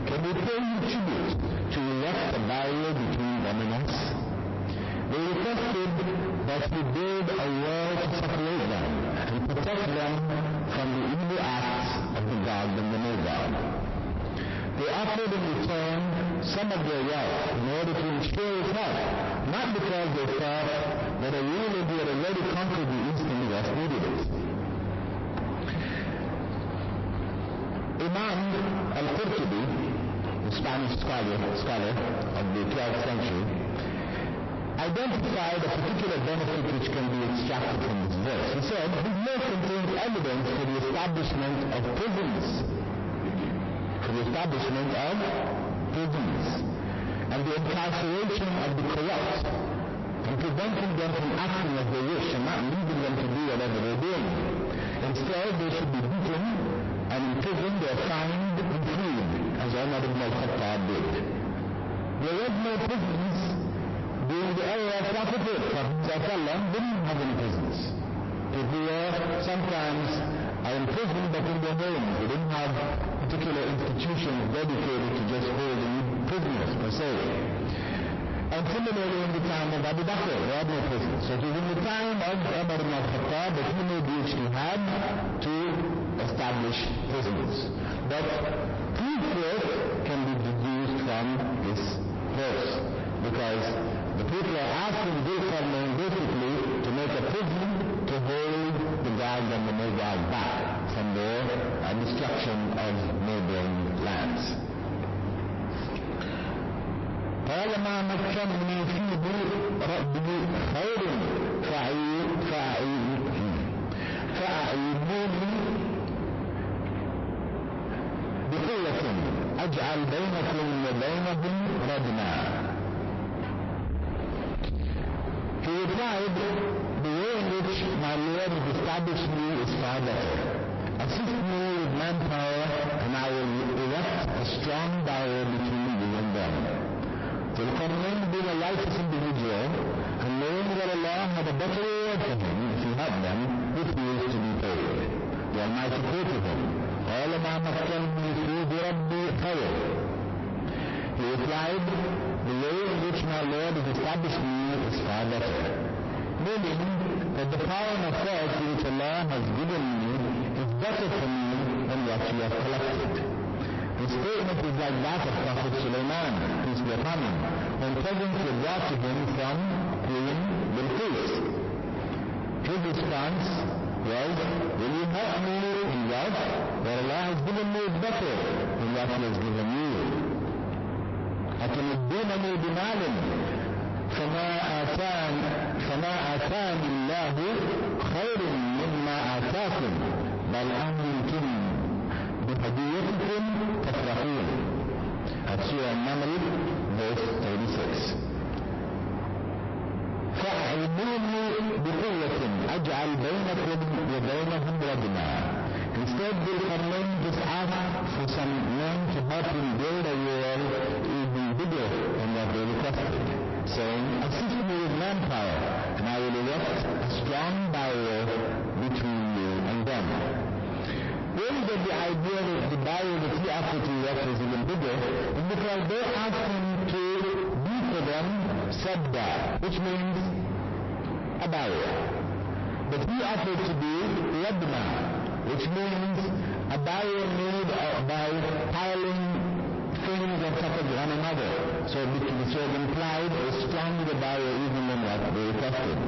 "Can we pay you tribute to erect a barrier between them and us?" They requested that he build a wall to separate them and protect them from the evil acts of the God and the no-God. They offered in return some of their wealth in order to ensure his help, not because they thought that a ruler who had already conquered the East and the West needed it. Imam al-Qurtubi, the Spanish scholar of the 12th century, identified a particular benefit which can be extracted from this verse. He said, "This verse contains evidence for the establishment of prisons, and the incarceration of the corrupt, and preventing them from acting as they wish and not leaving them to do whatever they're doing. Instead, they should be beaten and imprisoned or fined and freed, as Umar ibn al-Khattab did. There was no prisons during the era of Prophet. Prophet didn't have any prisons. People were sometimes imprisoned but in their homes. They didn't have particular institutions dedicated to just holding prisoners per se. And similarly in the time of Abu Bakr, there had no prisons. So it was in the time of Umar ibn al-Khattab that he made the ijtihad to establish prisons. But proof for it can be deduced from this verse, because the people are asking Dhul-Qarnayn basically to make a prison to hold the God and the no-God back from their destruction of neighboring lands. قال ما مكنني فيه ربي خير فأعينوني بقوة أجعل بينكم وبينهم ردما. He replied, "The way in which my Lord has established me is far better. Assist me with manpower, and I will erect a strong barrier between you and them." Dhul-Qarnayn, being a righteous individual, and knowing that Allah had a better reward for him if he had them, refused to be paid. The Almighty quoted him, قال ما مكنني فيه ربي خير. He replied, "The way in which my Lord has established me is far better." Meaning that the power and authority which Allah has given me is better for me than what you have collected. The statement is like that of Prophet Sulaiman, peace be upon him, when presents were brought to him from Queen Bilqis. His response was, "Will you help me in wealth? That Allah has given me is better than what He has given you. أتمدونني بمال فما آتاني الله خير مما آتاكم بل أنتم بهديتكم تفرحون." At Surah An-Naml, verse 36. فأعينوني بقوة أجعل بينكم وبينهم ردما. Instead, Dhul-Qarnayn just asked for some men to help him build a wall even bigger than what they requested, saying, "Assist me with manpower, and I will erect a strong barrier between you and them." Really, that the idea that the barrier that he offered to erect was even bigger is because they asked him to do for them sadda, which means a barrier. But he offered to do radma, which means a barrier made by piling things on top of one another. So it implied a stronger barrier even than what they requested.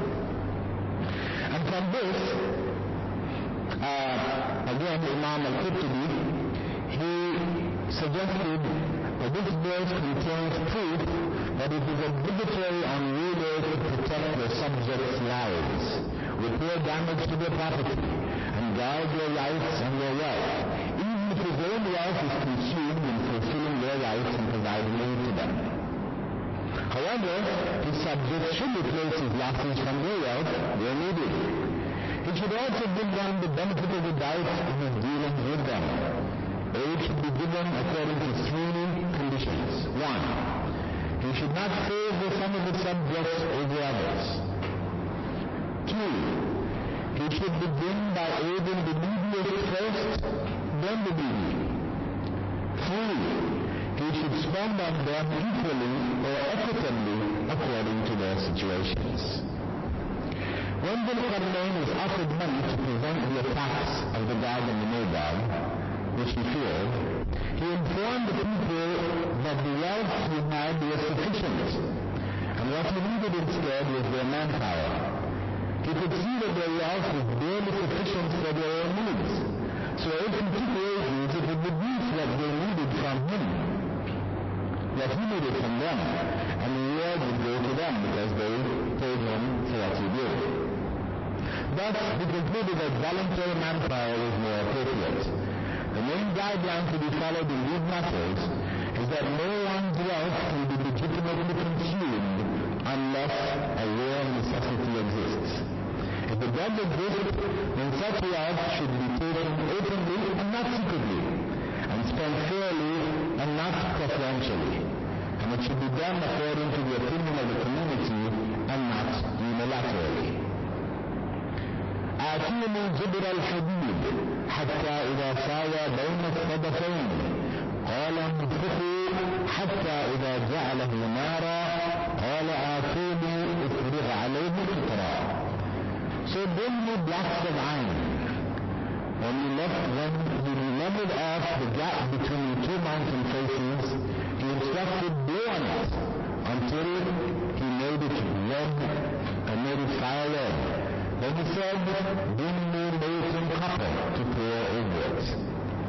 And from this, again, Imam al-Qurtubi, he suggested that this verse contains proof that it is obligatory on rulers to protect their subjects' lives, repair damage to their property, and guard their rights and their wealth, even if his own wealth is consumed in fulfilling their rights and providing aid to them. However, his subjects should replace his losses from their wealth where needed. He should also give them the benefit of the doubt in his dealings with them. Aid should be given according to three conditions. 1. He should not favor some of his subjects over others. 2. He should begin by aiding the neediest first, then the needy. 3. He should spend on them equally or equitably according to their situations. When Dhul Qarnayn was offered money to prevent the attacks of the Gog and the Magog, which he feared, he informed the people that the wealth he had was sufficient, and what he needed instead was their manpower. He could see that their wealth was barely sufficient for their own needs, so if he took wages, it would reduce what they needed from him, what he needed from them, and the reward would go to them because they paid him for what he did. Thus, he concluded that voluntary manpower was more appropriate. The main guideline to be followed in these matters is that no one's wealth can be legitimately consumed unless a real necessity exists. If the debt exists, then such wealth should be taken openly and not secretly, and spent fairly and not preferentially. And it should be done according to the opinion of the community and not unilaterally. آتوني جبر الحديد حتى إذا ساوى بين الصدفين قال انفخوا حتى إذا جعله نارا قال آتوني افرغ عليه قطرا. So bring me blocks of iron. When he leveled off the gap between the two mountain faces, he instructed blow on it until he made it red and made it fire red. Then he said, bring me molten copper to pour over it.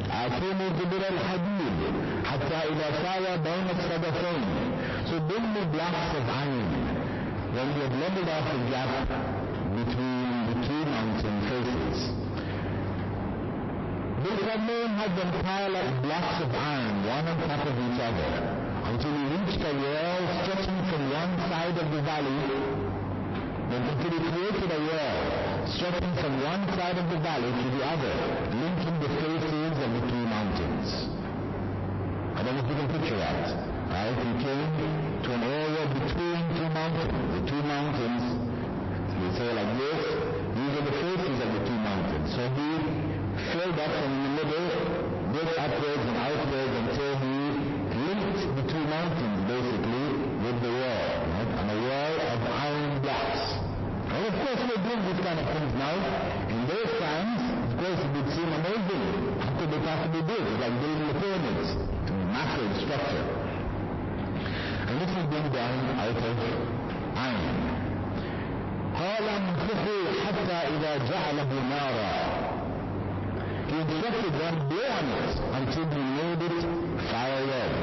آتوني جبر الحديد حتى إذا ساوى بين الصدفين. So bring me blocks of iron. When he had leveled off the gap between the two mountain faces, Dhul Qarnayn had them pile up blocks of iron, one on top of each other, until he reached a wall stretching from one side of the valley. Then until he created a wall stretching from one side of the valley to the other, linking the faces of the two mountains. I don't know if you can picture that. Right? He came to an area between two mountains. The two mountains, we say like this, these are the faces of the two mountains. So he filled up from the middle, built upwards and outwards until he linked the two mountains basically with the wall, right? On a wall of iron blocks. And of course we're doing these kind of things now. In those times, of course it would seem amazing. How could they possibly do it? It's like building the pyramids, a massive structure. And this is being done out of iron. قال انفخوا حتى إذا جعله نارا. He instructed them, blow on it until he made it fire red.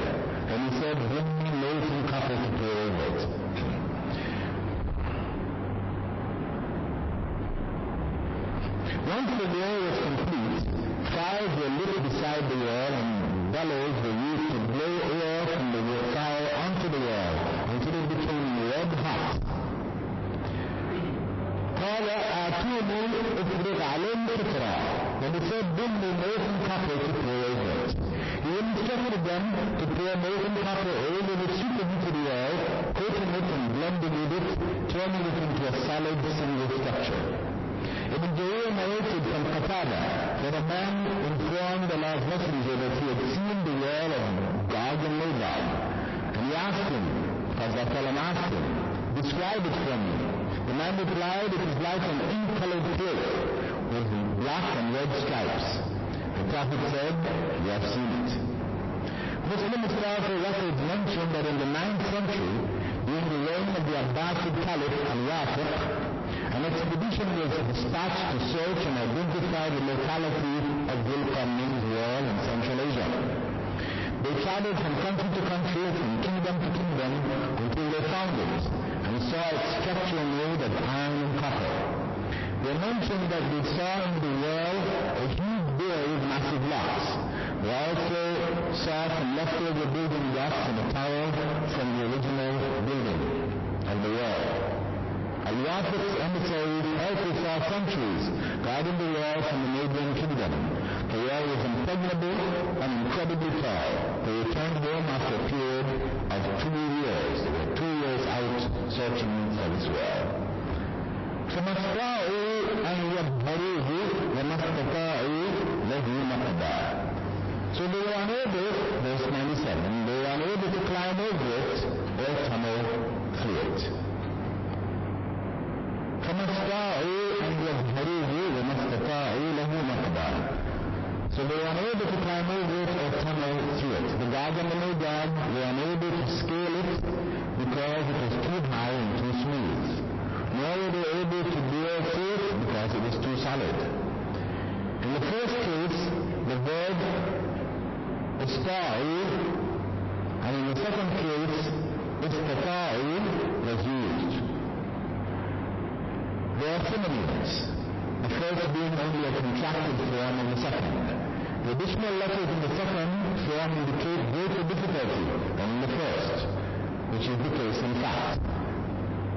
And he said, bring me molten copper to pour over it. Once the wall was complete, fires were lit beside the wall and bellows were used to blow air from the fire onto the wall until it became red hot. قال آتوني افرغ عليه قطرا. When he said, bring me molten copper to pour over it, he instructed them to pour molten copper over the superheated wall, coating it and blending with it, turning it into a solid single structure. Ibn Jarir narrated from Qatada that a man informed Allah's Messenger that he had seen the wall of Gog and Magog, and he asked him, asked him, describe it for me. The man replied, it is like an ink-colored plate with black and red stripes. The Prophet said, you have seen it. Muslim historical records mention that in the 9th century, during the reign of the Abbasid Caliph Al-Wafiq, an expedition was dispatched to search and identify the locality of Dhul Qarnayn's wall in Central Asia. They traveled from country to country, from kingdom to kingdom, until they found it, and saw its structure made of iron and copper. They mentioned that they saw in the wall a huge door with massive locks. They also saw some leftover building blocks in a tower from the original building of the wall. Al-Wafiq's emissaries also saw sentries guarding the wall from the neighboring kingdom. The wall was impregnable and incredibly tall. They returned home after a period of 2 years. They were 2 years out searching for this wall. فما استطاعوا أن يظهروه وما استطاعوا له مقدار. So they were unable, verse 97, they were unable to climb over it or tunnel through it. فما استطاعوا أن يظهروه وما استطاعوا له مقدار. So they were unable to climb over it or tunnel through it. The Gog and the Magog were unable to scale it because it was too high and too smooth. Nor were they able to bear through it because it was too solid. In the first case, the verb ista'u, and in the second case, istata'u was used. They are synonyms, the first being only a contracted form of the second. The additional letters in the second form indicate greater difficulty than in the first, which is the case in fact.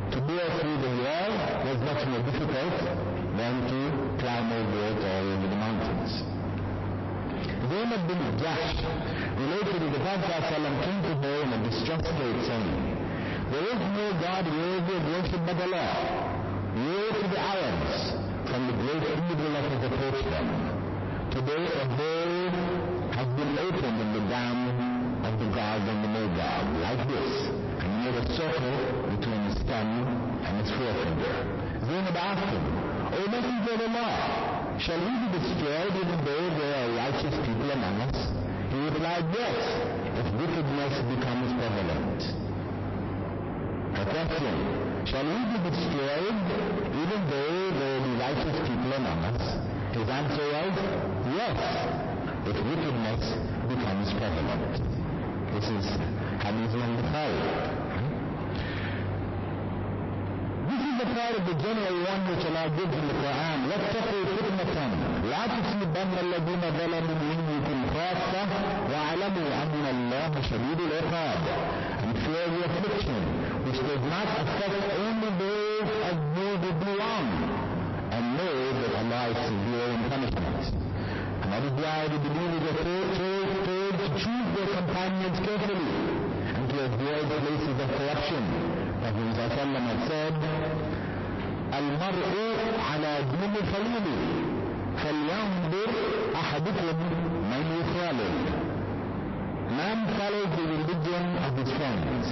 To bear through the wall was much more difficult than to climb over it or over the mountains. Zainab bin Jahsh related that the Prophet came to her in a distressed state saying, "There is no God worthy of worship but Allah. Woe to the Arabs from the great evil that has approached them. Today a hole has been opened in the dam of the Gog and the Magog, like this, and made a circle between his thumb and his forefinger." Zainab asked him, "O Messenger of Allah, shall we be destroyed even though there are righteous people among us?" He replied, "Yes, if wickedness becomes prevalent." A question, shall we be destroyed even though there will be righteous people among us? His answer was, yes, if wickedness becomes prevalent. This is Hadith al-Bukhari. This is the part of the general one which Allah gives in the Quran. وَاتَّقُوا فِتْنَةً لَا تُصِيبَنَّ الَّذِينَ ظَلَمُوا مِنكُمْ خَاصَّةً وَاعْلَمُوا أَنَّ اللَّهَ شَدِيدُ الْعِقَابِ. And fear the affliction which does not affect only those of who did do wrong, and know that Allah is severe in punishment. And that is why the believers are told to choose their companions carefully and to avoid places of corruption. Prophet ﷺ had said, "Al-mar'u ala dini khalili, falyanzur ahadukum man yukhalil." Man follows the religion of his friends.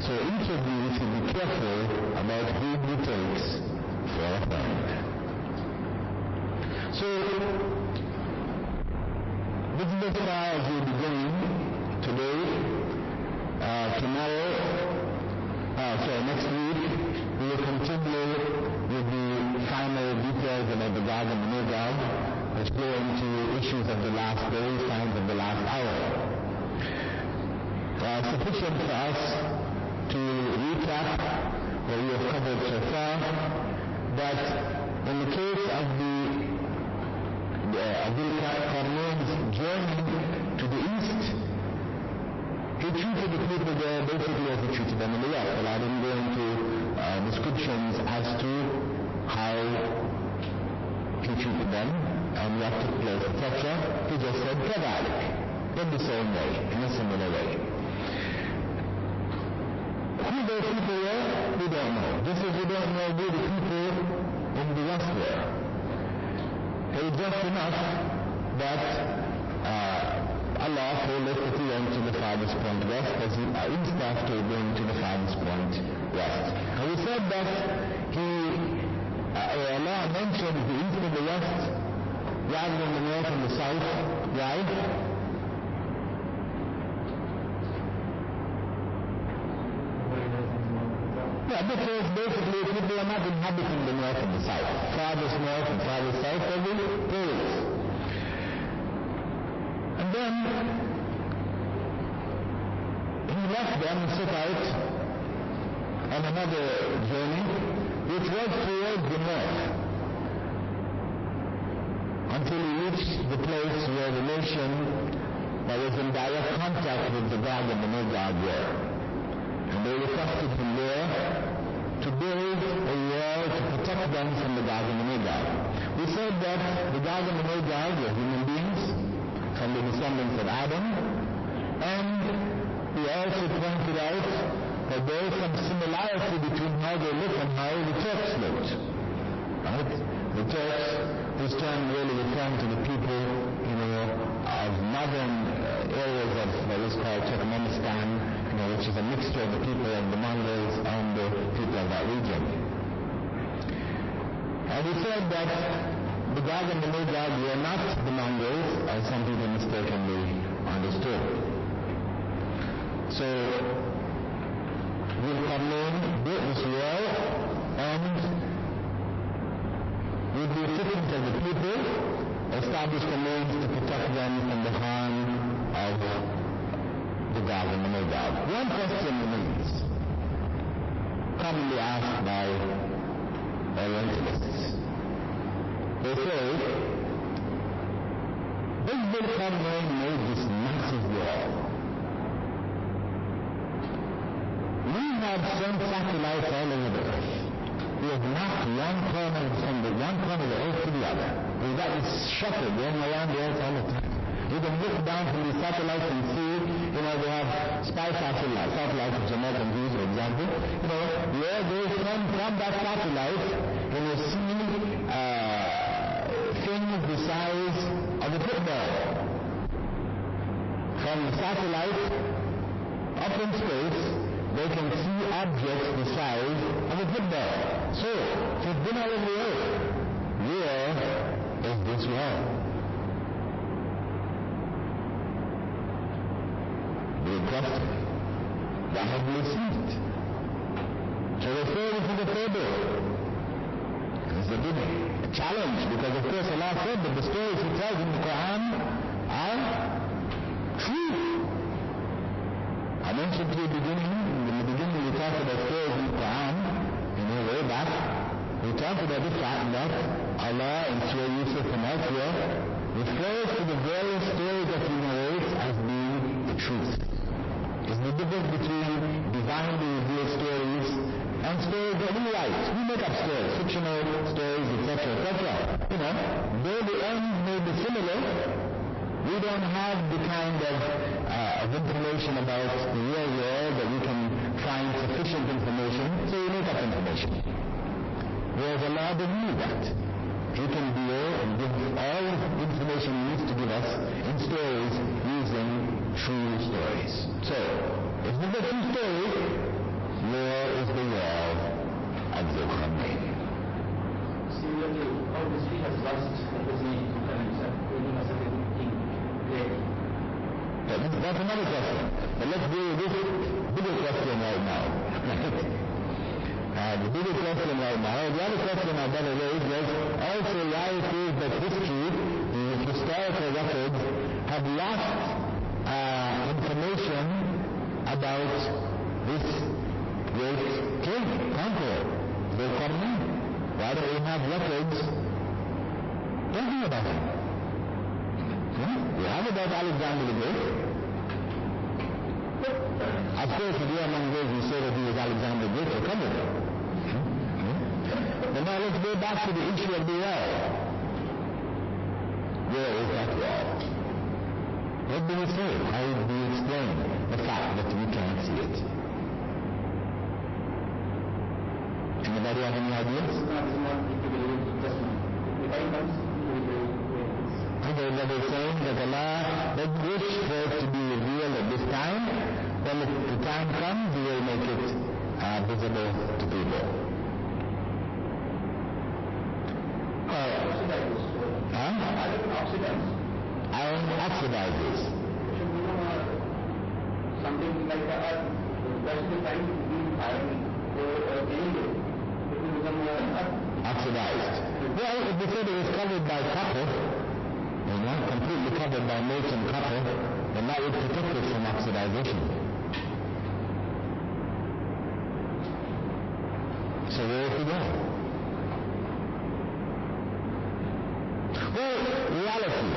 So each of you should be careful about who he takes for a friend. So this is as far as we'll be going today. Tomorrow, next week, we will continue with the final details about the Gog and the Magog, which go into issues of the last days, signs of the last hour. Sufficient for us to recap what we have covered so far, that in the case of the Abil Qarnayn's journey to the east, he treated the people there basically as he treated them in the west. Well, I didn't go into descriptions as to how he treated them and what took place, etc. He just said, "Kadalik," in the same way, in a similar way. Who those people were, we don't know. Just as we don't know who the people in the west were. It was just enough that Allah told us that he went to the farthest point west, as he himself told him to the farthest point west. And we said that Allah mentioned the east and the west rather than the north and the south. Why? Yeah, because basically people are not inhabiting the north and the south. Farthest north and farthest south are the poles. And then he left them and set out on another journey which was towards the north. until he reached the place where the nation that was in direct contact with the Gog and the Magog were. And they requested him there to build a wall to protect them from the Gog and the Magog. We said that the Gog and the Magog were human beings from the descendants of Adam, and we also pointed out that there is some similarity between how they look and how the Turks looked. Right? The Turks, this term really referring to the people, of northern areas of what is called Turkmenistan, which is a mixture of the people of the Mongols and the people of that region. And we said that the Gog and the Magog were not the Mongols, as some people mistakenly understood. So, Zulkarnain built this wall, and with the assistance of the people, established a means to protect them from the harm of the Gog and the Magog. One question remains, commonly asked by Orientalists. They say, this Zulkarnain made this massive wall. We have sent satellites all over the earth. We have mapped one corner from the one corner of the earth to the other. We've got this shuttle going around the earth all the time. You can look down from these satellites and see, they have spy satellites of Jamaican Jews, for example. Where they from that satellite, see things the size of a football. From the satellite, up in space, they can see objects the size of a football. So, if you've been all over the earth, where is this wall? Good question. Why have we seen it? So they say this is a fable. It's a big challenge, because of course Allah said that the stories He tells in the Quran are true. I mentioned to you in the beginning we talked about stories in the Quran, way back. We talked about the fact that Allah in Surah Yusuf and elsewhere refers to the various stories that He narrates as being the truth. It's the difference between divinely revealed stories and stories that we write. We make up stories, fictional stories, etc., etc. Though the ends may be similar, we don't have the kind of information about the real world that we can find sufficient information, so we make up information. Whereas Allah doesn't need that. He can deal and give all the information He needs to give us in stories using true stories. So, if this is a true story, where is the wall of Zulkarnain? Similarly, all this tree has lost his name, we must have been king. That's another question. But let's deal with this bigger question right now. The bigger question right now, the other question I better raise was also why it is that history, the historical records, have lost information about this great king, conqueror, Zulkarnain. Why don't we have records talking about him? We have about Alexander the Great. Of course, if you are among those who say that he was Alexander the Great, you're covered. But now let's go back to the issue of the wall. Where is that wall? What do we say? How do we explain the fact that we can't see it? Anybody have any ideas? Okay, what they're saying that Allah doesn't wish for it to be revealed at this time. When the time comes, He will make it visible to people. Iron oxidizes. Something like that. That's the time to be iron anyway. It will become Oxidized. Well, if we said it was covered by copper, completely covered by molten copper, then that would protect it from oxidization. So where is it going? Well, reality.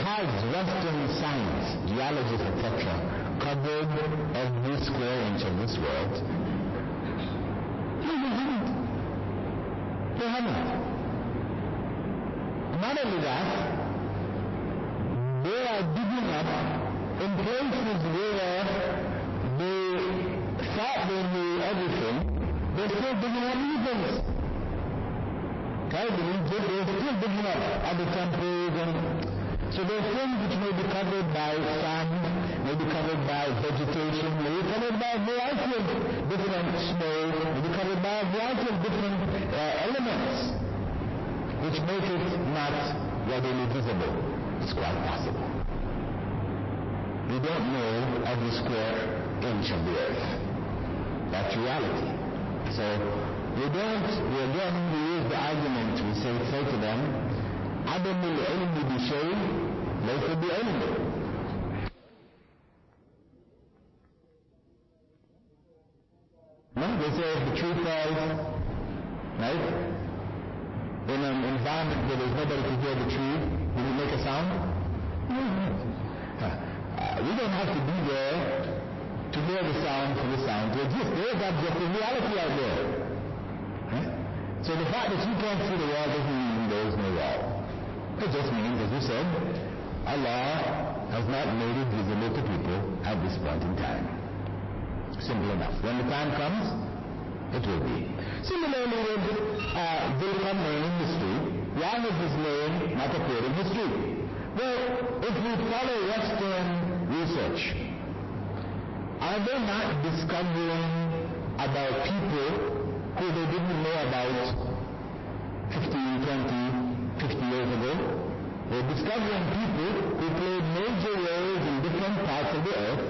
Has Western science, geologists, etc., covered every square inch of this world? No, they haven't. They haven't. Not only that, they are digging up in places where they thought they knew everything. They're still digging up Egypt. Okay, they're still digging up other temples, and so there are things which may be covered by sand, may be covered by vegetation, may be covered by a variety of different snow, may be covered by a variety of different elements, which make it not readily visible. It's quite possible. We don't know every square inch of the earth. That's reality. So we use the argument, we say to them, عدم العلم بشيء ليس بعلم. No, they say if the tree falls, right, in an environment where there's nobody to hear the tree, will it make a sound? We don't have to be there to hear the sound for the sound to exist. There is objective reality out there. So the fact that you can't see the wall doesn't mean there is no wall. It just means, as you said, Allah has not made it visible to people at this point in time. Simple enough. When the time comes, it will be. Similarly with Bilal in history, why has his name not appeared in history? Well, if we follow Western research, are they not discovering about people who they didn't know about 15, 20, 50 years ago? They're discovering people who played major roles in different parts of the earth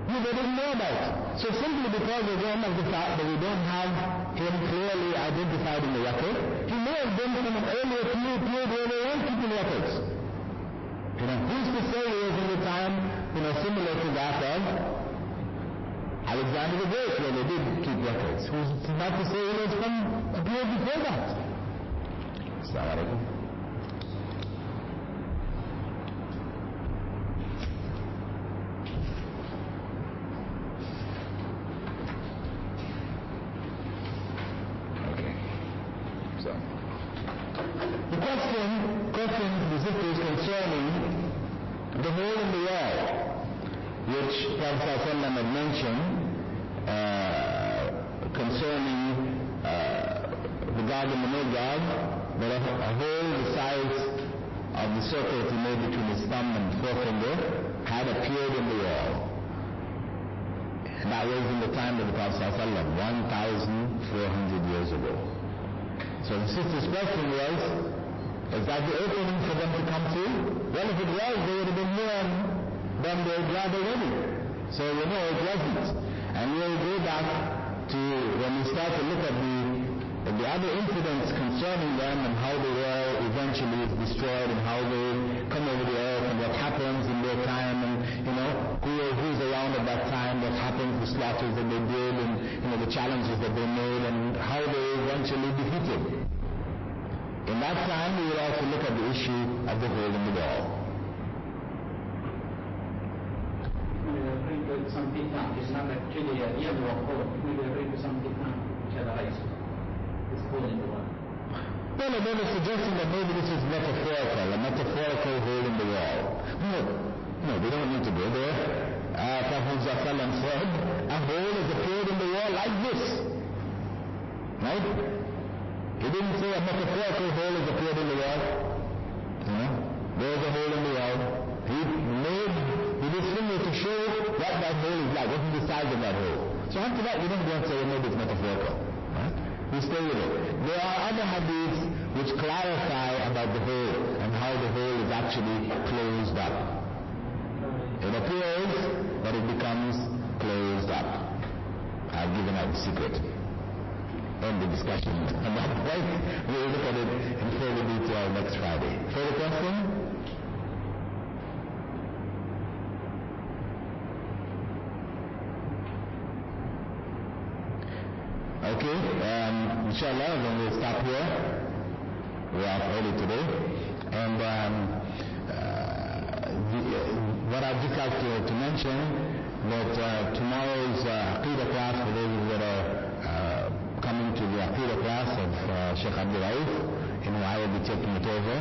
who they didn't know about. So simply because again of the fact that we don't have him clearly identified in the record, he may have been from an earlier period where they weren't keeping records. Who's to say he was in the time, similar to that of Alexander the Great, where they did keep records? Who's not to say he was from a period before that? Assalamu alaikum. The question is concerning the hole in the wall, which Prophet ﷺ had mentioned concerning the God and the no God, that a hole the size of the circle he made between his thumb and forefinger had appeared in the wall. And that was in the time of the Prophet ﷺ, 1,400 years ago. So the sister's question was, is that the opening for them to come through? Well, if it was, they would have been warned than they're glad already. So it wasn't. And we'll go back to when we start to look at the other incidents concerning them and how the world eventually is destroyed and how they come over the earth and what happens in their time and, who's around at that time, what happens, the slaughters that they did and, the challenges that they made and how they eventually defeated. In that time, we will also look at the issue of the hole in the wall. Referring to some fitna, it's not actually a real hole. We are referring to some fitna which has arisen. This hole in the wall. Well, and then it's suggesting that maybe this is a metaphorical hole in the wall. No, we don't need to go there. Prophet ﷺ said, a hole has appeared in the wall like this. Right? He didn't say a metaphorical hole has appeared in the wall. There's a hole in the wall. He did his finger to show what that hole is like, what is the size of that hole. So after that, we don't go and say, maybe it's metaphorical. Right? We stay with it. There are other hadiths which clarify about the hole and how the hole is actually closed up. It appears, but it becomes closed up. I've given out the secret. End the discussion on that point. We'll look at it in further detail next Friday. Further question? Okay, inshallah, then we'll stop here. We are early today. And what I'd just like to mention that tomorrow's Aqidah class, for those that are coming to the Aqidah class of Sheikh Abdul Rauf, I will be taking it over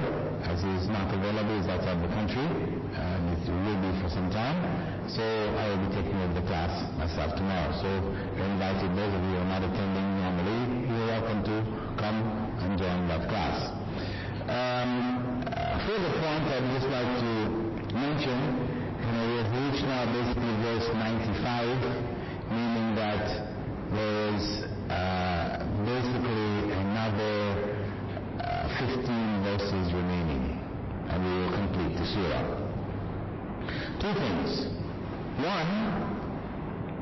as he is not available, he's outside the country, and it will be for some time. So I will be taking over the class myself tomorrow. So you're invited, those of you who are not attending normally, you're welcome to come and join that class. Further point I'd just like to mention, we've reached now basically verse 95, meaning that there is basically another 15 verses remaining, and we will complete the surah. Two things. One,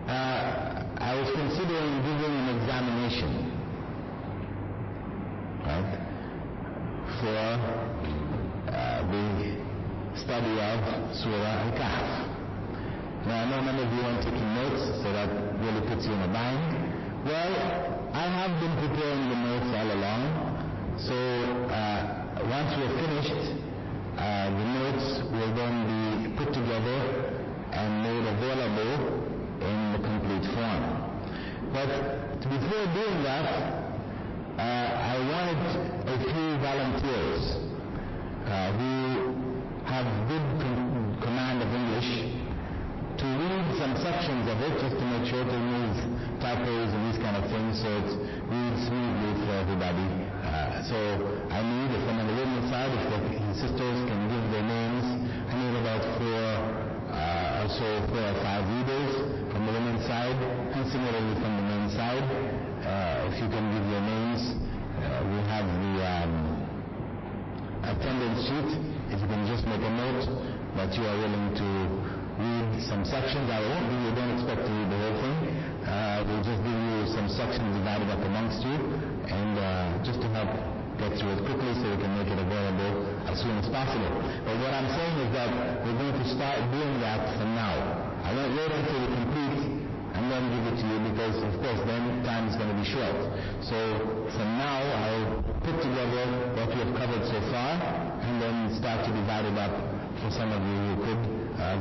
I was considering giving an examination, right, for the study of Surah Al-Kahf. Now I know many of you aren't taking notes, so that really puts you in a bind. Well, I have been preparing the notes all along, so once we're finished, the notes will then be put together and made available in the complete form. But before doing that, I wanted a few volunteers who have good command of English to read some sections of it, just to make sure to remove typos and these kind of things, so it reads smoothly for everybody. So I need, if I'm on the women's side, if the sisters can give their names, I need about 4 or 5 readers from the women's side, and similarly from the men's side. If you can give your names, we have the attendance sheet. If you can just make a note that you are willing to read some sections. I won't give you, don't expect to read the whole thing. We'll just give you some sections divided up amongst you, and just to help get through it quickly so we can make it available as soon as possible. But what I'm saying is that we're going to start doing that from now. I won't wait until we complete and then give it to you, because of course then time is going to be short. So from now I'll put together what we have covered so far, and then start to divide it up for some of you who could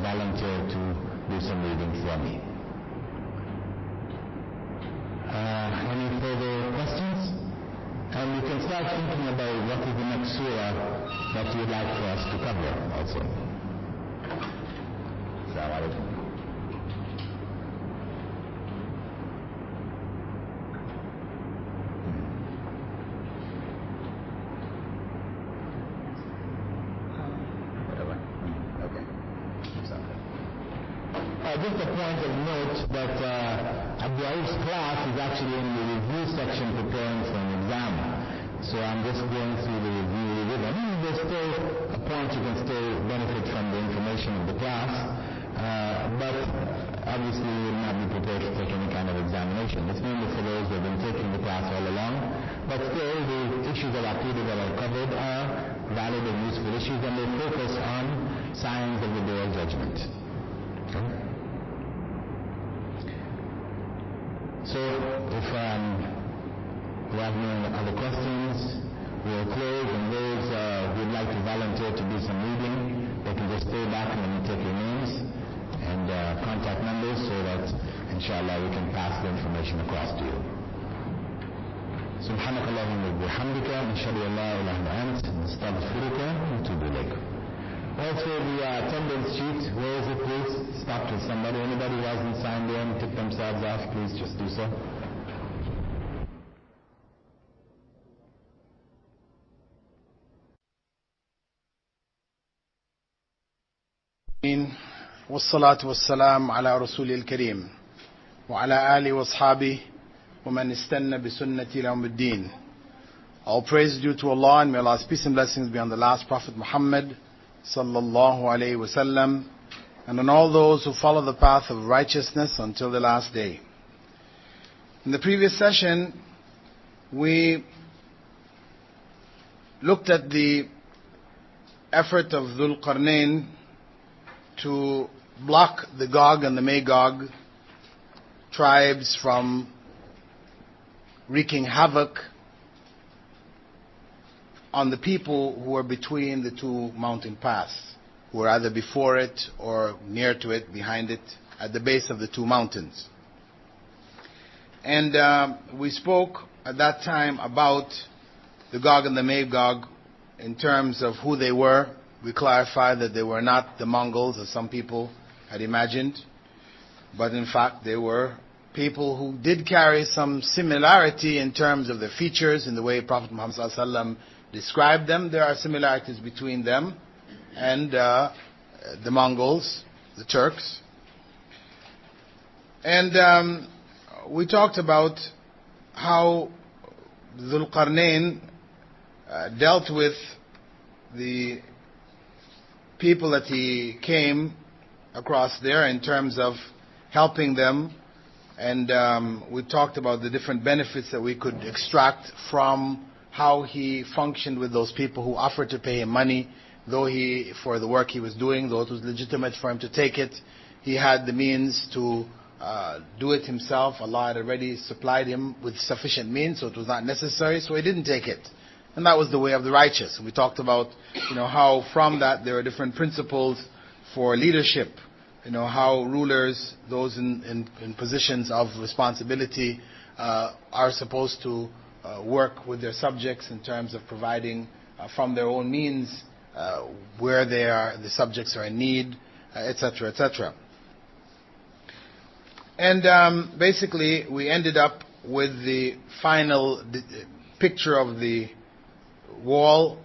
volunteer to do some reading for me. Any further questions? And we can start thinking about what is the next surah that you would like for us to cover also. Assalamu alaikum. Just a point of note that Abdul Rauf's class is actually in the review section preparing for an exam. So I'm just going through the review with him. There's still a point you can still benefit from the information of the class, but obviously you will not be prepared to take any kind of examination. It's mainly for those who have been taking the class all along, but still the issues of Aqidah that are covered are valid and useful issues, and they focus on signs of the Day of Judgment. Okay? So if we have no other questions, we'll close, and those who would like to volunteer to do some reading, they can just stay back and then take your names and contact numbers, so that inshallah we can pass the information across to you. سبحانك اللهم وبحمدك نشهد أن لا إله إلا أنت نستغفرك ونتوب إليك. Also the attendance sheet, where is it please? Stop to somebody. Anybody who hasn't signed in, tick themselves off, please just do so. والصلاة والسلام على رسول الكريم وعلى آله وأصحابه ومن استنى بسنة إلى يوم الدين. All praise due to Allah, and may Allah's peace and blessings be on the last Prophet Muhammad sallallahu alayhi wasallam, and on all those who follow the path of righteousness until the last day. In the previous session, we looked at the effort of Dhul Qarnayn to block the Gog and the Magog tribes from wreaking havoc on the people who were between the two mountain paths, who were either before it or near to it, behind it, at the base of the two mountains. And we spoke at that time about the Gog and the Magog in terms of who they were. We clarified that they were not the Mongols, as some people had imagined, but in fact they were people who did carry some similarity in terms of their features, in the way Prophet Muhammad ﷺ described them. There are similarities between them and the Mongols, the Turks. And we talked about how Dhul Qarnayn dealt with the people that he came across there in terms of helping them. And we talked about the different benefits that we could extract from how he functioned with those people who offered to pay him money, though for the work he was doing, though it was legitimate for him to take it, he had the means to do it himself. Allah had already supplied him with sufficient means, so it was not necessary, so he didn't take it. And that was the way of the righteous. We talked about, how from that there are different principles for leadership. How rulers, those in positions of responsibility, are supposed to work with their subjects in terms of providing from their own means where the subjects are in need, etc., etc. And basically, we ended up with the final picture of the wall,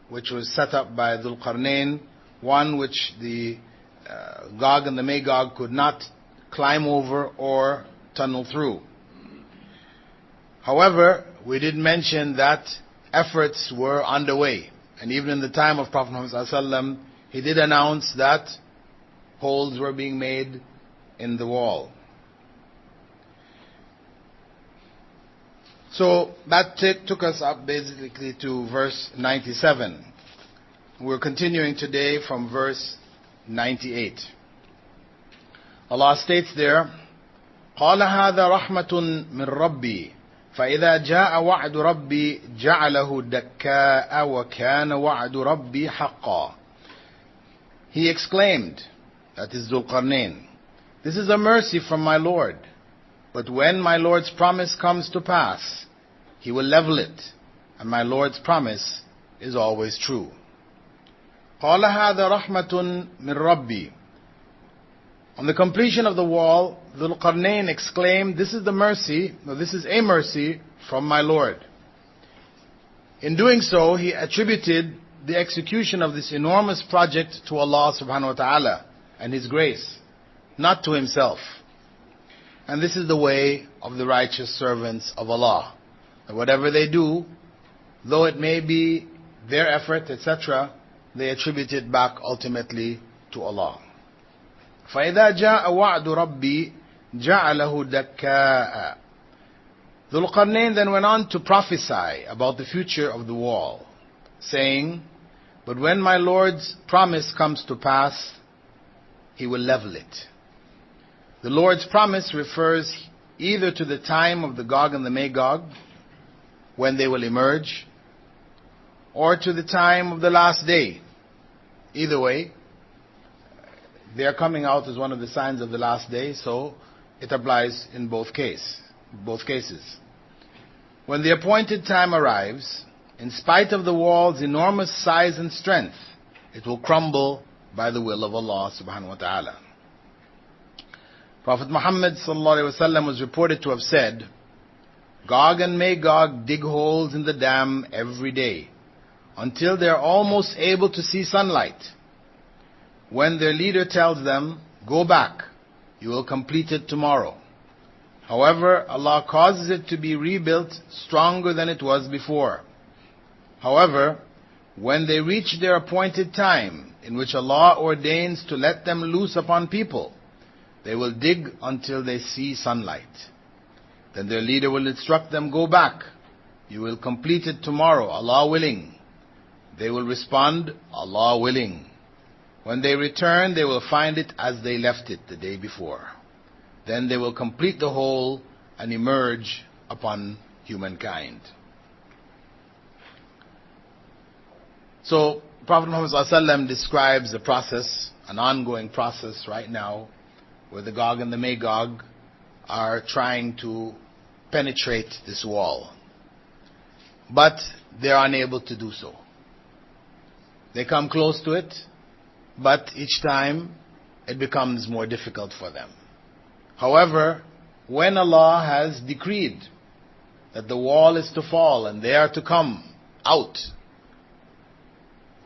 which was set up by Dhul Qarnayn, one which the Gog and the Magog could not climb over or tunnel through. However, we did mention that efforts were underway, and even in the time of Prophet Muhammad ﷺ, he did announce that holes were being made in the wall. So that took us up basically to verse 97. We're continuing today from verse 98. Allah states there, قال هذا رحمة من ربي فإذا جاء وعد ربي جعله دكاء وكان وعد ربي حقا. He exclaimed, that is Dhul Qarnayn, this is a mercy from my Lord, but when my Lord's promise comes to pass, He will level it, and my Lord's promise is always true. قال هذا رحمة من ربي. On the completion of the wall, Dhul Qarnayn exclaimed, this is a mercy from my Lord. In doing so, he attributed the execution of this enormous project to Allah subhanahu wa ta'ala and His grace, not to himself. And this is the way of the righteous servants of Allah. That whatever they do, though it may be their effort, etc., they attribute it back ultimately to Allah. فَإِذَا جَاءَ وَعْدُ رَبِّي جَعَلَهُ دَكَّاءَ. Dhul Qarnayn then went on to prophesy about the future of the wall, saying, but when my Lord's promise comes to pass, He will level it. The Lord's promise refers either to the time of the Gog and the Magog, when they will emerge, or to the time of the last day. Either way, they are coming out as one of the signs of the last day, so it applies in both cases. When the appointed time arrives, in spite of the wall's enormous size and strength, it will crumble by the will of Allah subhanahu wa ta'ala. Prophet Muhammad sallallahu alaihi wasallam was reported to have said, Gog and Magog dig holes in the dam every day until they are almost able to see sunlight. When their leader tells them, go back, you will complete it tomorrow. However, Allah causes it to be rebuilt stronger than it was before. However, when they reach their appointed time, in which Allah ordains to let them loose upon people, they will dig until they see sunlight. Then their leader will instruct them, go back, you will complete it tomorrow, Allah willing. They will respond, Allah willing. When they return, they will find it as they left it the day before. Then they will complete the whole and emerge upon humankind. So Prophet Muhammad ﷺ describes the process, an ongoing process right now, where the Gog and the Magog are trying to penetrate this wall. But they're unable to do so. They come close to it, but each time it becomes more difficult for them. However, when Allah has decreed that the wall is to fall and they are to come out,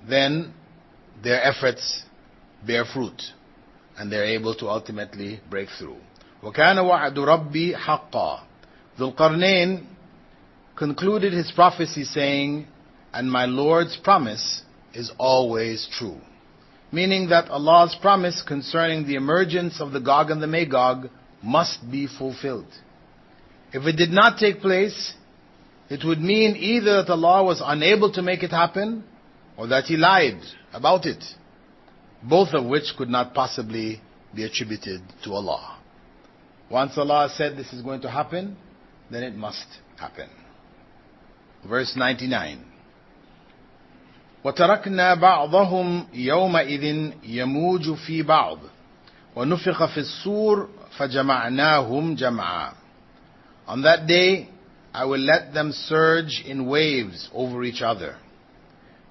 then their efforts bear fruit and they're able to ultimately break through. وَكَانَ وَعْدُ رَبِّي حَقًّا. Dhul Qarnayn concluded his prophecy saying, and my Lord's promise is always true. Meaning that Allah's promise concerning the emergence of the Gog and the Magog must be fulfilled. If it did not take place, it would mean either that Allah was unable to make it happen, or that He lied about it, both of which could not possibly be attributed to Allah. Once Allah said this is going to happen, then it must happen. Verse 99. وَتَرَكْنَا بَعْضَهُمْ يَوْمَئِذٍ يَمُوجُ فِي بَعْضٍ وَنُفِخَ فِي الصُّورِ فَجَمَعْنَاهُمْ جَمْعًا. On that day, I will let them surge in waves over each other.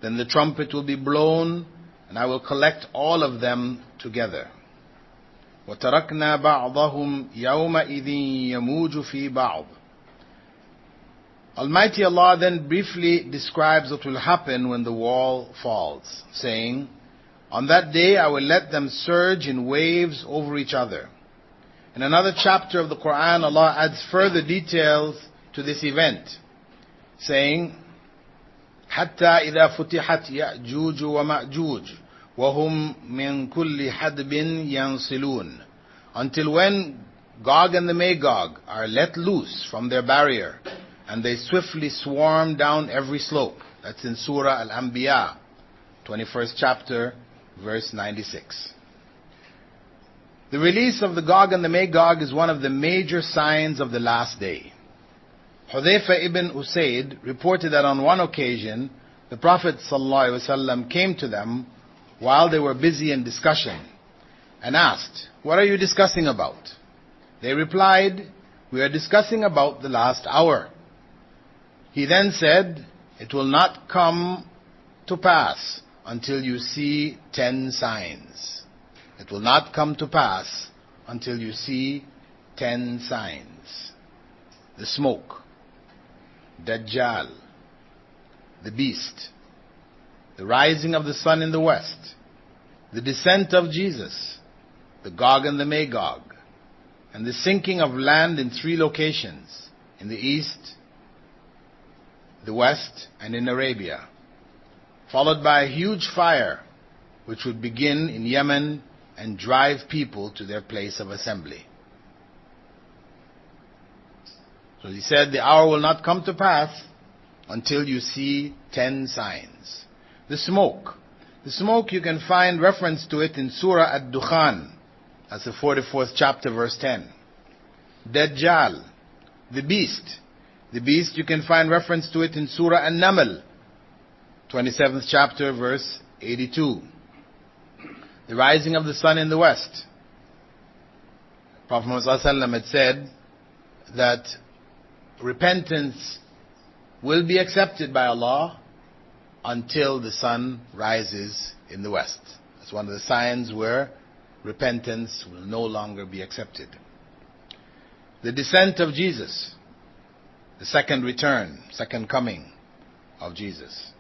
Then the trumpet will be blown, and I will collect all of them together. وَتَرَكْنَا بَعْضَهُمْ يَوْمَئِذٍ يَمُوجُ فِي بَعْضٍ. Almighty Allah then briefly describes what will happen when the wall falls, saying, on that day I will let them surge in waves over each other. In another chapter of the Quran, Allah adds further details to this event, saying, حَتَّى إِذَا فُتِحَتْ يَأْجُوجُ وَمَأْجُوجُ وَهُمْ مِنْ كُلِّ حَدْبٍ يَنْصِلُونَ. Until when Gog and the Magog are let loose from their barrier, and they swiftly swarm down every slope. That's in Surah Al-Anbiya, 21st chapter, verse 96. The release of the Gog and the Magog is one of the major signs of the last day. Hudhayfa ibn Usayd reported that on one occasion, the Prophet ﷺ came to them while they were busy in discussion and asked, what are you discussing about? They replied, we are discussing about the last hour. He then said, it will not come to pass until you see 10 signs. It will not come to pass until you see 10 signs. The smoke, Dajjal, the beast, the rising of the sun in the west, the descent of Jesus, the Gog and the Magog, and the sinking of land in 3 locations, in the east, the west, and in Arabia, followed by a huge fire which would begin in Yemen and drive people to their place of assembly. So he said, the hour will not come to pass until you see 10 signs. The smoke you can find reference to it in Surah Ad-Dukhan, that's the 44th chapter, verse 10. Dajjal, the beast you can find reference to it in Surah An-Naml, 27th chapter, verse 82. The rising of the sun in the west. Prophet Muhammad ﷺ had said that repentance will be accepted by Allah until the sun rises in the west. That's one of the signs where repentance will no longer be accepted. The descent of Jesus, the second return, second coming of Jesus.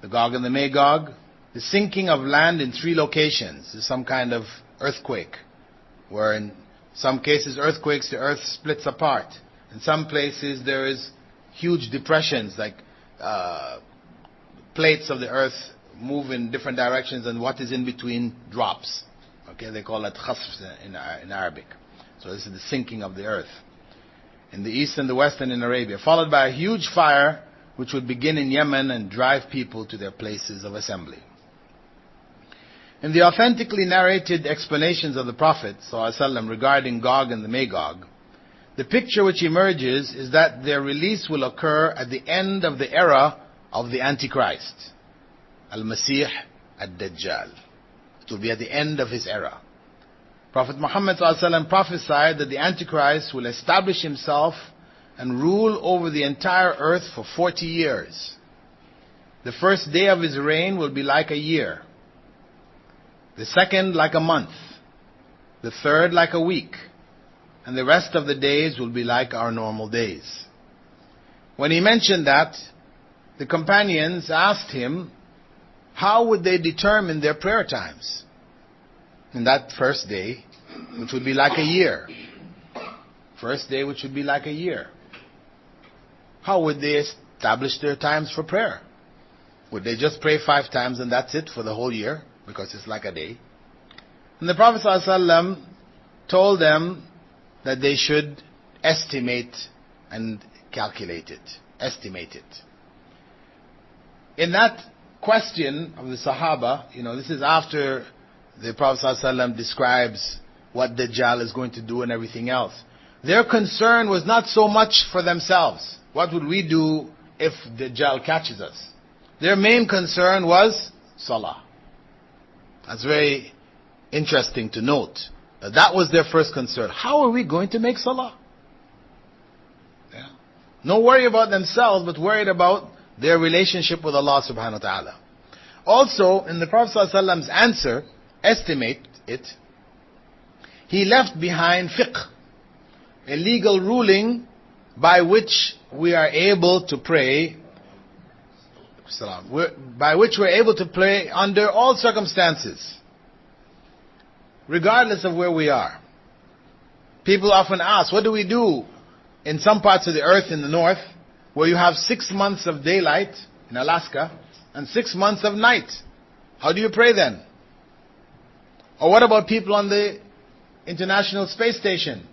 The Gog and the Magog, the sinking of land in 3 locations. There's some kind of earthquake, where in some cases earthquakes, the earth splits apart. In some places there is huge depressions, like plates of the earth move in different directions and what is in between drops. Okay, they call it khasf in Arabic. So this is the sinking of the earth. In the east and the west and in Arabia, followed by a huge fire which would begin in Yemen and drive people to their places of assembly. In the authentically narrated explanations of the Prophet ﷺ regarding Gog and the Magog, the picture which emerges is that their release will occur at the end of the era of the Antichrist, Al-Masih Ad-Dajjal. It will be at the end of his era. Prophet Muhammad ﷺ prophesied that the Antichrist will establish himself and rule over the entire earth for 40 years. The first day of his reign will be like a year. The second like a month. The third like a week. And the rest of the days will be like our normal days. When he mentioned that, the companions asked him, how would they determine their prayer times in that first day, which would be like a year? First day, which would be like a year. How would they establish their times for prayer? Would they just pray 5 times and that's it for the whole year? Because it's like a day. And the Prophet ﷺ told them that they should estimate and calculate it. Estimate it. In that question of the Sahaba, this is after the Prophet ﷺ describes what Dajjal is going to do and everything else. Their concern was not so much for themselves. What would we do if Dajjal catches us? Their main concern was Salah. That's very interesting to note. That was their first concern. How are we going to make Salah? Yeah. No worry about themselves, but worried about their relationship with Allah subhanahu wa ta'ala. Also, in the Prophet ﷺ's answer, estimate it, he left behind fiqh, a legal ruling by which we are able to pray, by which we're able to pray under all circumstances, regardless of where we are. People often ask, what do we do in some parts of the earth in the north, where you have 6 months of daylight in Alaska and 6 months of night? How do you pray then? Or what about people on the International Space Station,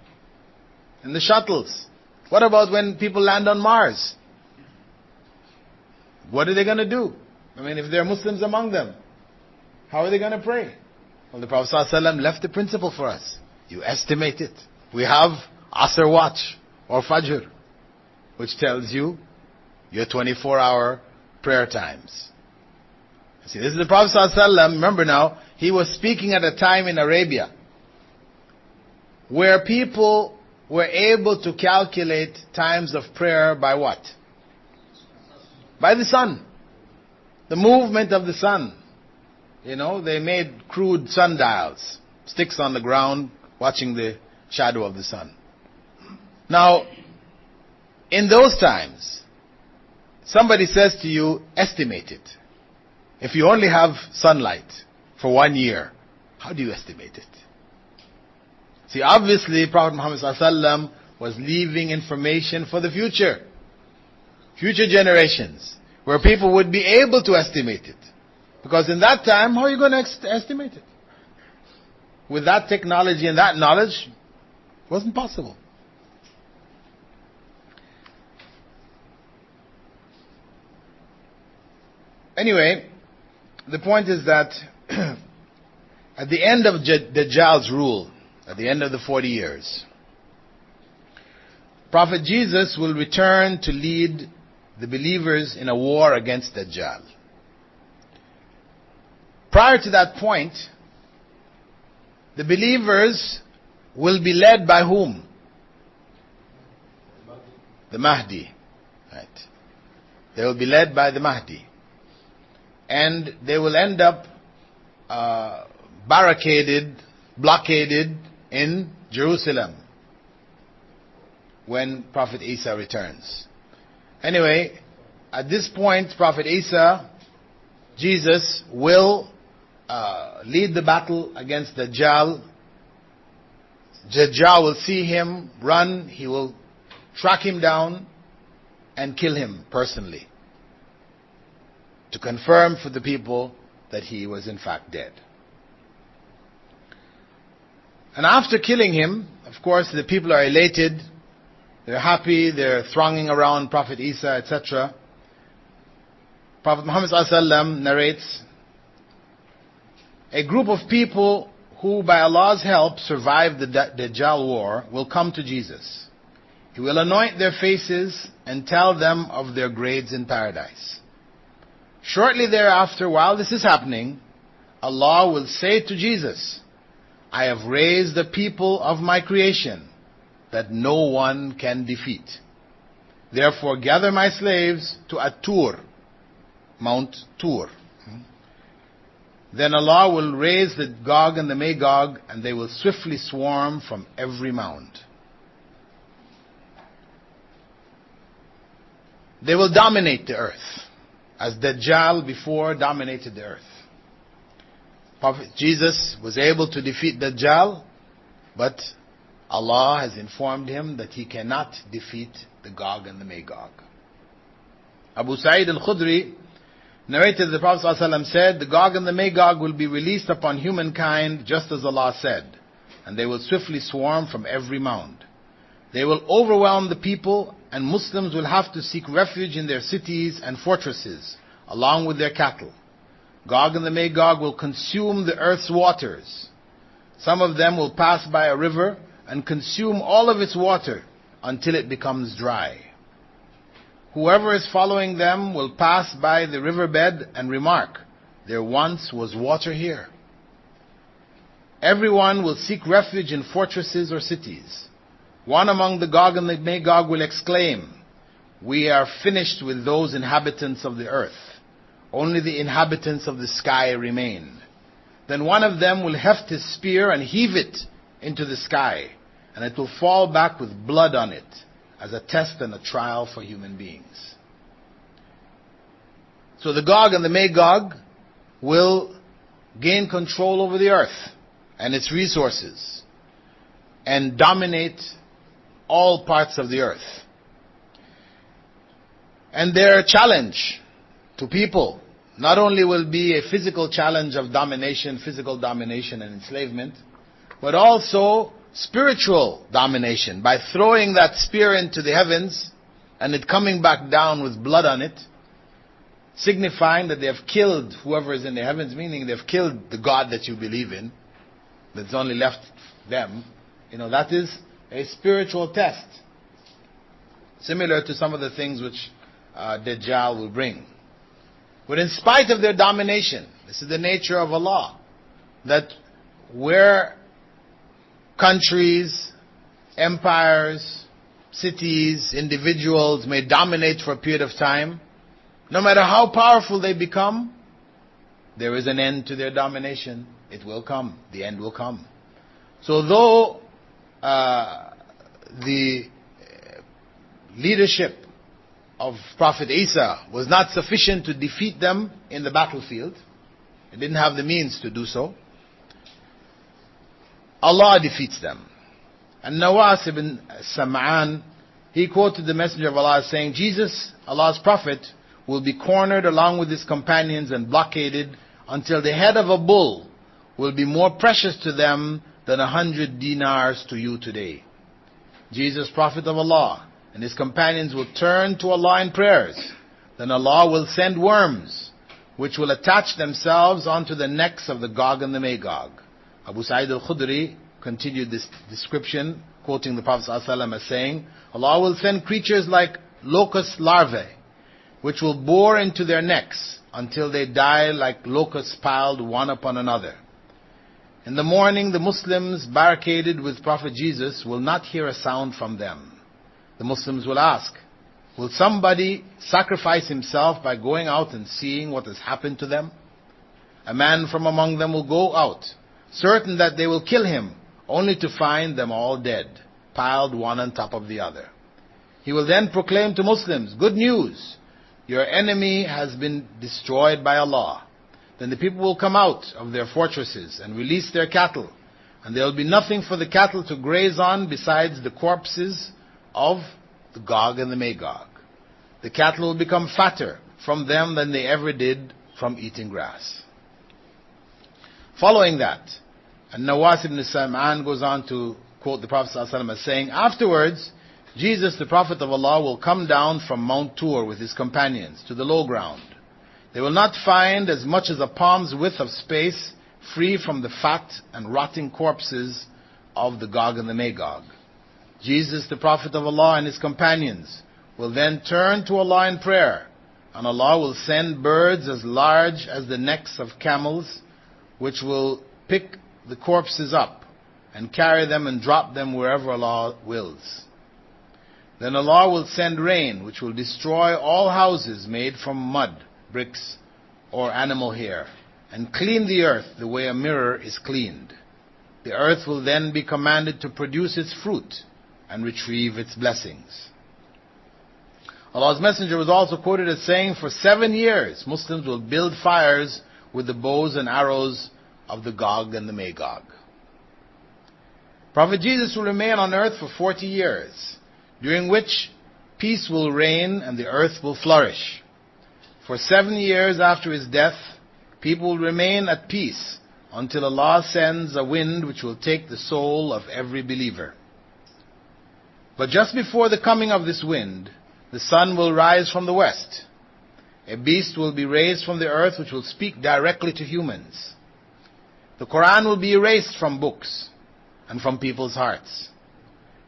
in the shuttles? What about when people land on Mars? What are they going to do? If there are Muslims among them, how are they going to pray? Well, the Prophet ﷺ left the principle for us. You estimate it. We have Asr watch or Fajr, which tells you your 24-hour prayer times. See, this is the Prophet ﷺ. Remember now, he was speaking at a time in Arabia where people were able to calculate times of prayer by what? By the sun. The movement of the sun. They made crude sundials, sticks on the ground, watching the shadow of the sun. Now, in those times, somebody says to you, estimate it. If you only have sunlight for 1 year, how do you estimate it? See, obviously, Prophet Muhammad ﷺ was leaving information for the future generations, where people would be able to estimate it. Because in that time, how are you going to estimate it? With that technology and that knowledge, it wasn't possible. Anyway, the point is that at the end of Dajjal's rule, at the end of the 40 years, Prophet Jesus will return to lead the believers in a war against Dajjal. Prior to that point, the believers will be led by whom? The Mahdi. Right. They will be led by the Mahdi. And they will end up blockaded in Jerusalem when Prophet Isa returns. Anyway, at this point, Prophet Isa, Jesus, will lead the battle against Dajjal. Dajjal will see him run, he will track him down and kill him personally, to confirm for the people that he was in fact dead. And after killing him, of course, the people are elated, they're happy, they're thronging around Prophet Isa, etc. Prophet Muhammad ﷺ narrates, a group of people who by Allah's help survived the Dajjal war will come to Jesus He will anoint their faces and tell them of their grades in paradise. Shortly thereafter, while this is happening, Allah will say to Jesus, I have raised a people of my creation that no one can defeat. Therefore gather my slaves to At-Tur, Mount Tur. Then Allah will raise the Gog and the Magog, and they will swiftly swarm from every mound. They will dominate the earth, as Dajjal before dominated the earth. Prophet Jesus was able to defeat Dajjal, but Allah has informed him that he cannot defeat the Gog and the Magog. Abu Sa'id al-Khudri narrated the Prophet ﷺ said, the Gog and the Magog will be released upon humankind just as Allah said, and they will swiftly swarm from every mound. They will overwhelm the people, and Muslims will have to seek refuge in their cities and fortresses, along with their cattle. Gog and the Magog will consume the earth's waters. Some of them will pass by a river and consume all of its water until it becomes dry. Whoever is following them will pass by the riverbed and remark, there once was water here. Everyone will seek refuge in fortresses or cities. One among the Gog and the Magog will exclaim, we are finished with those inhabitants of the earth. Only the inhabitants of the sky remain. Then one of them will heft his spear and heave it into the sky, and it will fall back with blood on it, as a test and a trial for human beings. So the Gog and the Magog will gain control over the earth and its resources and dominate all parts of the earth. And their challenge to people not only will be a physical challenge of domination, physical domination and enslavement, but also spiritual domination by throwing that spear into the heavens and it coming back down with blood on it, signifying that they have killed whoever is in the heavens, meaning they've killed the God that you believe in, that's only left them. That is a spiritual test, similar to some of the things which Dajjal will bring. But in spite of their domination, this is the nature of Allah, that where countries, empires, cities, individuals may dominate for a period of time, no matter how powerful they become, there is an end to their domination. It will come. The end will come. So though the leadership of Prophet Isa was not sufficient to defeat them in the battlefield, it didn't have the means to do so, Allah defeats them. And Nawas ibn Sam'an, he quoted the Messenger of Allah saying, Jesus, Allah's Prophet, will be cornered along with his companions and blockaded until the head of a bull will be more precious to them than 100 dinars to you today. Jesus, Prophet of Allah, and his companions will turn to Allah in prayers. Then Allah will send worms, which will attach themselves onto the necks of the Gog and the Magog. Abu Sa'id al-Khudri continued this description, quoting the Prophet ﷺ as saying, Allah will send creatures like locust larvae, which will bore into their necks until they die like locusts piled one upon another. In the morning, the Muslims barricaded with Prophet Jesus will not hear a sound from them. The Muslims will ask, will somebody sacrifice himself by going out and seeing what has happened to them? A man from among them will go out, certain that they will kill him, only to find them all dead, piled one on top of the other. He will then proclaim to Muslims, good news, your enemy has been destroyed by Allah. Then the people will come out of their fortresses and release their cattle, and there will be nothing for the cattle to graze on besides the corpses of the Gog and the Magog. The cattle will become fatter from them than they ever did from eating grass. Following that, and Nawas ibn Sam'an goes on to quote the Prophet ﷺ as saying, afterwards, Jesus, the Prophet of Allah, will come down from Mount Tur with his companions to the low ground. They will not find as much as a palm's width of space free from the fat and rotting corpses of the Gog and the Magog. Jesus, the Prophet of Allah, and his companions will then turn to Allah in prayer, and Allah will send birds as large as the necks of camels, which will pick the corpses up and carry them and drop them wherever Allah wills. Then Allah will send rain, which will destroy all houses made from mud, bricks, or animal hair, and clean the earth the way a mirror is cleaned. The earth will then be commanded to produce its fruit and retrieve its blessings. Allah's Messenger was also quoted as saying, for 7 years, Muslims will build fires with the bows and arrows of the Gog and the Magog. Prophet Jesus will remain on earth for 40 years, during which peace will reign and the earth will flourish. For 7 years after his death, people will remain at peace until Allah sends a wind which will take the soul of every believer. But just before the coming of this wind, the sun will rise from the west. A beast will be raised from the earth which will speak directly to humans. The Quran will be erased from books and from people's hearts.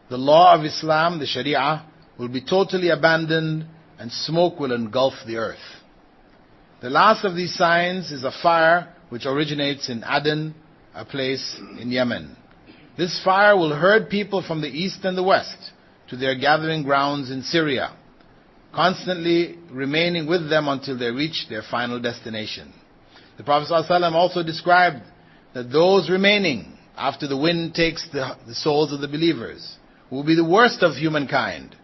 The law of Islam, the Sharia, will be totally abandoned and smoke will engulf the earth. The last of these signs is a fire which originates in Aden, a place in Yemen. This fire will herd people from the east and the west to their gathering grounds in Syria, constantly remaining with them until they reach their final destination. The Prophet ﷺ also described that those remaining after the wind takes the souls of the believers will be the worst of humankind.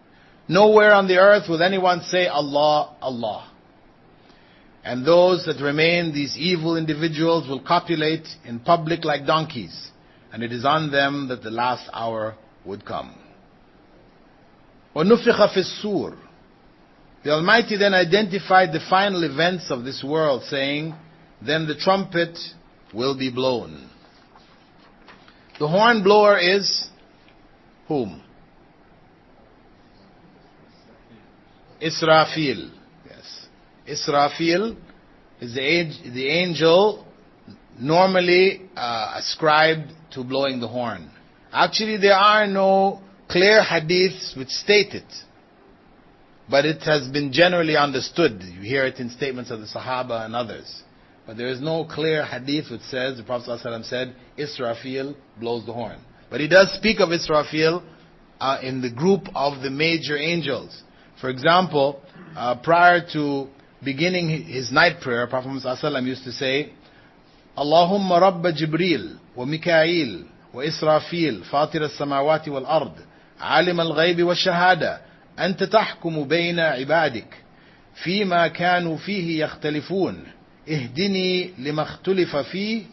Nowhere on the earth will anyone say Allah, Allah. And those that remain, these evil individuals, will copulate in public like donkeys, and it is on them that the last hour would come. وَنُفِخَ فِي الصُّورِ. The Almighty then identified the final events of this world, saying, then the trumpet will be blown. The horn blower is whom? Israfil. Yes. Israfil is the angel normally ascribed to blowing the horn. Actually, there are no clear hadiths which state it, but it has been generally understood. You hear it in statements of the Sahaba and others. But there is no clear hadith which says, the Prophet ﷺ said, Israfil blows the horn. But he does speak of Israfil in the group of the major angels. For example, prior to beginning his night prayer, Prophet ﷺ used to say, Allahumma Rabba Jibril wa Mikail wa Israfil fatir as-samawati wal ard alim al-ghaybi wa shahada anta tahkumu bayna ibadik fima kanu fihi yakhtalifun ihdini lima ikhtalafa fihi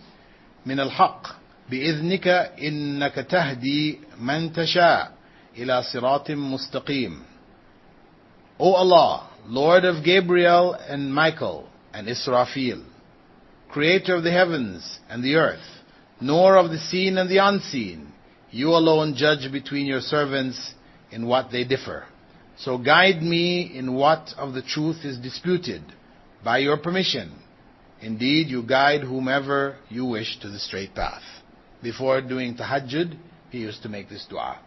min al-haqq bi'idhnika innaka tahdi man tasha ila siratim mustaqim. O Allah, Lord of Gabriel and Michael and Israfil, Creator of the heavens and the earth, knower of the seen and the unseen, you alone judge between your servants in what they differ. So guide me in what of the truth is disputed, by your permission. Indeed, you guide whomever you wish to the straight path. Before doing tahajjud, he used to make this dua.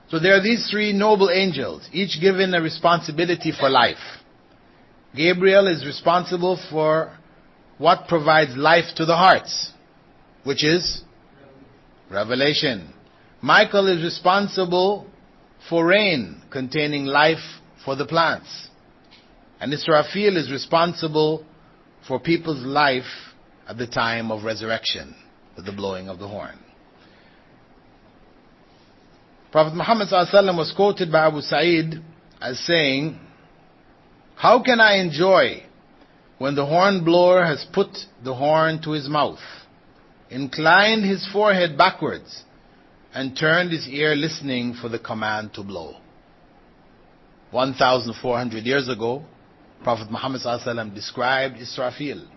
So there are these three noble angels, each given a responsibility for life. Gabriel is responsible for what provides life to the hearts, which is revelation. Michael is responsible for rain containing life for the plants. And Israfil is responsible for people's life at the time of resurrection, with the blowing of the horn. Prophet Muhammad ﷺ was quoted by Abu Sa'id as saying, how can I enjoy when the horn blower has put the horn to his mouth, inclined his forehead backwards, and turned his ear listening for the command to blow? 1,400 years ago, Prophet Muhammad ﷺ described Israfil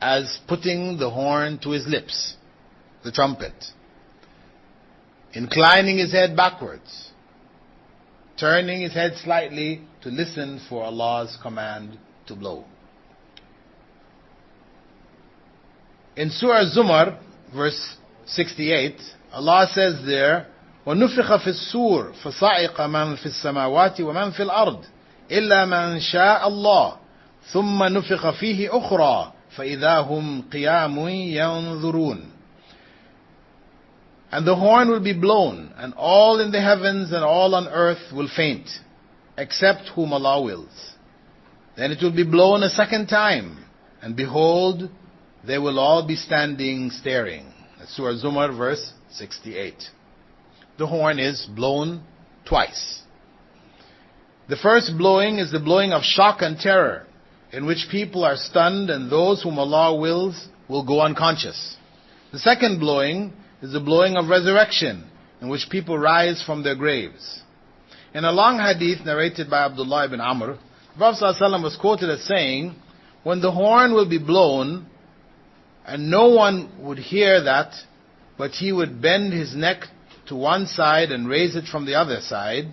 as putting the horn to his lips, the trumpet, inclining his head backwards, turning his head slightly to listen for Allah's command to blow. In Surah Zumar, verse 68, Allah says there, وَنُفِخَ فِي السُّورِ فَصَعِقَ مَنْ فِي السَّمَاوَاتِ وَمَنْ فِي الْأَرْضِ إِلَّا مَنْ شَاءَ اللَّهُ ثُمَّ نُفِخَ فِيهِ أُخْرَى فَإِذَا هُمْ قِيَامٌ يَنْظُرُونَ. And the horn will be blown, and all in the heavens and all on earth will faint, except whom Allah wills. Then it will be blown a second time, and behold, they will all be standing staring. That's Surah Zumar, verse 68. The horn is blown twice. The first blowing is the blowing of shock and terror, in which people are stunned and those whom Allah wills will go unconscious. The second blowing is the blowing of resurrection, in which people rise from their graves. In a long hadith narrated by Abdullah ibn Amr, the Prophet ﷺ was quoted as saying, when the horn will be blown, and no one would hear that, but he would bend his neck to one side and raise it from the other side,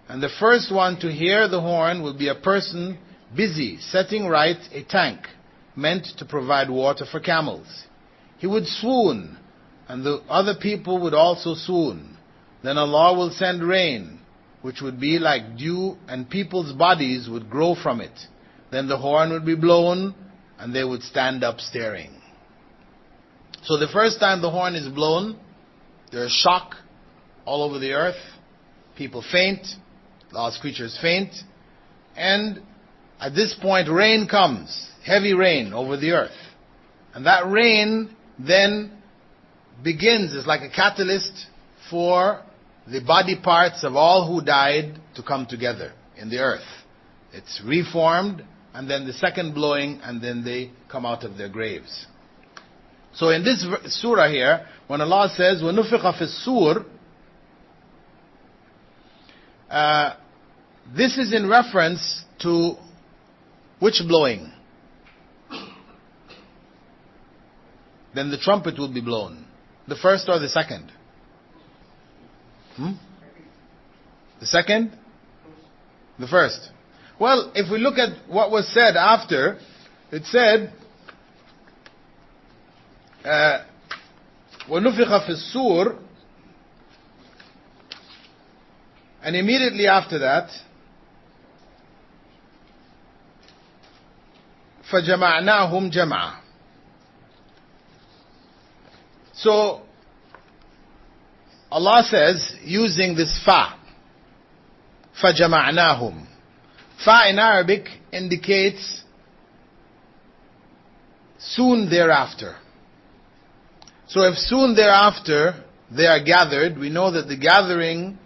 and the first one to hear the horn will be a person busy setting right a tank meant to provide water for camels. He would swoon, and the other people would also swoon. Then Allah will send rain, which would be like dew, and people's bodies would grow from it. Then the horn would be blown, and they would stand up staring. So the first time the horn is blown, there is shock all over the earth. People faint, lost creatures faint, and at this point rain comes, heavy rain over the earth. And that rain then begins, is like a catalyst for the body parts of all who died to come together in the earth. It's reformed, and then the second blowing, and then they come out of their graves. So in this surah here, when Allah says, وَنُفِخَ فِي السُّورِ, this is in reference to which blowing? Then the trumpet will be blown. The first or the second? The second? The first. Well, if we look at what was said after, it said, وَنُفِخَ فِي السُّورِ, and immediately after that, فَجَمَعْنَاهُمْ جَمْعًا. So, Allah says, using this fa, فَجَمَعْنَاهُمْ. Fa in Arabic indicates soon thereafter. So if soon thereafter they are gathered, we know that the gathering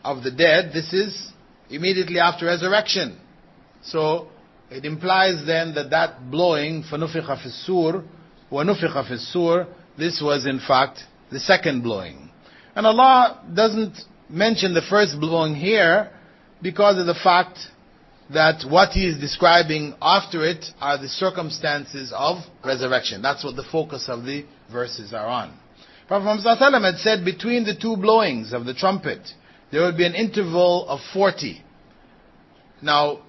of the dead, this is immediately after resurrection. So it implies then that that blowing, فَنُفِخَ فِي السُّورِ وَنُفِخَ فِي السُّورِ, this was in fact the second blowing. And Allah doesn't mention the first blowing here because of the fact that what He is describing after it are the circumstances of resurrection. That's what the focus of the verses are on. Prophet Muhammad ﷺ had said between the two blowings of the trumpet, there would be an interval of 40. Now,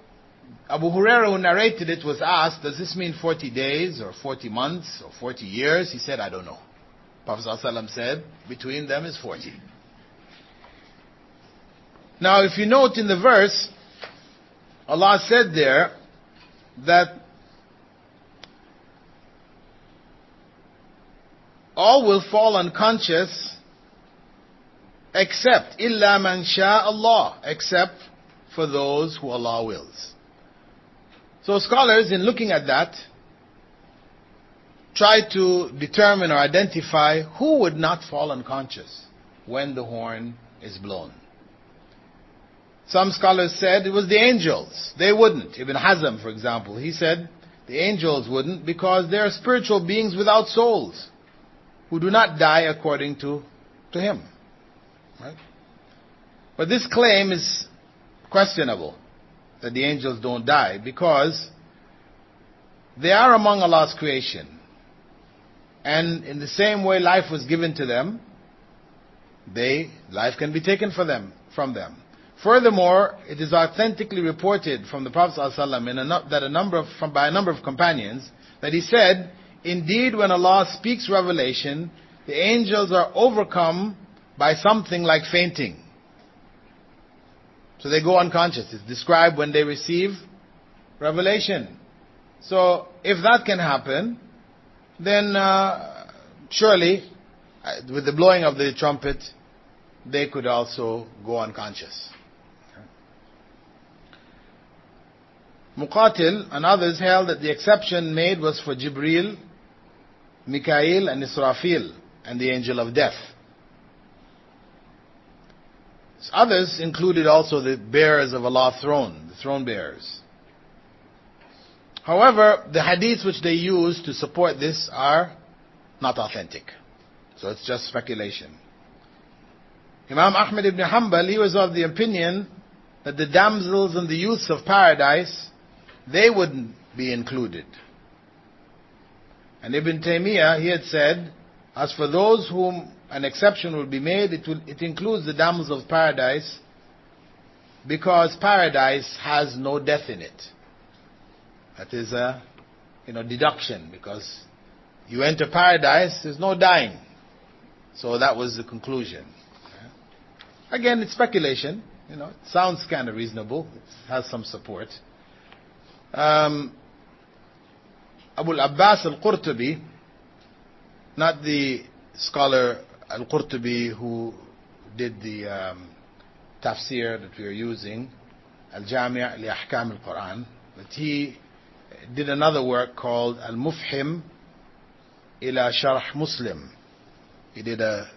Abu Hurairah, who narrated it, was asked, does this mean 40 days or 40 months or 40 years? He said, I don't know. Prophet ﷺ said, between them is 40. Now, if you note in the verse, Allah said there that all will fall unconscious except إِلَّا مَنْ شَاءَ اللَّهُ, except for those who Allah wills. So scholars, in looking at that, try to determine or identify who would not fall unconscious when the horn is blown. Some scholars said it was the angels. They wouldn't. Ibn Hazm, for example, he said the angels wouldn't because they are spiritual beings without souls who do not die according to him. Right? But this claim is questionable, that the angels don't die, because they are among Allah's creation. And in the same way life was given to them, life can be taken from them. Furthermore, it is authentically reported from the Prophet ﷺ by a number of companions that he said, indeed when Allah speaks revelation, the angels are overcome by something like fainting. So they go unconscious. It's described when they receive revelation. So if that can happen, then surely with the blowing of the trumpet, they could also go unconscious. Muqatil and others held that the exception made was for Jibreel, Mikael and Israfil and the angel of death. Others included also the bearers of Allah's throne, the throne bearers. However, the hadiths which they use to support this are not authentic. So it's just speculation. Imam Ahmad ibn Hanbal, he was of the opinion that the damsels and the youths of paradise, they wouldn't be included. And Ibn Taymiyyah, he had said, as for those whom an exception will be made, it includes the damsels of paradise, because paradise has no death in it. That is a deduction, because you enter paradise, there's no dying. So that was the conclusion. Again, it's speculation. It sounds kind of reasonable. It has some support. Abu al-Abbas al-Qurtubi, not the scholar al-Qurtubi who did the Tafseer that we are using, al-Jami' li Ahkam al-Quran, but he did another work called al-Mufhim ila Sharh Muslim. He did a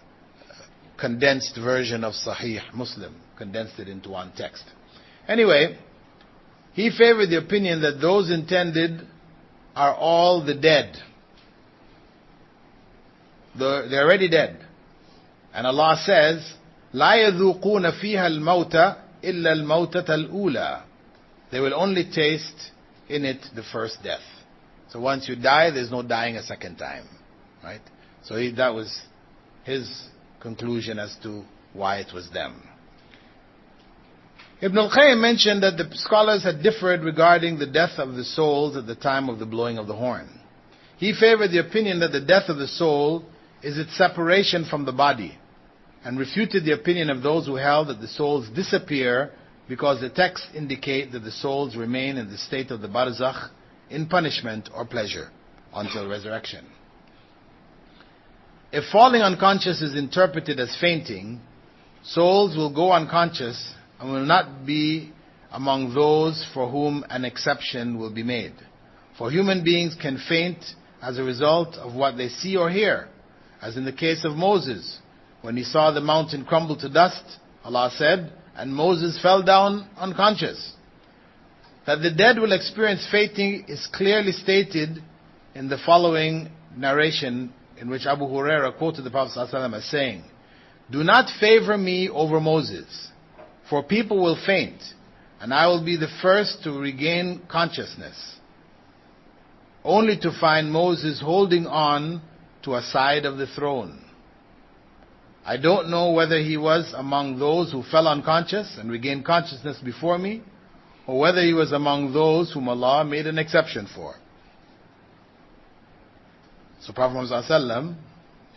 condensed version of Sahih Muslim, condensed it into one text. Anyway, he favored the opinion that those intended are all the dead. They're already dead. And Allah says, لا يذوقون فيها الموت إلا الموتة الأولى. They will only taste in it the first death. So once you die, there's no dying a second time. Right? So that was his conclusion as to why it was them. Ibn al-Qayyim mentioned that the scholars had differed regarding the death of the souls at the time of the blowing of the horn. He favored the opinion that the death of the soul is its separation from the body, and refuted the opinion of those who held that the souls disappear because the texts indicate that the souls remain in the state of the barzakh in punishment or pleasure until resurrection. If falling unconscious is interpreted as fainting, souls will go unconscious and will not be among those for whom an exception will be made. For human beings can faint as a result of what they see or hear, as in the case of Moses. When he saw the mountain crumble to dust, Allah said, and Moses fell down unconscious. That the dead will experience fainting is clearly stated in the following narration, in which Abu Hurairah quoted the Prophet ﷺ as saying, do not favor me over Moses, for people will faint, and I will be the first to regain consciousness, only to find Moses holding on to a side of the throne. I don't know whether he was among those who fell unconscious and regained consciousness before me, or whether he was among those whom Allah made an exception for. So Prophet Muhammad ﷺ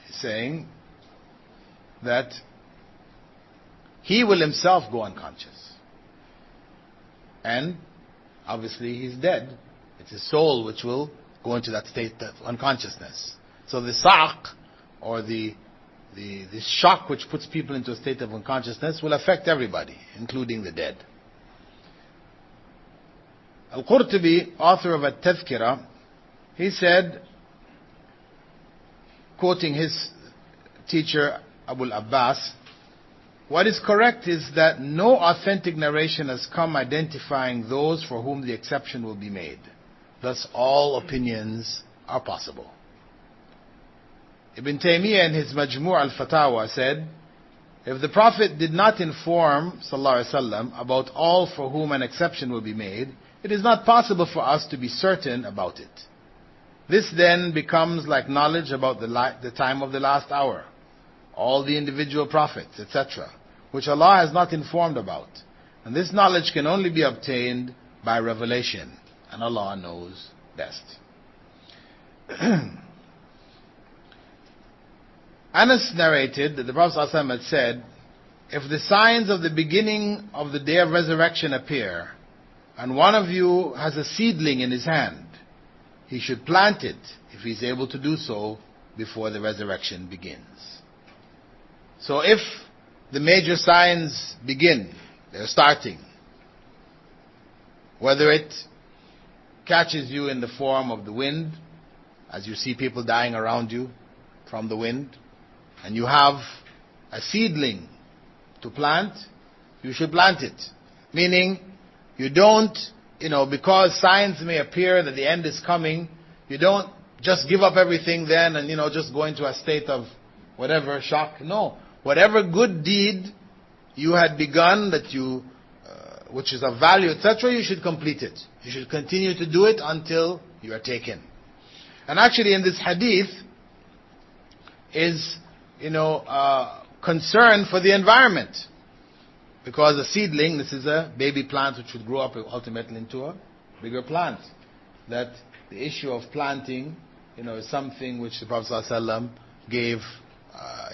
is saying that he will himself go unconscious. And obviously he's dead. It's his soul which will go into that state of unconsciousness. So the sa'q, or the shock which puts people into a state of unconsciousness, will affect everybody, including the dead. Al-Qurtubi, author of At-Tadhkirah, he said, quoting his teacher Abu al-Abbas, what is correct is that no authentic narration has come identifying those for whom the exception will be made. Thus all opinions are possible. Ibn Taymiyyah in his Majmu' al-Fatawa said, if the Prophet did not inform ﷺ about all for whom an exception will be made, it is not possible for us to be certain about it. This then becomes like knowledge about the time of the last hour, all the individual prophets, etc., which Allah has not informed about. And this knowledge can only be obtained by revelation, and Allah knows best. Anas narrated that the Prophet ﷺ had said, if the signs of the beginning of the day of resurrection appear, and one of you has a seedling in his hand, he should plant it if he is able to do so before the resurrection begins. So if the major signs begin, they're starting, whether it catches you in the form of the wind, as you see people dying around you from the wind, and you have a seedling to plant, you should plant it. Meaning, you don't, because signs may appear that the end is coming, you don't just give up everything then and, just go into a state of whatever, shock. No. Whatever good deed you had begun that you, which is of value, etc., you should complete it. You should continue to do it until you are taken. And actually in this hadith is, concern for the environment. Because a seedling, this is a baby plant which would grow up ultimately into a bigger plant. That the issue of planting, is something which the Prophet ﷺ gave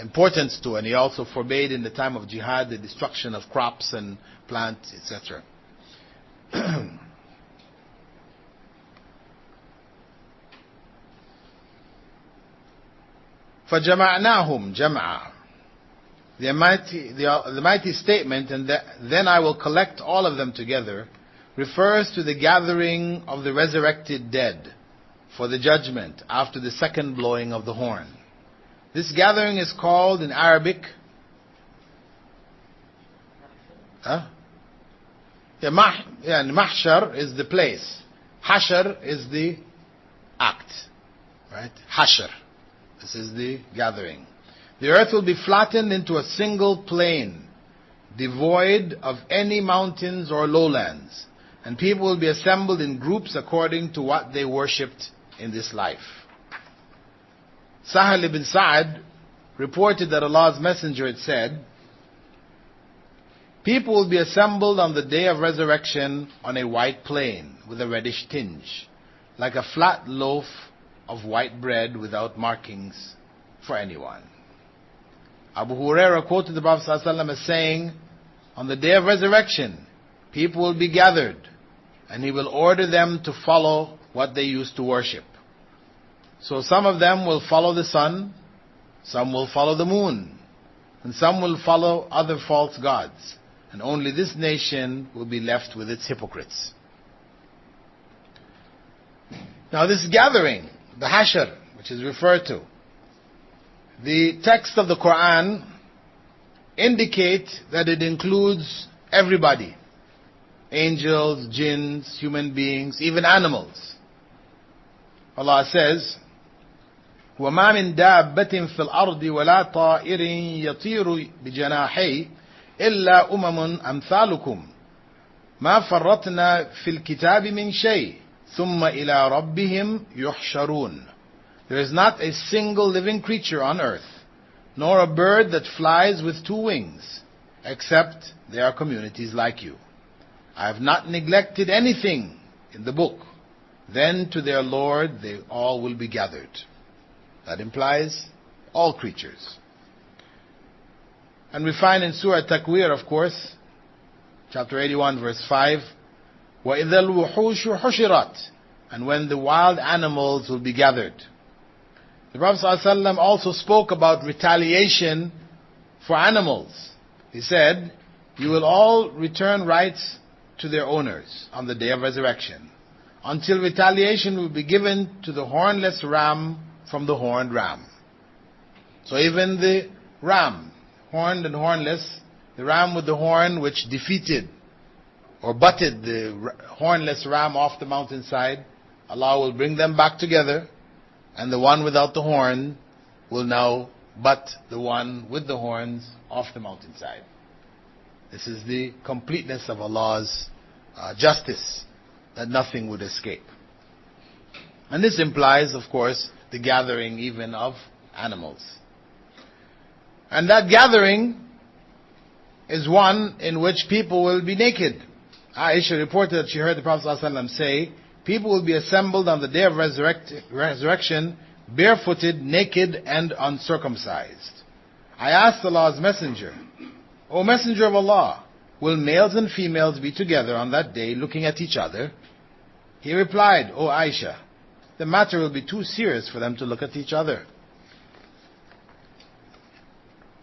importance to, and he also forbade in the time of jihad the destruction of crops and plants, etc. فَجَمَعْنَاهُمْ جَمْعًا. The mighty statement, and then I will collect all of them together, refers to the gathering of the resurrected dead for the judgment after the second blowing of the horn. This gathering is called in Arabic mahshar is the place. Hashar is the act. Right? Hashar. This is the gathering. The earth will be flattened into a single plain, devoid of any mountains or lowlands, and people will be assembled in groups according to what they worshipped in this life. Sahal ibn Sa'ad reported that Allah's Messenger had said, people will be assembled on the day of resurrection on a white plain with a reddish tinge, like a flat loaf of white bread without markings for anyone. Abu Hurairah quoted the Prophet ﷺ as saying, on the day of resurrection, people will be gathered, and he will order them to follow what they used to worship. So some of them will follow the sun, some will follow the moon, and some will follow other false gods, and only this nation will be left with its hypocrites. Now this gathering, the Hashar, which is referred to, the text of the Quran indicate that it includes everybody. Angels, jinns, human beings, even animals. Allah says, وَمَا مِن دَابَّةٍ فِي الْأَرْضِ وَلَا طَائِرٍ يَطِيرُ بِجَنَاحَيْهِ إِلَّا أُمَمٌ أَمْثَالُكُمْ مَا فَرَّطْنَا فِي الْكِتَابِ مِنْ شَيْءٍ ثُمَّ إِلَىٰ رَبِّهِمْ يُحْشَرُونَ. There is not a single living creature on earth, nor a bird that flies with two wings, except they are communities like you. I have not neglected anything in the book. Then to their Lord they all will be gathered. That implies all creatures. And we find in Surah Takwir, of course, chapter 81, verse 5, وَإِذَا الْوُحُوشُ حُشِرَتْ, and when the wild animals will be gathered. The Prophet ﷺ also spoke about retaliation for animals. He said, you will all return rights to their owners on the day of resurrection, until retaliation will be given to the hornless ram from the horned ram. So even the ram, horned and hornless, the ram with the horn which defeated or butted the hornless ram off the mountainside, Allah will bring them back together, and the one without the horn will now butt the one with the horns off the mountainside. This is the completeness of Allah's justice, that nothing would escape. And this implies, of course, the gathering even of animals. And that gathering is one in which people will be naked. Aisha reported that she heard the Prophet ﷺ say, people will be assembled on the day of resurrection barefooted, naked, and uncircumcised. I asked Allah's Messenger, O Messenger of Allah, will males and females be together on that day looking at each other? He replied, O Aisha, the matter will be too serious for them to look at each other.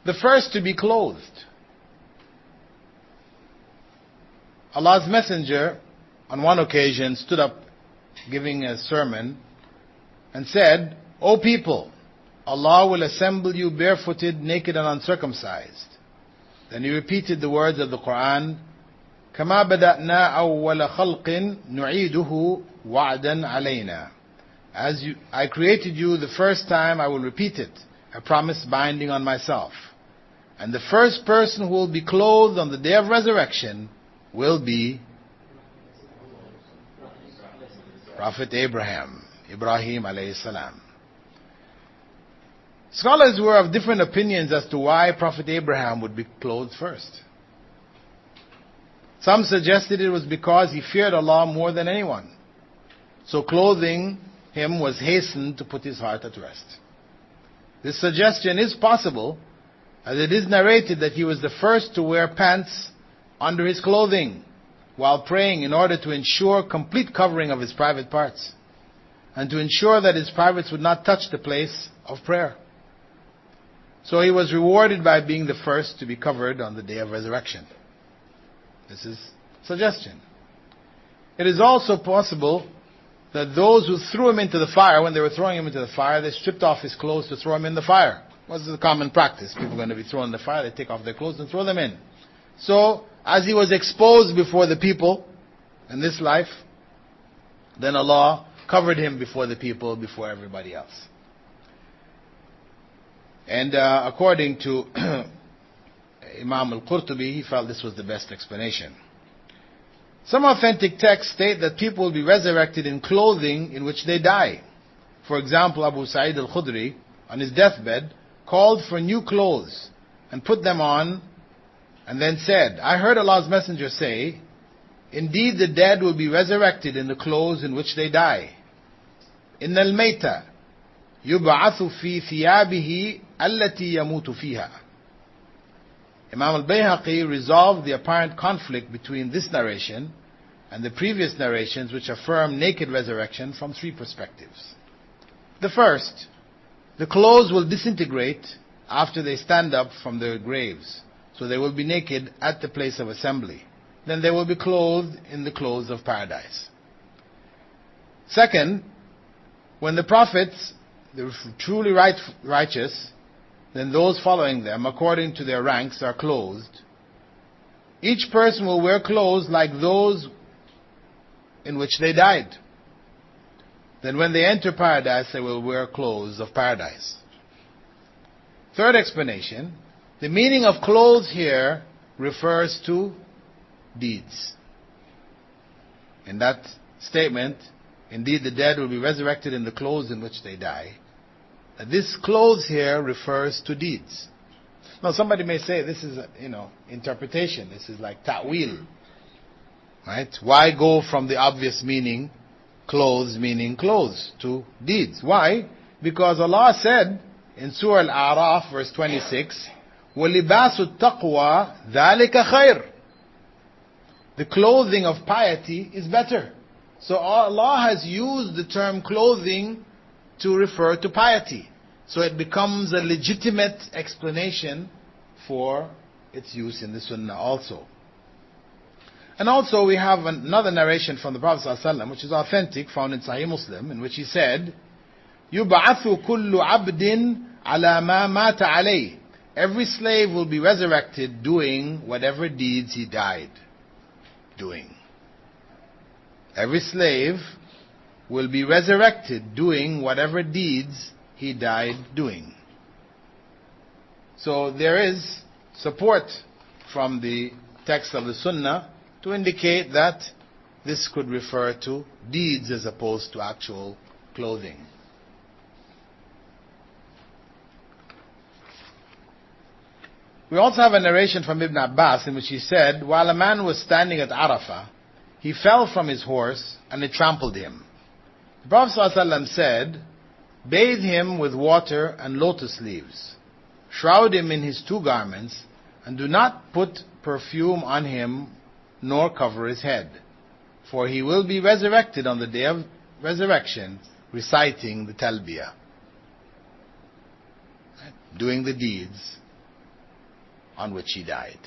The first to be clothed. Allah's Messenger on one occasion stood up giving a sermon and said, O people, Allah will assemble you barefooted, naked and uncircumcised. Then he repeated the words of the Quran, كَمَا بَدَأْنَا أَوَّلَ خَلْقٍ نُعِيدُهُ وَعْدًا عَلَيْنَا. I created you the first time, I will repeat it, a promise binding on myself. And the first person who will be clothed on the day of resurrection will be Prophet Ibrahim alayhi salam. Scholars were of different opinions as to why Prophet Abraham would be clothed first. Some suggested it was because he feared Allah more than anyone. So clothing him was hastened to put his heart at rest. This suggestion is possible, as it is narrated that he was the first to wear pants under his clothing while praying in order to ensure complete covering of his private parts and to ensure that his privates would not touch the place of prayer. So he was rewarded by being the first to be covered on the day of resurrection. This is suggestion. It is also possible that those who threw him into the fire, when they were throwing him into the fire, they stripped off his clothes to throw him in the fire. This is a common practice. People are going to be thrown in the fire, they take off their clothes and throw them in. So, as he was exposed before the people in this life, then Allah covered him before the people, before everybody else. And according to Imam al-Qurtubi, he felt this was the best explanation. Some authentic texts state that people will be resurrected in clothing in which they die. For example, Abu Sa'id al-Khudri, on his deathbed, called for new clothes and put them on and then said, I heard Allah's Messenger say, indeed the dead will be resurrected in the clothes in which they die. إِنَّ الْمَيْتَ يُبْعَثُ فِي ثِيَابِهِ الَّتِي يَمُوتُ فِيهَا. Imam al-Bayhaqi resolved the apparent conflict between this narration and the previous narrations which affirm naked resurrection from three perspectives. The first, the clothes will disintegrate after they stand up from their graves, so they will be naked at the place of assembly. Then they will be clothed in the clothes of paradise. Second, when the prophets, the truly righteous, then those following them, according to their ranks, are clothed. Each person will wear clothes like those in which they died. Then when they enter paradise, they will wear clothes of paradise. Third explanation, the meaning of clothes here refers to deeds. In that statement, indeed the dead will be resurrected in the clothes in which they die. This clothes here refers to deeds. Now somebody may say this is interpretation. This is like ta'wil. Right? Why go from the obvious meaning, clothes meaning clothes, to deeds? Why? Because Allah said in Surah Al-A'raf verse 26, وَلِبَاسُ التَّقْوَى ذَلِكَ خَيْرٌ. The clothing of piety is better. So Allah has used the term clothing to refer to piety. So it becomes a legitimate explanation for its use in the Sunnah also. And also we have another narration from the Prophet ﷺ, which is authentic, found in Sahih Muslim, in which he said, يُبْعَثُ كُلُّ عَبْدٍ عَلَى مَا مَاتَ عَلَيْهِ. Every slave will be resurrected doing whatever deeds he died doing. Every slave will be resurrected doing whatever deeds he died doing. So there is support from the text of the Sunnah to indicate that this could refer to deeds as opposed to actual clothing. We also have a narration from Ibn Abbas in which he said, while a man was standing at Arafah, he fell from his horse and it trampled him. The Prophet ﷺ said, bathe him with water and lotus leaves, shroud him in his 2 garments, and do not put perfume on him nor cover his head, for he will be resurrected on the day of resurrection, reciting the talbiyah, doing the deeds on which he died.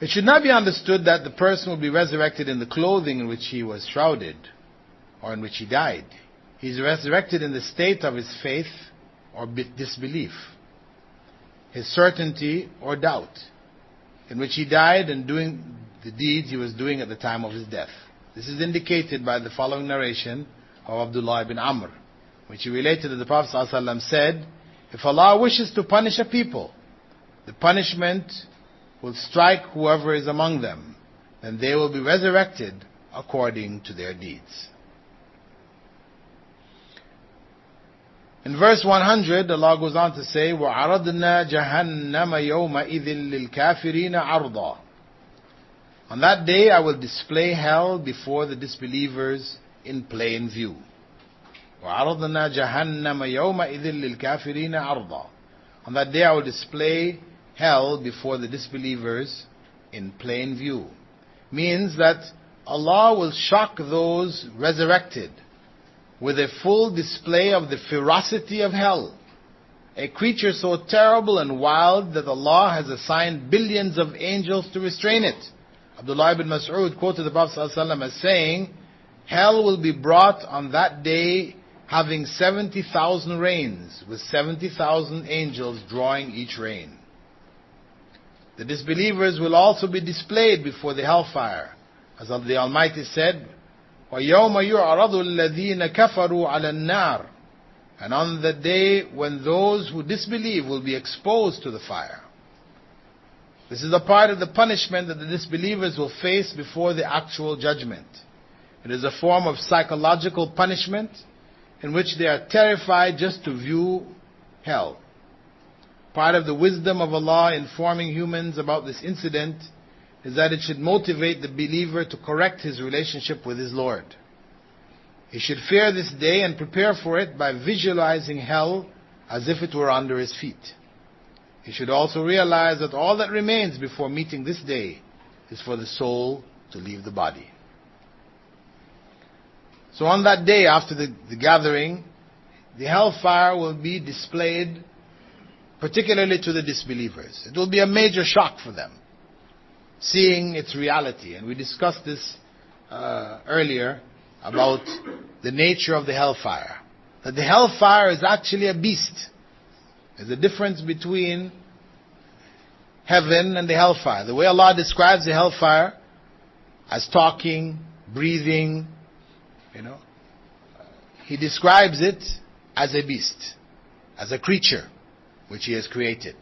It should not be understood that the person will be resurrected in the clothing in which he was shrouded or in which he died. He is resurrected in the state of his faith or disbelief, his certainty or doubt, in which he died and doing the deeds he was doing at the time of his death. This is indicated by the following narration of Abdullah ibn Amr, which he related that the Prophet ﷺ said, if Allah wishes to punish a people, the punishment will strike whoever is among them, then they will be resurrected according to their deeds. In verse 100, Allah goes on to say, وَعَرَضْنَا جَهَنَّمَ يَوْمَئِذٍ لِلْكَافِرِينَ عَرْضًا. On that day I will display hell before the disbelievers in plain view. وَعَرَضْنَا جَهَنَّمَ يَوْمَئِذٍ لِلْكَافِرِينَ عَرْضًا. On that day I will display hell before the disbelievers in plain view. Means that Allah will shock those resurrected with a full display of the ferocity of hell, a creature so terrible and wild that Allah has assigned billions of angels to restrain it. Abdullah ibn Mas'ud quoted the Prophet ﷺ as saying, hell will be brought on that day having 70,000 reins, with 70,000 angels drawing each rein. The disbelievers will also be displayed before the hellfire. As the Almighty said, وَيَوْمَ يُعْرَضُ الَّذِينَ كَفَرُوا عَلَى النَّارِ. And on the day when those who disbelieve will be exposed to the fire. This is a part of the punishment that the disbelievers will face before the actual judgment. It is a form of psychological punishment in which they are terrified just to view hell. Part of the wisdom of Allah informing humans about this incident is that it should motivate the believer to correct his relationship with his Lord. He should fear this day and prepare for it by visualizing hell as if it were under his feet. He should also realize that all that remains before meeting this day is for the soul to leave the body. So on that day after the gathering, the hellfire will be displayed particularly to the disbelievers. It will be a major shock for them, seeing its reality. And we discussed this earlier about the nature of the hellfire. That the hellfire is actually a beast. There's a difference between heaven and the hellfire. The way Allah describes the hellfire as talking, breathing, He describes it as a beast, as a creature which He has created.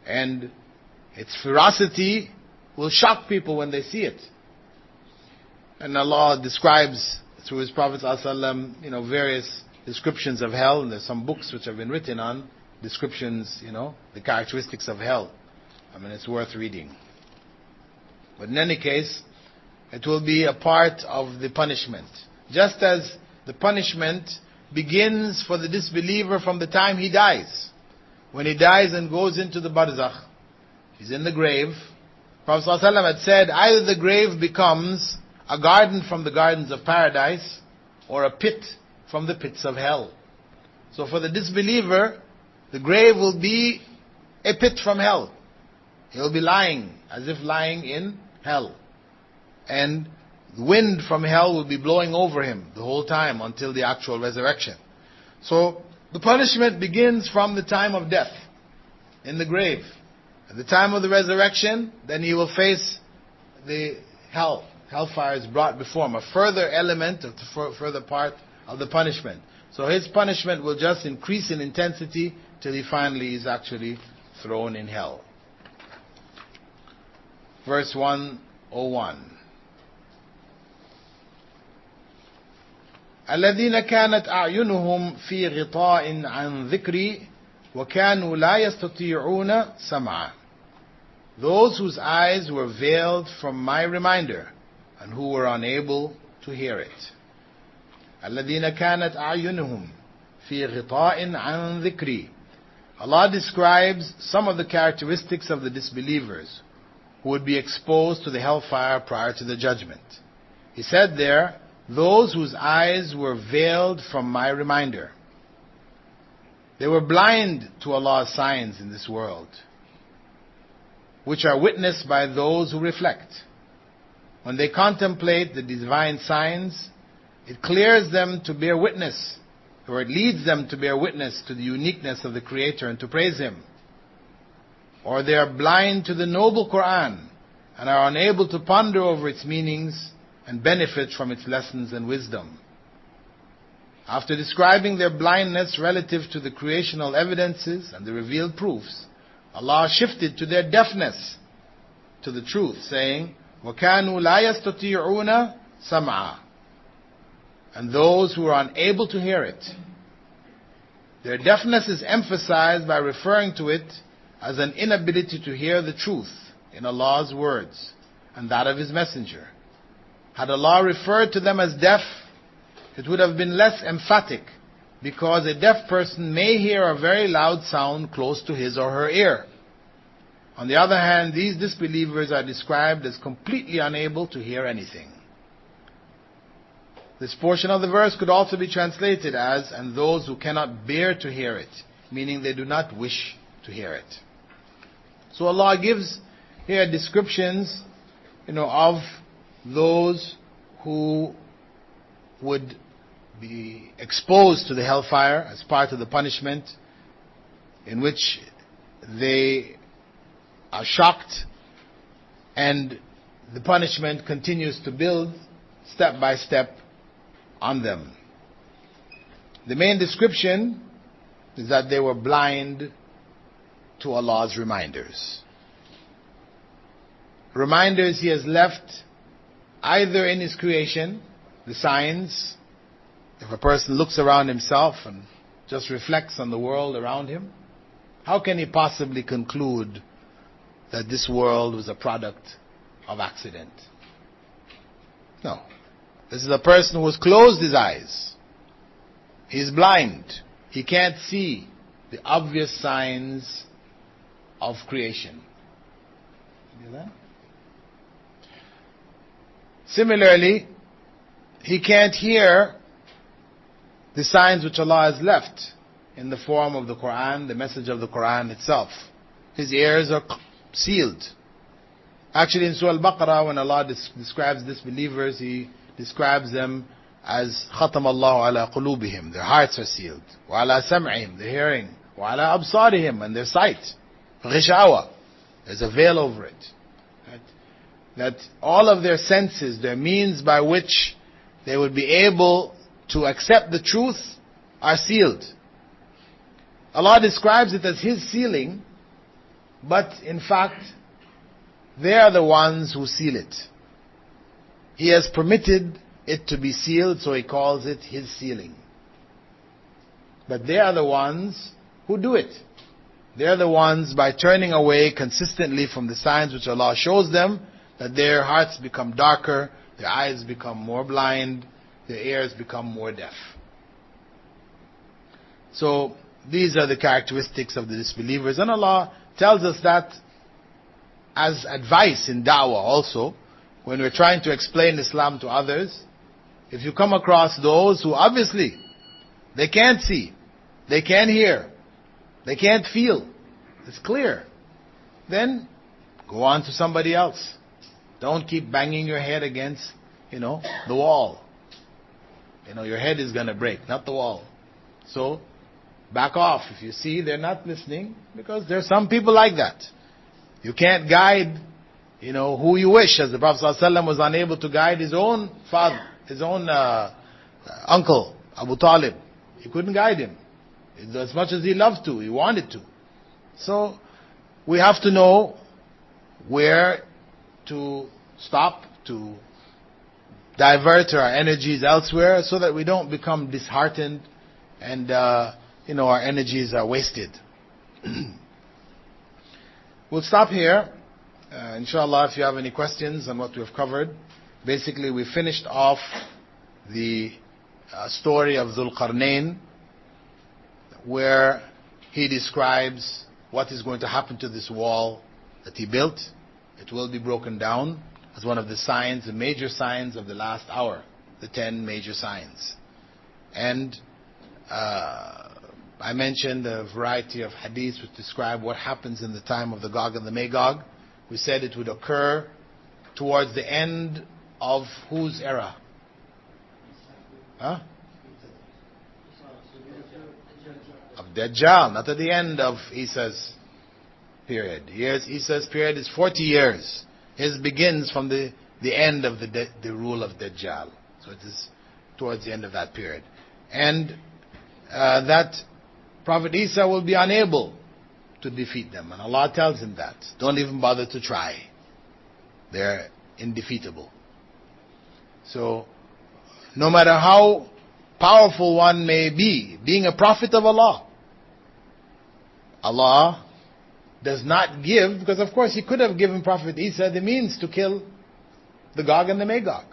And its ferocity will shock people when they see it. And Allah describes through His Prophet ﷺ, various descriptions of hell, and there's some books which have been written on descriptions, the characteristics of hell. It's worth reading. But in any case, it will be a part of the punishment. Just as the punishment begins for the disbeliever from the time he dies. When he dies and goes into the barzakh, he's in the grave. Prophet ﷺ had said, either the grave becomes a garden from the gardens of paradise, or a pit from the pits of hell. So for the disbeliever, the grave will be a pit from hell. He'll be lying, as if lying in hell. And the wind from hell will be blowing over him the whole time until the actual resurrection. So the punishment begins from the time of death, in the grave. At the time of the resurrection, then he will face the hell. Hellfire is brought before him, a further element, further part of the punishment. So his punishment will just increase in intensity till he finally is actually thrown in hell. Verse 101. الذين كانت أعينهم في غطاء عن ذكري وكانوا لا يستطيعون سمعا. Those whose eyes were veiled from my reminder and who were unable to hear it. الَّذِينَ كَانَتْ أَعْيُنُهُمْ فِي غِطَاءٍ عَنْ ذِكْرِي. Allah describes some of the characteristics of the disbelievers who would be exposed to the hellfire prior to the judgment. He said there, those whose eyes were veiled from my reminder. They were blind to Allah's signs in this world, which are witnessed by those who reflect. When they contemplate the divine signs, it clears them to bear witness, or it leads them to bear witness to the uniqueness of the Creator and to praise Him. Or they are blind to the noble Quran and are unable to ponder over its meanings and benefit from its lessons and wisdom. After describing their blindness relative to the creational evidences and the revealed proofs, Allah shifted to their deafness to the truth, saying, وَكَانُوا لَا يَسْتَطِيعُونَ سَمْعًا. And those who are unable to hear it. Their deafness is emphasized by referring to it as an inability to hear the truth in Allah's words and that of His Messenger. Had Allah referred to them as deaf, it would have been less emphatic, because a deaf person may hear a very loud sound close to his or her ear. On the other hand, these disbelievers are described as completely unable to hear anything. This portion of the verse could also be translated as, and those who cannot bear to hear it, meaning they do not wish to hear it. So Allah gives here descriptions, of those who would be exposed to the hellfire as part of the punishment, in which they are shocked and the punishment continues to build step by step on them. The main description is that they were blind to Allah's reminders. Reminders He has left either in His creation, the signs. If a person looks around himself and just reflects on the world around him, how can he possibly conclude that this world was a product of accident? No. This is a person who has closed his eyes. He is blind. He can't see the obvious signs of creation. You hear that? Similarly, he can't hear the signs which Allah has left in the form of the Quran, the message of the Quran itself. His ears are sealed. Actually, in Surah Al-Baqarah, when Allah describes disbelievers, He describes them as ختم الله على قلوبهم, their hearts are sealed, وعلى سمعهم, their hearing, وعلى أبصارهم, and their sight, غشاوة, there's a veil over it. That all of their senses, their means by which they would be able to accept the truth, are sealed. Allah describes it as His sealing, but in fact, they are the ones who seal it. He has permitted it to be sealed, so He calls it His sealing. But they are the ones who do it. They are the ones, by turning away consistently from the signs which Allah shows them, that their hearts become darker, their eyes become more blind, their ears become more deaf. So, these are the characteristics of the disbelievers. And Allah tells us that as advice in da'wah also, when we're trying to explain Islam to others. If you come across those who obviously, they can't see, they can't hear, they can't feel, it's clear, then go on to somebody else. Don't keep banging your head against, the wall. Your head is going to break, not the wall. So, back off if you see they're not listening, because there are some people like that. You can't guide, who you wish, as the Prophet ﷺ was unable to guide his own father, his own uncle, Abu Talib. He couldn't guide him. As much as he loved to, he wanted to. So, we have to know where to stop, to divert our energies elsewhere, so that we don't become disheartened and, our energies are wasted. We'll stop here. Inshallah, if you have any questions on what we've covered. Basically, we finished off the story of Dhul Qarnayn, where he describes what is going to happen to this wall that he built. It will be broken down as one of the signs, the major signs of the last hour, the 10 major signs. And I mentioned a variety of hadiths which describe what happens in the time of the Gog and the Magog. We said it would occur towards the end of whose era? Huh? Of Dajjal, not at the end of Isa's period. Isa's period is 40 years. His begins from the end of the rule of Dajjal. So it is towards the end of that period. And that Prophet Isa will be unable to defeat them. And Allah tells him that. Don't even bother to try. They're indefeatable. So, no matter how powerful one may be, being a prophet of Allah, Allah does not give, because of course He could have given Prophet Isa the means to kill the Gog and the Magog,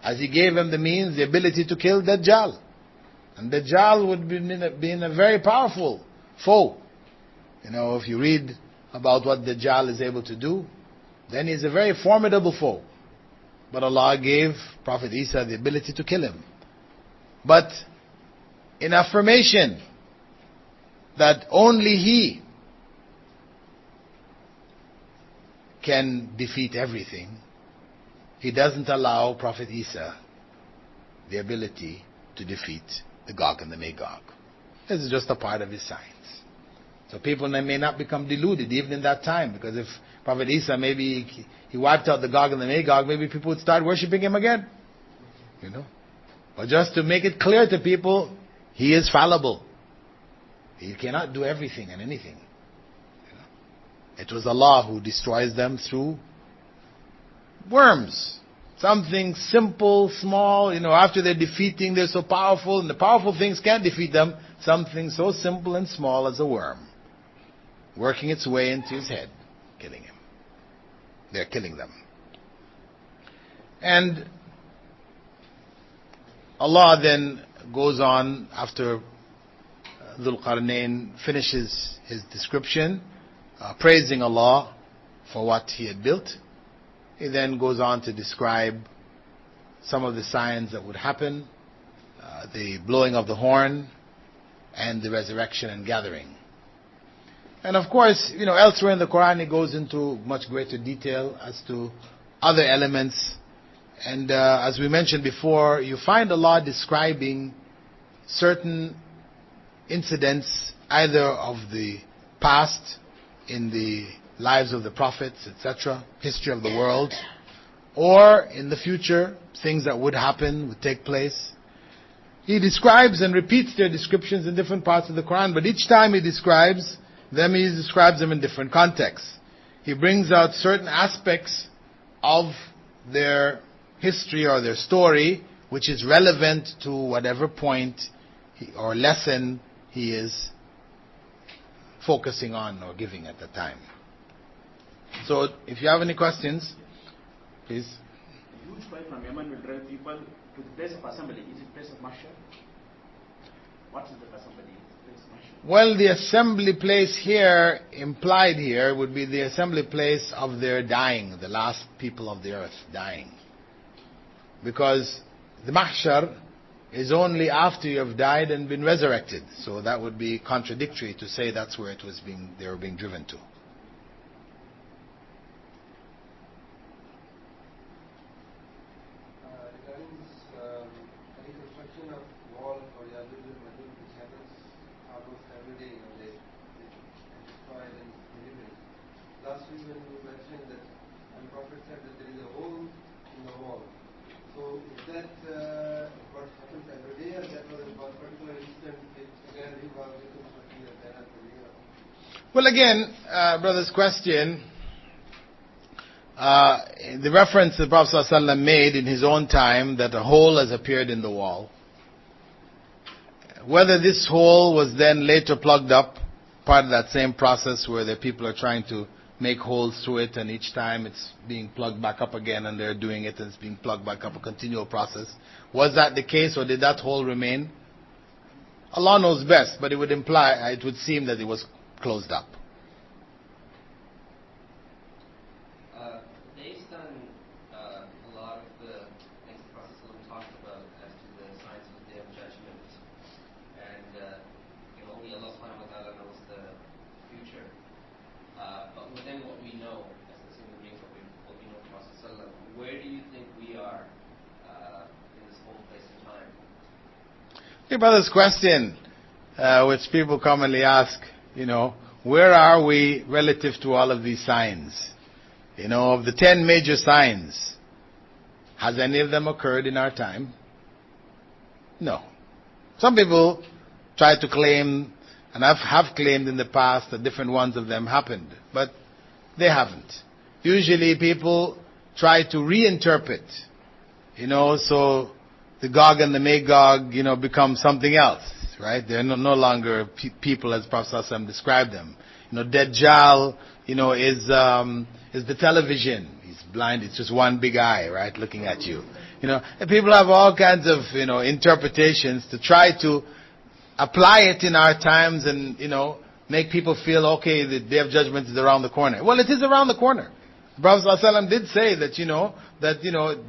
as He gave him the means, the ability to kill Dajjal. And Dajjal would be a very powerful foe. You know, if you read about what Dajjal is able to do, then he's a very formidable foe. But Allah gave Prophet Isa the ability to kill him. But in affirmation that only He can defeat everything, He doesn't allow Prophet Isa the ability to defeat the Gog and the Magog. This is just a part of His science. So people may not become deluded even in that time, because if Prophet Isa, maybe he wiped out the Gog and the Magog, maybe people would start worshipping him again. You know? But just to make it clear to people, He is fallible. He cannot do everything and anything. You know? It was Allah who destroys them through worms. Something simple, small, you know, after they're defeating, they're so powerful, and the powerful things can't defeat them. Something so simple and small as a worm, working its way into his head, killing him. They're killing them. And Allah then goes on, after Dhul Qarnayn finishes his description, praising Allah for what He had built. He then goes on to describe some of the signs that would happen, the blowing of the horn, and the resurrection and gathering. And of course, you know, elsewhere in the Quran it goes into much greater detail as to other elements. And as we mentioned before, you find Allah describing certain incidents either of the past in the lives of the prophets, etc., history of the world, or in the future, things that would happen, would take place. He describes and repeats their descriptions in different parts of the Quran, but each time He describes them in different contexts. He brings out certain aspects of their history or their story, which is relevant to whatever point or lesson He is focusing on or giving at the time. So, if you have any questions, please. A huge fire from Yemen will drive people to the place of assembly. Is it place of Mahshar? What is the assembly? Place of Mahshar? Well, the assembly place here, implied here, would be the assembly place of their dying, the last people of the earth dying. Because the Mahshar is only after you have died and been resurrected. So that would be contradictory to say that's where they were being driven to. Last week when you mentioned that, and the Prophet said that there is a hole in the wall. So is that what happens every day, or that was a particular instant? Well, again, brother's question, the reference the Prophet ﷺ made in his own time that a hole has appeared in the wall. Whether this hole was then later plugged up, part of that same process where the people are trying to make holes through it, and each time it's being plugged back up again, and they're doing it and it's being plugged back up, a continual process. Was that the case, or did that hole remain? Allah knows best, but it would seem that it was closed up. Based on a lot of the things the Prophet ﷺ talked about as to the signs of the Day of Judgment, and only Allah subhanahu wa ta'ala knows the future. But within what we know, as the human beings, what we know of the Prophet ﷺ, where do you think we are in this whole place and time? Hey, brother's question, which people commonly ask, where are we relative to all of these signs? Of the 10 major signs, has any of them occurred in our time? No. Some people try to claim, and have claimed in the past, that different ones of them happened, but they haven't. Usually people try to reinterpret, so the Gog and the Magog, become something else, right? They're no longer people as Prophet ﷺ described them. Dajjal, is the television. He's blind. It's just one big eye, right, looking at you. And people have all kinds of, interpretations to try to apply it in our times and, make people feel, okay, the Day of Judgment is around the corner. Well, it is around the corner. The Prophet ﷺ did say that,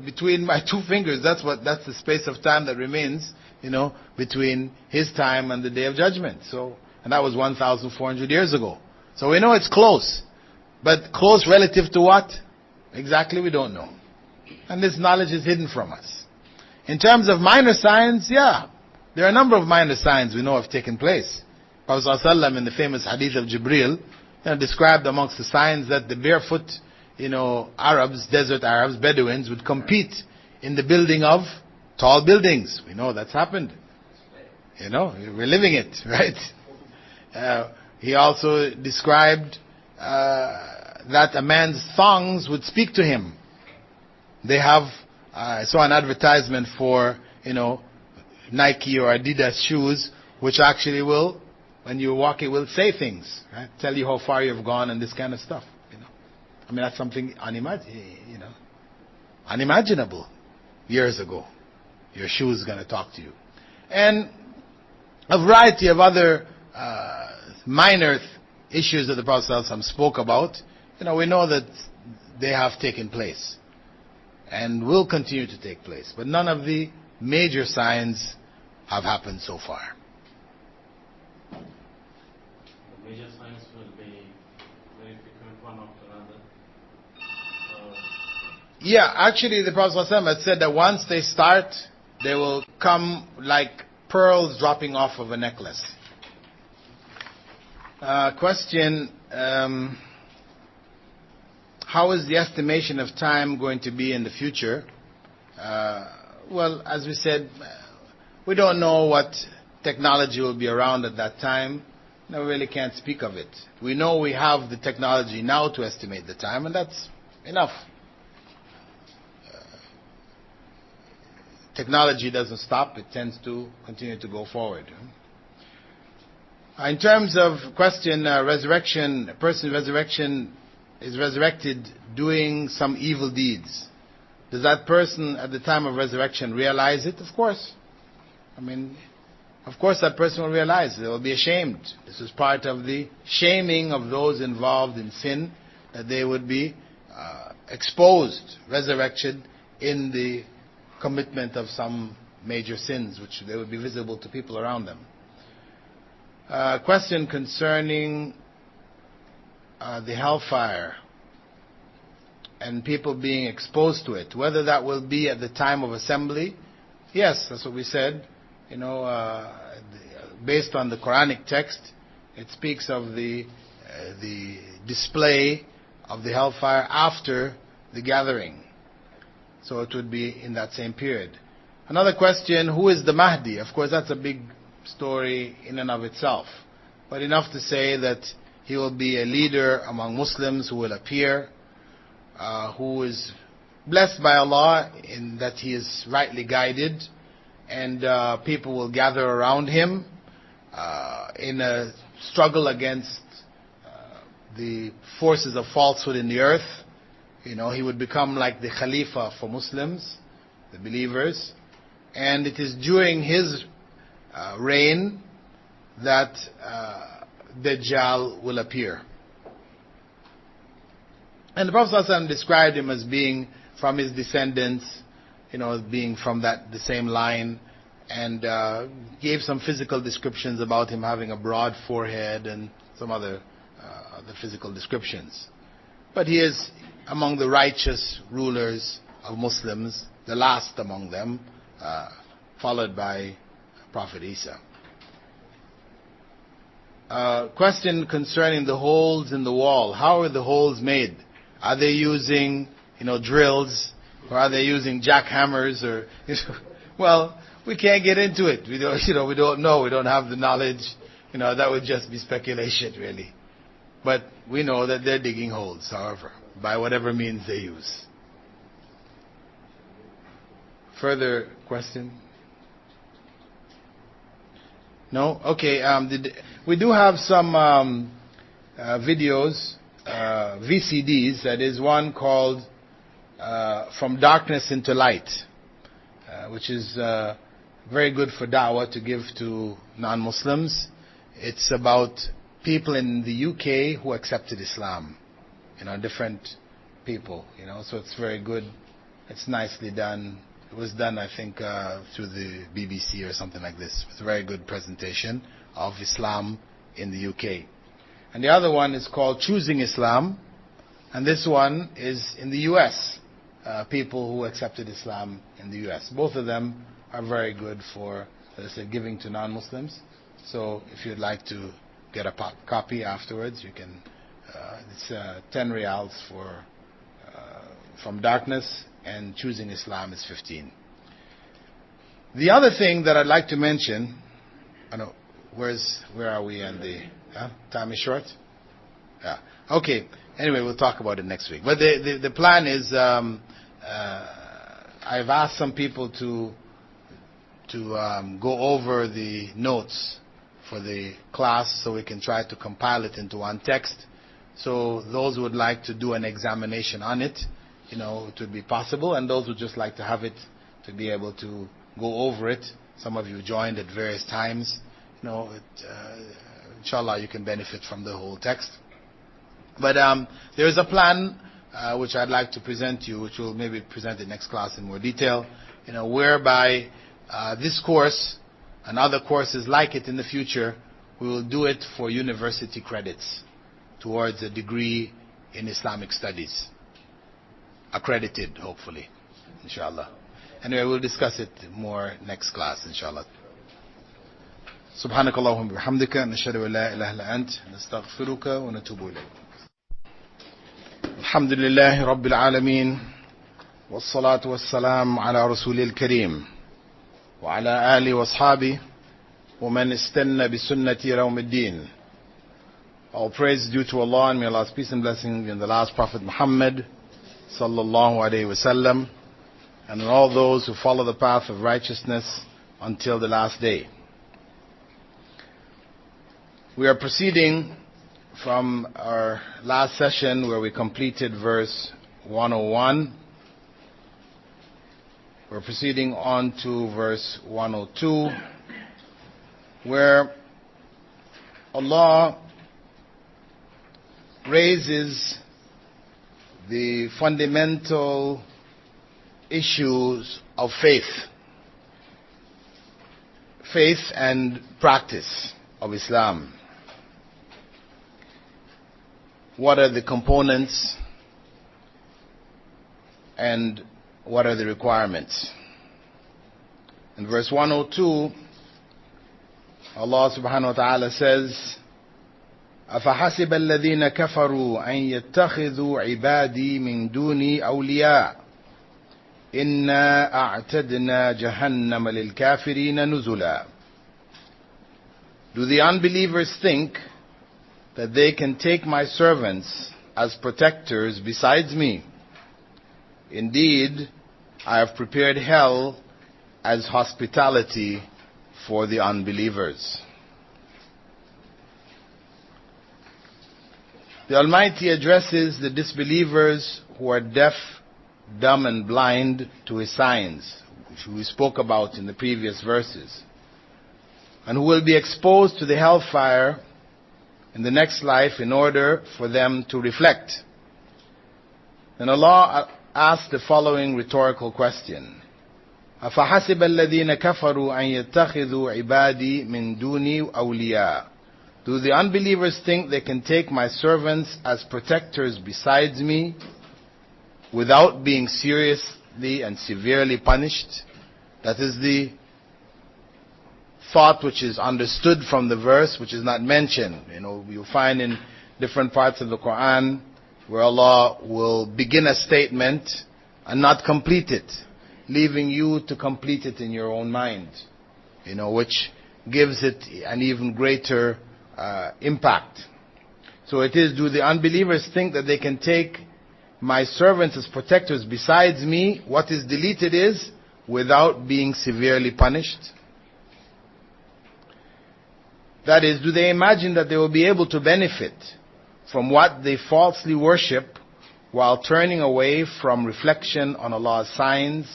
between my two fingers, that's the space of time that remains, between his time and the Day of Judgment. And that was 1,400 years ago. So we know it's close. But close relative to what? Exactly, we don't know. And this knowledge is hidden from us. In terms of minor signs, yeah, there are a number of minor signs we know have taken place. Prophet ﷺ in the famous hadith of Jibreel, described amongst the signs that the barefoot, Arabs, desert Arabs, Bedouins would compete in the building of tall buildings. We know that's happened. We're living it, right? He also described that a man's thongs would speak to him. They have, I saw an advertisement for, Nike or Adidas shoes, which actually will, when you walk, it will say things, right? Tell you how far you've gone and this kind of stuff. That's something unimaginable years ago. Your shoe is going to talk to you. And a variety of other minor issues that the Prophet ﷺ spoke about, we know that they have taken place and will continue to take place. But none of the major signs have happened so far. The major signs will be very frequent, one after another. Yeah, actually the Prophet ﷺ had said that once they start, they will come like pearls dropping off of a necklace. Question, how is the estimation of time going to be in the future? Well, as we said, we don't know what technology will be around at that time. No, we really can't speak of it. We know we have the technology now to estimate the time, and that's enough. Technology doesn't stop, it tends to continue to go forward. In terms of question, resurrection, a person resurrection is resurrected doing some evil deeds. Does that person at the time of resurrection realize it? Of course. Of course that person will realize. They will be ashamed. This is part of the shaming of those involved in sin, that they would be exposed, resurrected in the commitment of some major sins, which they would be visible to people around them. Question concerning the hellfire and people being exposed to it, whether that will be at the time of assembly. Yes, that's what we said. Based on the Quranic text, it speaks of the display of the hellfire after the gathering. So it would be in that same period. Another question, who is the Mahdi? Of course, that's a big story in and of itself. But enough to say that he will be a leader among Muslims who will appear, who is blessed by Allah in that he is rightly guided, and people will gather around him in a struggle against the forces of falsehood in the earth. He would become like the Khalifa for Muslims, the believers. And it is during his reign that Dajjal will appear. And the Prophet ﷺ described him as being from his descendants, being from the same line, and gave some physical descriptions about him having a broad forehead and some other physical descriptions. But he is among the righteous rulers of Muslims, the last among them, followed by Prophet Isa. Question concerning the holes in the wall. How are the holes made? Are they using, drills, or are they using jackhammers? Or well, we can't get into it. We don't know. We don't have the knowledge. That would just be speculation, really. But we know that they're digging holes, however, by whatever means they use. Further question? No? Okay. We do have some videos, VCDs. That is one called From Darkness into Light, which is very good for da'wah to give to non-Muslims. It's about people in the UK who accepted Islam, different people, so it's very good. It's nicely done. It was done, I think, through the BBC or something like this. It's a very good presentation of Islam in the UK. And the other one is called Choosing Islam, and this one is in the US, people who accepted Islam in the US. Both of them are very good for, as I said, giving to non-Muslims. So if you'd like to get a copy afterwards, you can. It's 10 riyals for From Darkness, and Choosing Islam is 15. The other thing that I'd like to mention, where are we in the time is short? Yeah. Okay. Anyway, we'll talk about it next week. But the plan is, I've asked some people to go over the notes for the class so we can try to compile it into one text. So those who would like to do an examination on it, it would be possible, and those who just like to have it to be able to go over it. Some of you joined at various times. Inshallah, you can benefit from the whole text. But there is a plan which I'd like to present to you, which we'll maybe present in next class in more detail, whereby this course and other courses like it in the future, we will do it for university credits towards a degree in Islamic studies. Accredited, hopefully, inshallah. Anyway, we'll discuss it more next class, inshallah. سبحانك اللهم وبحمدك نشهد أن لا إله إلا أنت نستغفرك ونتوب إليك. الحمد لله رب العالمين والصلاة والسلام على رسول الكريم وعلى آله وأصحابه ومن استنى بسنة يوم الدين. All praise due to Allah, and may Allah's peace and blessings in the last Prophet Muhammad sallallahu alaihi wasallam, and on all those who follow the path of righteousness until the last day. We are proceeding from our last session where we completed verse 101. We're proceeding on to verse 102, where Allah raises the fundamental issues of faith and practice of Islam. What are the components and what are the requirements? In verse 102, Allah subhanahu wa ta'ala says, أَفَحَسِبَ الَّذِينَ كَفَرُوا أَن يَتَّخِذُوا عِبَادِي مِن دُونِي أَوْلِيَاءَ إِنَّا أَعْتَدْنَا جَهَنَّمَ لِلْكَافِرِينَ نُزُلًا. Do the unbelievers think that they can take my servants as protectors besides me? Indeed, I have prepared hell as hospitality for the unbelievers. The Almighty addresses the disbelievers who are deaf, dumb and blind to His signs, which we spoke about in the previous verses, and who will be exposed to the hellfire in the next life in order for them to reflect. And Allah asked the following rhetorical question: أَفَحَسِبَ الَّذِينَ كَفَرُوا أَن يَتَّخِذُوا عِبَادِي مِن دُونِي أَوْلِيَاءَ? Do the unbelievers think they can take my servants as protectors besides me without being seriously and severely punished? That is the thought which is understood from the verse, which is not mentioned. You find in different parts of the Quran where Allah will begin a statement and not complete it, leaving you to complete it in your own mind, which gives it an even greater impact. So it is, do the unbelievers think that they can take my servants as protectors besides me? What is deleted is, without being severely punished. That is, do they imagine that they will be able to benefit from what they falsely worship while turning away from reflection on Allah's signs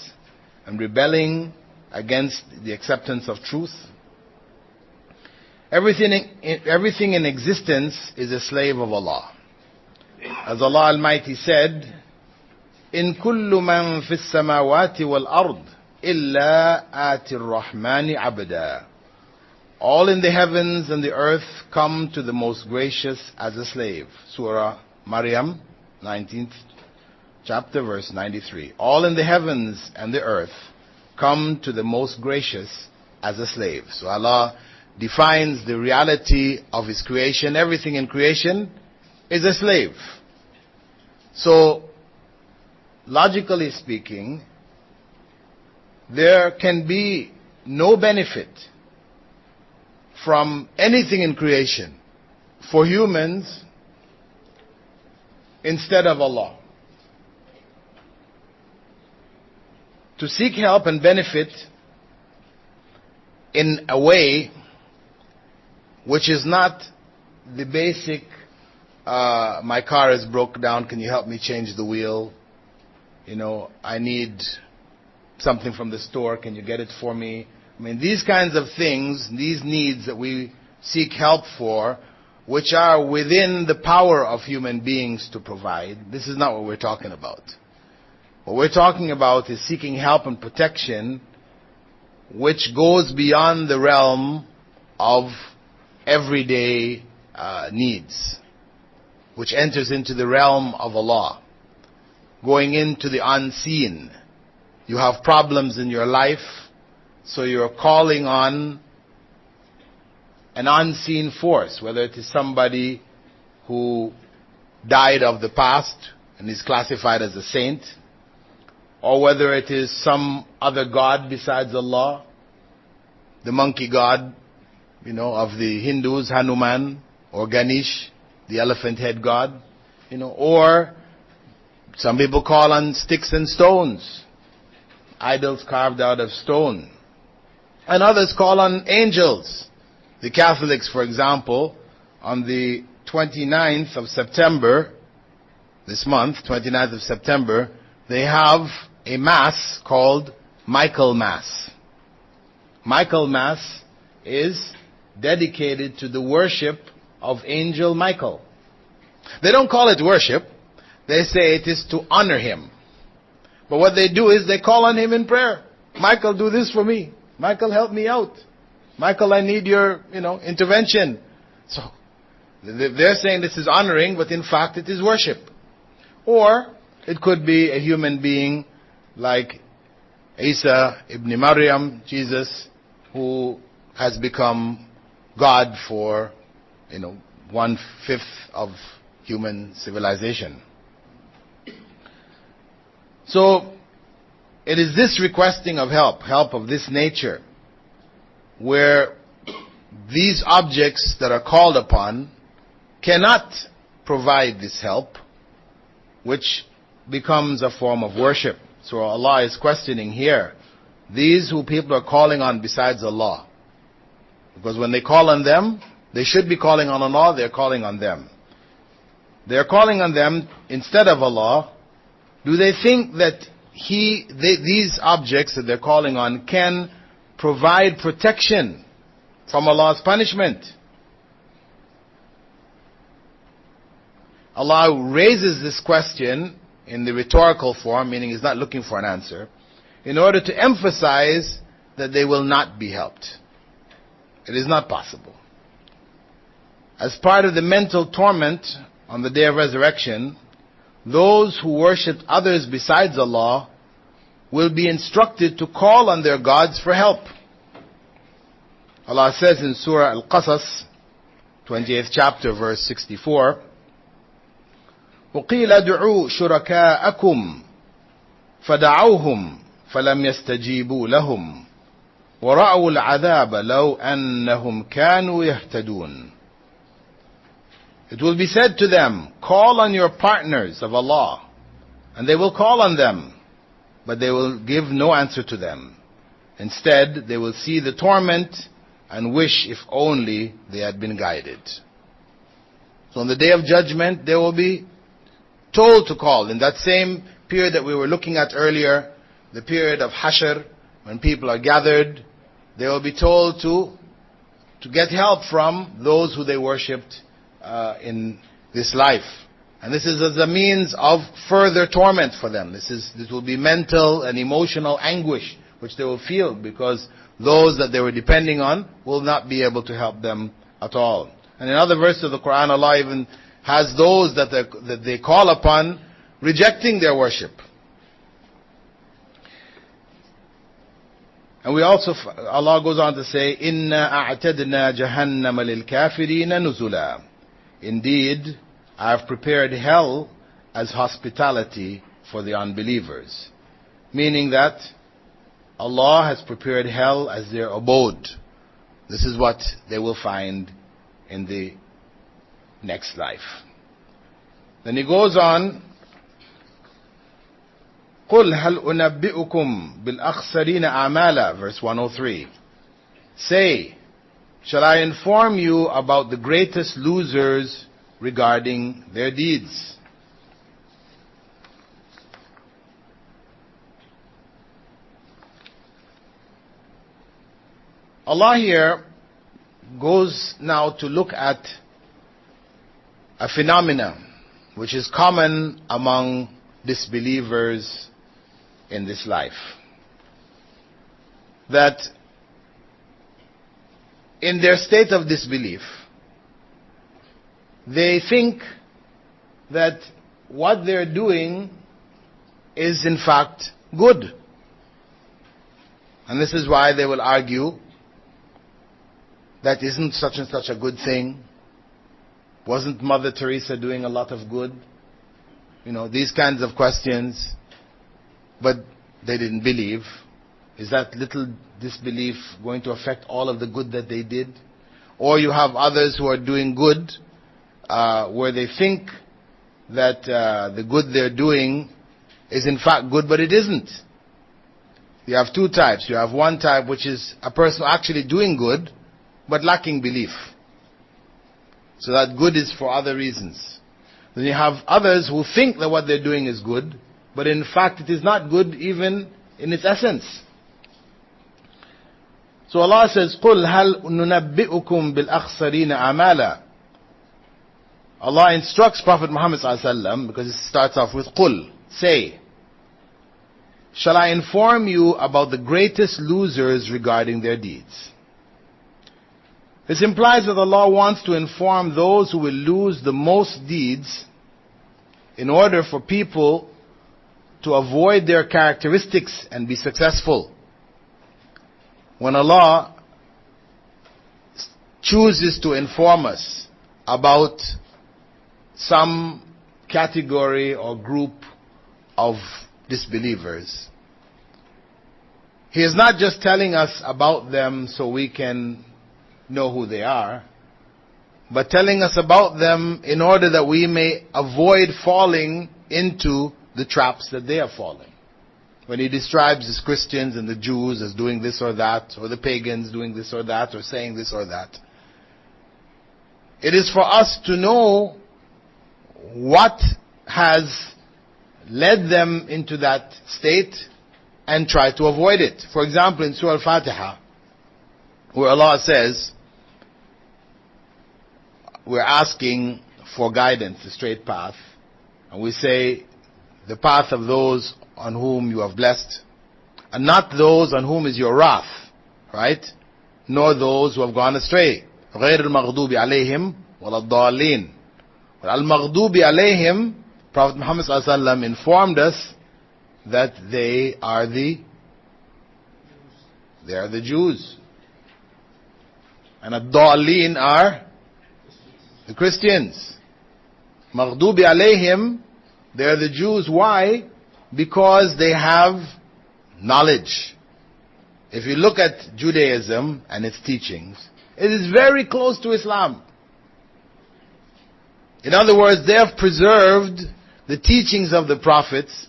and rebelling against the acceptance of truth? Everything in existence is a slave of Allah. As Allah Almighty said, إِن كُلُّ مَنْ فِي السَّمَاوَاتِ وَالْأَرْضِ إِلَّا آتِ الرَّحْمَنِ عَبْدًا. All in the heavens and the earth come to the most gracious as a slave. Surah Maryam, 19th chapter, verse 93. All in the heavens and the earth come to the most gracious as a slave. So Allah defines the reality of His creation. Everything in creation is a slave. So, logically speaking, there can be no benefit from anything in creation for humans instead of Allah. To seek help and benefit in a way which is not the basic, my car is broke down, can you help me change the wheel? I need something from the store, can you get it for me? These kinds of things, these needs that we seek help for, which are within the power of human beings to provide, this is not what we're talking about. What we're talking about is seeking help and protection which goes beyond the realm of everyday needs, which enters into the realm of Allah, going into the unseen. You have problems in your life, so you're calling on an unseen force, whether it is somebody who died of the past and is classified as a saint, or whether it is some other god besides Allah, the monkey god, of the Hindus, Hanuman, or Ganesh, the elephant head god, or some people call on sticks and stones, idols carved out of stone. And others call on angels. The Catholics, for example, on the 29th of September, this month, 29th of September, they have a Mass called Michael Mass. Michael Mass is dedicated to the worship of Angel Michael. They don't call it worship. They say it is to honor him. But what they do is they call on him in prayer. Michael, do this for me. Michael, help me out. Michael, I need your, intervention. So, they're saying this is honoring, but in fact it is worship. Or, it could be a human being like Isa ibn Maryam, Jesus, who has become God for, 1/5 of human civilization. So, it is this requesting of help of this nature, where these objects that are called upon cannot provide this help, which becomes a form of worship. So Allah is questioning here, these who people are calling on besides Allah. Because when they call on them, they should be calling on Allah, they're calling on them. they are calling on them instead of Allah, do they think that these objects that they're calling on can provide protection from Allah's punishment? Allah raises this question in the rhetorical form, meaning He's not looking for an answer, in order to emphasize that they will not be helped. It is not possible. As part of the mental torment on the day of resurrection, those who worship others besides Allah will be instructed to call on their gods for help. Allah says in Surah Al-Qasas, 28th chapter, verse 64, وَقِيلَ ادْعُوا شُرَكَاءَكُمْ فَدَعَوْهُمْ فَلَمْ يَسْتَجِيبُوا لَهُمْ وَرَأَوُا الْعَذَابَ لَوْ أَنَّهُمْ كَانُوا يَهْتَدُونَ. It will be said to them, call on your partners of Allah, and they will call on them, but they will give no answer to them. Instead, they will see the torment and wish if only they had been guided. So on the day of judgment, they will be told to call. In that same period that we were looking at earlier, the period of Hashr, when people are gathered, they will be told to get help from those who they worshipped in this life. And this is as a means of further torment for them. This will be mental and emotional anguish which they will feel, because those that they were depending on will not be able to help them at all. And in other verses of the Quran, Allah even has those that they call upon rejecting their worship. And we also, Allah goes on to say, إِنَّا أَعْتَدْنَا جَهَنَّمَ لِلْكَافِرِينَ نُزُلًا. Indeed, I have prepared hell as hospitality for the unbelievers. Meaning that Allah has prepared hell as their abode. This is what they will find in the next life. Then he goes on, قُلْ هَلْ أُنَبِّئُكُمْ بِالْأَخْسَرِينَ أَعْمَالًا, verse 103. Say, shall I inform you about the greatest losers regarding their deeds? Allah here goes now to look at a phenomenon which is common among disbelievers in this life. That in their state of disbelief, they think that what they're doing is in fact good. And this is why they will argue that isn't such and such a good thing. Wasn't Mother Teresa doing a lot of good? These kinds of questions. But they didn't believe. Is that little disbelief going to affect all of the good that they did? Or you have others who are doing good, where they think that the good they're doing is in fact good, but it isn't. You have two types. You have one type which is a person actually doing good, but lacking belief. So that good is for other reasons. Then you have others who think that what they're doing is good, but in fact it is not good even in its essence. So Allah says, قُلْ هَلْ نُنَبِّئُكُمْ بِالْأَخْسَرِينَ أَعْمَالًا. Allah instructs Prophet Muhammad ﷺ, because it starts off with قُلْ, say, shall I inform you about the greatest losers regarding their deeds? This implies that Allah wants to inform those who will lose the most deeds in order for people to avoid their characteristics and be successful. When Allah chooses to inform us about some category or group of disbelievers, He is not just telling us about them so we can know who they are, but telling us about them in order that we may avoid falling into the traps that they are falling. When He describes the Christians and the Jews as doing this or that, or the pagans doing this or that, or saying this or that, it is for us to know what has led them into that state and try to avoid it. For example, in Surah Al-Fatiha, where Allah says, we're asking for guidance, the straight path, and we say, the path of those on whom you have blessed, and not those on whom is your wrath, right? Nor those who have gone astray. غَيْرِ الْمَغْضُوبِ عَلَيْهِمْ وَلَا الضَّالِّينَ. Al-Maghdubi alayhim, Prophet Muhammad ﷺ informed us that they are the Jews. And ad-Dallin are the Christians. Maghdubi alayhim, they are the Jews. Why? Because they have knowledge. If you look at Judaism and its teachings, it is very close to Islam. In other words, they have preserved the teachings of the prophets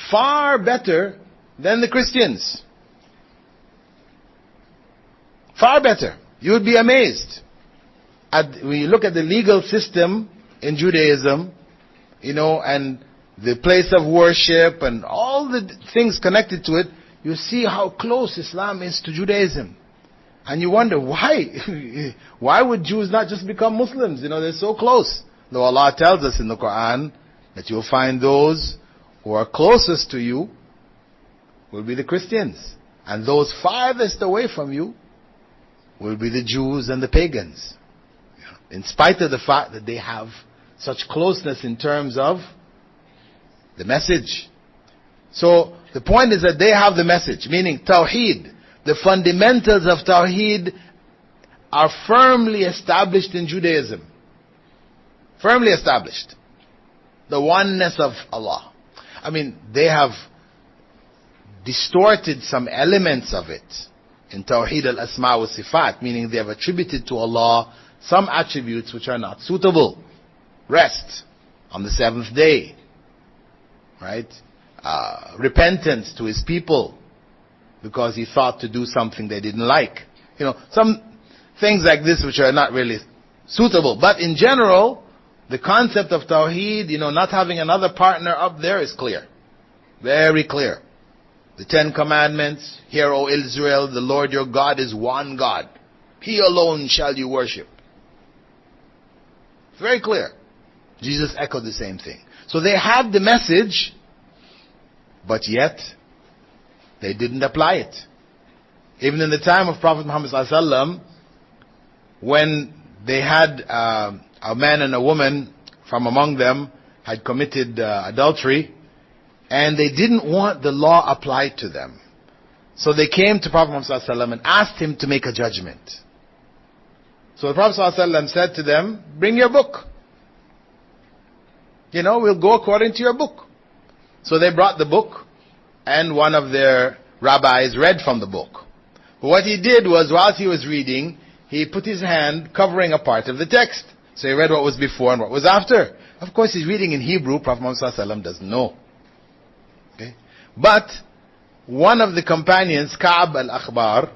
far better than the Christians. Far better. You would be amazed. When you look at the legal system in Judaism, and the place of worship and all the things connected to it, you see how close Islam is to Judaism. And you wonder, why? Why would Jews not just become Muslims? They're so close. Though Allah tells us in the Quran that you'll find those who are closest to you will be the Christians. And those farthest away from you will be the Jews and the pagans. In spite of the fact that they have such closeness in terms of the message. So, the point is that they have the message, meaning Tawheed. The fundamentals of Tawheed are firmly established in Judaism. Firmly established. The oneness of Allah. They have distorted some elements of it in Tawheed al-Asma wa Sifat, meaning they have attributed to Allah some attributes which are not suitable. Rest on the seventh day. Right? Repentance to His people because He thought to do something they didn't like. Some things like this which are not really suitable. But in general, the concept of Tawheed, not having another partner up there is clear. Very clear. The 10 Commandments, Hear, O Israel, the Lord your God is one God. He alone shall you worship. Very clear. Jesus echoed the same thing. So they had the message, but yet they didn't apply it. Even in the time of Prophet Muhammad ﷺ, when they had a man and a woman from among them had committed adultery, and they didn't want the law applied to them. So they came to Prophet Muhammad ﷺ and asked him to make a judgment. So the Prophet ﷺ said to them, bring your book. We'll go according to your book. So they brought the book, and one of their rabbis read from the book. But what he did was, whilst he was reading, he put his hand covering a part of the text. So he read what was before and what was after. Of course, he's reading in Hebrew. Prophet Muhammad ﷺ doesn't know. Okay? But one of the companions, Ka'b al-Akhbar,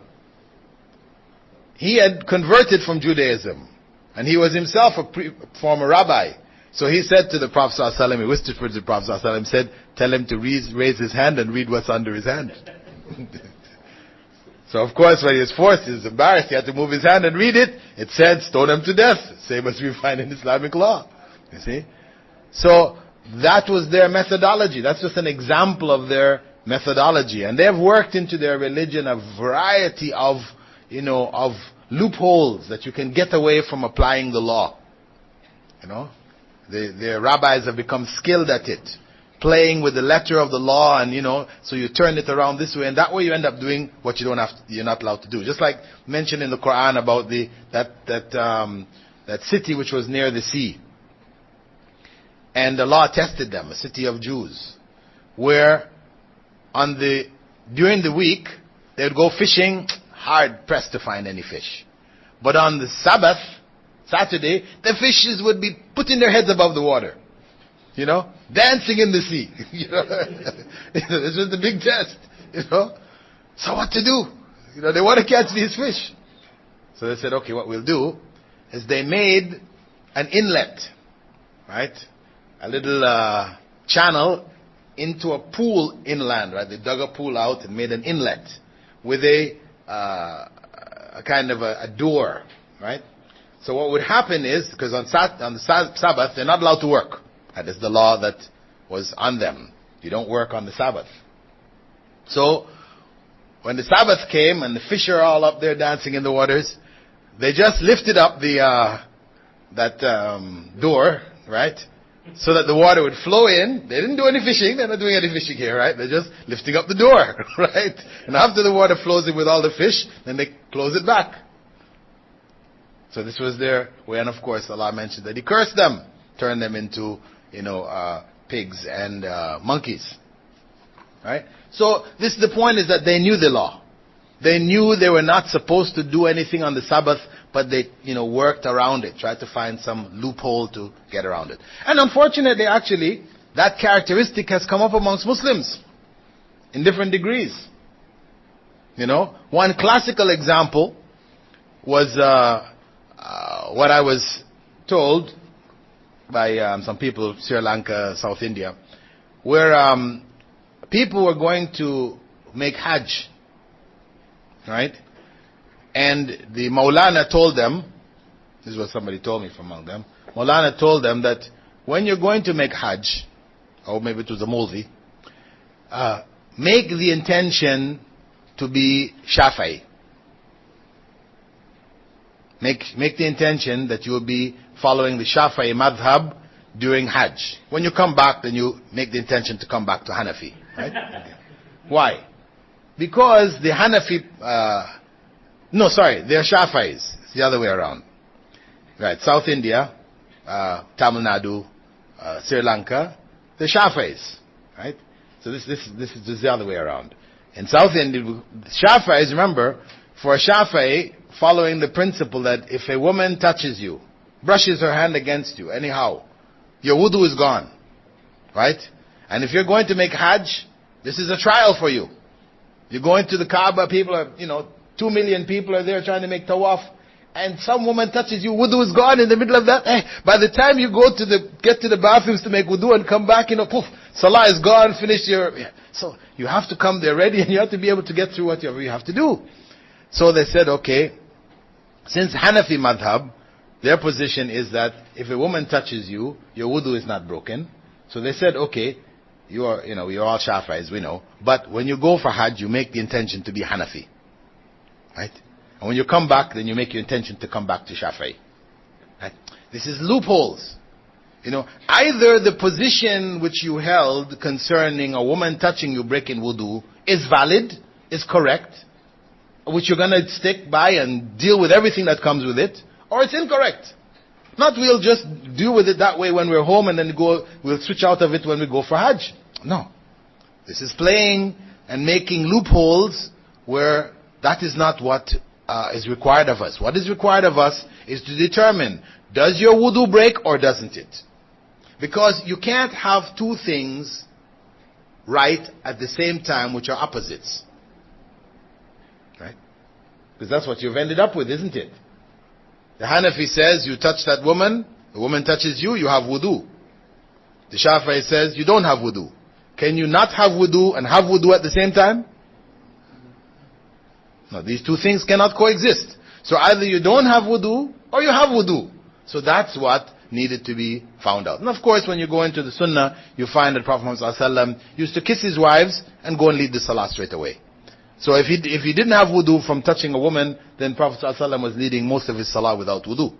he had converted from Judaism. And he was himself a former rabbi. So he said to the Prophet ﷺ, he whispered to the Prophet ﷺ, said, tell him to raise his hand and read what's under his hand. So of course when he was forced, he was embarrassed, he had to move his hand and read it. It said, stone him to death. Same as we find in Islamic law. You see? So that was their methodology. That's just an example of their methodology. And they have worked into their religion a variety of loopholes that you can get away from applying the law. The rabbis have become skilled at it, playing with the letter of the law, and so you turn it around this way, and that way you end up doing what you're not allowed to do. Just like mentioned in the Quran about that city which was near the sea, and Allah tested them, a city of Jews, where during the week they would go fishing, hard pressed to find any fish, but on the Sabbath, Saturday, the fishes would be putting their heads above the water. Dancing in the sea. This was the big test. So what to do? They want to catch these fish. So they said, okay, what we'll do is they made an inlet, right? channel into a pool inland, right? They dug a pool out and made an inlet with a kind of a door, right? So what would happen is, because on the Sabbath, they're not allowed to work. That is the law that was on them. You don't work on the Sabbath. So, when the Sabbath came and the fish are all up there dancing in the waters, they just lifted up that door, right? So that the water would flow in. They didn't do any fishing. They're not doing any fishing here, right? They're just lifting up the door, right? And after the water flows in with all the fish, then they close it back. So this was their way. And of course, Allah mentioned that He cursed them, turned them into, pigs and monkeys. Right? So the point is that they knew the law. They knew they were not supposed to do anything on the Sabbath, but they, worked around it, tried to find some loophole to get around it. And unfortunately, actually, that characteristic has come up amongst Muslims in different degrees. One classical example was what I was told by some people of Sri Lanka, South India, where people were going to make Hajj, right? And the Maulana told them, this is what somebody told me from among them, Maulana told them that when you're going to make Hajj, or maybe it was a Molvi, make the intention to be Shafi'i. Make the intention that you will be following the Shafi'i madhab during Hajj. When you come back, then you make the intention to come back to Hanafi. Right? Why? Because the Hanafi, they're Shafi'is. It's the other way around. Right, South India, Tamil Nadu, Sri Lanka, they're Shafi'is. Right? So this is the other way around. In South India, Shafi'is, remember, for a Shafi'i, following the principle that if a woman touches you, brushes her hand against you, anyhow, your wudu is gone. Right? And if you're going to make Hajj, this is a trial for you. You're going to the Kaaba, people are, 2 million people are there trying to make tawaf, and some woman touches you, wudu is gone in the middle of that. By the time you get to the bathrooms to make wudu and come back, poof, salah is gone, finish your... So you have to come there ready and you have to be able to get through whatever you have to do. So they said, okay, since Hanafi madhab, their position is that if a woman touches you, your wudu is not broken. So they said, okay, you're all Shafi'is, we know. But when you go for Hajj, you make the intention to be Hanafi. Right? And when you come back, then you make your intention to come back to Shafi'i. Right? This is loopholes. Either the position which you held concerning a woman touching you breaking wudu is valid, is correct, which you're going to stick by and deal with everything that comes with it, or it's incorrect. Not we'll just deal with it that way when we're home and then we'll switch out of it when we go for Hajj. No. This is playing and making loopholes where that is not what is required of us. What is required of us is to determine, does your wudu break or doesn't it? Because you can't have two things right at the same time which are opposites. Right? Because that's what you've ended up with, isn't it? The Hanafi says you touch that woman, the woman touches you, you have wudu. The Shafi'i says you don't have wudu. Can you not have wudu and have wudu at the same time? No, these two things cannot coexist. So either you don't have wudu or you have wudu. So that's what needed to be found out. And of course, when you go into the Sunnah, you find that Prophet Muhammad ﷺ used to kiss his wives and go and lead the Salah straight away. So if he didn't have wudu from touching a woman, then Prophet ﷺ was leading most of his Salah without wudu.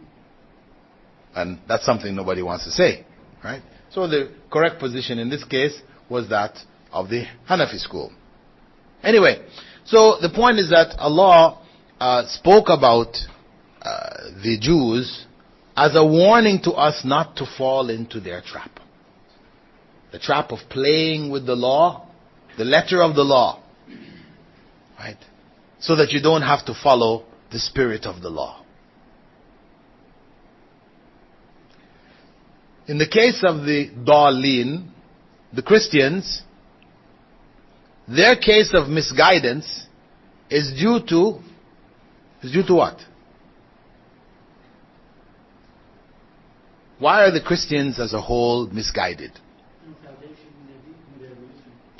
And that's something nobody wants to say. Right? So the correct position in this case was that of the Hanafi school. Anyway, so the point is that Allah spoke about the Jews as a warning to us not to fall into their trap. The trap of playing with the law, the letter of the law. Right? So that you don't have to follow the spirit of the law. In the case of the Dallin, the Christians, their case of misguidance is due to what? Why are the Christians as a whole misguided?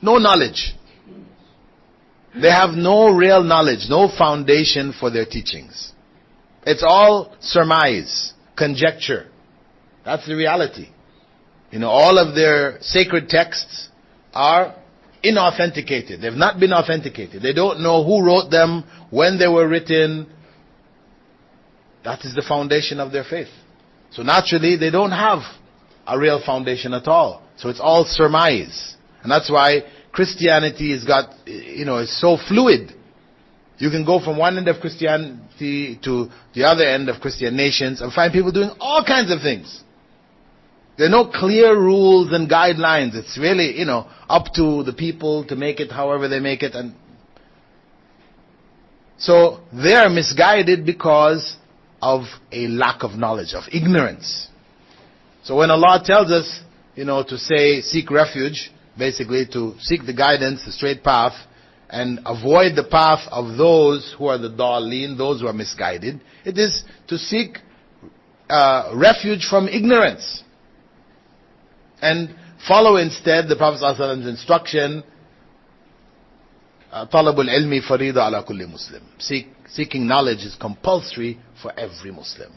No knowledge. They have no real knowledge, no foundation for their teachings. It's all surmise, conjecture. That's the reality. All of their sacred texts are inauthenticated. They've not been authenticated. They don't know who wrote them, when they were written. That is the foundation of their faith. So naturally, they don't have a real foundation at all. So it's all surmise. And that's why Christianity is so fluid. You can go from one end of Christianity to the other end of Christian nations and find people doing all kinds of things. There are no clear rules and guidelines. It's really, up to the people to make it however they make it. And so they are misguided because of a lack of knowledge, of ignorance. So when Allah tells us, to say, seek refuge, basically to seek the guidance, the straight path, and avoid the path of those who are the dallin, those who are misguided, it is to seek refuge from ignorance. And follow instead the Prophet ﷺ's instruction, طَلَبُ الْعِلْمِ فَرِيضَ عَلَى كُلِّ Muslim. Seeking knowledge is compulsory for every Muslim.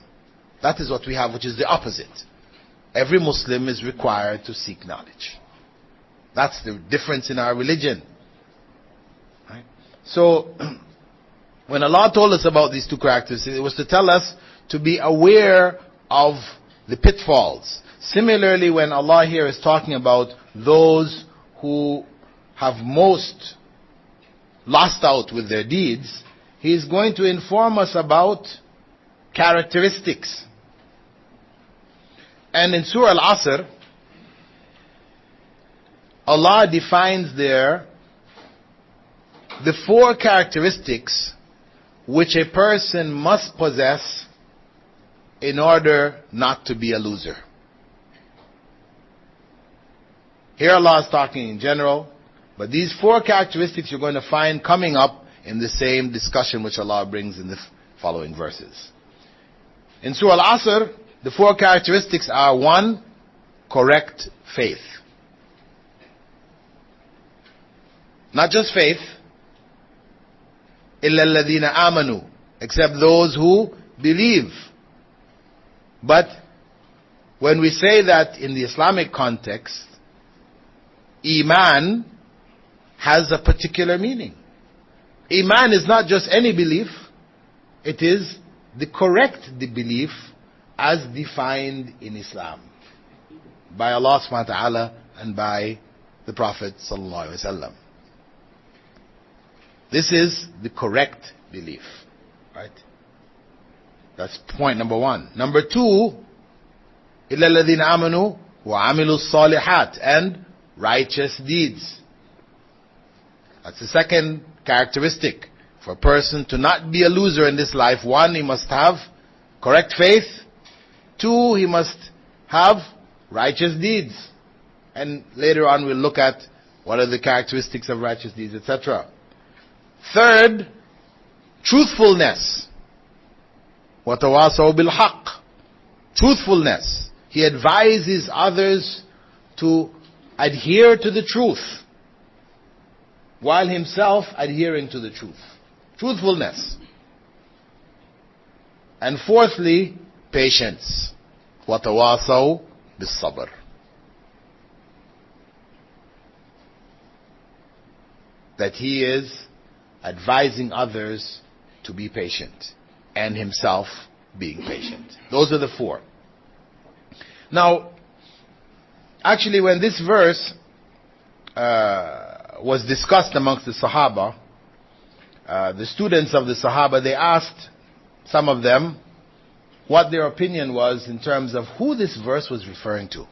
That is what we have, which is the opposite. Every Muslim is required to seek knowledge. That's the difference in our religion. Right? So, when Allah told us about these two characteristics, it was to tell us to be aware of the pitfalls. Similarly, when Allah here is talking about those who have most lost out with their deeds, He is going to inform us about characteristics. And in Surah Al-Asr, Allah defines there the 4 characteristics which a person must possess in order not to be a loser. Here Allah is talking in general, but these 4 characteristics you're going to find coming up in the same discussion which Allah brings in the following verses. In Surah Al-Asr, the 4 characteristics are: 1, correct faith. Not just faith, إِلَّا الَّذِينَ آمَنُوا, except those who believe. But when we say that in the Islamic context, Iman has a particular meaning. Iman is not just any belief, it is the correct belief as defined in Islam by Allah subhanahu wa ta'ala and by the Prophet sallallahu alaihi wasallam. This is the correct belief, right? That's point number 1. Number 2, إِلَّا الَّذِينَ آمَنُوا وَعَمِلُوا الصَّالِحَاتِ, and righteous deeds. That's the second characteristic. For a person to not be a loser in this life, 1, he must have correct faith. 2, he must have righteous deeds. And later on we'll look at what are the characteristics of righteous deeds, etc. 3rd, truthfulness. وَتَوَاصَوْا بِالْحَقِّ. Truthfulness. He advises others to adhere to the truth, while himself adhering to the truth. Truthfulness. And 4thly, patience. وَتَوَاصَوْا بِالصَّبْرِ. That he is advising others to be patient, and himself being patient. Those are the 4. Now, actually, when this verse was discussed amongst the Sahaba, the students of the Sahaba, they asked some of them what their opinion was in terms of who this verse was referring to.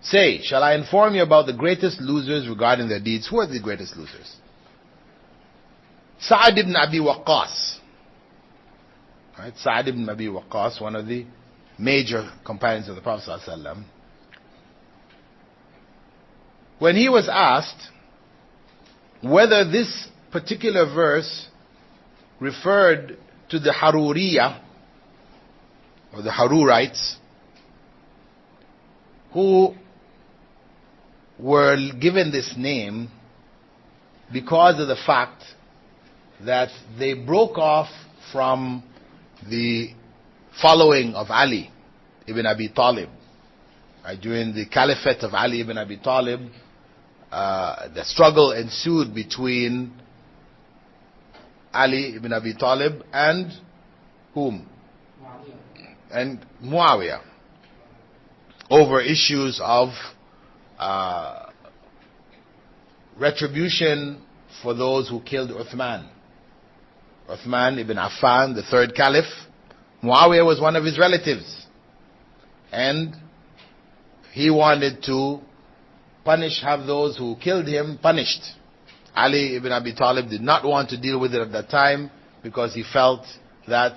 Say, shall I inform you about the greatest losers regarding their deeds? Who are the greatest losers? Sa'ad ibn Abi Waqqas. Right? Sa'ad ibn Abi Waqqas, one of the major companions of the Prophet ﷺ. When he was asked whether this particular verse referred to the Haruriyah, or the Harurites, who were given this name because of the fact that they broke off from the following of Ali ibn Abi Talib. During the caliphate of Ali ibn Abi Talib, the struggle ensued between Ali ibn Abi Talib and whom? And Muawiyah, over issues of retribution for those who killed Uthman. Uthman ibn Affan, the third caliph. Muawiyah was one of his relatives, and he wanted to have those who killed him punished. Ali ibn Abi Talib did not want to deal with it at that time because he felt that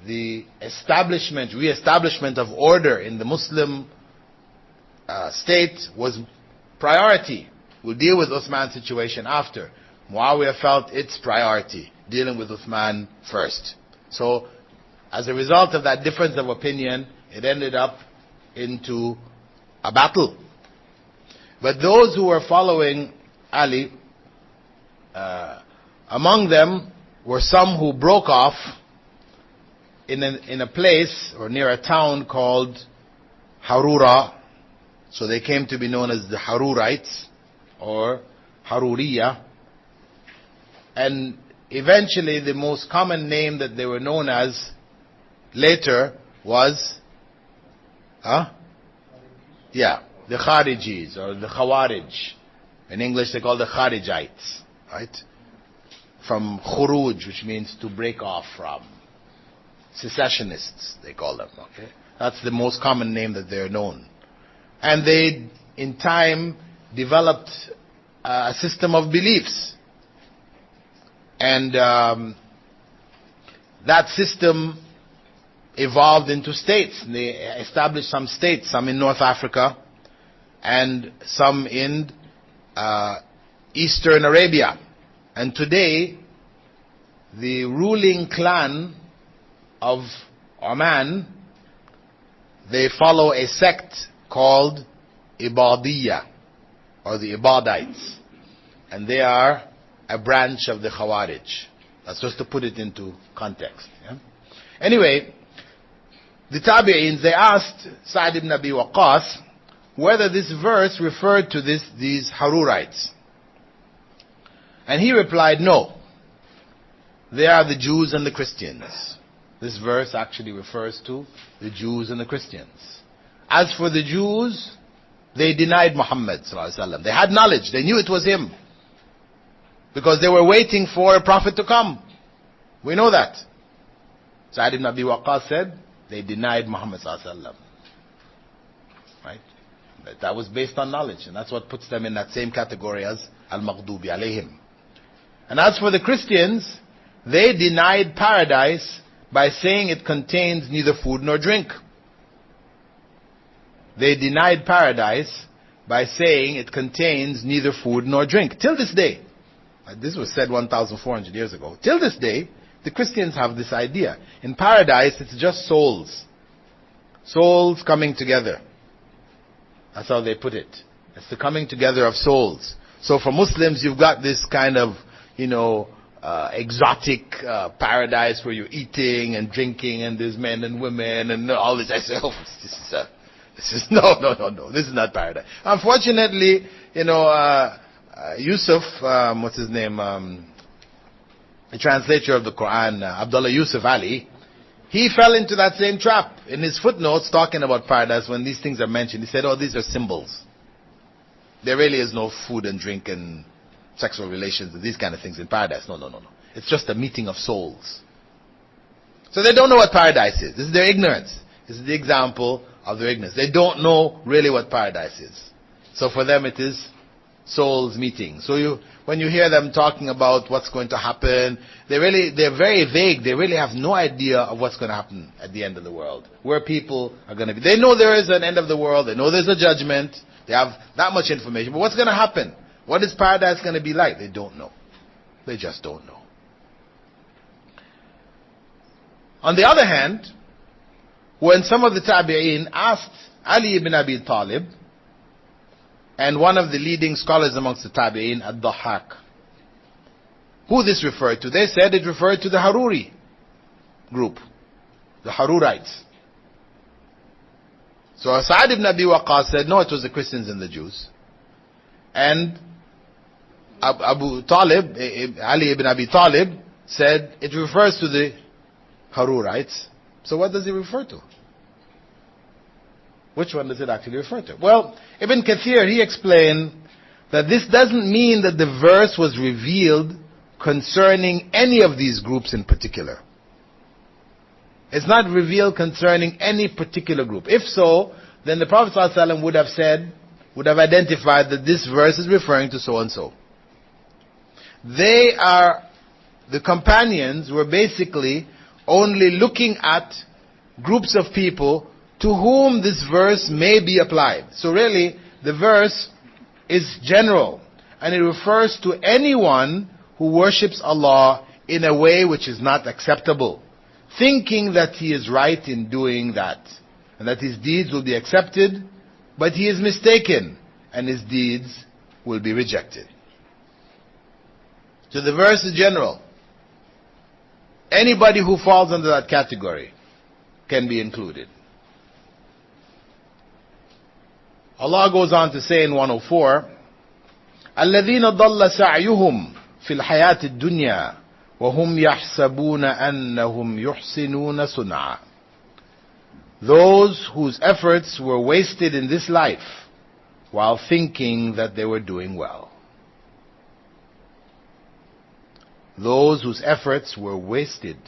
the re-establishment of order in the Muslim state was priority. We'll deal with Uthman's situation after. Muawiyah felt its priority, dealing with Uthman first. So, as a result of that difference of opinion, it ended up into a battle. But those who were following Ali, among them were some who broke off in a place or near a town called Harura. So they came to be known as the Harurites or Haruriya. And eventually the most common name that they were known as later was the Kharijis or the Khawarij. In English they call the Kharijites, right? From khuruj, which means to break off from. Secessionists, they call them, okay? That's the most common name that they're known. And they, in time, developed a system of beliefs. And that system evolved into states. They established some states, some in North Africa and some in Eastern Arabia. And today, the ruling clan of Oman, they follow a sect called Ibadiyya, or the Ibadites. And they are a branch of the Khawarij. That's just to put it into context. Yeah? Anyway, the Tabi'ins, they asked Sa'd ibn Abi Waqqas whether this verse referred to these Harurites. And he replied, no. They are the Jews and the Christians. This verse actually refers to the Jews and the Christians. As for the Jews, they denied Muhammad sallallahu alaihi wasallam. They had knowledge. They knew it was him. Because they were waiting for a prophet to come. We know that. Sa'd ibn Abi Waqqas said, they denied Muhammad sallallahu alaihi wasallam. Right? That was based on knowledge. And that's what puts them in that same category as Al-Maghdubi alayhim. And as for the Christians, they denied paradise by saying it contains neither food nor drink. They denied paradise by saying it contains neither food nor drink. Till this day. This was said 1,400 years ago. Till this day, the Christians have this idea. In paradise, it's just souls. Souls coming together. That's how they put it. It's the coming together of souls. So for Muslims, you've got this kind of, exotic paradise where you're eating and drinking and there's men and women and all this. I say, no, this is not paradise. Unfortunately, Yusuf, what's his name, the translator of the Quran, Abdullah Yusuf Ali, he fell into that same trap. In his footnotes talking about paradise, when these things are mentioned, he said, these are symbols. There really is no food and drink and sexual relations and these kind of things in paradise. No. It's just a meeting of souls. So they don't know what paradise is. This is their ignorance. This is the example of their ignorance. They don't know really what paradise is. So for them it is souls meeting. So when you hear them talking about what's going to happen, they're very vague. They really have no idea of what's going to happen at the end of the world. Where people are going to be. They know there is an end of the world. They know there's a judgment. They have that much information. But what's going to happen? What is paradise going to be like? They don't know. They just don't know. On the other hand, when some of the Tabi'een asked Ali ibn Abi Talib and one of the leading scholars amongst the Tabi'in, Ad-Dahhak. Who this referred to? They said it referred to the Haruri group, the Harurites. So Sa'ad ibn Abi Waqqas said, no, it was the Christians and the Jews. And Abu Talib, Ali ibn Abi Talib, said it refers to the Harurites. So what does it refer to? Which one does it actually refer to? Well, Ibn Kathir, he explained that this doesn't mean that the verse was revealed concerning any of these groups in particular. It's not revealed concerning any particular group. If so, then the Prophet ﷺ would have said, would have identified that this verse is referring to so and so. The companions were basically only looking at groups of people to whom this verse may be applied. So really, the verse is general, and it refers to anyone who worships Allah in a way which is not acceptable, thinking that he is right in doing that, and that his deeds will be accepted, but he is mistaken, and his deeds will be rejected. So the verse is general. Anybody who falls under that category can be included. Allah goes on to say in 104, الَّذِينَ ضَلَّ سَعْيُهُمْ فِي الْحَيَاةِ الدُّنْيَا وَهُمْ يَحْسَبُونَ أَنَّهُمْ يُحْسِنُونَ صُنْعًا. Those whose efforts were wasted in this life while thinking that they were doing well. Those whose efforts were wasted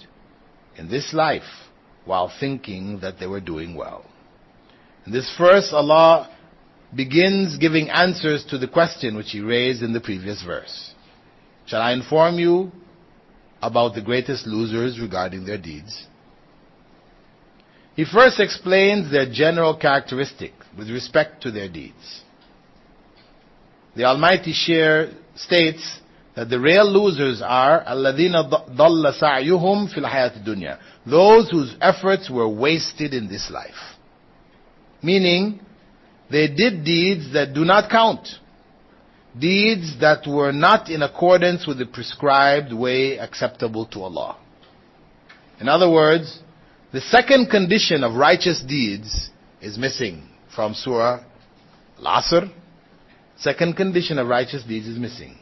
in this life while thinking that they were doing well. In this verse, Allah begins giving answers to the question which He raised in the previous verse. Shall I inform you about the greatest losers regarding their deeds? He first explains their general characteristic with respect to their deeds. The Almighty states that the real losers are الَّذِينَ ضَلَّ سَعْيُهُمْ فِي الْحَيَاةِ الدُّنْيَا, those whose efforts were wasted in this life. Meaning, they did deeds that do not count. Deeds that were not in accordance with the prescribed way acceptable to Allah. In other words, the second condition of righteous deeds is missing from Surah Al-Asr. Second condition of righteous deeds is missing.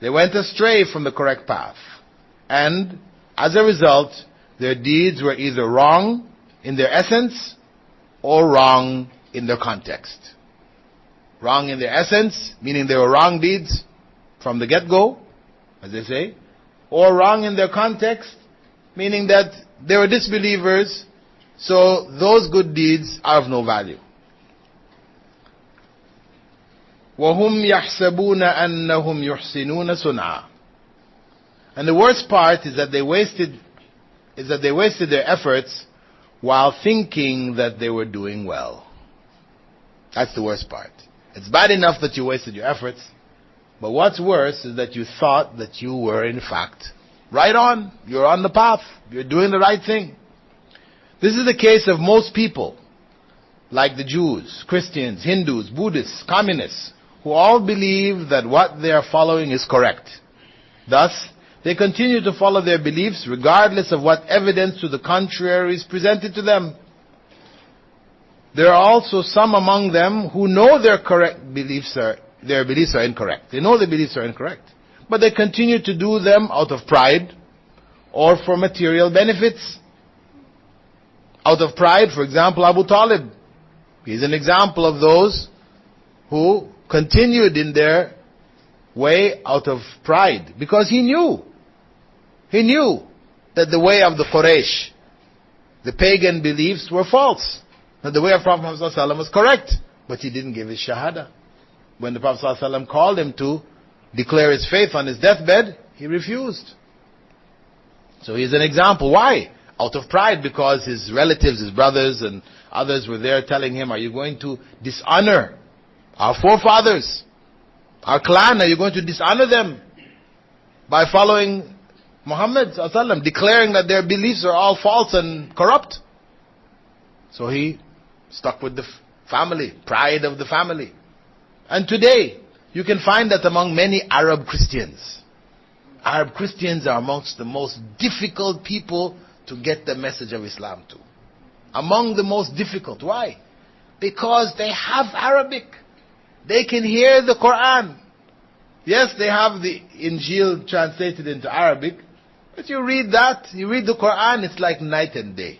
They went astray from the correct path. And as a result, their deeds were either wrong in their essence or wrong in their context. Wrong in their essence, meaning they were wrong deeds from the get-go, as they say, or wrong in their context, meaning that they were disbelievers, so those good deeds are of no value. وَهُمْ يَحْسَبُونَ أَنَّهُمْ يُحْسِنُونَ صُنْعًا. And the worst part is that they wasted their efforts while thinking that they were doing well. That's the worst part. It's bad enough that you wasted your efforts, but what's worse is that you thought that you were in fact right on. You're on the path. You're doing the right thing. This is the case of most people, like the Jews, Christians, Hindus, Buddhists, communists, who all believe that what they are following is correct. Thus, they continue to follow their beliefs regardless of what evidence to the contrary is presented to them. There are also some among them who know their beliefs are incorrect. They know their beliefs are incorrect, but they continue to do them out of pride or for material benefits. Out of pride, for example, Abu Talib. He's an example of those who continued in their way out of pride, because he knew that the way of the Quraysh, the pagan beliefs, were false, that the way of Prophet Muhammad ﷺ was correct, but he didn't give his shahada. When the Prophet ﷺ called him to declare his faith on his deathbed, he refused. So he's an example. Why? Out of pride, because his relatives, his brothers and others were there telling him, are you going to dishonor our forefathers, our clan? Are you going to dishonor them by following Muhammad ﷺ, declaring that their beliefs are all false and corrupt? So he stuck with the family, pride of the family. And today, you can find that among many Arab Christians. Arab Christians are amongst the most difficult people to get the message of Islam to. Among the most difficult. Why? Because they have Arabic. They can hear the Quran. Yes, they have the Injil translated into Arabic, but you read that, you read the Quran, it's like night and day.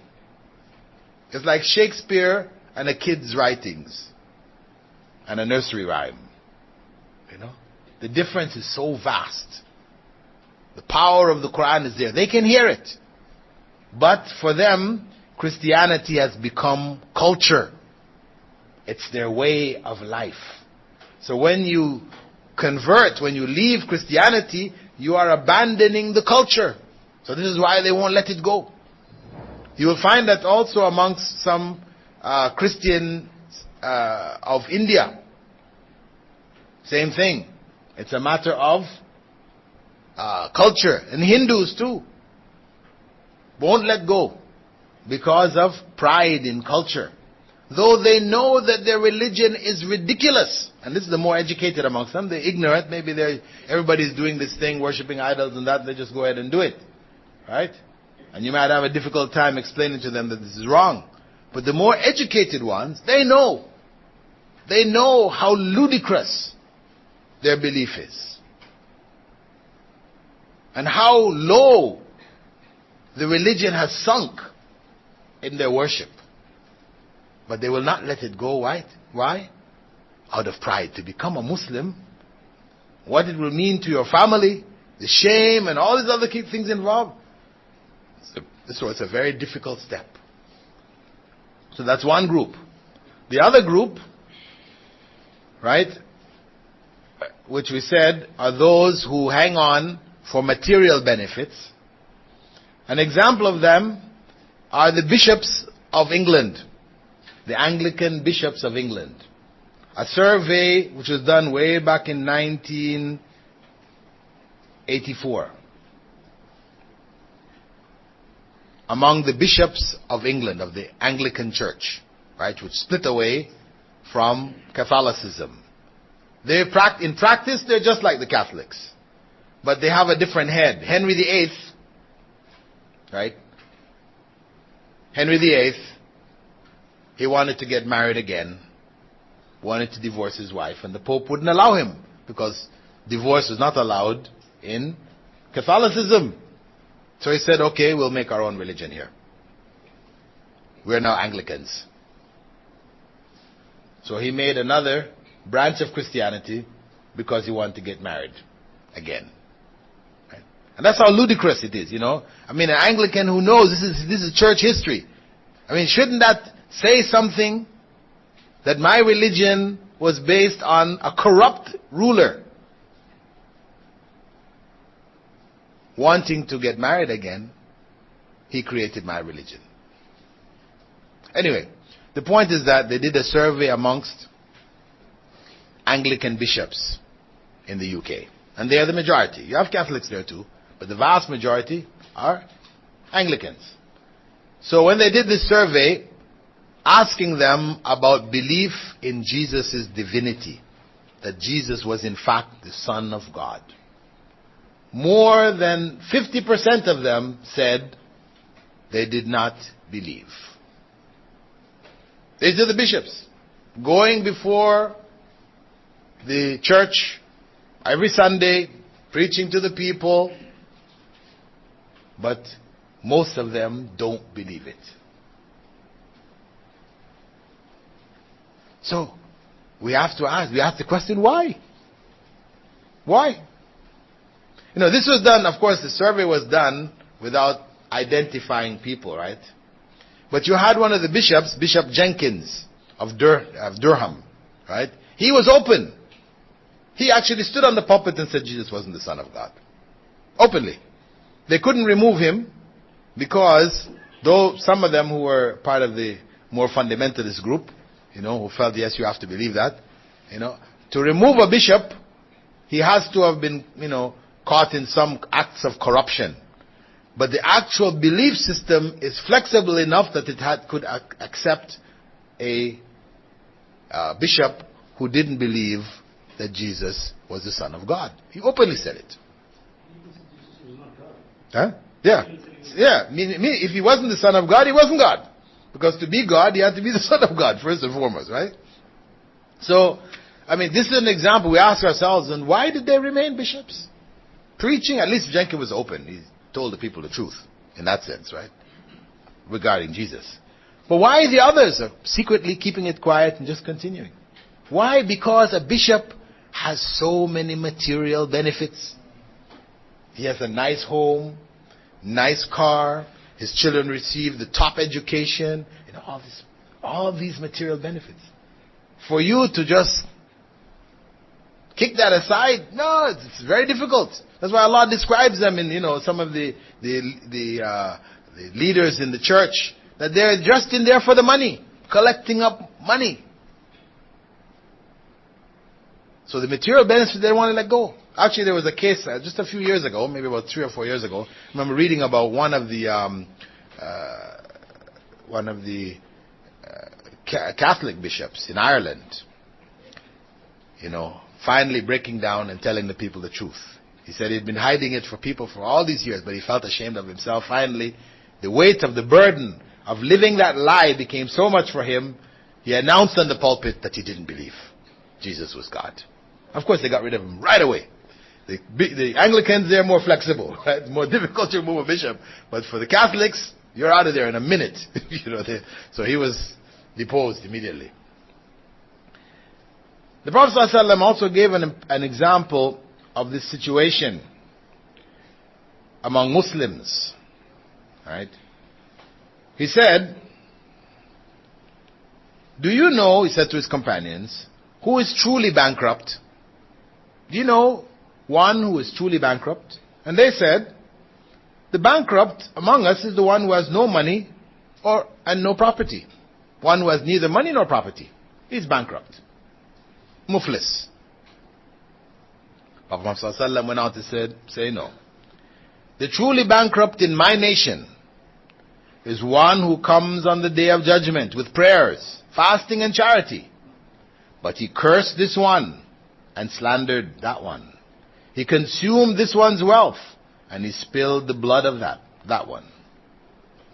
It's like Shakespeare and a kid's writings and a nursery rhyme. You know, the difference is so vast. The power of the Quran is there. They can hear it. But for them, Christianity has become culture. It's their way of life. So when you convert, when you leave Christianity, you are abandoning the culture. So this is why they won't let it go. You will find that also amongst some Christians of India. Same thing. It's a matter of culture. And Hindus too. Won't let go because of pride in culture. Though they know that their religion is ridiculous. And this is the more educated amongst them. They're ignorant. Maybe everybody's doing this thing, worshipping idols and that. They just go ahead and do it. Right? And you might have a difficult time explaining to them that this is wrong. But the more educated ones, they know. They know how ludicrous their belief is. And how low the religion has sunk in their worship. But they will not let it go. Why? Out of pride. To become a Muslim, what it will mean to your family, the shame and all these other things involved. So it's a very difficult step. So that's one group. The other group, right, which we said are those who hang on for material benefits. An example of them are the bishops of England. The Anglican bishops of England. A survey which was done way back in 1984 among the bishops of England, of the Anglican Church, right, which split away from Catholicism. In practice, they're just like the Catholics, but they have a different head. Henry VIII, right? Henry VIII, he wanted to get married again, wanted to divorce his wife, and the Pope wouldn't allow him because divorce was not allowed in Catholicism. So he said, okay, we'll make our own religion here. We're now Anglicans. So he made another branch of Christianity because he wanted to get married again. Right? And that's how ludicrous it is, you know. I mean, an Anglican who knows this is church history. I mean, shouldn't that say something? That my religion was based on a corrupt ruler wanting to get married again. He created my religion. Anyway, the point is that they did a survey amongst Anglican bishops in the UK. And they are the majority. You have Catholics there too, but the vast majority are Anglicans. So when they did this survey, asking them about belief in Jesus' divinity, that Jesus was in fact the Son of God, more than 50% of them said they did not believe. These are the bishops going before the church every Sunday, preaching to the people, but most of them don't believe it. So, we have to question why. Why? You know, this was done, of course, the survey was done without identifying people, right? But you had one of the bishops, Bishop Jenkins of Durham, right? He was open. He actually stood on the pulpit and said Jesus wasn't the Son of God. Openly. They couldn't remove him because, though some of them who were part of the more fundamentalist group, you know, who felt, yes, you have to believe that, you know, to remove a bishop, he has to have been, you know, caught in some acts of corruption. But the actual belief system is flexible enough that it could accept a bishop who didn't believe that Jesus was the Son of God. He openly said it. Huh? Yeah. Yeah. If he wasn't the Son of God, he wasn't God. Because to be God, he had to be the Son of God, first and foremost, right? So, this is an example. We ask ourselves, and why did they remain bishops? Preaching, at least Jenkins was open. He told the people the truth, in that sense, right? Regarding Jesus. But why the others are secretly keeping it quiet and just continuing? Why? Because a bishop has so many material benefits. He has a nice home, nice car, his children receive the top education, all these material benefits. For you to just kick that aside, no, it's very difficult. That's why Allah describes them in, some of the leaders in the church, that they're just in there for the money, collecting up money. So the material benefits, they don't want to let go. Actually, there was a case just a few years ago, maybe about 3 or 4 years ago. I remember reading about one of the Catholic bishops in Ireland, finally breaking down and telling the people the truth. He said he'd been hiding it for people for all these years, but he felt ashamed of himself. Finally, the weight of the burden of living that lie became so much for him, he announced on the pulpit that he didn't believe Jesus was God. Of course, they got rid of him right away. The Anglicans, they're more flexible, right? It's more difficult to remove a bishop. But for the Catholics, you're out of there in a minute. So he was deposed immediately. The Prophet ﷺ also gave an example of this situation among Muslims. Right? He said, do you know, he said to his companions, who is truly bankrupt? Do you know one who is truly bankrupt? And they said, the bankrupt among us is the one who has no money and no property. One who has neither money nor property. He's bankrupt. Muflis. Prophet ﷺ went out and say no. The truly bankrupt in my nation is one who comes on the day of judgment with prayers, fasting and charity. But he cursed this one and slandered that one. He consumed this one's wealth and he spilled the blood of that one.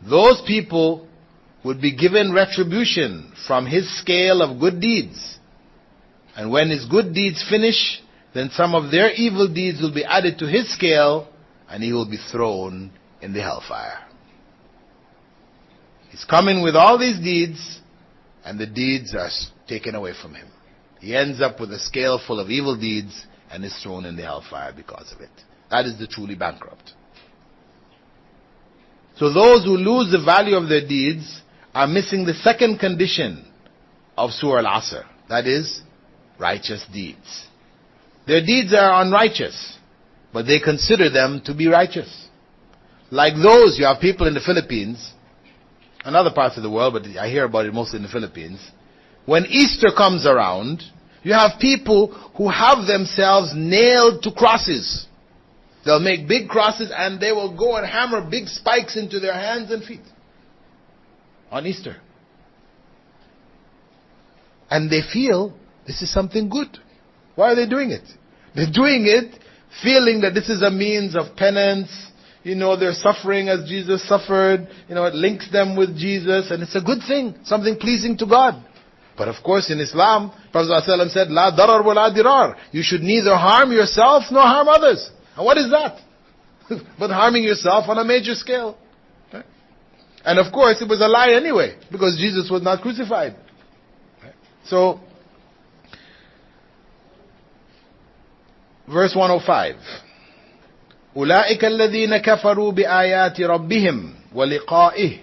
Those people would be given retribution from his scale of good deeds. And when his good deeds finish, then some of their evil deeds will be added to his scale and he will be thrown in the hellfire. He's coming with all these deeds and the deeds are taken away from him. He ends up with a scale full of evil deeds and is thrown in the hellfire because of it. That is the truly bankrupt. So those who lose the value of their deeds are missing the second condition of Surah Al-Asr. That is, righteous deeds. Their deeds are unrighteous, but they consider them to be righteous. Like those, you have people in the Philippines, and other parts of the world, but I hear about it mostly in the Philippines. When Easter comes around, you have people who have themselves nailed to crosses. They'll make big crosses and they will go and hammer big spikes into their hands and feet on Easter. And they feel this is something good. Why are they doing it? They're doing it feeling that this is a means of penance. They're suffering as Jesus suffered. It links them with Jesus and it's a good thing, something pleasing to God. But of course in Islam, Prophet ﷺ said, La darar wa la dirar. You should neither harm yourself nor harm others. And what is that? But harming yourself on a major scale. Right? And of course it was a lie anyway, because Jesus was not crucified. Right? So, verse 105. أولئك الذين كفروا بآيات ربهم ولقائه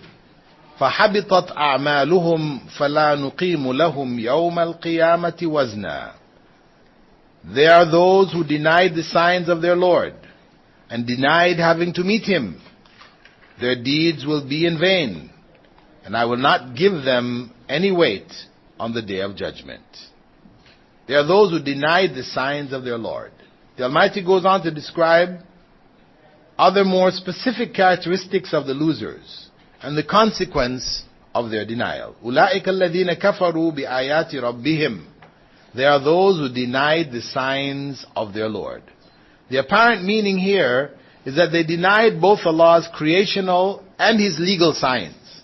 فحبطت أعمالهم فلا نقيم لهم يوم القيامة وزنا. They are those who denied the signs of their Lord and denied having to meet Him. Their deeds will be in vain, and I will not give them any weight on the day of judgment. They are those who denied the signs of their Lord. The Almighty goes on to describe other more specific characteristics of the losers and the consequence of their denial. أُولَٰئِكَ الَّذِينَ كَفَرُوا بِآيَاتِ رَبِّهِمْ. They are those who denied the signs of their Lord. The apparent meaning here is that they denied both Allah's creational and His legal signs.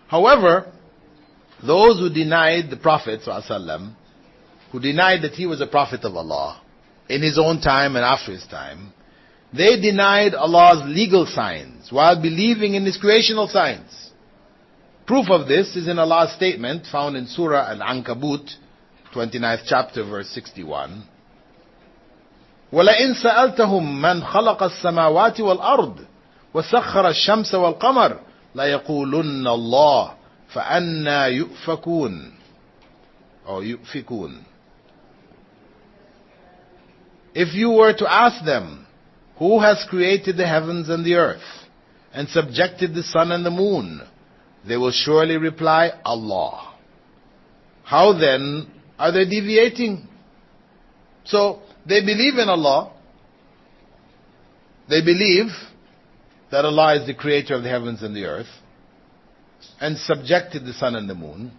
However, those who denied the Prophet ﷺ, who denied that he was a prophet of Allah in his own time and after his time, they denied Allah's legal signs while believing in His creational signs. Proof of this is in Allah's statement found in Surah Al-Ankabut, 29th chapter, verse 61. وَلَئِن سَأَلْتَهُمْ مَنْ خَلَقَ السَّمَاوَاتِ وَالْأَرْضِ وَسَخَّرَ الشَّمْسَ وَالْقَمَرَ لَيَقُولُنَّ اللَّهُ فَأَنَّى يُؤْفَكُونَ or يُؤْفِكُونَ. If you were to ask them, who has created the heavens and the earth and subjected the sun and the moon, they will surely reply, Allah. How then are they deviating? So, they believe in Allah. They believe that Allah is the creator of the heavens and the earth and subjected the sun and the moon.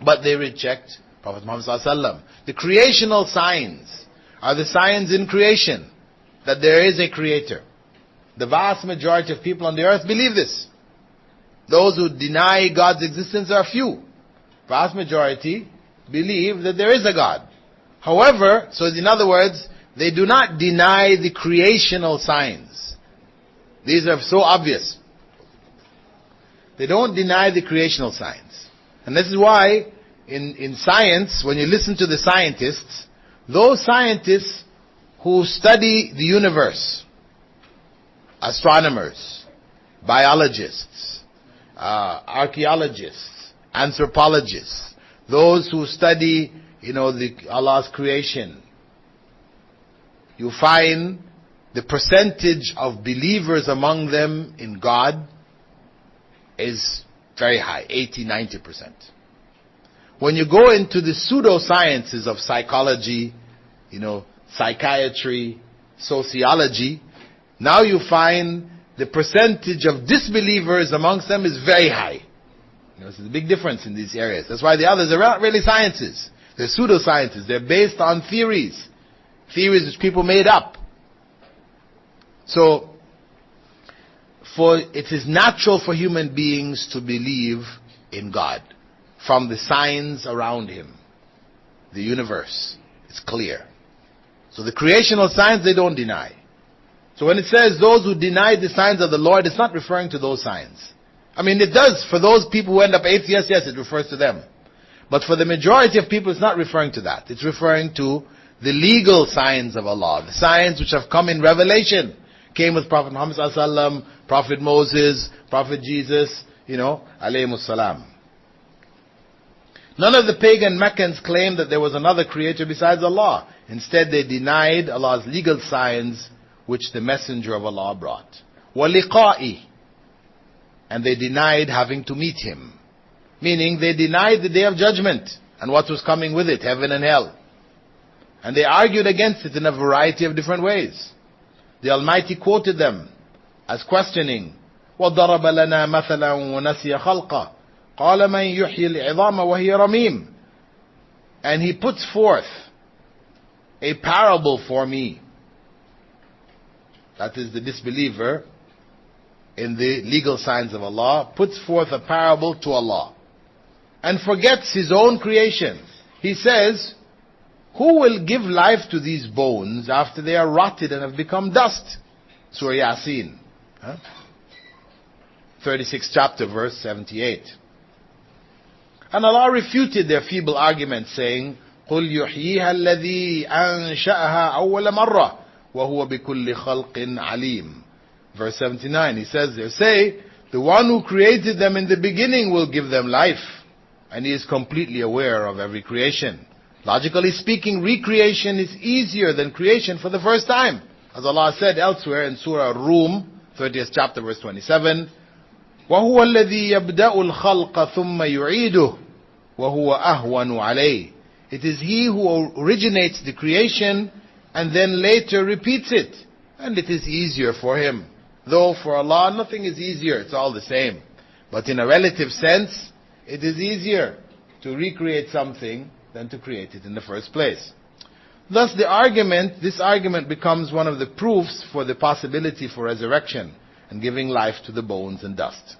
But they reject Prophet Muhammad ﷺ. The creational signs are the signs in creation that there is a creator. The vast majority of people on the earth believe this. Those who deny God's existence are few. Vast majority believe that there is a God. However, so in other words, they do not deny the creational signs. These are so obvious. They don't deny the creational signs. And this is why in science, when you listen to the scientists, those scientists who study the universe, astronomers, biologists, archaeologists, anthropologists, those who study, Allah's creation, you find the percentage of believers among them in God is very high, 80-90%. When you go into the pseudosciences of psychology, psychiatry, sociology, now you find the percentage of disbelievers amongst them is very high. There's a big difference in these areas. That's why the others are not really sciences. They're pseudosciences. They're based on theories which people made up. So, it is natural for human beings to believe in God from the signs around Him, the universe. It's clear. So the creational signs they don't deny. So when it says those who deny the signs of the Lord, it's not referring to those signs. I mean, it does for those people who end up atheists, yes, it refers to them. But for the majority of people, it's not referring to that. It's referring to the legal signs of Allah, the signs which have come in revelation, came with Prophet Muhammad ﷺ, Prophet Moses, Prophet Jesus, alayhimus salam. None of the pagan Meccans claimed that there was another creator besides Allah. Instead, they denied Allah's legal signs which the Messenger of Allah brought. وَلِقَائِهِ, and they denied having to meet Him. Meaning, they denied the Day of Judgment and what was coming with it, heaven and hell. And they argued against it in a variety of different ways. The Almighty quoted them as questioning, وَضَرَبَ لَنَا مَثَلًا وَنَسِيَ خَلْقَهُ قَالَ مَنْ يُحْيِي الْعِظَامَ وَهِيَ رَمِيمٌ. And He puts forth a parable for me. That is, the disbeliever in the legal signs of Allah puts forth a parable to Allah and forgets His own creation. He says, who will give life to these bones after they are rotted and have become dust? Surah Yasin, 36th chapter, verse 78. And Allah refuted their feeble argument, saying, قُلْ يُحْيِيهَا الَّذِي أَنْشَأَهَا أَوَّلَ مَرَّةٍ وَهُوَ بِكُلِّ خَلْقٍ عَلِيمٌ. Verse 79, He says there, say, the one who created them in the beginning will give them life, and He is completely aware of every creation. Logically speaking, recreation is easier than creation for the first time. As Allah said elsewhere in Surah Rum, 30th chapter, verse 27, وَهُوَ الَّذِي يَبْدَأُ الْخَلْقَ ثُمَّ يُعِيدُهُ وَهُوَ أَهْوَنُ عَلَيْهِ. It is He who originates the creation and then later repeats it. And it is easier for Him. Though for Allah, nothing is easier. It's all the same. But in a relative sense, it is easier to recreate something than to create it in the first place. Thus this argument becomes one of the proofs for the possibility for resurrection and giving life to the bones and dust.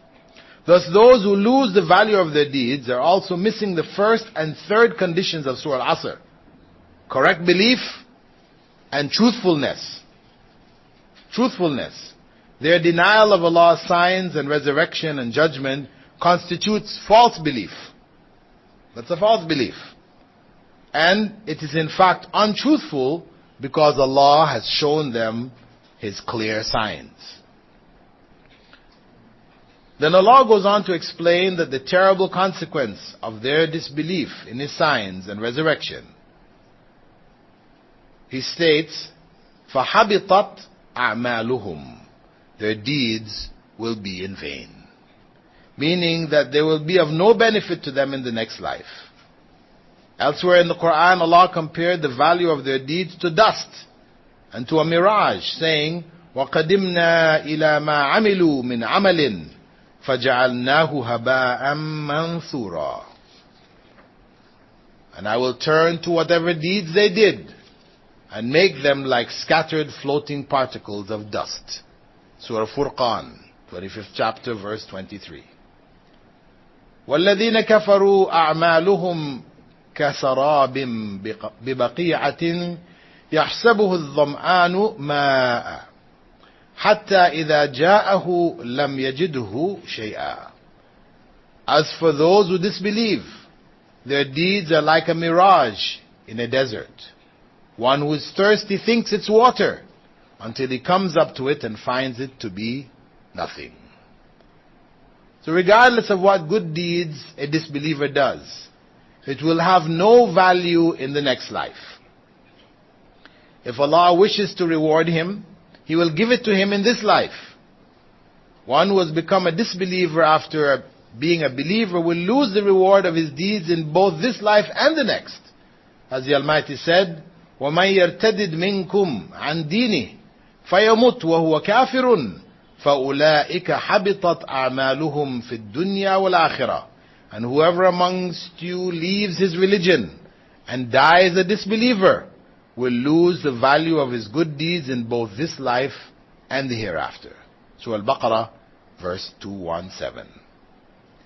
Thus those who lose the value of their deeds are also missing the first and third conditions of Surah Al-Asr: correct belief and truthfulness. Truthfulness. Their denial of Allah's signs and resurrection and judgment constitutes false belief. That's a false belief. And it is in fact untruthful because Allah has shown them His clear signs. Then Allah goes on to explain that the terrible consequence of their disbelief in His signs and resurrection. He states, فَحَبِطَتْ أَعْمَالُهُمْ, their deeds will be in vain. Meaning that they will be of no benefit to them in the next life. Elsewhere in the Quran, Allah compared the value of their deeds to dust and to a mirage, saying, وَقَدِمْنَا إِلَى مَا عَمِلُوا مِنْ عَمَلٍ فَجَعَلْنَاهُ هَبَاءً مَنْثُورًا. And I will turn to whatever deeds they did and make them like scattered floating particles of dust. Surah Furqan, 25th chapter, verse 23. وَالَّذِينَ كَفَرُوا أَعْمَالُهُمْ كَسَرَابٍ بِبَقِيعَةٍ يَحْسَبُهُ الظَّمْآنُ مَاءً حَتَّى إِذَا جَاءَهُ لَمْ يَجِدْهُ شَيْئًا. As for those who disbelieve, their deeds are like a mirage in a desert. One who is thirsty thinks it's water until he comes up to it and finds it to be nothing. So regardless of what good deeds a disbeliever does, it will have no value in the next life. If Allah wishes to reward him, He will give it to him in this life. One who has become a disbeliever after being a believer will lose the reward of his deeds in both this life and the next. As the Almighty said, وَمَنْ يَرْتَدِدْ مِنْكُمْ عَنْ دِينِهِ فَيَمُتْ وَهُوَ كَافِرٌ فَأُولَٰئِكَ حَبِطَتْ أَعْمَالُهُمْ فِي الدُّنْيَا وَالْآخِرَةِ. And whoever amongst you leaves his religion and dies a disbeliever will lose the value of his good deeds in both this life and the hereafter. Surah Al-Baqarah, verse 217.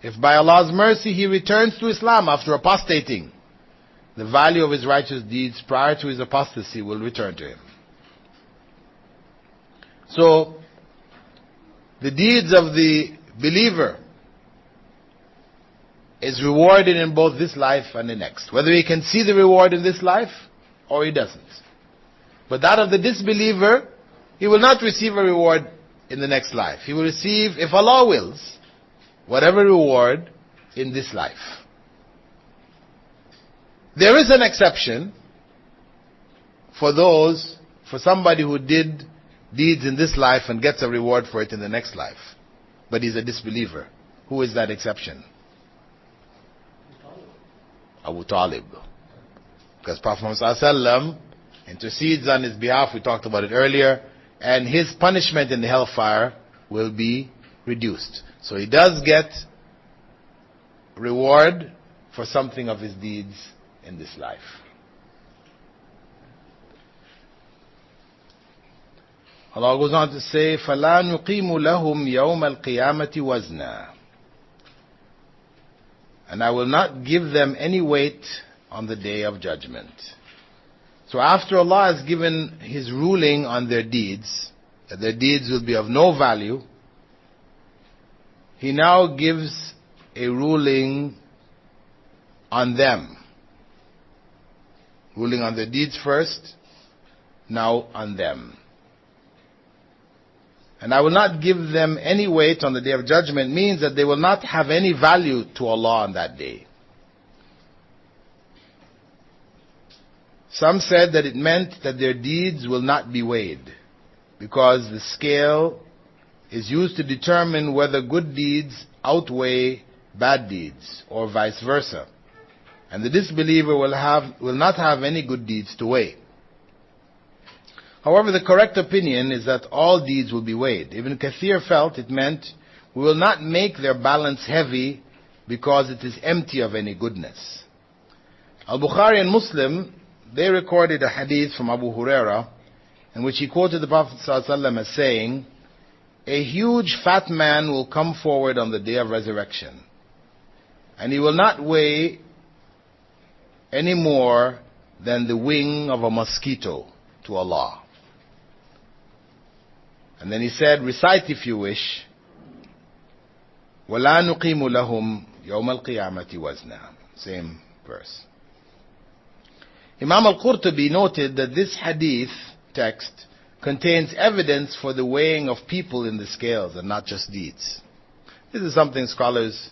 If by Allah's mercy he returns to Islam after apostating, the value of his righteous deeds prior to his apostasy will return to him. So, the deeds of the believer is rewarded in both this life and the next. Whether he can see the reward in this life or he doesn't. But that of the disbeliever, he will not receive a reward in the next life. He will receive, if Allah wills, whatever reward in this life. There is an exception for somebody who did deeds in this life and gets a reward for it in the next life. But he's a disbeliever. Who is that exception? Abu Talib. Because Prophet Muhammad ﷺ intercedes on his behalf, we talked about it earlier, and his punishment in the hellfire will be reduced. So he does get reward for something of his deeds in this life. Allah goes on to say, فَلَا نُقِيمُ لَهُمْ يَوْمَ الْقِيَامَةِ وَزْنًا. And I will not give them any weight on the day of judgment. So after Allah has given His ruling on their deeds, that their deeds will be of no value, He now gives a ruling on them. Ruling on their deeds first, now on them. And I will not give them any weight on the day of judgment means that they will not have any value to Allah on that day. Some said that it meant that their deeds will not be weighed, because the scale is used to determine whether good deeds outweigh bad deeds, or vice versa. And the disbeliever will not have any good deeds to weigh. However, the correct opinion is that all deeds will be weighed. Ibn Kathir felt it meant we will not make their balance heavy because it is empty of any goodness. Al-Bukhari and Muslim, they recorded a hadith from Abu Huraira in which he quoted the Prophet ﷺ as saying, a huge fat man will come forward on the day of resurrection, and he will not weigh any more than the wing of a mosquito to Allah. And then he said, recite if you wish, وَلَا نُقِيمُ لَهُمْ يَوْمَ الْقِيَامَةِ وَزْنًا. Same verse. Imam al-Qurtubi noted that this hadith text contains evidence for the weighing of people in the scales and not just deeds. This is something scholars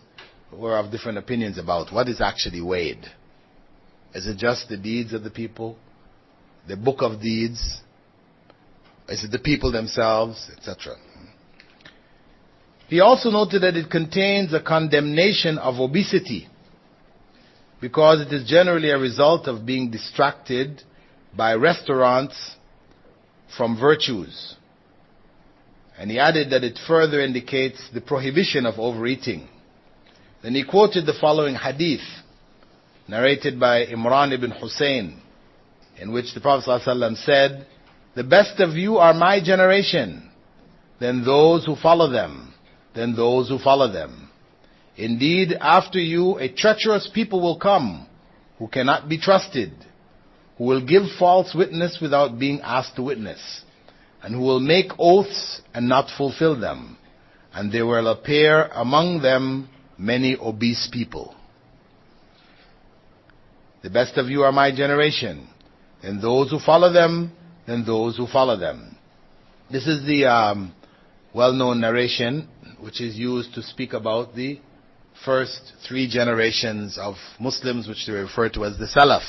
were of different opinions about. What is actually weighed? Is it just the deeds of the people? The book of deeds? Is it the people themselves? Etc. He also noted that it contains a condemnation of obesity because it is generally a result of being distracted by restaurants from virtues. And he added that it further indicates the prohibition of overeating. Then he quoted the following hadith narrated by Imran ibn Hussein, in which the Prophet ﷺ said, the best of you are my generation, then those who follow them, then those who follow them. Indeed, after you a treacherous people will come, who cannot be trusted, who will give false witness without being asked to witness, and who will make oaths and not fulfill them, and there will appear among them many obese people. The best of you are my generation, then those who follow them, then those who follow them. This is the well-known narration which is used to speak about the first 3 generations of Muslims, which they refer to as the Salaf,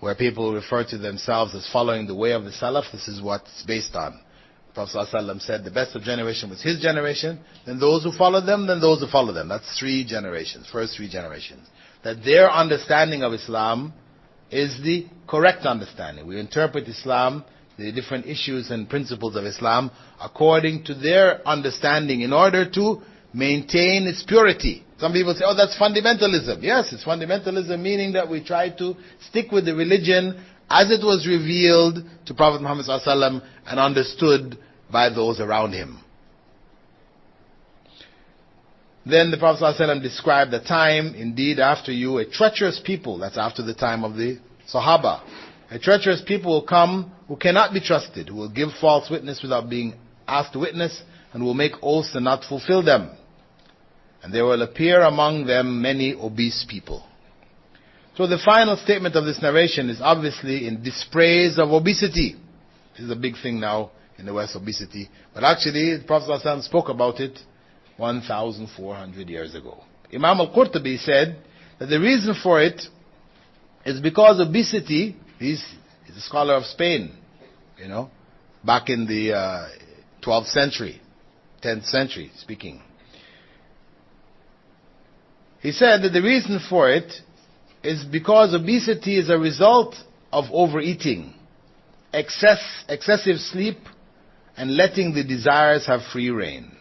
where people refer to themselves as following the way of the Salaf. This is what it's based on. Prophet ﷺ said the best of generation was his generation, then those who follow them, then those who follow them. That's 3 generations, first 3 generations. That their understanding of Islam is the correct understanding. We interpret Islam, the different issues and principles of Islam, according to their understanding in order to maintain its purity. Some people say, oh, that's fundamentalism. Yes, it's fundamentalism, meaning that we try to stick with the religion as it was revealed to Prophet Muhammad ﷺ and understood by those around him. Then the Prophet ﷺ described the time, indeed after you, a treacherous people, that's after the time of the Sahaba. A treacherous people will come who cannot be trusted, who will give false witness without being asked to witness, and will make oaths and not fulfill them. And there will appear among them many obese people. So the final statement of this narration is obviously in dispraise of obesity. This is a big thing now in the West, obesity. But actually, the Prophet ﷺ spoke about it 1,400 years ago. Imam al-Qurtubi said that the reason for it is because obesity, he's a scholar of Spain, back in the 12th century, 10th century speaking. He said that the reason for it is because obesity is a result of overeating, excessive sleep, and letting the desires have free rein.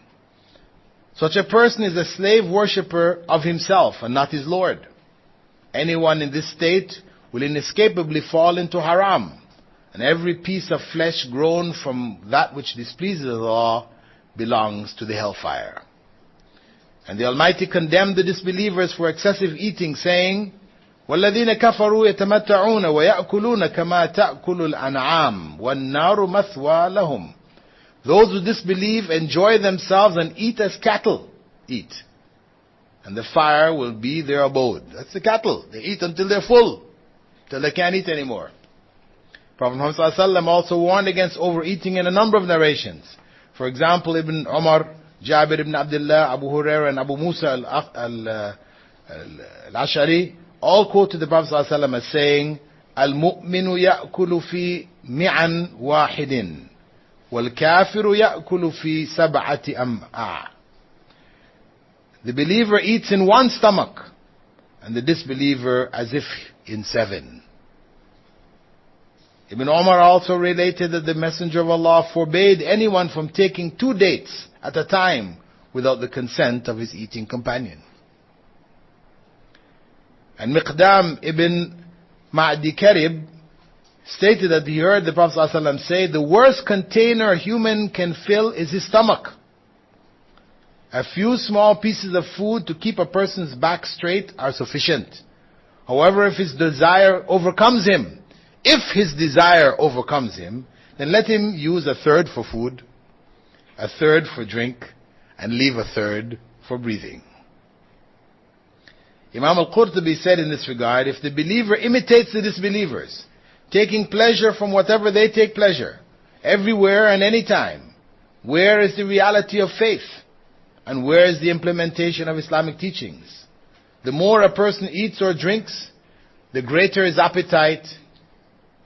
Such a person is a slave worshipper of himself and not his Lord. Anyone in this state will inescapably fall into haram, and every piece of flesh grown from that which displeases Allah belongs to the hellfire. And the Almighty condemned the disbelievers for excessive eating, saying, وَالَّذِينَ كَفَرُوا يَتَمَتَّعُونَ وَيَأْكُلُونَ كَمَا تَأْكُلُ الْأَنْعَامُ وَالنَّارُ مَثْوَى لَهُمْ. Those who disbelieve enjoy themselves and eat as cattle eat, and the fire will be their abode. That's the cattle. They eat until they're full, till they can't eat anymore. Prophet Muhammad ﷺ also warned against overeating in a number of narrations. For example, Ibn Umar, Jabir ibn Abdullah, Abu Hurairah, and Abu Musa al-Ash'ari all quoted the Prophet ﷺ as saying, "Al-mu'minu ya'kulu fi mi'an wahidin, wal-kafiru ya'kulu fi sab'ati am'a." The believer eats in one stomach, and the disbeliever as if in 7. Ibn Umar also related that the Messenger of Allah forbade anyone from taking 2 dates at a time, without the consent of his eating companion. And Miqdam ibn Ma'di Karib stated that he heard the Prophet ﷺ say, the worst container a human can fill is his stomach. A few small pieces of food to keep a person's back straight are sufficient. However, if his desire overcomes him, then let him use a third for food, a third for drink, and leave a third for breathing. Imam al-Qurtubi said in this regard, if the believer imitates the disbelievers, taking pleasure from whatever they take pleasure, everywhere and anytime, where is the reality of faith? And where is the implementation of Islamic teachings? The more a person eats or drinks, the greater his appetite,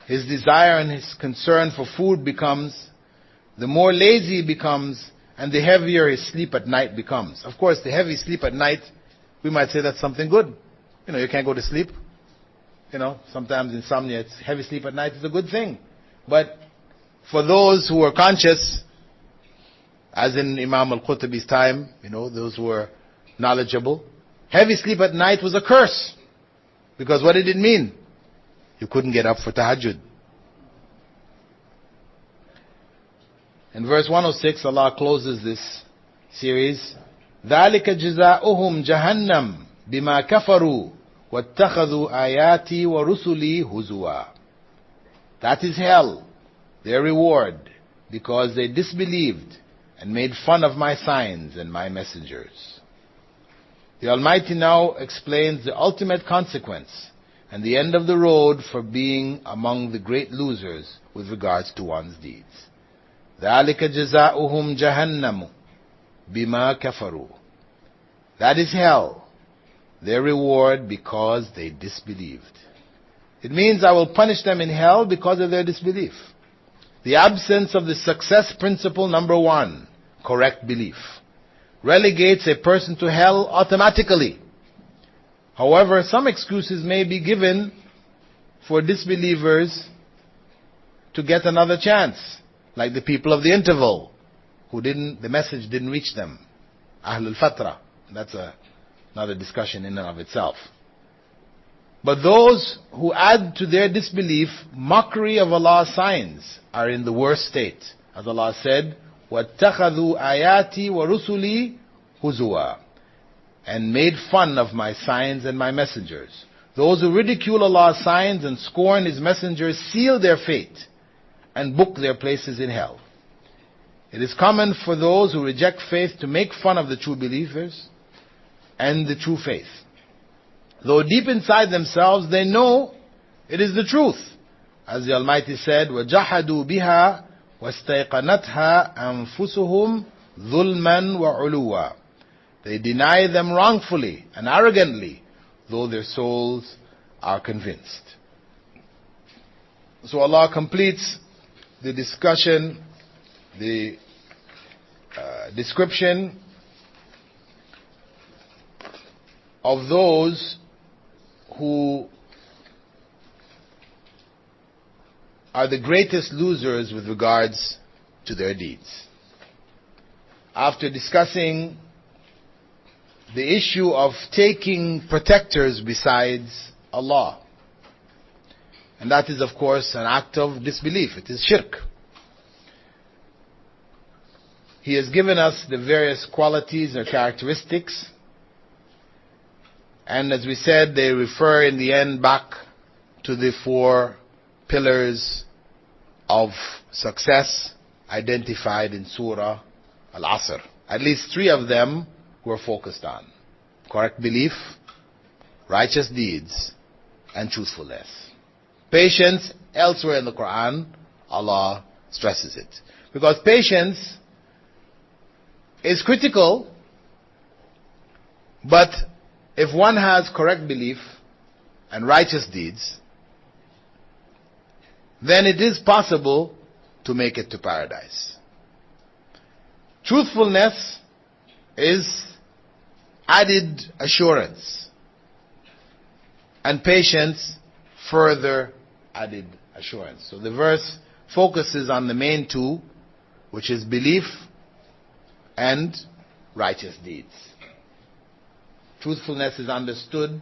his desire and his concern for food becomes, the more lazy he becomes, and the heavier his sleep at night becomes. Of course, the heavy sleep at night, we might say that's something good. You can't go to sleep. Sometimes insomnia, heavy sleep at night is a good thing. But for those who are conscious, as in Imam al-Qurtubi's time, those who were knowledgeable, heavy sleep at night was a curse. Because what did it mean? You couldn't get up for tahajjud. In verse 106, Allah closes this series. ذَلِكَ جِزَاؤُهُمْ جَهَنَّمْ بِمَا كَفَرُوا وَاتَّخَذُوا آيَاتِي وَرُسُلِي هُزُوًا. That is hell, their reward, because they disbelieved and made fun of my signs and my messengers. The Almighty now explains the ultimate consequence and the end of the road for being among the great losers with regards to one's deeds. ذَلِكَ جَزَاؤُهُمْ جَهَنَّمُ بِمَا كَفَرُوا. That is hell, their reward because they disbelieved. It means I will punish them in hell because of their disbelief. The absence of the success principle number 1, correct belief, relegates a person to hell automatically. However, some excuses may be given for disbelievers to get another chance, like the people of the interval, the message didn't reach them. Ahlul Fatra. That's another discussion in and of itself. But those who add to their disbelief mockery of Allah's signs are in the worst state. As Allah said, وَاتَّخَذُوا آيَاتِي وَرُسُلِي هُزُوًا, and made fun of my signs and my messengers. Those who ridicule Allah's signs and scorn His messengers seal their fate and book their places in hell. It is common for those who reject faith to make fun of the true believers and the true faith, though deep inside themselves they know it is the truth. As the Almighty said, وَجَحَدُوا بِهَا وَاسْتَيْقَنَتْهَا أَنفُسُهُمْ ظُلْمًا وَعُلُوًا. They deny them wrongfully and arrogantly, though their souls are convinced. So Allah completes the discussion, the description of those who are the greatest losers with regards to their deeds. After discussing the issue of taking protectors besides Allah, and that is of course an act of disbelief, it is shirk. He has given us the various qualities or characteristics, and as we said, they refer in the end back to the 4 pillars of success identified in Surah Al-Asr. At least 3 of them were focused on: correct belief, righteous deeds, and truthfulness. Patience, elsewhere in the Quran, Allah stresses it. Because patience is critical, but if one has correct belief and righteous deeds, then it is possible to make it to paradise. Truthfulness is added assurance, and patience further added assurance. So the verse focuses on the main 2, which is belief and righteous deeds. Truthfulness is understood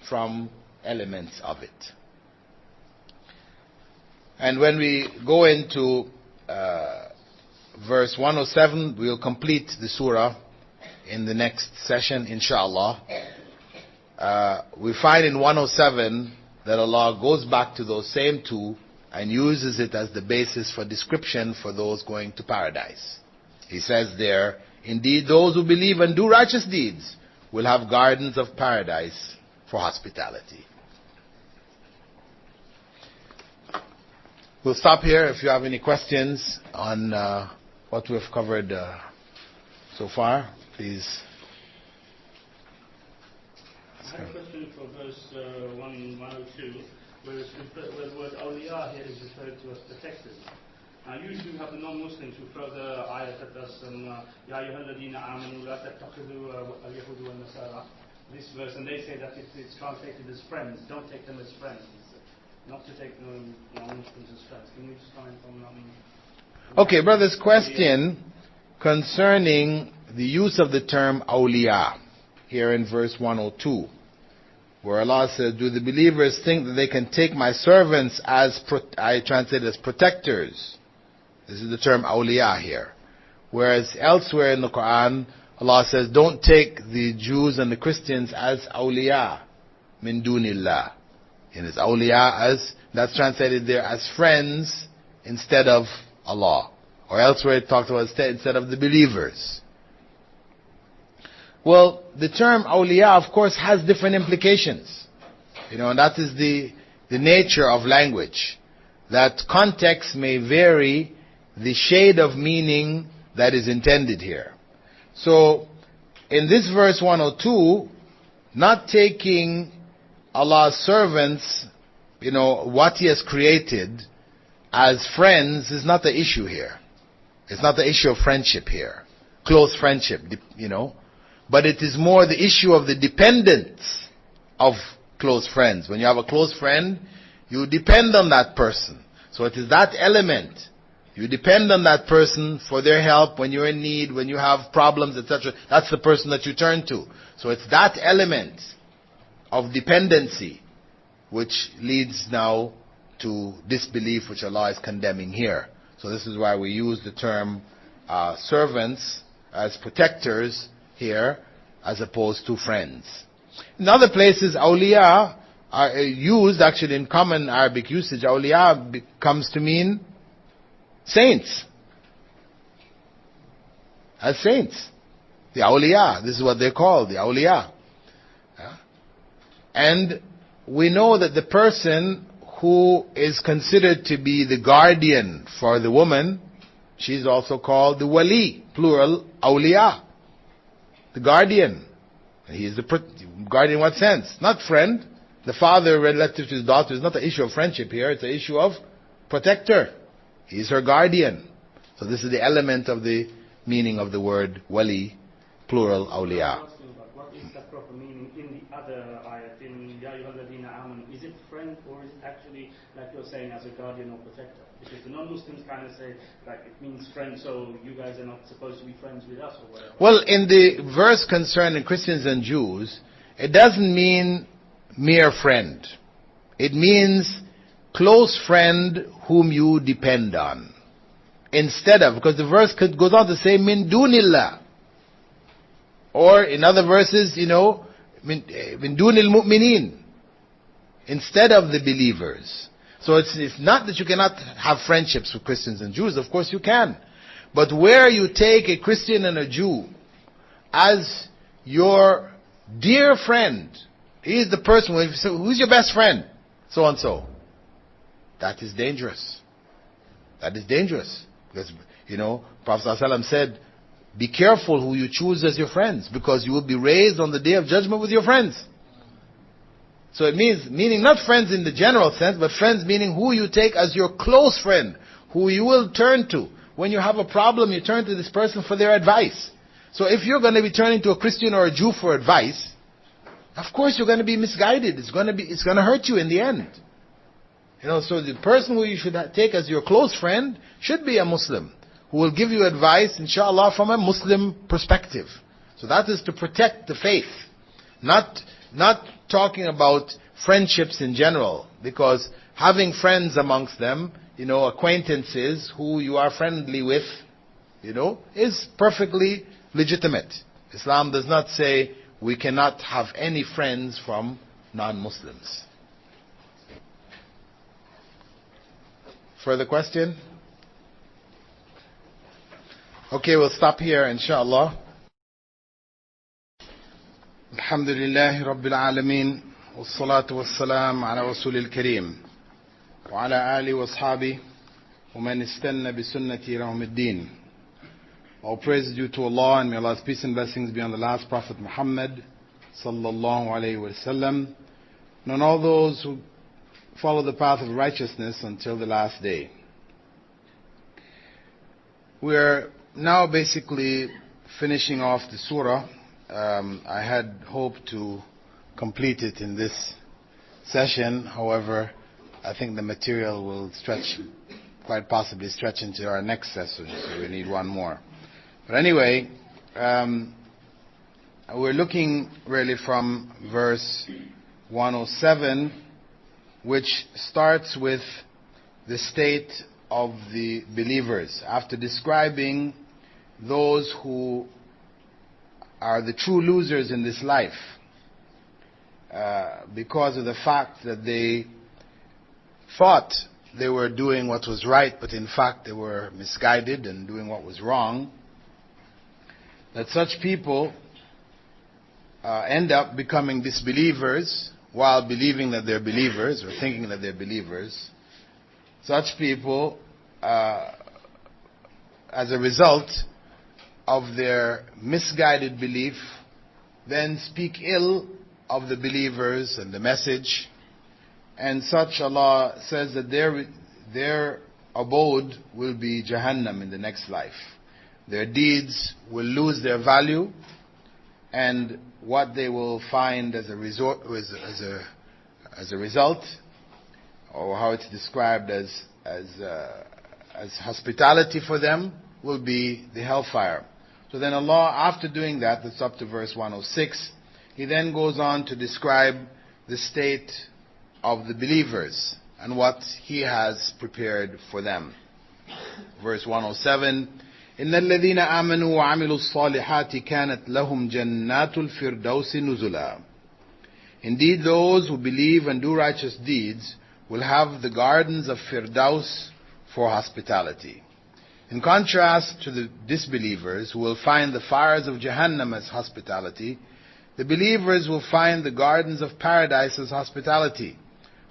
from elements of it. And when we go into verse 107, we will complete the surah in the next session, inshallah. We find in 107 that Allah goes back to those same two and uses it as the basis for description for those going to paradise. He says there, indeed those who believe and do righteous deeds will have gardens of paradise for hospitality. We'll stop here. If you have any questions on what we've covered so far, please. I have a question for verse 102, where the word awliya here is referred to as protectors. Now usually we have the non-Muslims who throw the ayat at us, Ya ayyuhalladhina amanu la tattakhidhu al-yahudu wal-nasara, this verse, and they say that it's translated as friends. Don't take them as friends. Not to take non-Muslims as friends. Can you just comment on Okay, brother's question concerning the use of the term awliya here in verse 102, where Allah says, do the believers think that they can take my servants as, I translate as protectors? This is the term awliya here. Whereas elsewhere in the Quran, Allah says, don't take the Jews and the Christians as awliya min dunillah. And it's awliya as, that's translated there as friends instead of Allah. Or elsewhere it talks about instead of the believers. Well, the term awliya, of course, has different implications. And that is the nature of language. That context may vary the shade of meaning that is intended here. So, in this verse 102, not taking Allah's servants, what He has created as friends is not the issue here. It's not the issue of friendship here. Close friendship, But it is more the issue of the dependence of close friends. When you have a close friend, you depend on that person. So it is that element. You depend on that person for their help when you're in need, when you have problems, etc. That's the person that you turn to. So it's that element of dependency which leads now to disbelief, which Allah is condemning here. So this is why we use the term servants as protectors here, as opposed to friends. In other places, awliya are used, actually in common Arabic usage, awliya comes to mean saints. As saints. The awliya, this is what they're called, the awliya. And we know that the person who is considered to be the guardian for the woman, she's also called the wali, plural, awliya. The guardian. He is the guardian in what sense? Not friend. The father relative to his daughter is not an issue of friendship here, it's an issue of protector. He is her guardian. So this is the element of the meaning of the word wali, plural, awliya. What is the proper meaning in the other ayat, in Ya ayyuhalladhina amanu? Is it friend, or is it actually, like you're saying, as a guardian or protector? Because the non-Muslims kind of say, like, it means friend, so you guys are not supposed to be friends with us, or whatever. Well, in the verse concerning Christians and Jews, it doesn't mean mere friend. It means close friend whom you depend on. Instead of, because the verse goes on to say, min dunillah. Or in other verses, min dunil mu'minin. Instead of the believers. So it's not that you cannot have friendships with Christians and Jews. Of course you can. But where you take a Christian and a Jew as your dear friend, he is the person, who's your best friend? So and so. That is dangerous. That is dangerous. Because, Prophet ﷺ said, be careful who you choose as your friends, because you will be raised on the day of judgment with your friends. So it meaning not friends in the general sense, but friends meaning who you take as your close friend, who you will turn to. When you have a problem, you turn to this person for their advice. So if you're going to be turning to a Christian or a Jew for advice, of course you're going to be misguided. It's going to hurt you in the end. So the person who you should take as your close friend should be a Muslim, who will give you advice, inshallah, from a Muslim perspective. So that is to protect the faith. Not talking about friendships in general, because having friends amongst them, acquaintances who you are friendly with, is perfectly legitimate. Islam does not say we cannot have any friends from non-Muslims. Further question? Okay, we'll stop here, inshallah. Alhamdulillahi Rabbil Alameen. Wassalatu wassalam ala Rasulil Kareem. Wa ala ali wa ashabi. Wa man istanna bi sunnati rahmuddin. All praise is due to Allah, and may Allah's peace and blessings be on the last Prophet Muhammad sallallahu alayhi wa sallam, and on all those who follow the path of righteousness until the last day. We're now basically finishing off the surah. I had hoped to complete it in this session. However, I think the material will quite possibly stretch into our next session, so we need one more. But anyway, we're looking really from verse 107, which starts with the state of the believers, after describing those who are the true losers in this life, because of the fact that they thought they were doing what was right, but in fact they were misguided and doing what was wrong. That such people end up becoming disbelievers while believing that they're believers, or thinking that they're believers. Such people, as a result of their misguided belief, then speak ill of the believers and the message, and such, Allah says that their abode will be Jahannam in the next life. Their deeds will lose their value, and what they will find as a result, or how it's described as hospitality for them, will be the hellfire. So then Allah, after doing that, that's up to verse 106, He then goes on to describe the state of the believers and what He has prepared for them. Verse 107, إِنَّ الَّذِينَ آمَنُوا وَعَمِلُوا الصَّالِحَاتِ كَانَتْ لَهُمْ جَنَّاتُ الْفِرْدَوْسِ نُزُلًا. Indeed, those who believe and do righteous deeds will have the gardens of Firdaus for hospitality. In contrast to the disbelievers, who will find the fires of Jahannam as hospitality, the believers will find the gardens of paradise as hospitality.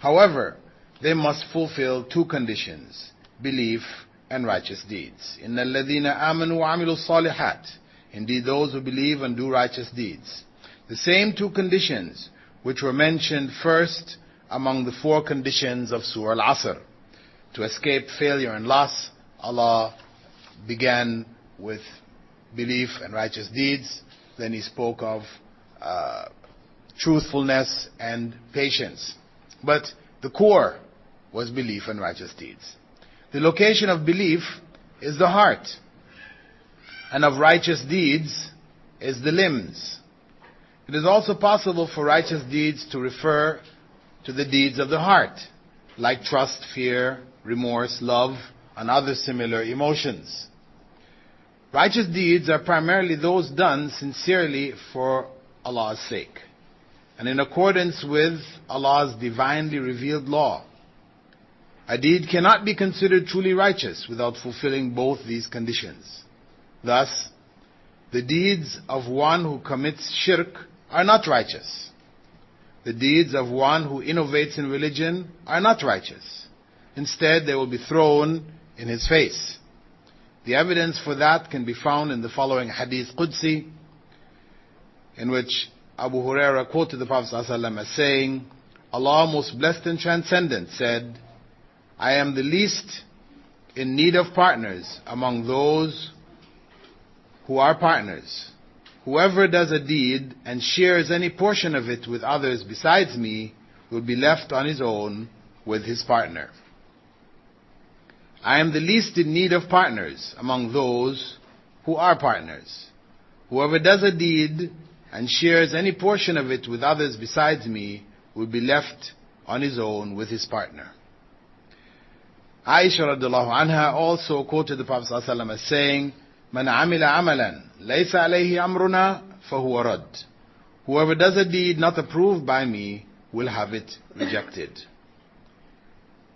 However, they must fulfill two conditions: belief and righteous deeds. إِنَّ الَّذِينَ آمَنُوا وَعَمِلُوا الصَّالِحَاتِ. Indeed, those who believe and do righteous deeds. The same two conditions which were mentioned first among the four conditions of Surah Al-Asr. To escape failure and loss, Allah began with belief and righteous deeds. Then He spoke of truthfulness and patience. But the core was belief and righteous deeds. The location of belief is the heart, and of righteous deeds is the limbs. It is also possible for righteous deeds to refer to the deeds of the heart, like trust, fear, remorse, love, and other similar emotions. Righteous deeds are primarily those done sincerely for Allah's sake, and in accordance with Allah's divinely revealed law. A deed cannot be considered truly righteous without fulfilling both these conditions. Thus, the deeds of one who commits shirk are not righteous. The deeds of one who innovates in religion are not righteous. Instead, they will be thrown in his face. The evidence for that can be found in the following Hadith Qudsi, in which Abu Huraira quoted the Prophet ﷺ as saying, Allah, most blessed and transcendent, said, I am the least in need of partners among those who are partners. Whoever does a deed and shares any portion of it with others besides me will be left on his own with his partner. I am the least in need of partners among those who are partners. Whoever does a deed and shares any portion of it with others besides me will be left on his own with his partner. Aisha radiallahu anha also quoted the Prophet ﷺ as saying, "Man amila amalan laysa alayhi amruna fahuwa rad." Whoever does a deed not approved by me will have it rejected.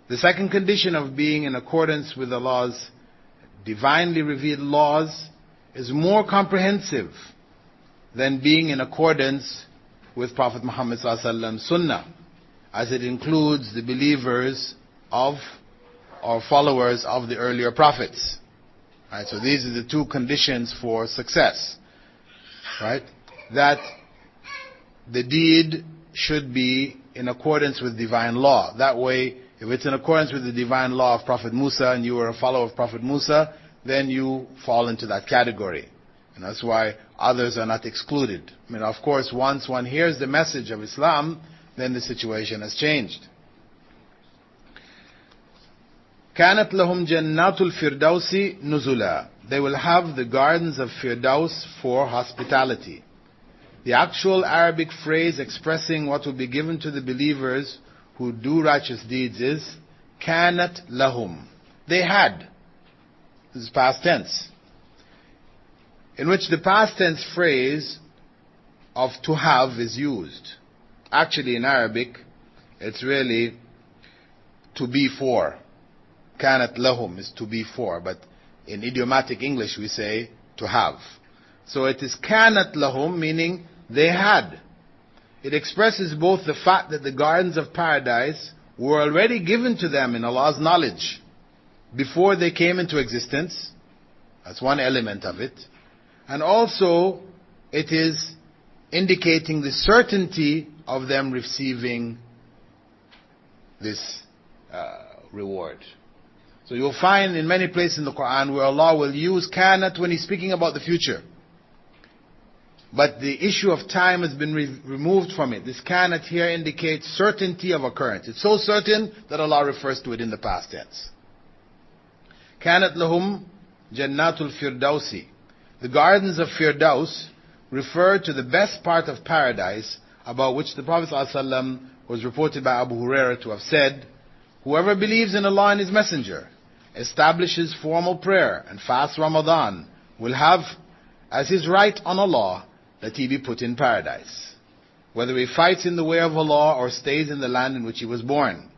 The second condition of being in accordance with Allah's divinely revealed laws is more comprehensive than being in accordance with Prophet Muhammad ﷺ's sunnah, as it includes the believers of or followers of the earlier prophets. Right, so these are the two conditions for success. Right? That the deed should be in accordance with divine law. That way, if it's in accordance with the divine law of Prophet Musa and you are a follower of Prophet Musa, then you fall into that category. And that's why others are not excluded. I mean, of course, once one hears the message of Islam, then the situation has changed. كانت لهم جنات الفردوس نزلا. They will have the gardens of Firdaus for hospitality. The actual Arabic phrase expressing what will be given to the believers who do righteous deeds is كانت لهم. They had. This is past tense, in which the past tense phrase of to have is used. Actually, in Arabic, it's really to be for. كانت لهم is to be for, but in idiomatic English we say to have. So it is كانت لهم, meaning they had. It expresses both the fact that the gardens of paradise were already given to them in Allah's knowledge before they came into existence. That's one element of it. And also, it is indicating the certainty of them receiving this reward. So you'll find in many places in the Quran where Allah will use kanat when He's speaking about the future. But the issue of time has been removed from it. This kanat here indicates certainty of occurrence. It's so certain that Allah refers to it in the past tense. كانت لهم جنات الفردوس. The gardens of Firdaus refer to the best part of paradise, about which the Prophet ﷺ was reported by Abu Hurairah to have said, "Whoever believes in Allah and His Messenger, establishes formal prayer and fasts Ramadan, will have as his right on Allah that he be put in paradise, whether he fights in the way of Allah or stays in the land in which he was born."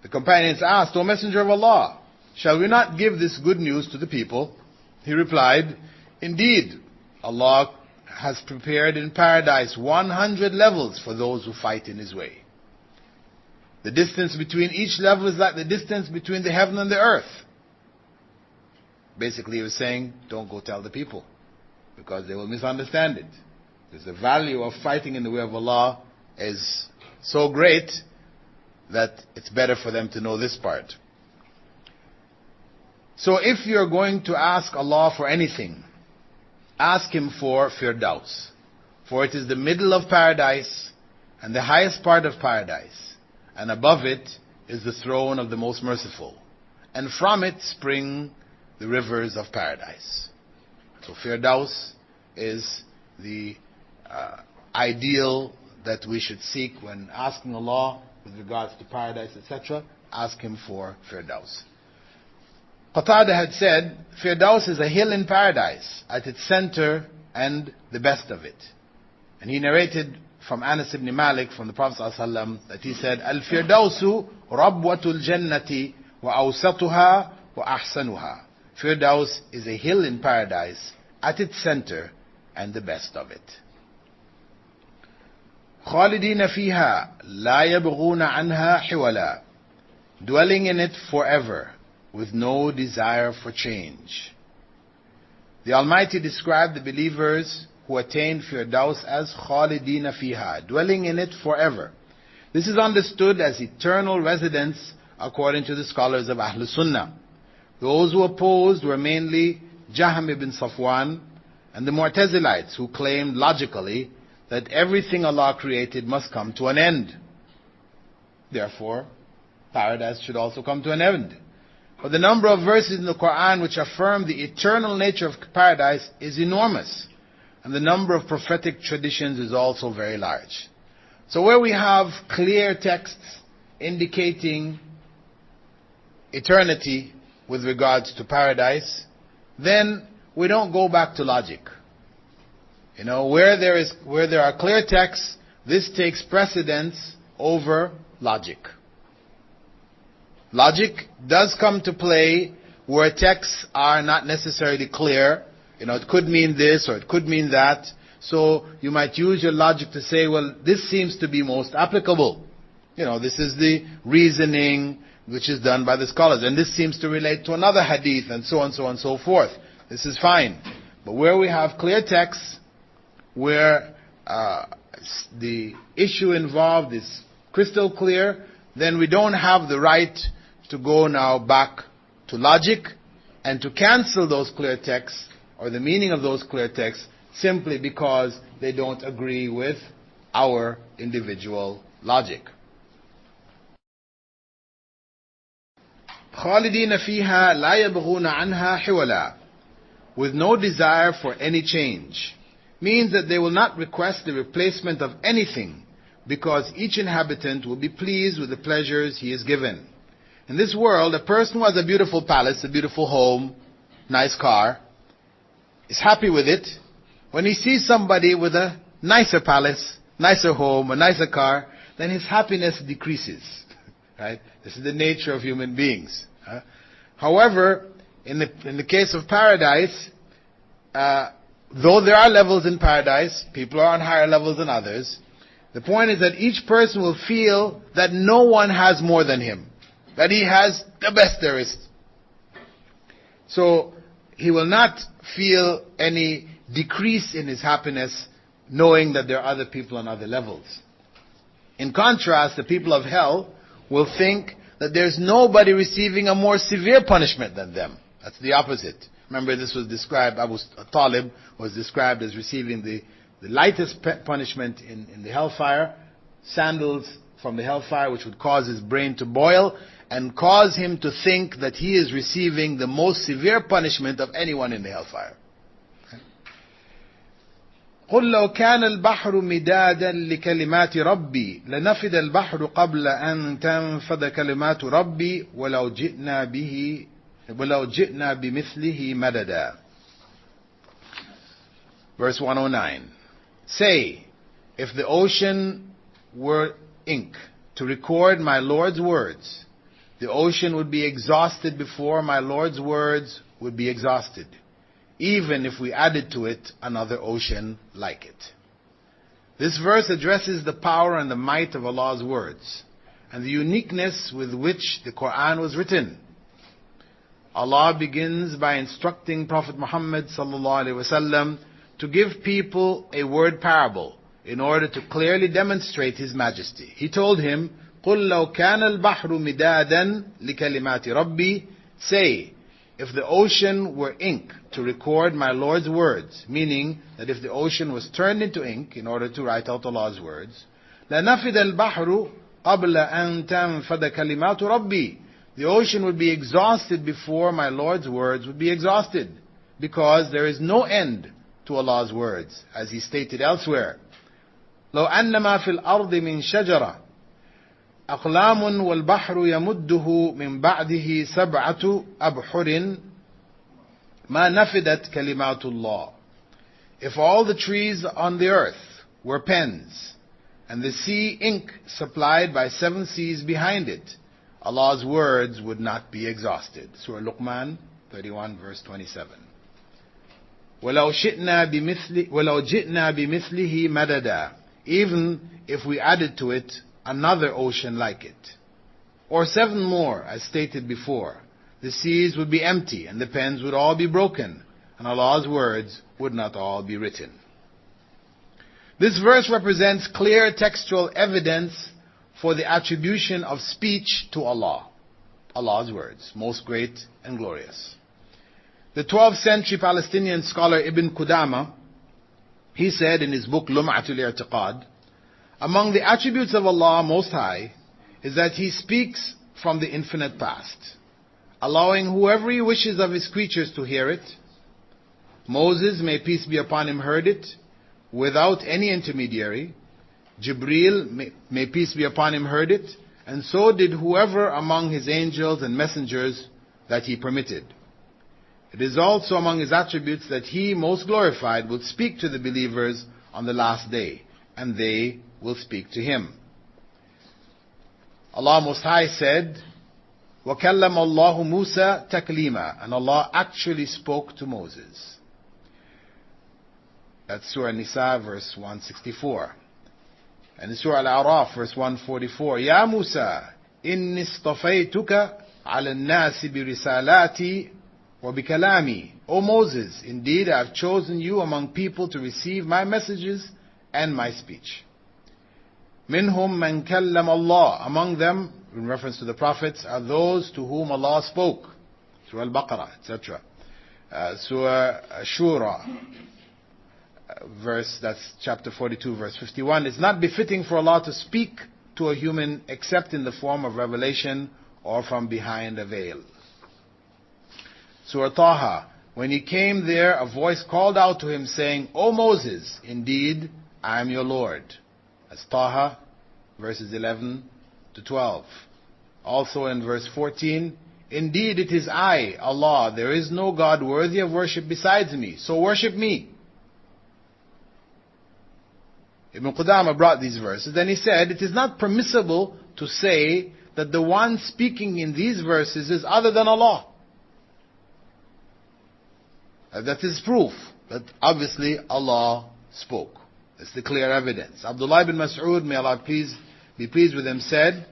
The companions asked, "O Messenger of Allah, shall we not give this good news to the people?" He replied, "Indeed, Allah has prepared in paradise 100 levels for those who fight in His way. The distance between each level is like the distance between the heaven and the earth." Basically, he was saying, don't go tell the people, because they will misunderstand it. Because the value of fighting in the way of Allah is so great that it's better for them to know this part. So if you're going to ask Allah for anything, ask Him for Firdaus. For it is the middle of paradise and the highest part of paradise. And above it is the throne of the Most Merciful. And from it spring the rivers of paradise. So Firdaus is the ideal that we should seek when asking Allah with regards to paradise, etc. Ask Him for Firdaus. Qatada had said, Firdaus is a hill in paradise, at its center and the best of it. And he narrated from Anas ibn Malik from the Prophet ﷺ that he said, Al-Firdausu rabwatul jannati wa awsatuha wa ahsanuha. Firdaus is a hill in paradise, at its center and the best of it. Khalidina fiha la yabghuna anha hiwala. Dwelling in it forever, with no desire for change. The Almighty described the believers who attained Firdaus as Khalidina fiha, dwelling in it forever. This is understood as eternal residence according to the scholars of Ahlul Sunnah. Those who opposed were mainly Jahm ibn Safwan and the Mu'tazilites, who claimed logically that everything Allah created must come to an end. Therefore, paradise should also come to an end. But the number of verses in the Quran which affirm the eternal nature of paradise is enormous. and the number of prophetic traditions is also very large. So where we have clear texts indicating eternity with regards to paradise, then we don't go back to logic. Where there are clear texts, this takes precedence over logic. Logic does come to play where texts are not necessarily clear. It could mean this or it could mean that. So you might use your logic to say, well, this seems to be most applicable. This is the reasoning which is done by the scholars. And this seems to relate to another hadith and so on and so forth. This is fine. But where we have clear texts, where the issue involved is crystal clear, then we don't have the right to go now back to logic and to cancel those clear texts or the meaning of those clear texts simply because they don't agree with our individual logic. خالدين فيها لا يبغون عنها حولا, with no desire for any change, means that they will not request the replacement of anything, because each inhabitant will be pleased with the pleasures he is given. In this world, a person who has a beautiful palace, a beautiful home, nice car, is happy with it. When he sees somebody with a nicer palace, nicer home, a nicer car, then his happiness decreases. Right? This is the nature of human beings. However, in the case of paradise, though there are levels in paradise, people are on higher levels than others, the point is that each person will feel that no one has more than him, that he has the best there is. So he will not feel any decrease in his happiness knowing that there are other people on other levels. In contrast, the people of hell will think that there's nobody receiving a more severe punishment than them. That's the opposite. Remember, this was described, Abu Talib was described as receiving the lightest punishment in the hellfire, sandals from the hellfire which would cause his brain to boil and cause him to think that he is receiving the most severe punishment of anyone in the hellfire. قل لو كان البحر مدادا لكلمات ربي لنفد البحر قبل أن تنفد كلمات ربي ولو جئنا بمثله مددا. Verse 109. Say, if the ocean were ink to record my Lord's words, the ocean would be exhausted before my Lord's words would be exhausted, even if we added to it another ocean like it. This verse addresses the power and the might of Allah's words and the uniqueness with which the Quran was written. Allah begins by instructing Prophet Muhammad ﷺ to give people a word parable in order to clearly demonstrate His majesty. He told him, قُلْ لَوْ كَانَ الْبَحْرُ مِدَادًا لِكَلِمَاتِ رَبِّي. Say, if the ocean were ink to record my Lord's words, meaning that if the ocean was turned into ink in order to write out Allah's words, لَنَفِدَ الْبَحْرُ قَبْلَ أَن تَنْفَدَ كَلِمَاتُ رَبِّي. The ocean would be exhausted before my Lord's words would be exhausted, because there is no end to Allah's words, as He stated elsewhere. لو أنما في الأرض من شجرة أقلام والبحر يمده من بعده سبعة أبحر ما نفدت كلمات الله. If all the trees on the earth were pens, and the sea ink supplied by 7 seas behind it, Allah's words would not be exhausted. Surah Luqman 31 verse 27. وَلَوْ جِئْنَا بِمِثْلِهِ مَدَدًا. Even if we added to it another ocean like it, or 7 more, as stated before, the seas would be empty and the pens would all be broken, and Allah's words would not all be written. This verse represents clear textual evidence for the attribution of speech to Allah, Allah's words, most great and glorious. The 12th century Palestinian scholar Ibn Qudama, he said in his book Lum'atul I'tiqad, among the attributes of Allah Most High is that He speaks from the infinite past, allowing whoever He wishes of His creatures to hear it, Moses, may peace be upon him, heard it without any intermediary. Jibreel, may peace be upon him, heard it, and so did whoever among his angels and messengers that he permitted. It is also among his attributes that he, most glorified, will speak to the believers on the last day, and they will speak to him. Allah Most High said, وَكَلَّمَ اللَّهُ مُوسَى تَكْلِيمًا, and Allah actually spoke to Moses. That's Surah Nisa, verse 164. And in Surah Al-A'raf, verse 144, يَا مُوسَى إِنِّي اصْطَفَيْتُكَ عَلَى النَّاسِ بِرِسَالَاتِي وَبِكَلَامِي. O Moses, indeed I have chosen you among people to receive my messages and my speech. مِنْهُمْ مَنْ كَلَّمَ اللَّهُ. Among them, in reference to the prophets, are those to whom Allah spoke. Surah Al-Baqarah, etc. Surah Shura, that's chapter 42, verse 51. It's not befitting for Allah to speak to a human except in the form of revelation or from behind a veil. Surah Taha, when he came there, a voice called out to him saying, O Moses, indeed I am your Lord. That's Taha, verses 11 to 12. Also in verse 14, indeed it is I, Allah, there is no God worthy of worship besides me, so worship me. Ibn Qudama brought these verses, then he said, it is not permissible to say that the one speaking in these verses is other than Allah. That is proof that obviously Allah spoke. That's the clear evidence. Abdullah ibn Mas'ud, may Allah be pleased with him, said,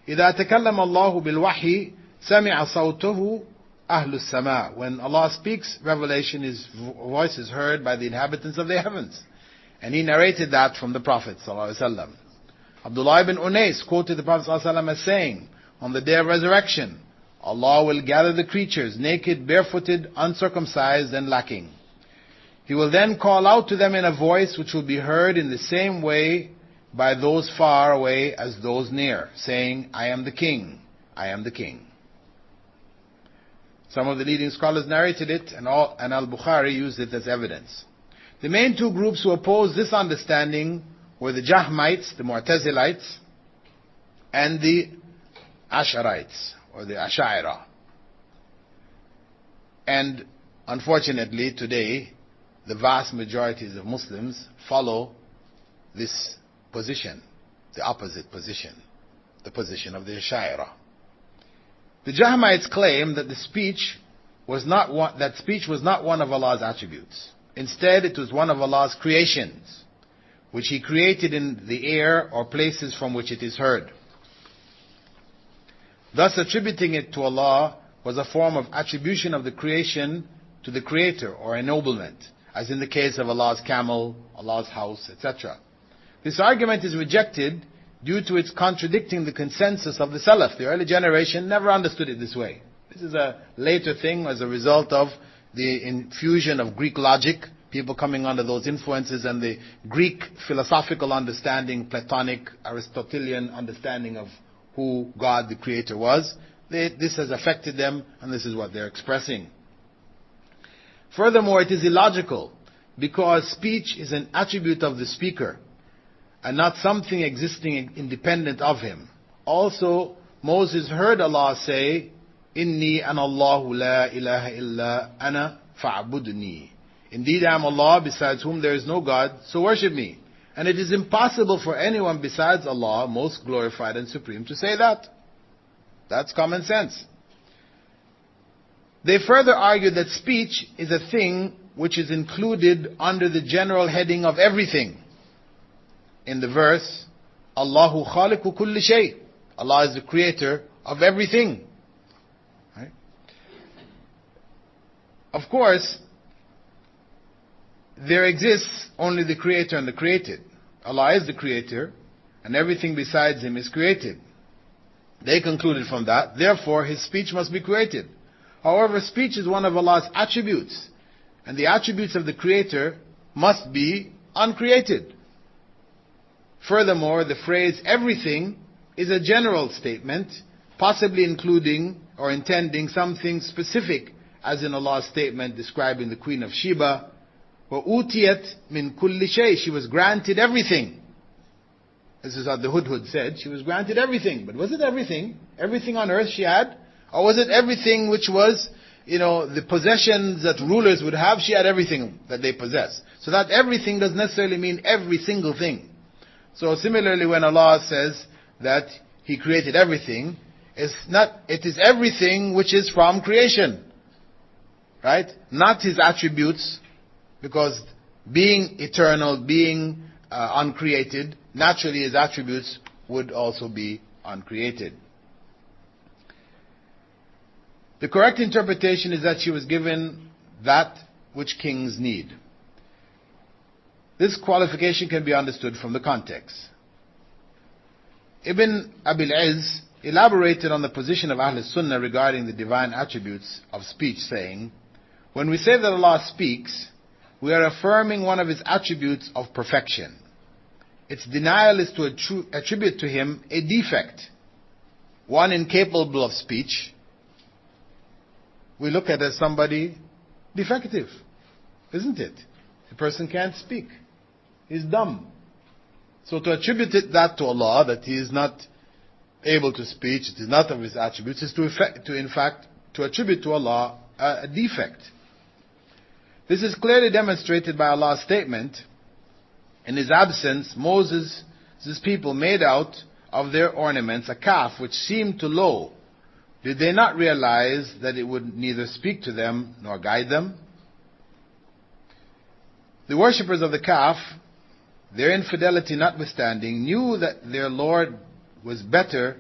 إِذَا تَكَلَّمَ اللَّهُ بِالْوَحْيِ سَمِعَ صَوْتَهُ أَهْلُ السَّمَاءِ. When Allah speaks revelation, His voice is heard by the inhabitants of the heavens. And he narrated that from the Prophet ﷺ. Abdullah ibn Unais quoted the Prophet ﷺ as saying, on the day of resurrection, Allah will gather the creatures, naked, barefooted, uncircumcised, and lacking. He will then call out to them in a voice which will be heard in the same way by those far away as those near, saying, I am the king, I am the king. Some of the leading scholars narrated it, and Al-Bukhari used it as evidence. The main two groups who opposed this understanding were the Jahmites, the Mu'tazilites, and the Ash'arites, or the Ash'ira. And unfortunately today, the vast majorities of Muslims follow this position, the opposite position, the position of the Ash'ira. The Jahmites claim that speech was not one of Allah's attributes. Instead, it was one of Allah's creations, which He created in the air or places from which it is heard. Thus, attributing it to Allah was a form of attribution of the creation to the Creator or ennoblement, as in the case of Allah's camel, Allah's house, etc. This argument is rejected due to its contradicting the consensus of the Salaf. The early generation never understood it this way. This is a later thing as a result of the infusion of Greek logic, people coming under those influences, and the Greek philosophical understanding, Platonic, Aristotelian understanding of who God the Creator was. This has affected them, and this is what they're expressing. Furthermore, it is illogical, because speech is an attribute of the speaker, and not something existing independent of him. Also, Moses heard Allah say, Inni ana Allahu la ilaha illa ana fa'budni. Indeed, I am Allah, besides whom there is no God, so worship me. And it is impossible for anyone besides Allah, most glorified and supreme, to say that. That's common sense. They further argue that speech is a thing which is included under the general heading of everything. In the verse, Allahu khaliqu kulli shay. Allah is the creator of everything. Right? Of course, there exists only the creator and the created. Allah is the creator, and everything besides Him is created. They concluded from that, therefore His speech must be created. However, speech is one of Allah's attributes, and the attributes of the Creator must be uncreated. Furthermore, the phrase everything is a general statement, possibly including or intending something specific as in Allah's statement describing the Queen of Sheba, وَأُوتِيَتْ مِنْ كُلِّ شَيْءٍ, she was granted everything. This is what the Hudhud said, she was granted everything. But was it everything? Everything on earth she had? Or was it everything which was, the possessions that rulers would have? She had everything that they possess. So that everything doesn't necessarily mean every single thing. So similarly, when Allah says that He created everything, it is everything which is from creation. Right? Not His attributes, because being eternal, being uncreated, naturally His attributes would also be uncreated. The correct interpretation is that she was given that which kings need. This qualification can be understood from the context. Ibn Abil Izz elaborated on the position of Ahl Sunnah regarding the divine attributes of speech, saying, when we say that Allah speaks, we are affirming one of His attributes of perfection. Its denial is to attribute to Him a defect, one incapable of speech. We look at as somebody defective, isn't it? The person can't speak. He's dumb. So to attribute that to Allah, that He is not able to speak, it is not of His attributes, is to attribute to Allah a defect. This is clearly demonstrated by Allah's statement, in His absence, Moses' people made out of their ornaments a calf which seemed too low. Did they not realize that it would neither speak to them nor guide them? The worshippers of the calf, their infidelity notwithstanding, knew their Lord better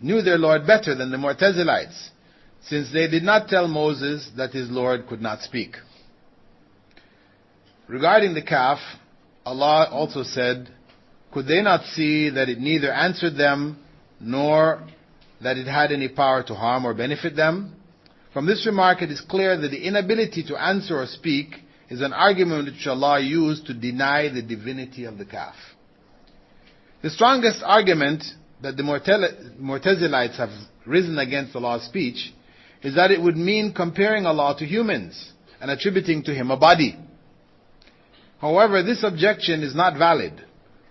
than the Mu'tazilites, since they did not tell Moses that his Lord could not speak. Regarding the calf, Allah also said, could they not see that it neither answered them nor that it had any power to harm or benefit them? From this remark it is clear that the inability to answer or speak is an argument which Allah used to deny the divinity of the calf. The strongest argument that the Mu'tazilites have risen against Allah's speech is that it would mean comparing Allah to humans and attributing to Him a body. However, this objection is not valid.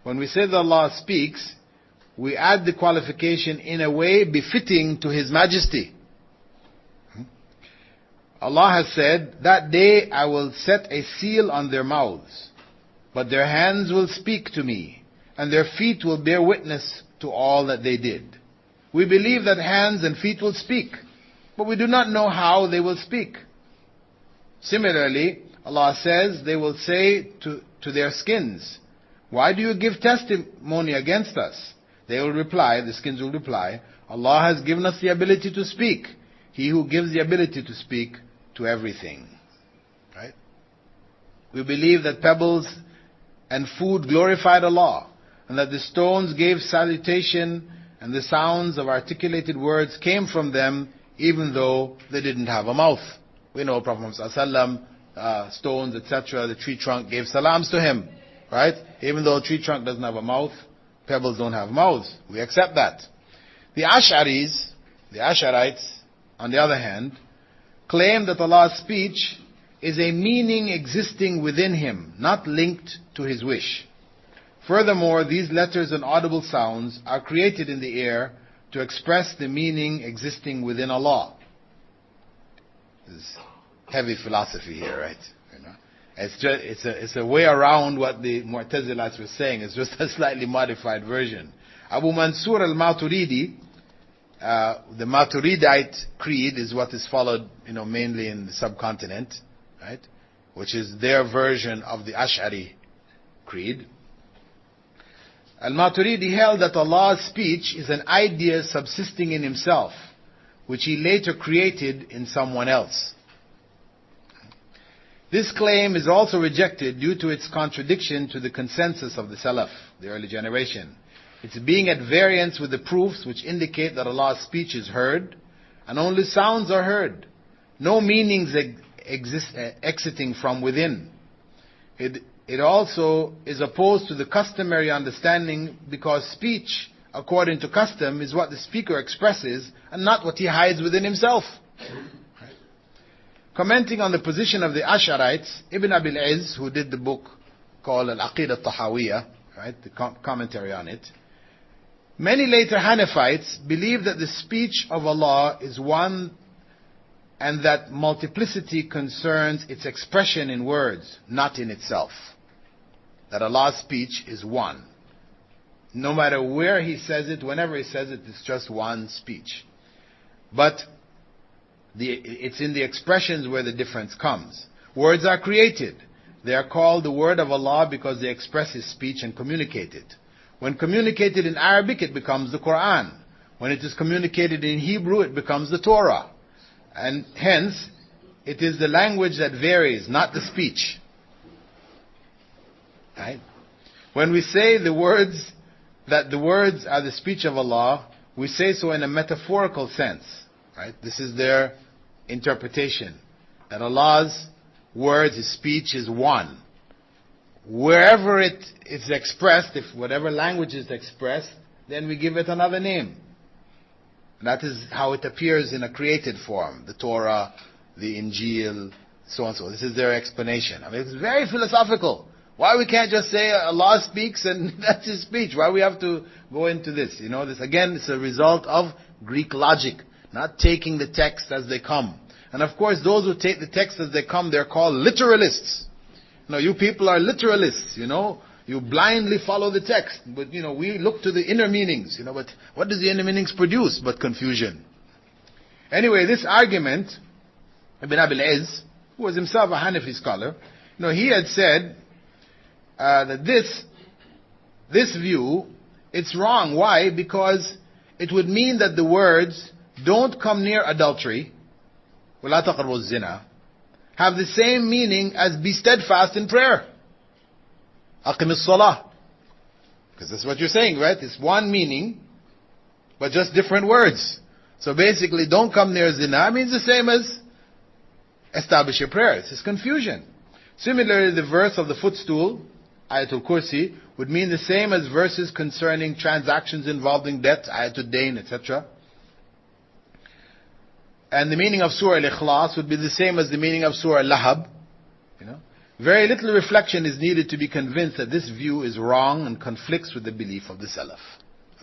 When we say that Allah speaks, we add the qualification in a way befitting to His majesty. Allah has said, that day I will set a seal on their mouths, but their hands will speak to me, and their feet will bear witness to all that they did. We believe that hands and feet will speak, but we do not know how they will speak. Similarly, Allah says they will say to their skins, why do you give testimony against us? They will reply, the skins will reply, Allah has given us the ability to speak. He who gives the ability to speak to everything. Right? We believe that pebbles and food glorified Allah, and that the stones gave salutation, and the sounds of articulated words came from them, even though they didn't have a mouth. We know Prophet Muhammad stones, etc., the tree trunk gave salams to him. Right? Even though a tree trunk doesn't have a mouth, pebbles don't have mouths. We accept that. The Ash'arites, on the other hand, claim that Allah's speech is a meaning existing within Him, not linked to His wish. Furthermore, these letters and audible sounds are created in the air to express the meaning existing within Allah. This heavy philosophy here, right? It's a way around what the Mu'tazilites were saying. It's just a slightly modified version. Abu Mansur al-Maturidi, the Maturidite creed is what is followed, mainly in the subcontinent, right? Which is their version of the Ash'ari creed. Al-Maturidi held that Allah's speech is an idea subsisting in Himself, which He later created in someone else. This claim is also rejected due to its contradiction to the consensus of the Salaf, the early generation. It's being at variance with the proofs which indicate that Allah's speech is heard, and only sounds are heard. No meanings exist exiting from within. It also is opposed to the customary understanding, because speech, according to custom, is what the speaker expresses and not what he hides within himself. commenting on the position of the Ash'arites, Ibn Abil Izz, who did the book called Al-Aqidah Tahawiyah, right, the commentary on it, many later Hanafites believe that the speech of Allah is one and that multiplicity concerns its expression in words, not in itself. That Allah's speech is one. No matter where He says it, whenever He says it, it's just one speech. But it's in the expressions where the difference comes. Words are created. They are called the word of Allah because they express His speech and communicate it. When communicated in Arabic, it becomes the Quran. When it is communicated in Hebrew, it becomes the Torah. And hence, it is the language that varies, not the speech. Right? When we say that the words are the speech of Allah, we say so in a metaphorical sense. Right? This is their interpretation. That Allah's words, His speech is one. Wherever it is expressed, if whatever language is expressed, then we give it another name. That is how it appears in a created form. The Torah, the Injil, so on and so on. This is their explanation. I mean, it's very philosophical. Why we can't just say Allah speaks and that's His speech? Why we have to go into this? You know, this again is a result of Greek logic, not taking the text as they come. And of course, those who take the text as they come, they're called literalists. No, you people are literalists, you know. You blindly follow the text. But, you know, we look to the inner meanings, you know. But what does the inner meanings produce but confusion? Anyway, this argument, Ibn Abil Izz, who was himself a Hanafi scholar, you know, he had said that this view, it's wrong. Why? Because it would mean that the words don't come near adultery, وَلَا تَقْرَبُوا الزِّنَا, have the same meaning as be steadfast in prayer. Aqim as-salah. Because that's what you're saying, right? It's one meaning, but just different words. So basically, don't come near zina means the same as establish your prayers. It's confusion. Similarly, the verse of the footstool, Ayatul Kursi, would mean the same as verses concerning transactions involving debt, Ayatul Dain, etc. And the meaning of Surah Al-Ikhlas would be the same as the meaning of Surah Al-Lahab. You know, very little reflection is needed to be convinced that this view is wrong and conflicts with the belief of the Salaf.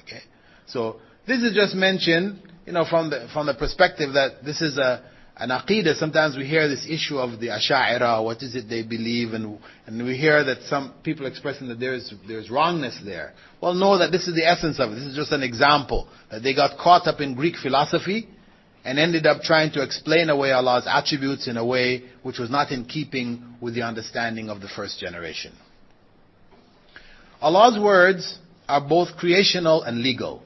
Okay, so this is just mentioned, you know, from the perspective that this is an aqidah. Sometimes we hear this issue of the Asha'ira, what is it they believe, and we hear that some people expressing that there's wrongness there. Well, know that this is the essence of it. This is just an example that they got caught up in Greek philosophy and ended up trying to explain away Allah's attributes in a way which was not in keeping with the understanding of the first generation. Allah's words are both creational and legal.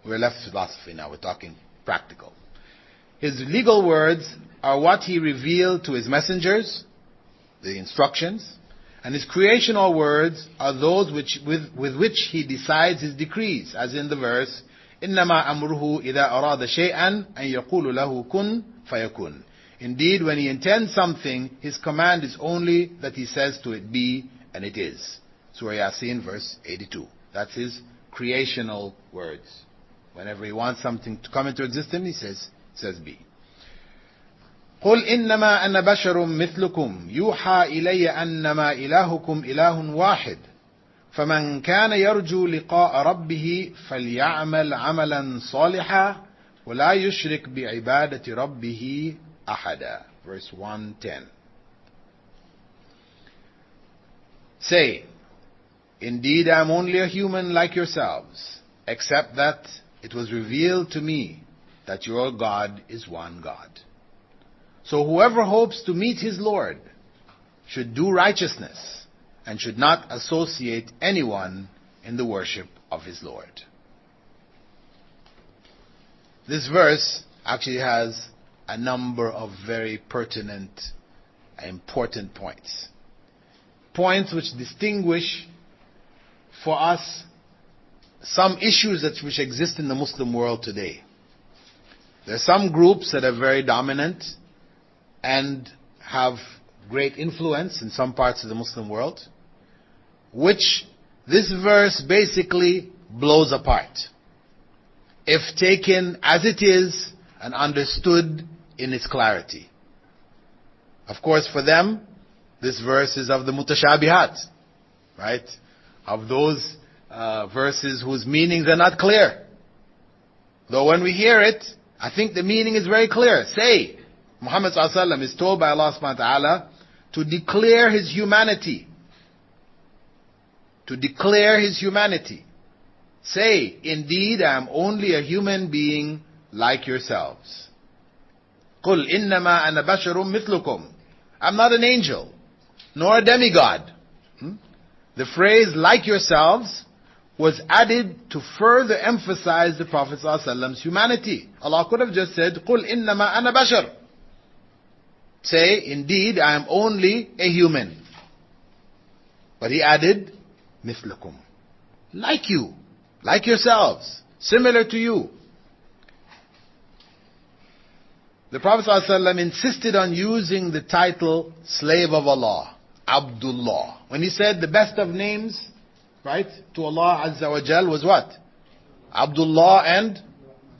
We're left philosophy now, we're talking practical. His legal words are what He revealed to His messengers, the instructions, and His creational words are those with which He decides His decrees, as in the verse, إِنَّمَا أَمْرُهُ إِذَا أَرَادَ شَيْئًا أَن يَقُولُ لَهُ كُن فَيَكُن. Indeed, when He intends something, His command is only that He says to it, be, and it is. Surah Yasin, verse 82. That's His creational words. Whenever He wants something to come into existence, He says be. قُلْ إِنَّمَا أَنَا بَشَرٌ مِثْلُكُمْ يُوحَى إِلَيَّ أَنَّمَا إِلَهُكُمْ إِلَهٌ وَاحِدٌ فمن كان يرجو لقاء ربه فليعمل عملا صالحا ولا يشرك بعبادة ربه أحدا. Verse 110. Say, indeed I am only a human like yourselves, except that it was revealed to me that your God is one God. So whoever hopes to meet his Lord should do righteousness and should not associate anyone in the worship of his Lord. This verse actually has a number of very pertinent and important points. Points which distinguish for us some issues which exist in the Muslim world today. There are some groups that are very dominant and have great influence in some parts of the Muslim world, which this verse basically blows apart, if taken as it is and understood in its clarity. Of course, for them, this verse is of the mutashabihat, right? Of those verses whose meanings are not clear. Though when we hear it, I think the meaning is very clear. Say, Muhammad ﷺ is told by Allah subhanahu wa ta'ala to declare his humanity. To declare his humanity. Say, indeed, I am only a human being like yourselves. قُلْ إِنَّمَا أَنَا بَشَرٌ مِثْلُكُمْ. I'm not an angel, nor a demigod. The phrase, like yourselves, was added to further emphasize the Prophet ﷺ's humanity. Allah could have just said, قُلْ إِنَّمَا أَنَا بَشَرٌ. Say, indeed, I am only a human. But he added, مثلكم. Like you, like yourselves, similar to you. The Prophet ﷺ insisted on using the title slave of Allah, Abdullah. When he said the best of names, right, to Allah Azza wa Jal was what? Abdullah and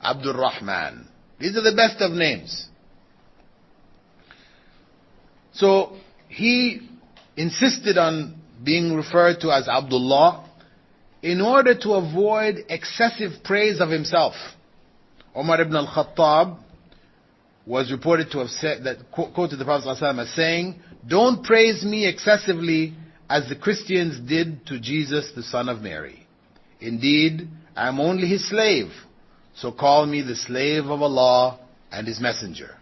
Abdul Rahman. These are the best of names. So he insisted on being referred to as Abdullah in order to avoid excessive praise of himself. Umar ibn al-Khattab was reported to have said, that quoted the Prophet ﷺ as saying, don't praise me excessively as the Christians did to Jesus, the son of Mary. Indeed, I am only his slave, so call me the slave of Allah and his messenger.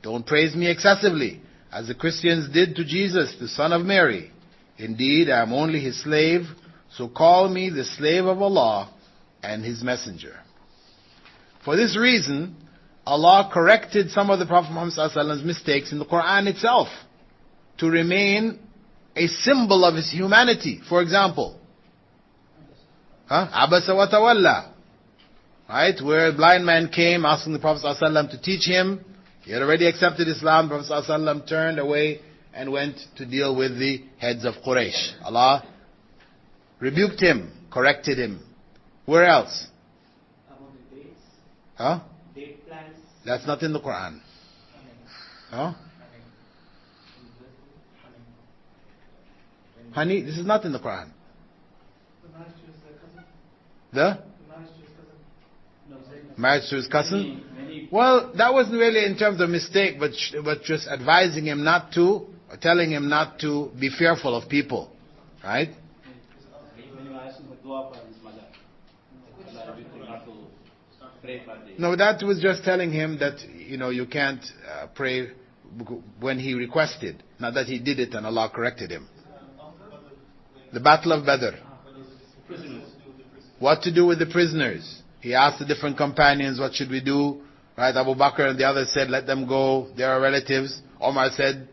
Don't praise me excessively as the Christians did to Jesus, the son of Mary. Indeed, I am only his slave, so call me the slave of Allah and his messenger. For this reason, Allah corrected some of the Prophet Muhammad's mistakes in the Quran itself to remain a symbol of his humanity. For example, Abasa wa tawalla, right, where a blind man came asking the Prophet ﷺ to teach him. He had already accepted Islam. The Prophet ﷺ turned away and went to deal with the heads of Quraysh. Allah rebuked him, corrected him. Where else? About the dates. Date plans. That's not in the Quran. Honey, this is not in the Quran. The marriage to his cousin? Well, that wasn't really in terms of mistake, but just advising him not to, or telling him not to be fearful of people. Right? No, that was just telling him that, you can't pray when he requested. Not that he did it and Allah corrected him. The Battle of Badr. What to do with the prisoners? He asked the different companions, what should we do? Right, Abu Bakr and the others said, let them go, they are relatives. Omar said,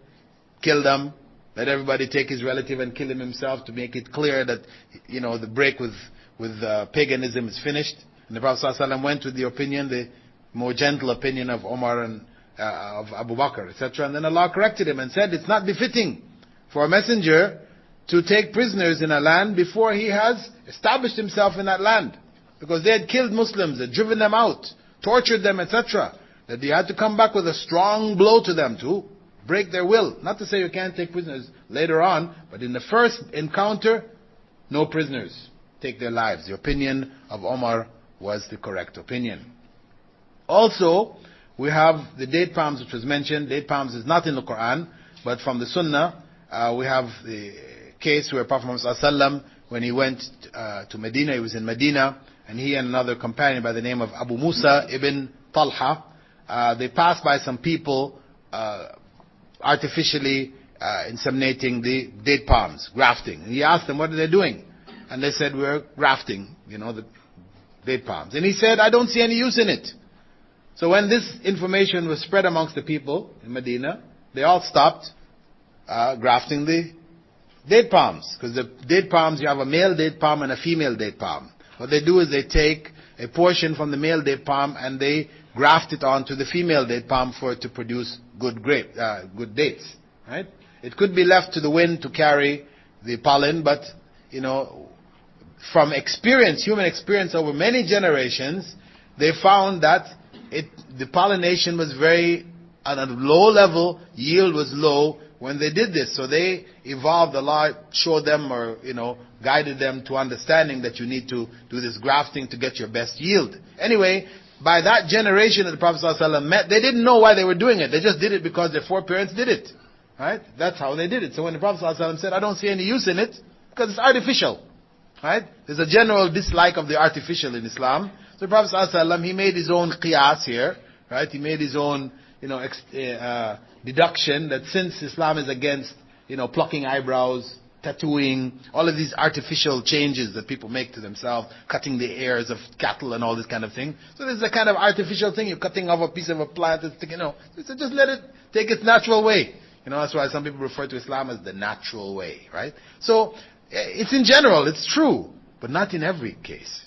kill them. Let everybody take his relative and kill him himself to make it clear that, the break with paganism is finished. And the Prophet ﷺ went with the opinion, the more gentle opinion of Omar and of Abu Bakr, etc. And then Allah corrected him and said, it's not befitting for a messenger to take prisoners in a land before he has established himself in that land. Because they had killed Muslims, had driven them out, tortured them, etc. That he had to come back with a strong blow to them to break their will. Not to say you can't take prisoners later on, but in the first encounter, no prisoners. Take their lives. The opinion of Omar was the correct opinion. Also, we have the date palms which was mentioned. Date palms is not in the Quran, but from the Sunnah, we have the case where Prophet Muhammad ﷺ, when he went to Medina, he was in Medina, and he and another companion by the name of Abu Musa ibn Talha, they passed by some people artificially inseminating the date palms, grafting. And he asked them, what are they doing? And they said, we're grafting, the date palms. And he said, I don't see any use in it. So when this information was spread amongst the people in Medina, they all stopped grafting the date palms. Because the date palms, you have a male date palm and a female date palm. What they do is they take a portion from the male date palm and they graft it onto the female date palm for it to produce good dates. Right? It could be left to the wind to carry the pollen, but from experience, human experience over many generations, they found that the pollination was very at a low level, yield was low when they did this. So they evolved. Allah showed them, or guided them to understanding that you need to do this grafting to get your best yield. Anyway, by that generation that the Prophet ﷺ met, they didn't know why they were doing it. They just did it because their foreparents did it. Right? That's how they did it. So when the Prophet ﷺ said, I don't see any use in it, because it's artificial. Right? There's a general dislike of the artificial in Islam. So the Prophet ﷺ, he made his own qiyas here. Right? He made his own, deduction that since Islam is against, plucking eyebrows, tattooing, all of these artificial changes that people make to themselves, cutting the ears of cattle and all this kind of thing. So this is a kind of artificial thing. You're cutting off a piece of a plant, so just let it take its natural way. That's why some people refer to Islam as the natural way, right? So, it's in general, it's true, but not in every case,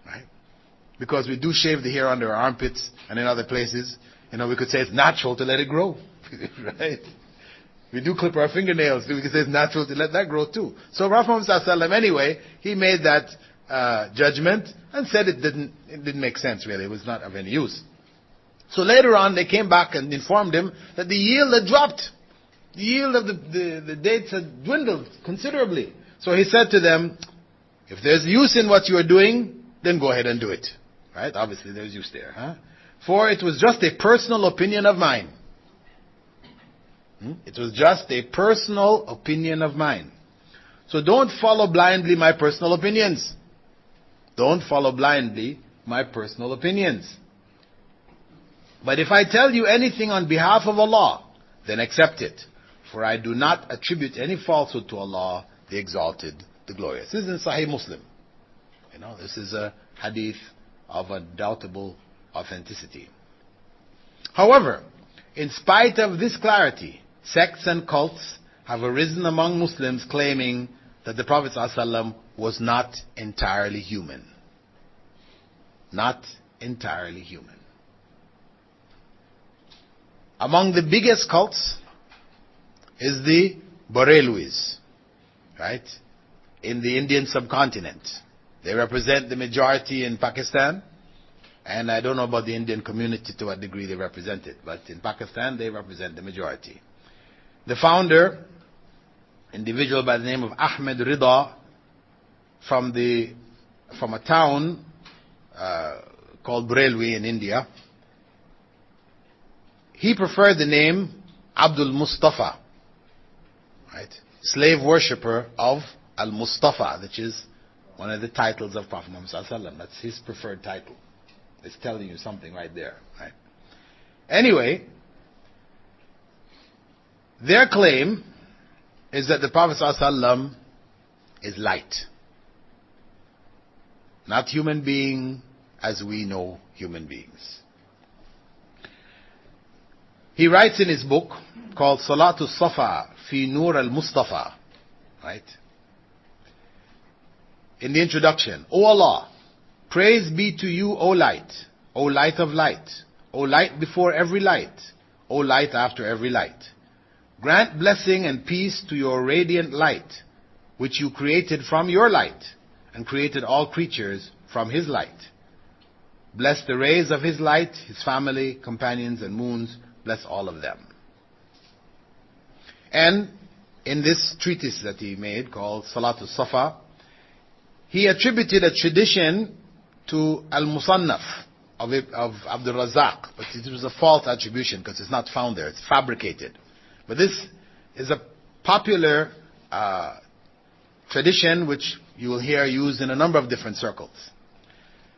right? Because we do shave the hair under our armpits and in other places, we could say it's natural to let it grow, right? We do clip our fingernails, we could say it's natural to let that grow too. So Prophet Muhammad anyway, he made that judgment and said it didn't make sense really, it was not of any use. So later on they came back and informed him that the yield had dropped. The yield of the dates had dwindled considerably. So he said to them, if there's use in what you are doing, then go ahead and do it. Right? Obviously there's use there. Huh? For it was just a personal opinion of mine. It was just a personal opinion of mine. So don't follow blindly my personal opinions. Don't follow blindly my personal opinions. But if I tell you anything on behalf of Allah, then accept it. For I do not attribute any falsehood to Allah, the Exalted, the Glorious. This is in Sahih Muslim. This is a hadith of undoubtable authenticity. However, in spite of this clarity, sects and cults have arisen among Muslims claiming that the Prophet ﷺ was not entirely human. Not entirely human. Among the biggest cults is the Barelwis, right? In the Indian subcontinent. They represent the majority in Pakistan, and I don't know about the Indian community to what degree they represent it, but in Pakistan they represent the majority. The founder, individual by the name of Ahmed Rida, from a town called Barelwi in India, he preferred the name Abdul Mustafa, right? Slave worshipper of Al-Mustafa, which is one of the titles of Prophet Muhammad sallallahu alaihi wasallam. That's his preferred title. It's telling you something right there, right? Anyway, their claim is that the Prophet sallallahu alaihi wasallam is light. Not human being as we know human beings. He writes in his book called Salatul Safa fi Nur al-Mustafa, right? In the introduction, O Allah, praise be to you, O light of light, O light before every light, O light after every light. Grant blessing and peace to your radiant light, which you created from your light, and created all creatures from his light. Bless the rays of his light, his family, companions, and moons. Bless all of them. And in this treatise that he made called Salatul Safa, he attributed a tradition to Al-Musannaf of Abdul Razak, but it was a false attribution because it's not found there, it's fabricated. But this is a popular tradition which you will hear used in a number of different circles.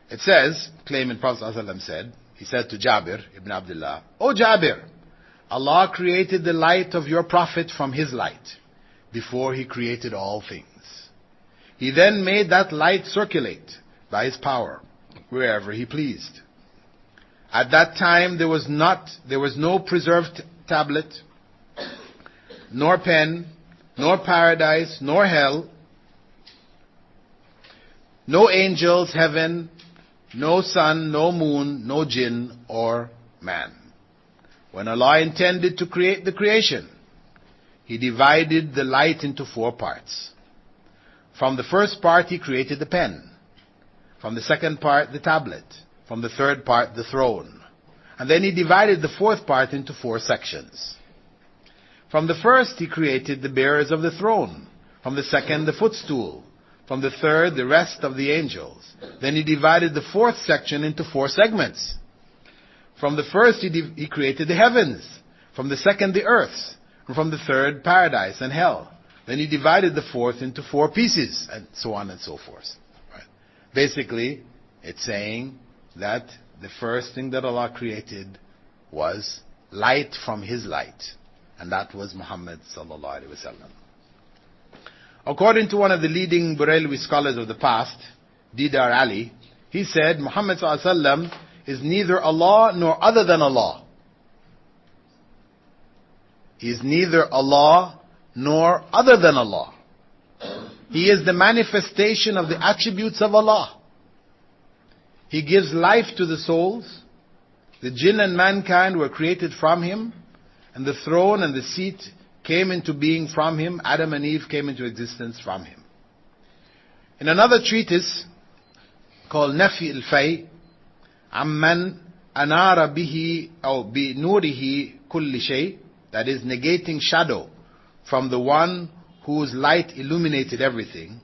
It says, claiming Prophet ﷺ said, he said to Jabir ibn Abdullah, O Jabir, Allah created the light of your Prophet from his light before he created all things. He then made that light circulate by his power wherever he pleased. At that time there was no preserved tablet, nor pen, nor paradise, nor hell, no angels, heaven, no sun, no moon, no jinn or man. When Allah intended to create the creation, He divided the light into 4 parts. From the first part He created the pen. From the second part the tablet. From the third part the throne. And then he divided the fourth part into 4 sections. From the first, he created the bearers of the throne. From the second, the footstool. From the third, the rest of the angels. Then he divided the 4th section into 4 segments. From the first, he created the heavens. From the second, the earths. And from the third, paradise and hell. Then he divided the 4th into 4 pieces, and so on and so forth. Right. Basically, it's saying that the first thing that Allah created was light from His light. And that was Muhammad sallallahu alaihi wasallam. According to one of the leading Barelwi scholars of the past, Didar Ali, he said Muhammad sallallahu alaihi wasallam is neither Allah nor other than Allah. He is neither Allah nor other than Allah. He is the manifestation of the attributes of Allah. He gives life to the souls. The jinn and mankind were created from Him, and the throne and the seat came into being from Him. Adam and Eve came into existence from Him. In another treatise called Nafi al-Fay, Amman anara bihi or bi nurihi kulli shay, that is negating shadow from the one whose light illuminated everything.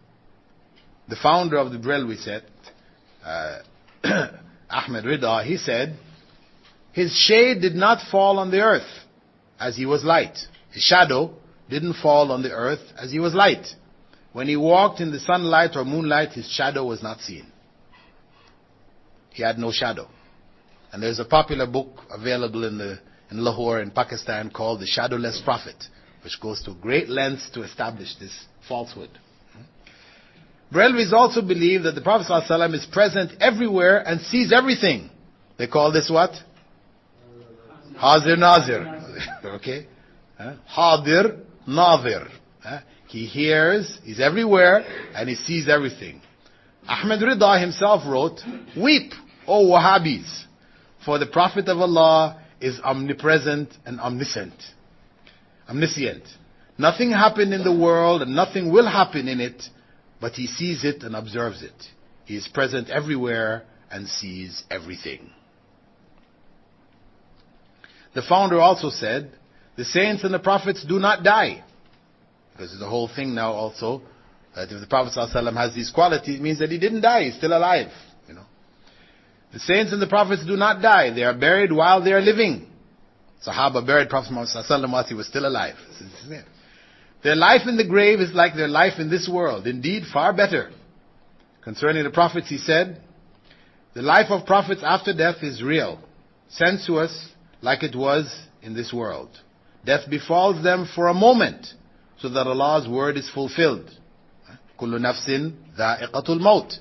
The founder of the Barelwi sect, Ahmed Rida, he said, his shade did not fall on the earth as he was light. His shadow didn't fall on the earth as he was light. When he walked in the sunlight or moonlight, his shadow was not seen. He had no shadow. And there's a popular book available in Lahore in Pakistan called The Shadowless Prophet, which goes to great lengths to establish this falsehood. Barelwis also believe that the Prophet ﷺ is present everywhere and sees everything. They call this what? Hazir Nazir. Okay? Hadir Nazir. He hears, he's everywhere, and he sees everything. Ahmed Rida himself wrote, "Weep, O Wahhabis, for the Prophet of Allah is omnipresent and omniscient. Nothing happened in the world and nothing will happen in it, but he sees it and observes it. He is present everywhere and sees everything." The founder also said, the saints and the prophets do not die. Because there's a whole thing now also, that if the Prophet ﷺ has these qualities, it means that he didn't die, he's still alive. You know, the saints and the prophets do not die, they are buried while they are living. Sahaba buried Prophet ﷺ while he was still alive. Their life in the grave is like their life in this world, indeed far better. Concerning the prophets, he said, the life of prophets after death is real, sent to us like it was in this world. Death befalls them for a moment, so that Allah's word is fulfilled. Kullu nafsin dha'iqatul maut.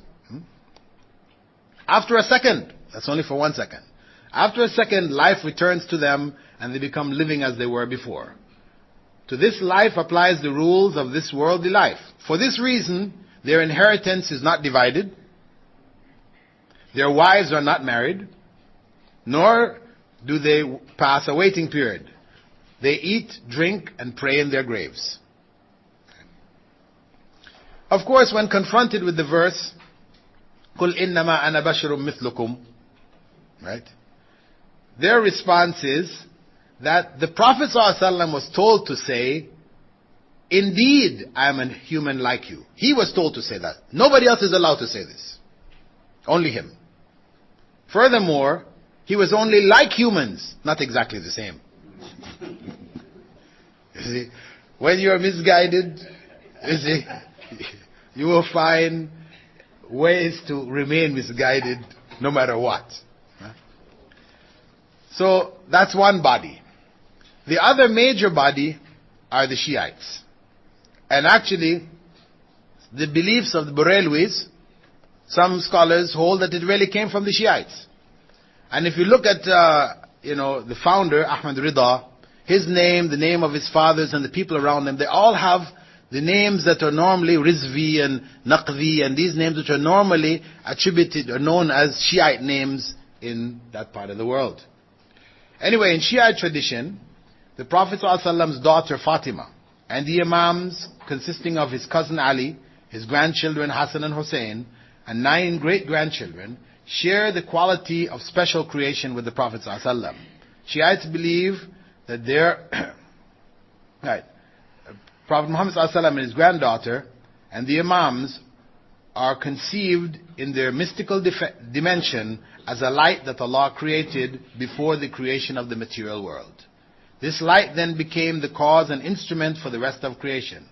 After a second, that's only for 1 second. After a second, life returns to them and they become living as they were before. To this life applies the rules of this worldly life. For this reason, their inheritance is not divided. Their wives are not married, nor do they pass a waiting period. They eat, drink, and pray in their graves. Of course, when confronted with the verse, قُلْ إِنَّمَا أَنَا بَشَرٌ مِثْلُكُمْ, right? Their response is that the Prophet ﷺ was told to say, indeed, I am a human like you. He was told to say that. Nobody else is allowed to say this. Only him. Furthermore, he was only like humans, not exactly the same. You see, when you are misguided, you see, you will find ways to remain misguided no matter what. So that's one body. The other major body are the Shiites. And actually, the beliefs of the Barelwis, some scholars hold that it really came from the Shiites. And if you look at, the founder, Ahmed Rida, his name, the name of his fathers and the people around them, they all have the names that are normally Rizvi and Naqvi, and these names which are normally attributed or known as Shiite names in that part of the world. Anyway, in Shiite tradition, the Prophet ﷺ's daughter Fatima and the Imams consisting of his cousin Ali, his grandchildren Hassan and Hussein, and 9 great-grandchildren share the quality of special creation with the Prophet ﷺ. Shiites believe that their right, Prophet Muhammad ﷺ and his granddaughter and the Imams are conceived in their mystical dimension as a light that Allah created before the creation of the material world. This light then became the cause and instrument for the rest of creation.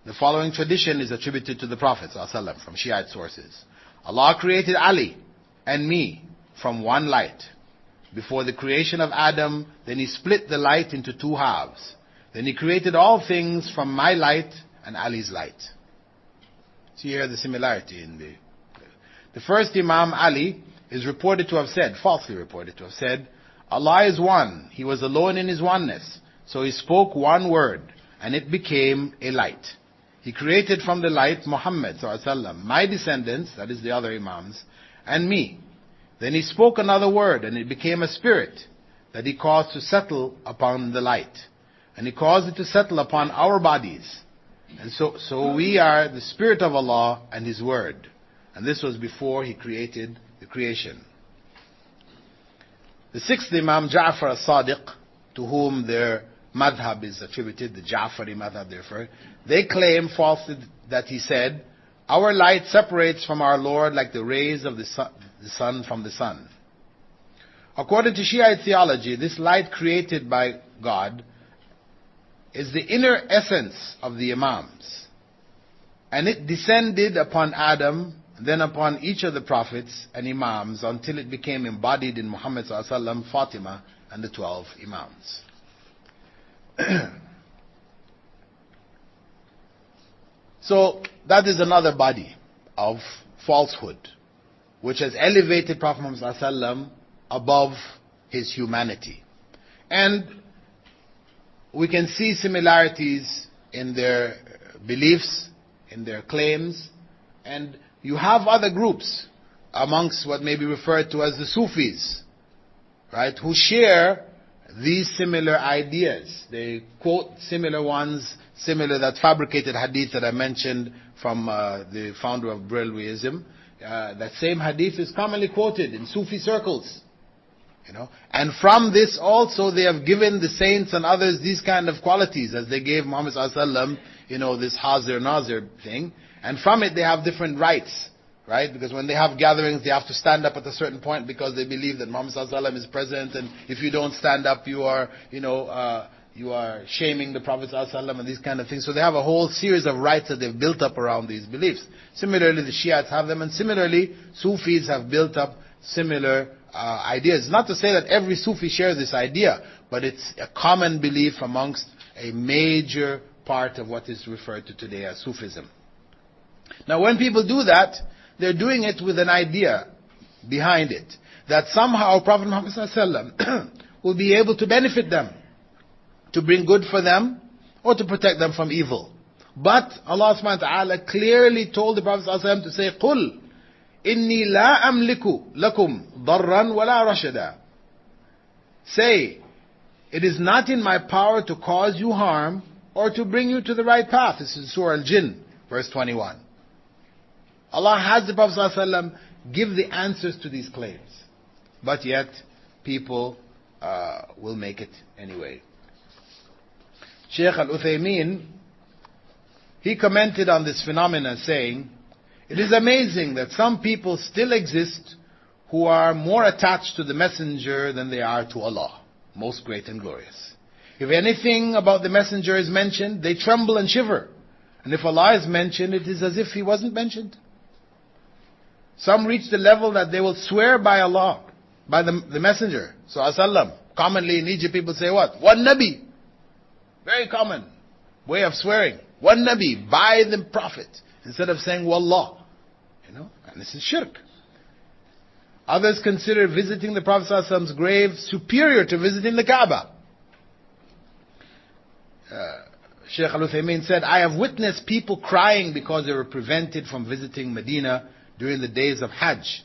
The following tradition is attributed to the Prophet ﷺ from Shiite sources. Allah created Ali and me from one light. Before the creation of Adam, then He split the light into two halves. Then He created all things from my light and Ali's light. So here the similarity in the first Imam Ali is reported to have said, falsely reported to have said, Allah is one. He was alone in His oneness. So He spoke one word and it became a light. He created from the light Muhammad ﷺ, my descendants, that is the other Imams, and me. Then He spoke another word and it became a spirit that He caused to settle upon the light. And He caused it to settle upon our bodies. And so we are the Spirit of Allah and His Word. And this was before He created the creation. The sixth Imam, Ja'far as-Sadiq, to whom their madhab is attributed, the Ja'fari madhab therefore, they claim falsely that he said, our light separates from our Lord like the rays of the sun from the sun. According to Shiite theology, this light created by God is the inner essence of the Imams. And it descended upon Adam, then upon each of the prophets and Imams until it became embodied in Muhammad ﷺ, Fatima, and the 12 Imams. So that is another body of falsehood which has elevated Prophet Muhammad ﷺ above his humanity. And we can see similarities in their beliefs, in their claims, and you have other groups amongst what may be referred to as the Sufis, right, who share these similar ideas. They quote similar ones, similar that fabricated hadith that I mentioned from the founder of Brelwiism. That same hadith is commonly quoted in Sufi circles. And from this also they have given the saints and others these kind of qualities as they gave Muhammad ﷺ, this Hazir Nazir thing. And from it they have different rights, right? Because when they have gatherings, they have to stand up at a certain point because they believe that Muhammad ﷺ is present, and if you don't stand up, you are shaming the Prophet ﷺ and these kind of things. So they have a whole series of rights that they've built up around these beliefs. Similarly, the Shiites have them, and similarly, Sufis have built up similar ideas. Not to say that every Sufi shares this idea, but it's a common belief amongst a major part of what is referred to today as Sufism. Now when people do that, they're doing it with an idea behind it, that somehow Prophet Muhammad ﷺ will be able to benefit them, to bring good for them, or to protect them from evil. But Allah subhanahu wa ta'ala clearly told the Prophet ﷺ to say, قُلْ إِنِّي لَا أَمْلِكُ لَكُمْ ضَرًّا وَلَا رَشَدًا. Say, it is not in my power to cause you harm or to bring you to the right path. This is Surah Al-Jinn, verse 21. Allah has the Prophet ﷺ give the answers to these claims. But yet, people will make it anyway. Shaykh Al-Uthaymeen, he commented on this phenomenon saying, it is amazing that some people still exist who are more attached to the messenger than they are to Allah, most great and glorious. If anything about the messenger is mentioned, they tremble and shiver. And if Allah is mentioned, it is as if He wasn't mentioned. Some reach the level that they will swear by Allah, by the messenger. So Sallallahu commonly in Egypt people say what? One Nabi. Very common way of swearing. One Nabi, by the Prophet. Instead of saying Wallah. And this is shirk. Others consider visiting the Prophet ﷺ's grave superior to visiting the Kaaba. Shaykh Al-Uthaymeen said, I have witnessed people crying because they were prevented from visiting Medina during the days of Hajj.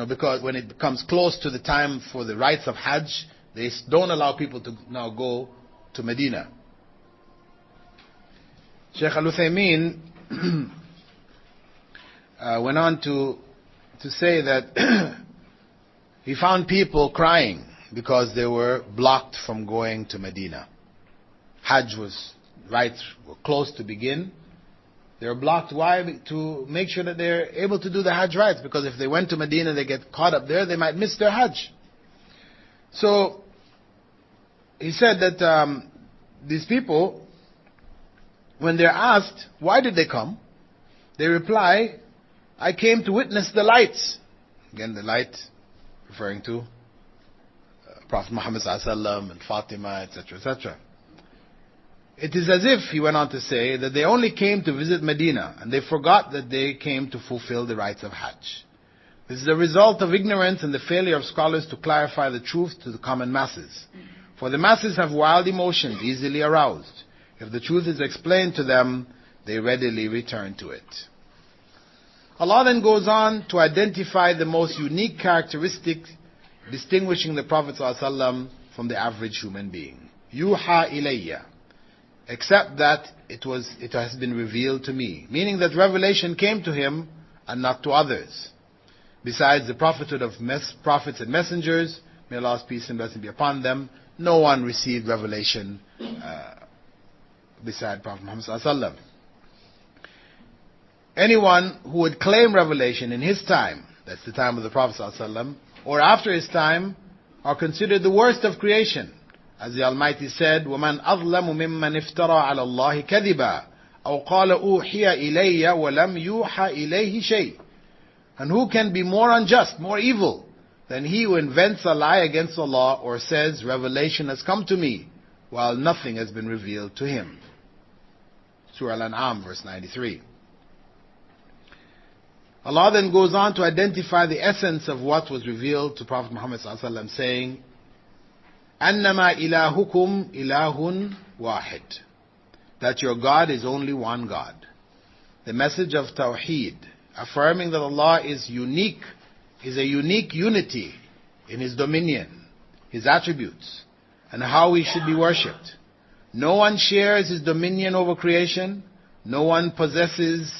Because when it comes close to the time for the rites of Hajj, they don't allow people to now go to Medina. Shaykh Al-Uthaymeen went on to to say that he found people crying because they were blocked from going to Medina. Hajj were close to begin. They were blocked. Why? To make sure that they're able to do the Hajj rites, because if they went to Medina, they get caught up there, they might miss their Hajj. So he said that these people, when they're asked, why did they come? They reply, I came to witness the lights. Again, the light referring to Prophet Muhammad ﷺ and Fatima, etc., etc. It is as if, he went on to say, that they only came to visit Medina, and they forgot that they came to fulfill the rites of Hajj. This is the result of ignorance and the failure of scholars to clarify the truth to the common masses. For the masses have wild emotions, easily aroused. If the truth is explained to them, they readily return to it. Allah then goes on to identify the most unique characteristic distinguishing the Prophet ﷺ from the average human being. Yuha ilayya. Except that it has been revealed to me. Meaning that revelation came to him and not to others. Besides the prophethood of prophets and messengers, may Allah's peace and blessing be upon them, no one received revelation beside Prophet Muhammad ﷺ. Anyone who would claim revelation in his time, that's the time of the Prophet ﷺ, or after his time, are considered the worst of creation. As the Almighty said, وَمَنْ أَظْلَمُ مِمَّنِ افْتَرَى عَلَى اللَّهِ كَذِبًا أَوْ قَالَ أُوحِيَ إِلَيَّ وَلَمْ يُوحَى إِلَيْهِ شَيْءٍ. And who can be more unjust, more evil, than he who invents a lie against Allah or says, revelation has come to me, while nothing has been revealed to him. Surah Al-An'am, verse 93. Allah then goes on to identify the essence of what was revealed to Prophet Muhammad ﷺ, saying, أَنَّمَا إِلَهُكُمْ إِلَهٌ وَاحِدٌ. That your God is only one God. The message of Tawheed, affirming that Allah is unique, is a unique unity in His dominion, His attributes, and how He should be worshipped. No one shares His dominion over creation, no one possesses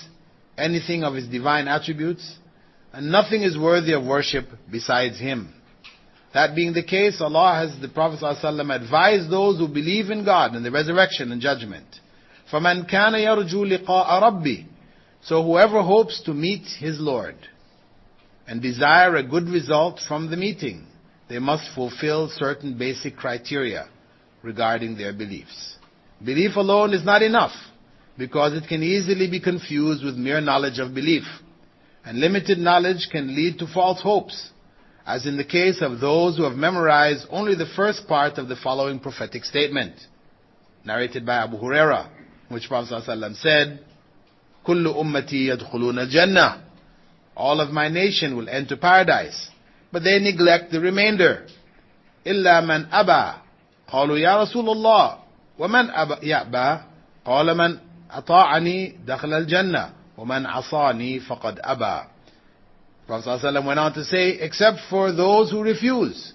anything of His divine attributes, and nothing is worthy of worship besides Him. That being the case, Allah has the Prophet ﷺ advised those who believe in God and the resurrection and judgment. فَمَنْ كَانَ يَرْجُو لِقَاءَ رَبِّهِ. So whoever hopes to meet his Lord and desire a good result from the meeting, they must fulfill certain basic criteria regarding their beliefs. Belief alone is not enough, because it can easily be confused with mere knowledge of belief. And limited knowledge can lead to false hopes, as in the case of those who have memorized only the first part of the following prophetic statement, narrated by Abu Huraira, which Prophet ﷺ said, كُلُّ أُمَّتِي يَدْخُلُونَ الْجَنَّةِ. All of my nation will enter paradise, but they neglect the remainder. إِلَّا مَنْ أَبَى. قَالُوا يَا رَسُولَ اللَّهِ وَمَنْ يَأْبَى. قَالَ مَنْ أَطَاعَنِي دَخَلَ الْجَنَّةِ وَمَنْ عَصَانِي فَقَدْ أَبَى. Prophet ﷺ went on to say, except for those who refuse.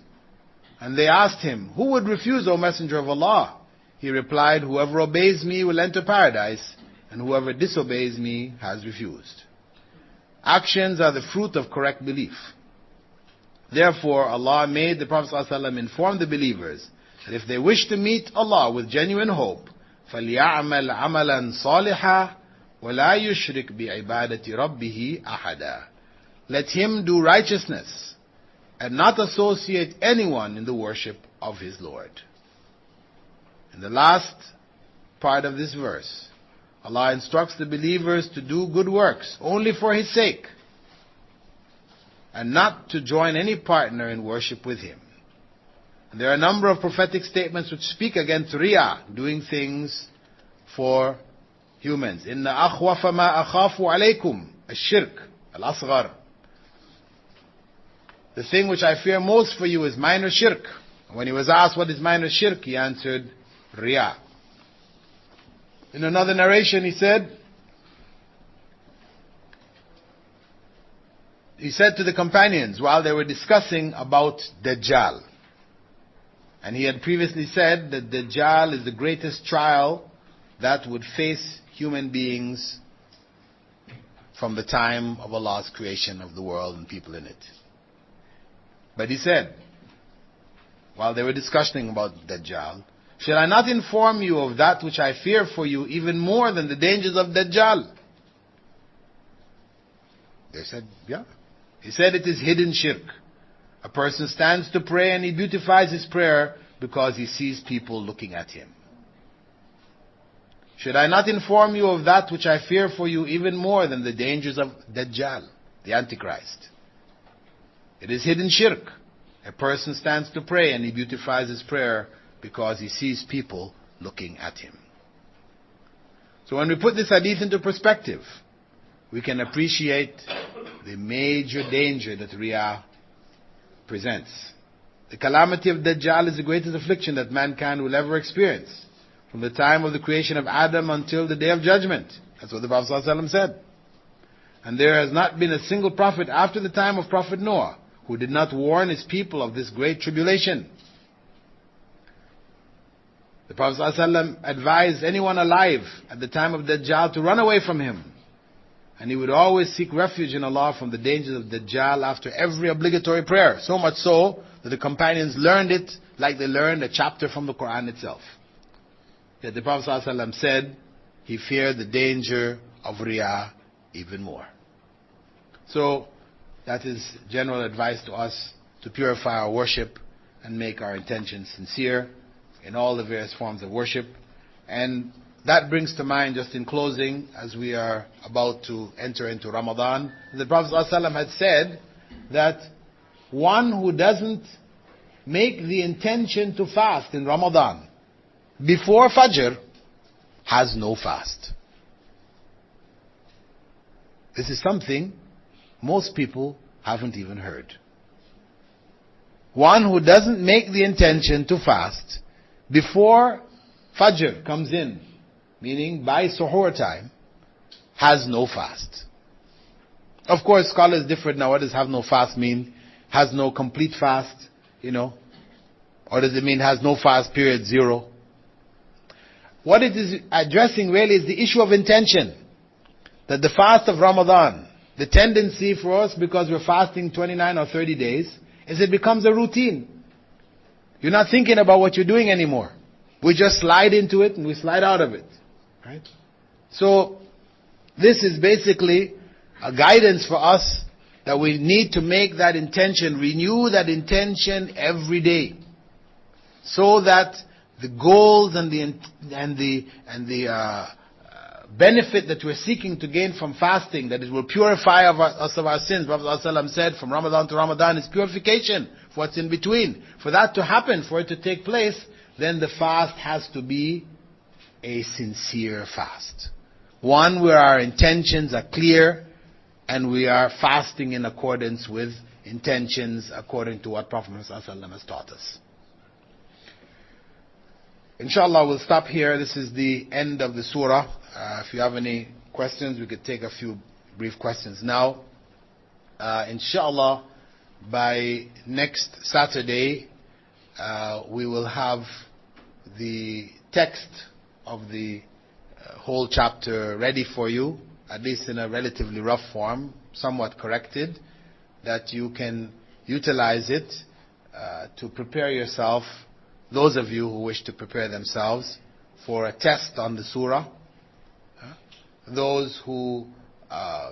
And they asked him, who would refuse, O Messenger of Allah? He replied, whoever obeys me will enter paradise, and whoever disobeys me has refused. Actions are the fruit of correct belief. Therefore, Allah made the Prophet ﷺ inform the believers that if they wish to meet Allah with genuine hope, فَلْيَعْمَلْ عَمَلًا صَالِحًا وَلَا يُشْرِكْ بِعِبَادَةِ رَبِّهِ أَحَدًا. Let him do righteousness and not associate anyone in the worship of his Lord. In the last part of this verse, Allah instructs the believers to do good works only for His sake and not to join any partner in worship with Him. And there are a number of prophetic statements which speak against Riya, doing things for humans. إِنَّ أَخْوَفَ مَا أَخَافُ عَلَيْكُمْ الشِّرْكُ الْأَصْغَرُ. The thing which I fear most for you is minor shirk. When he was asked what is minor shirk, he answered, Riya. In another narration he said to the companions while they were discussing about Dajjal. And he had previously said that Dajjal is the greatest trial that would face human beings from the time of Allah's creation of the world and people in it. But he said, while they were discussing about Dajjal, shall I not inform you of that which I fear for you even more than the dangers of Dajjal? They said, yeah. He said, it is hidden shirk. A person stands to pray and he beautifies his prayer because he sees people looking at him. Should I not inform you of that which I fear for you even more than the dangers of Dajjal, the Antichrist? It is hidden shirk. A person stands to pray and he beautifies his prayer because he sees people looking at him. So when we put this hadith into perspective, we can appreciate the major danger that Riyah presents. The calamity of Dajjal is the greatest affliction that mankind will ever experience, from the time of the creation of Adam until the day of judgment. That's what the Prophet ﷺ said. And there has not been a single prophet after the time of Prophet Noah who did not warn his people of this great tribulation. The Prophet ﷺ advised anyone alive at the time of Dajjal to run away from him. And he would always seek refuge in Allah from the dangers of Dajjal after every obligatory prayer. So much so that the companions learned it like they learned a chapter from the Quran itself. Yet the Prophet ﷺ said he feared the danger of Riyah even more. So that is general advice to us, to purify our worship and make our intentions sincere in all the various forms of worship. And that brings to mind, just in closing, as we are about to enter into Ramadan, the Prophet ﷺ had said that one who doesn't make the intention to fast in Ramadan before Fajr has no fast. This is something most people haven't even heard. One who doesn't make the intention to fast before Fajr comes in, meaning by suhoor time, has no fast. Of course, scholars differ now. What does have no fast mean? Has no complete fast, or does it mean has no fast period, 0? What it is addressing really is the issue of intention. That the fast of Ramadan, the tendency for us, because we're fasting 29 or 30 days, is it becomes a routine. You're not thinking about what you're doing anymore. We just slide into it and we slide out of it. Right? So, this is basically a guidance for us that we need to make that intention, renew that intention every day, so that the goals and the benefit that we're seeking to gain from fasting, that it will purify us of our sins. Prophet ﷺ said, from Ramadan to Ramadan is purification for what's in between. For that to happen, for it to take place, then the fast has to be a sincere fast. One where our intentions are clear and we are fasting in accordance with intentions according to what Prophet ﷺ has taught us. Inshallah, we'll stop here. This is the end of the surah. If you have any questions, we could take a few brief questions now. Inshallah, by next Saturday, we will have the text of the whole chapter ready for you, at least in a relatively rough form, somewhat corrected, that you can utilize it to prepare yourself, those of you who wish to prepare themselves for a test on the surah, those who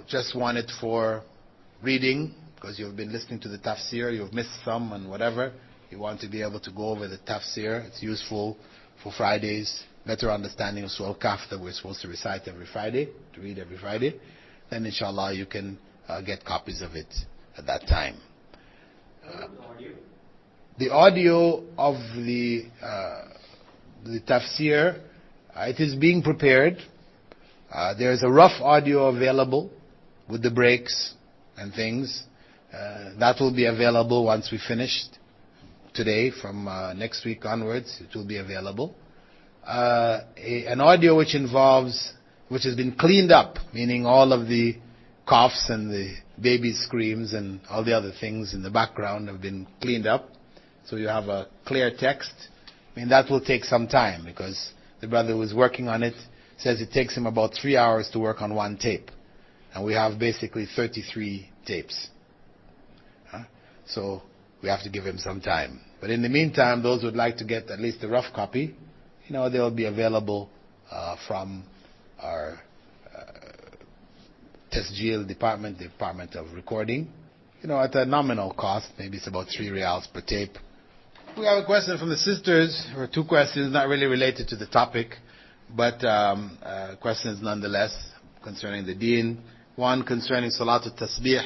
just want it for reading, because you've been listening to the Tafseer, you've missed some and whatever, you want to be able to go over the Tafseer. It's useful for Fridays, better understanding of Surah Kahf that we're supposed to recite every Friday, to read every Friday. Then inshallah you can get copies of it at that time. The audio of the Tafseer, it is being prepared. There is a rough audio available with the breaks and things. That will be available once we finished today. From next week onwards, it will be available. An audio which has been cleaned up, meaning all of the coughs and the baby screams and all the other things in the background have been cleaned up. So you have a clear text. That will take some time, because the brother who is working on it says it takes him about 3 hours to work on one tape. And we have basically 33 tapes. So we have to give him some time. But in the meantime, those who would like to get at least a rough copy, they'll be available from our Tasjeel department, the department of recording, at a nominal cost. Maybe it's about 3 riyals per tape. We have a question from the sisters, or 2 questions, not really related to the topic, but questions nonetheless concerning the deen. One concerning Salatul Tasbih.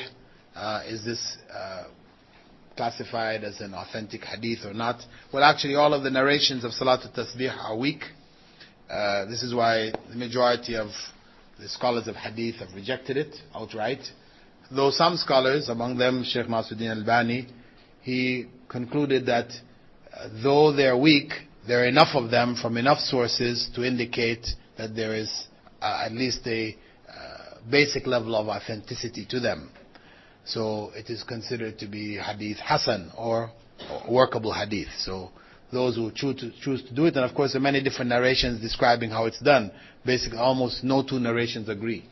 Is this classified as an authentic hadith or not? Well, actually, all of the narrations of Salatul Tasbih are weak. This is why the majority of the scholars of hadith have rejected it outright. Though some scholars, among them Sheikh Nasruddin Albani, he concluded that though they're weak, there are enough of them from enough sources to indicate that there is at least a basic level of authenticity to them. So it is considered to be hadith hasan, or workable hadith. So those who choose to do it, and of course there are many different narrations describing how it's done. Basically almost no 2 narrations agree.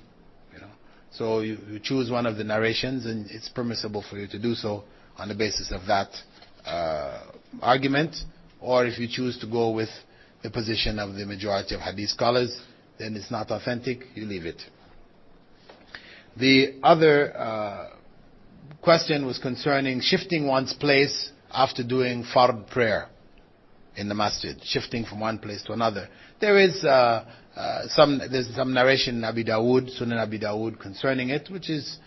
So you choose one of the narrations, and it's permissible for you to do so on the basis of that argument. Or if you choose to go with the position of the majority of hadith scholars, then it's not authentic, you leave it. The other question was concerning shifting one's place after doing fard prayer in the masjid, shifting from one place to another. There is there's some narration in Sunan Abi Dawood concerning it, which is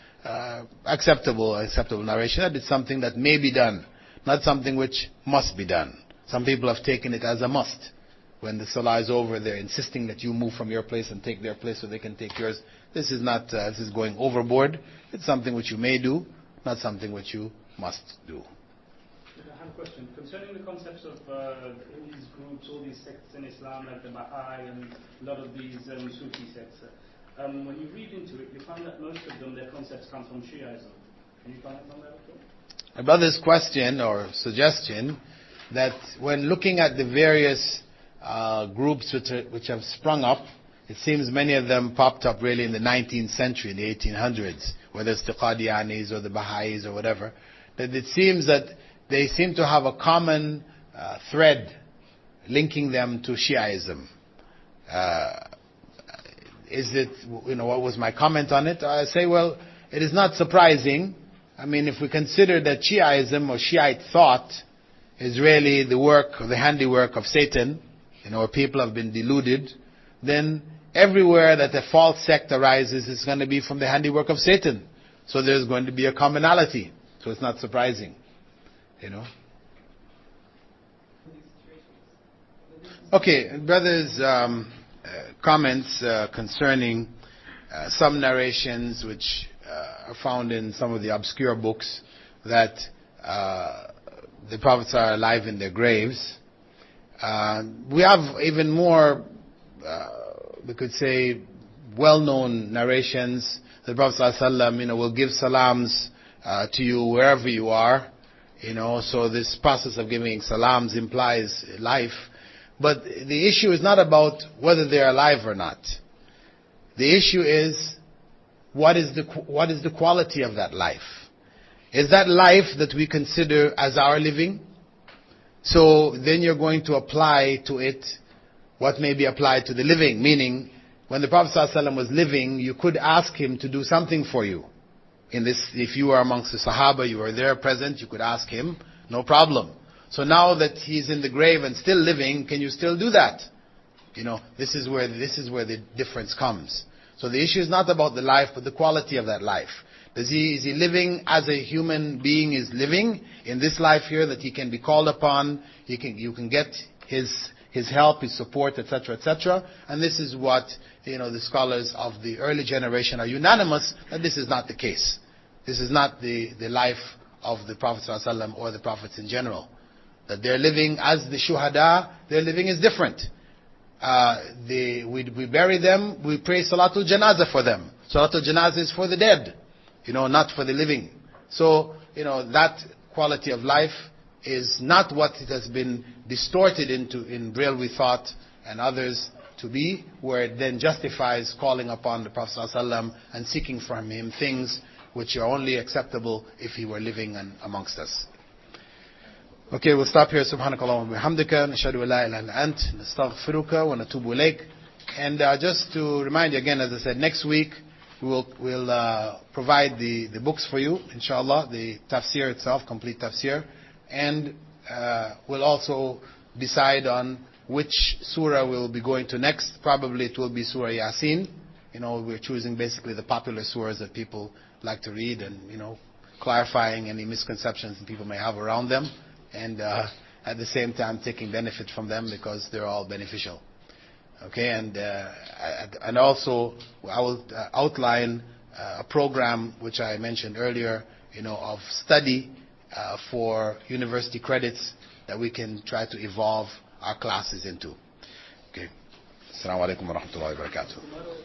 acceptable narration. That is something that may be done, not something which must be done. Some people have taken it as a must. When the salah is over, they're insisting that you move from your place and take their place so they can take yours. This is not. This is going overboard. It's something which you may do, not something which you must do. I have a question concerning the concepts of these groups, all these sects in Islam, like the Baha'i and a lot of these Sufi sects. When you read into it, you find that most of them, their concepts come from Shiaism. Can you comment on that at all? My brother's question or suggestion that when looking at the various groups which have sprung up, it seems many of them popped up really in the 19th century, in the 1800s, whether it's the Qadianis or the Baha'is or whatever, that it seems that they seem to have a common thread linking them to Shiaism. What was my comment on it? I say, well, it is not surprising. I mean, if we consider that Shiaism or Shiite thought is really the handiwork of Satan, where people have been deluded, then everywhere that a false sect arises is going to be from the handiwork of Satan. So there's going to be a commonality. So it's not surprising. Okay, brothers' comments concerning some narrations which are found in some of the obscure books that the prophets are alive in their graves. We have even more, we could say, well-known narrations. The Prophet ﷺ, will give salams to you wherever you are. So this process of giving salams implies life. But the issue is not about whether they're alive or not. The issue is, what is the quality of that life? Is that life that we consider as our living? So then you're going to apply to it what may be applied to the living. Meaning, when the Prophet ﷺ was living, you could ask him to do something for you. If you are amongst the Sahaba, you were there present, you could ask him, no problem. So now that he's in the grave and still living, can you still do that? This is where the difference comes. So the issue is not about the life, but the quality of that life. Is he living as a human being is living in this life here, that he can be called upon, you can get his help, his support, etc., etc. And this is what the scholars of the early generation are unanimous that this is not the case. This is not the life of the Prophet ﷺ or the prophets in general. That they're living as the shuhada, their living is different. We bury them, we pray Salatul Janazah for them. Salatul Janazah is for the dead, not for the living. So, that quality of life is not what it has been distorted into in Braillewi thought and others to be, where it then justifies calling upon the Prophet ﷺ and seeking from him things which are only acceptable if he were living amongst us. Okay, we'll stop here. Subhanakallahumma wa bihamdika, nashhadu an la ilaha illa ant, nastaghfiruka wa natubu ilayk. And just to remind you again, as I said, next week we'll provide the books for you, inshallah, the Tafseer itself, complete Tafseer, and we'll also decide on which surah we'll be going to next. Probably it will be Surah Yasin. We're choosing basically the popular surahs that people like to read, and clarifying any misconceptions that people may have around them, and at the same time taking benefit from them because they're all beneficial. Okay, and also I will outline a program which I mentioned earlier, of study for university credits that we can try to evolve our classes into. Okay. Assalamu alaikum wa rahmatullahi wa barakatuh.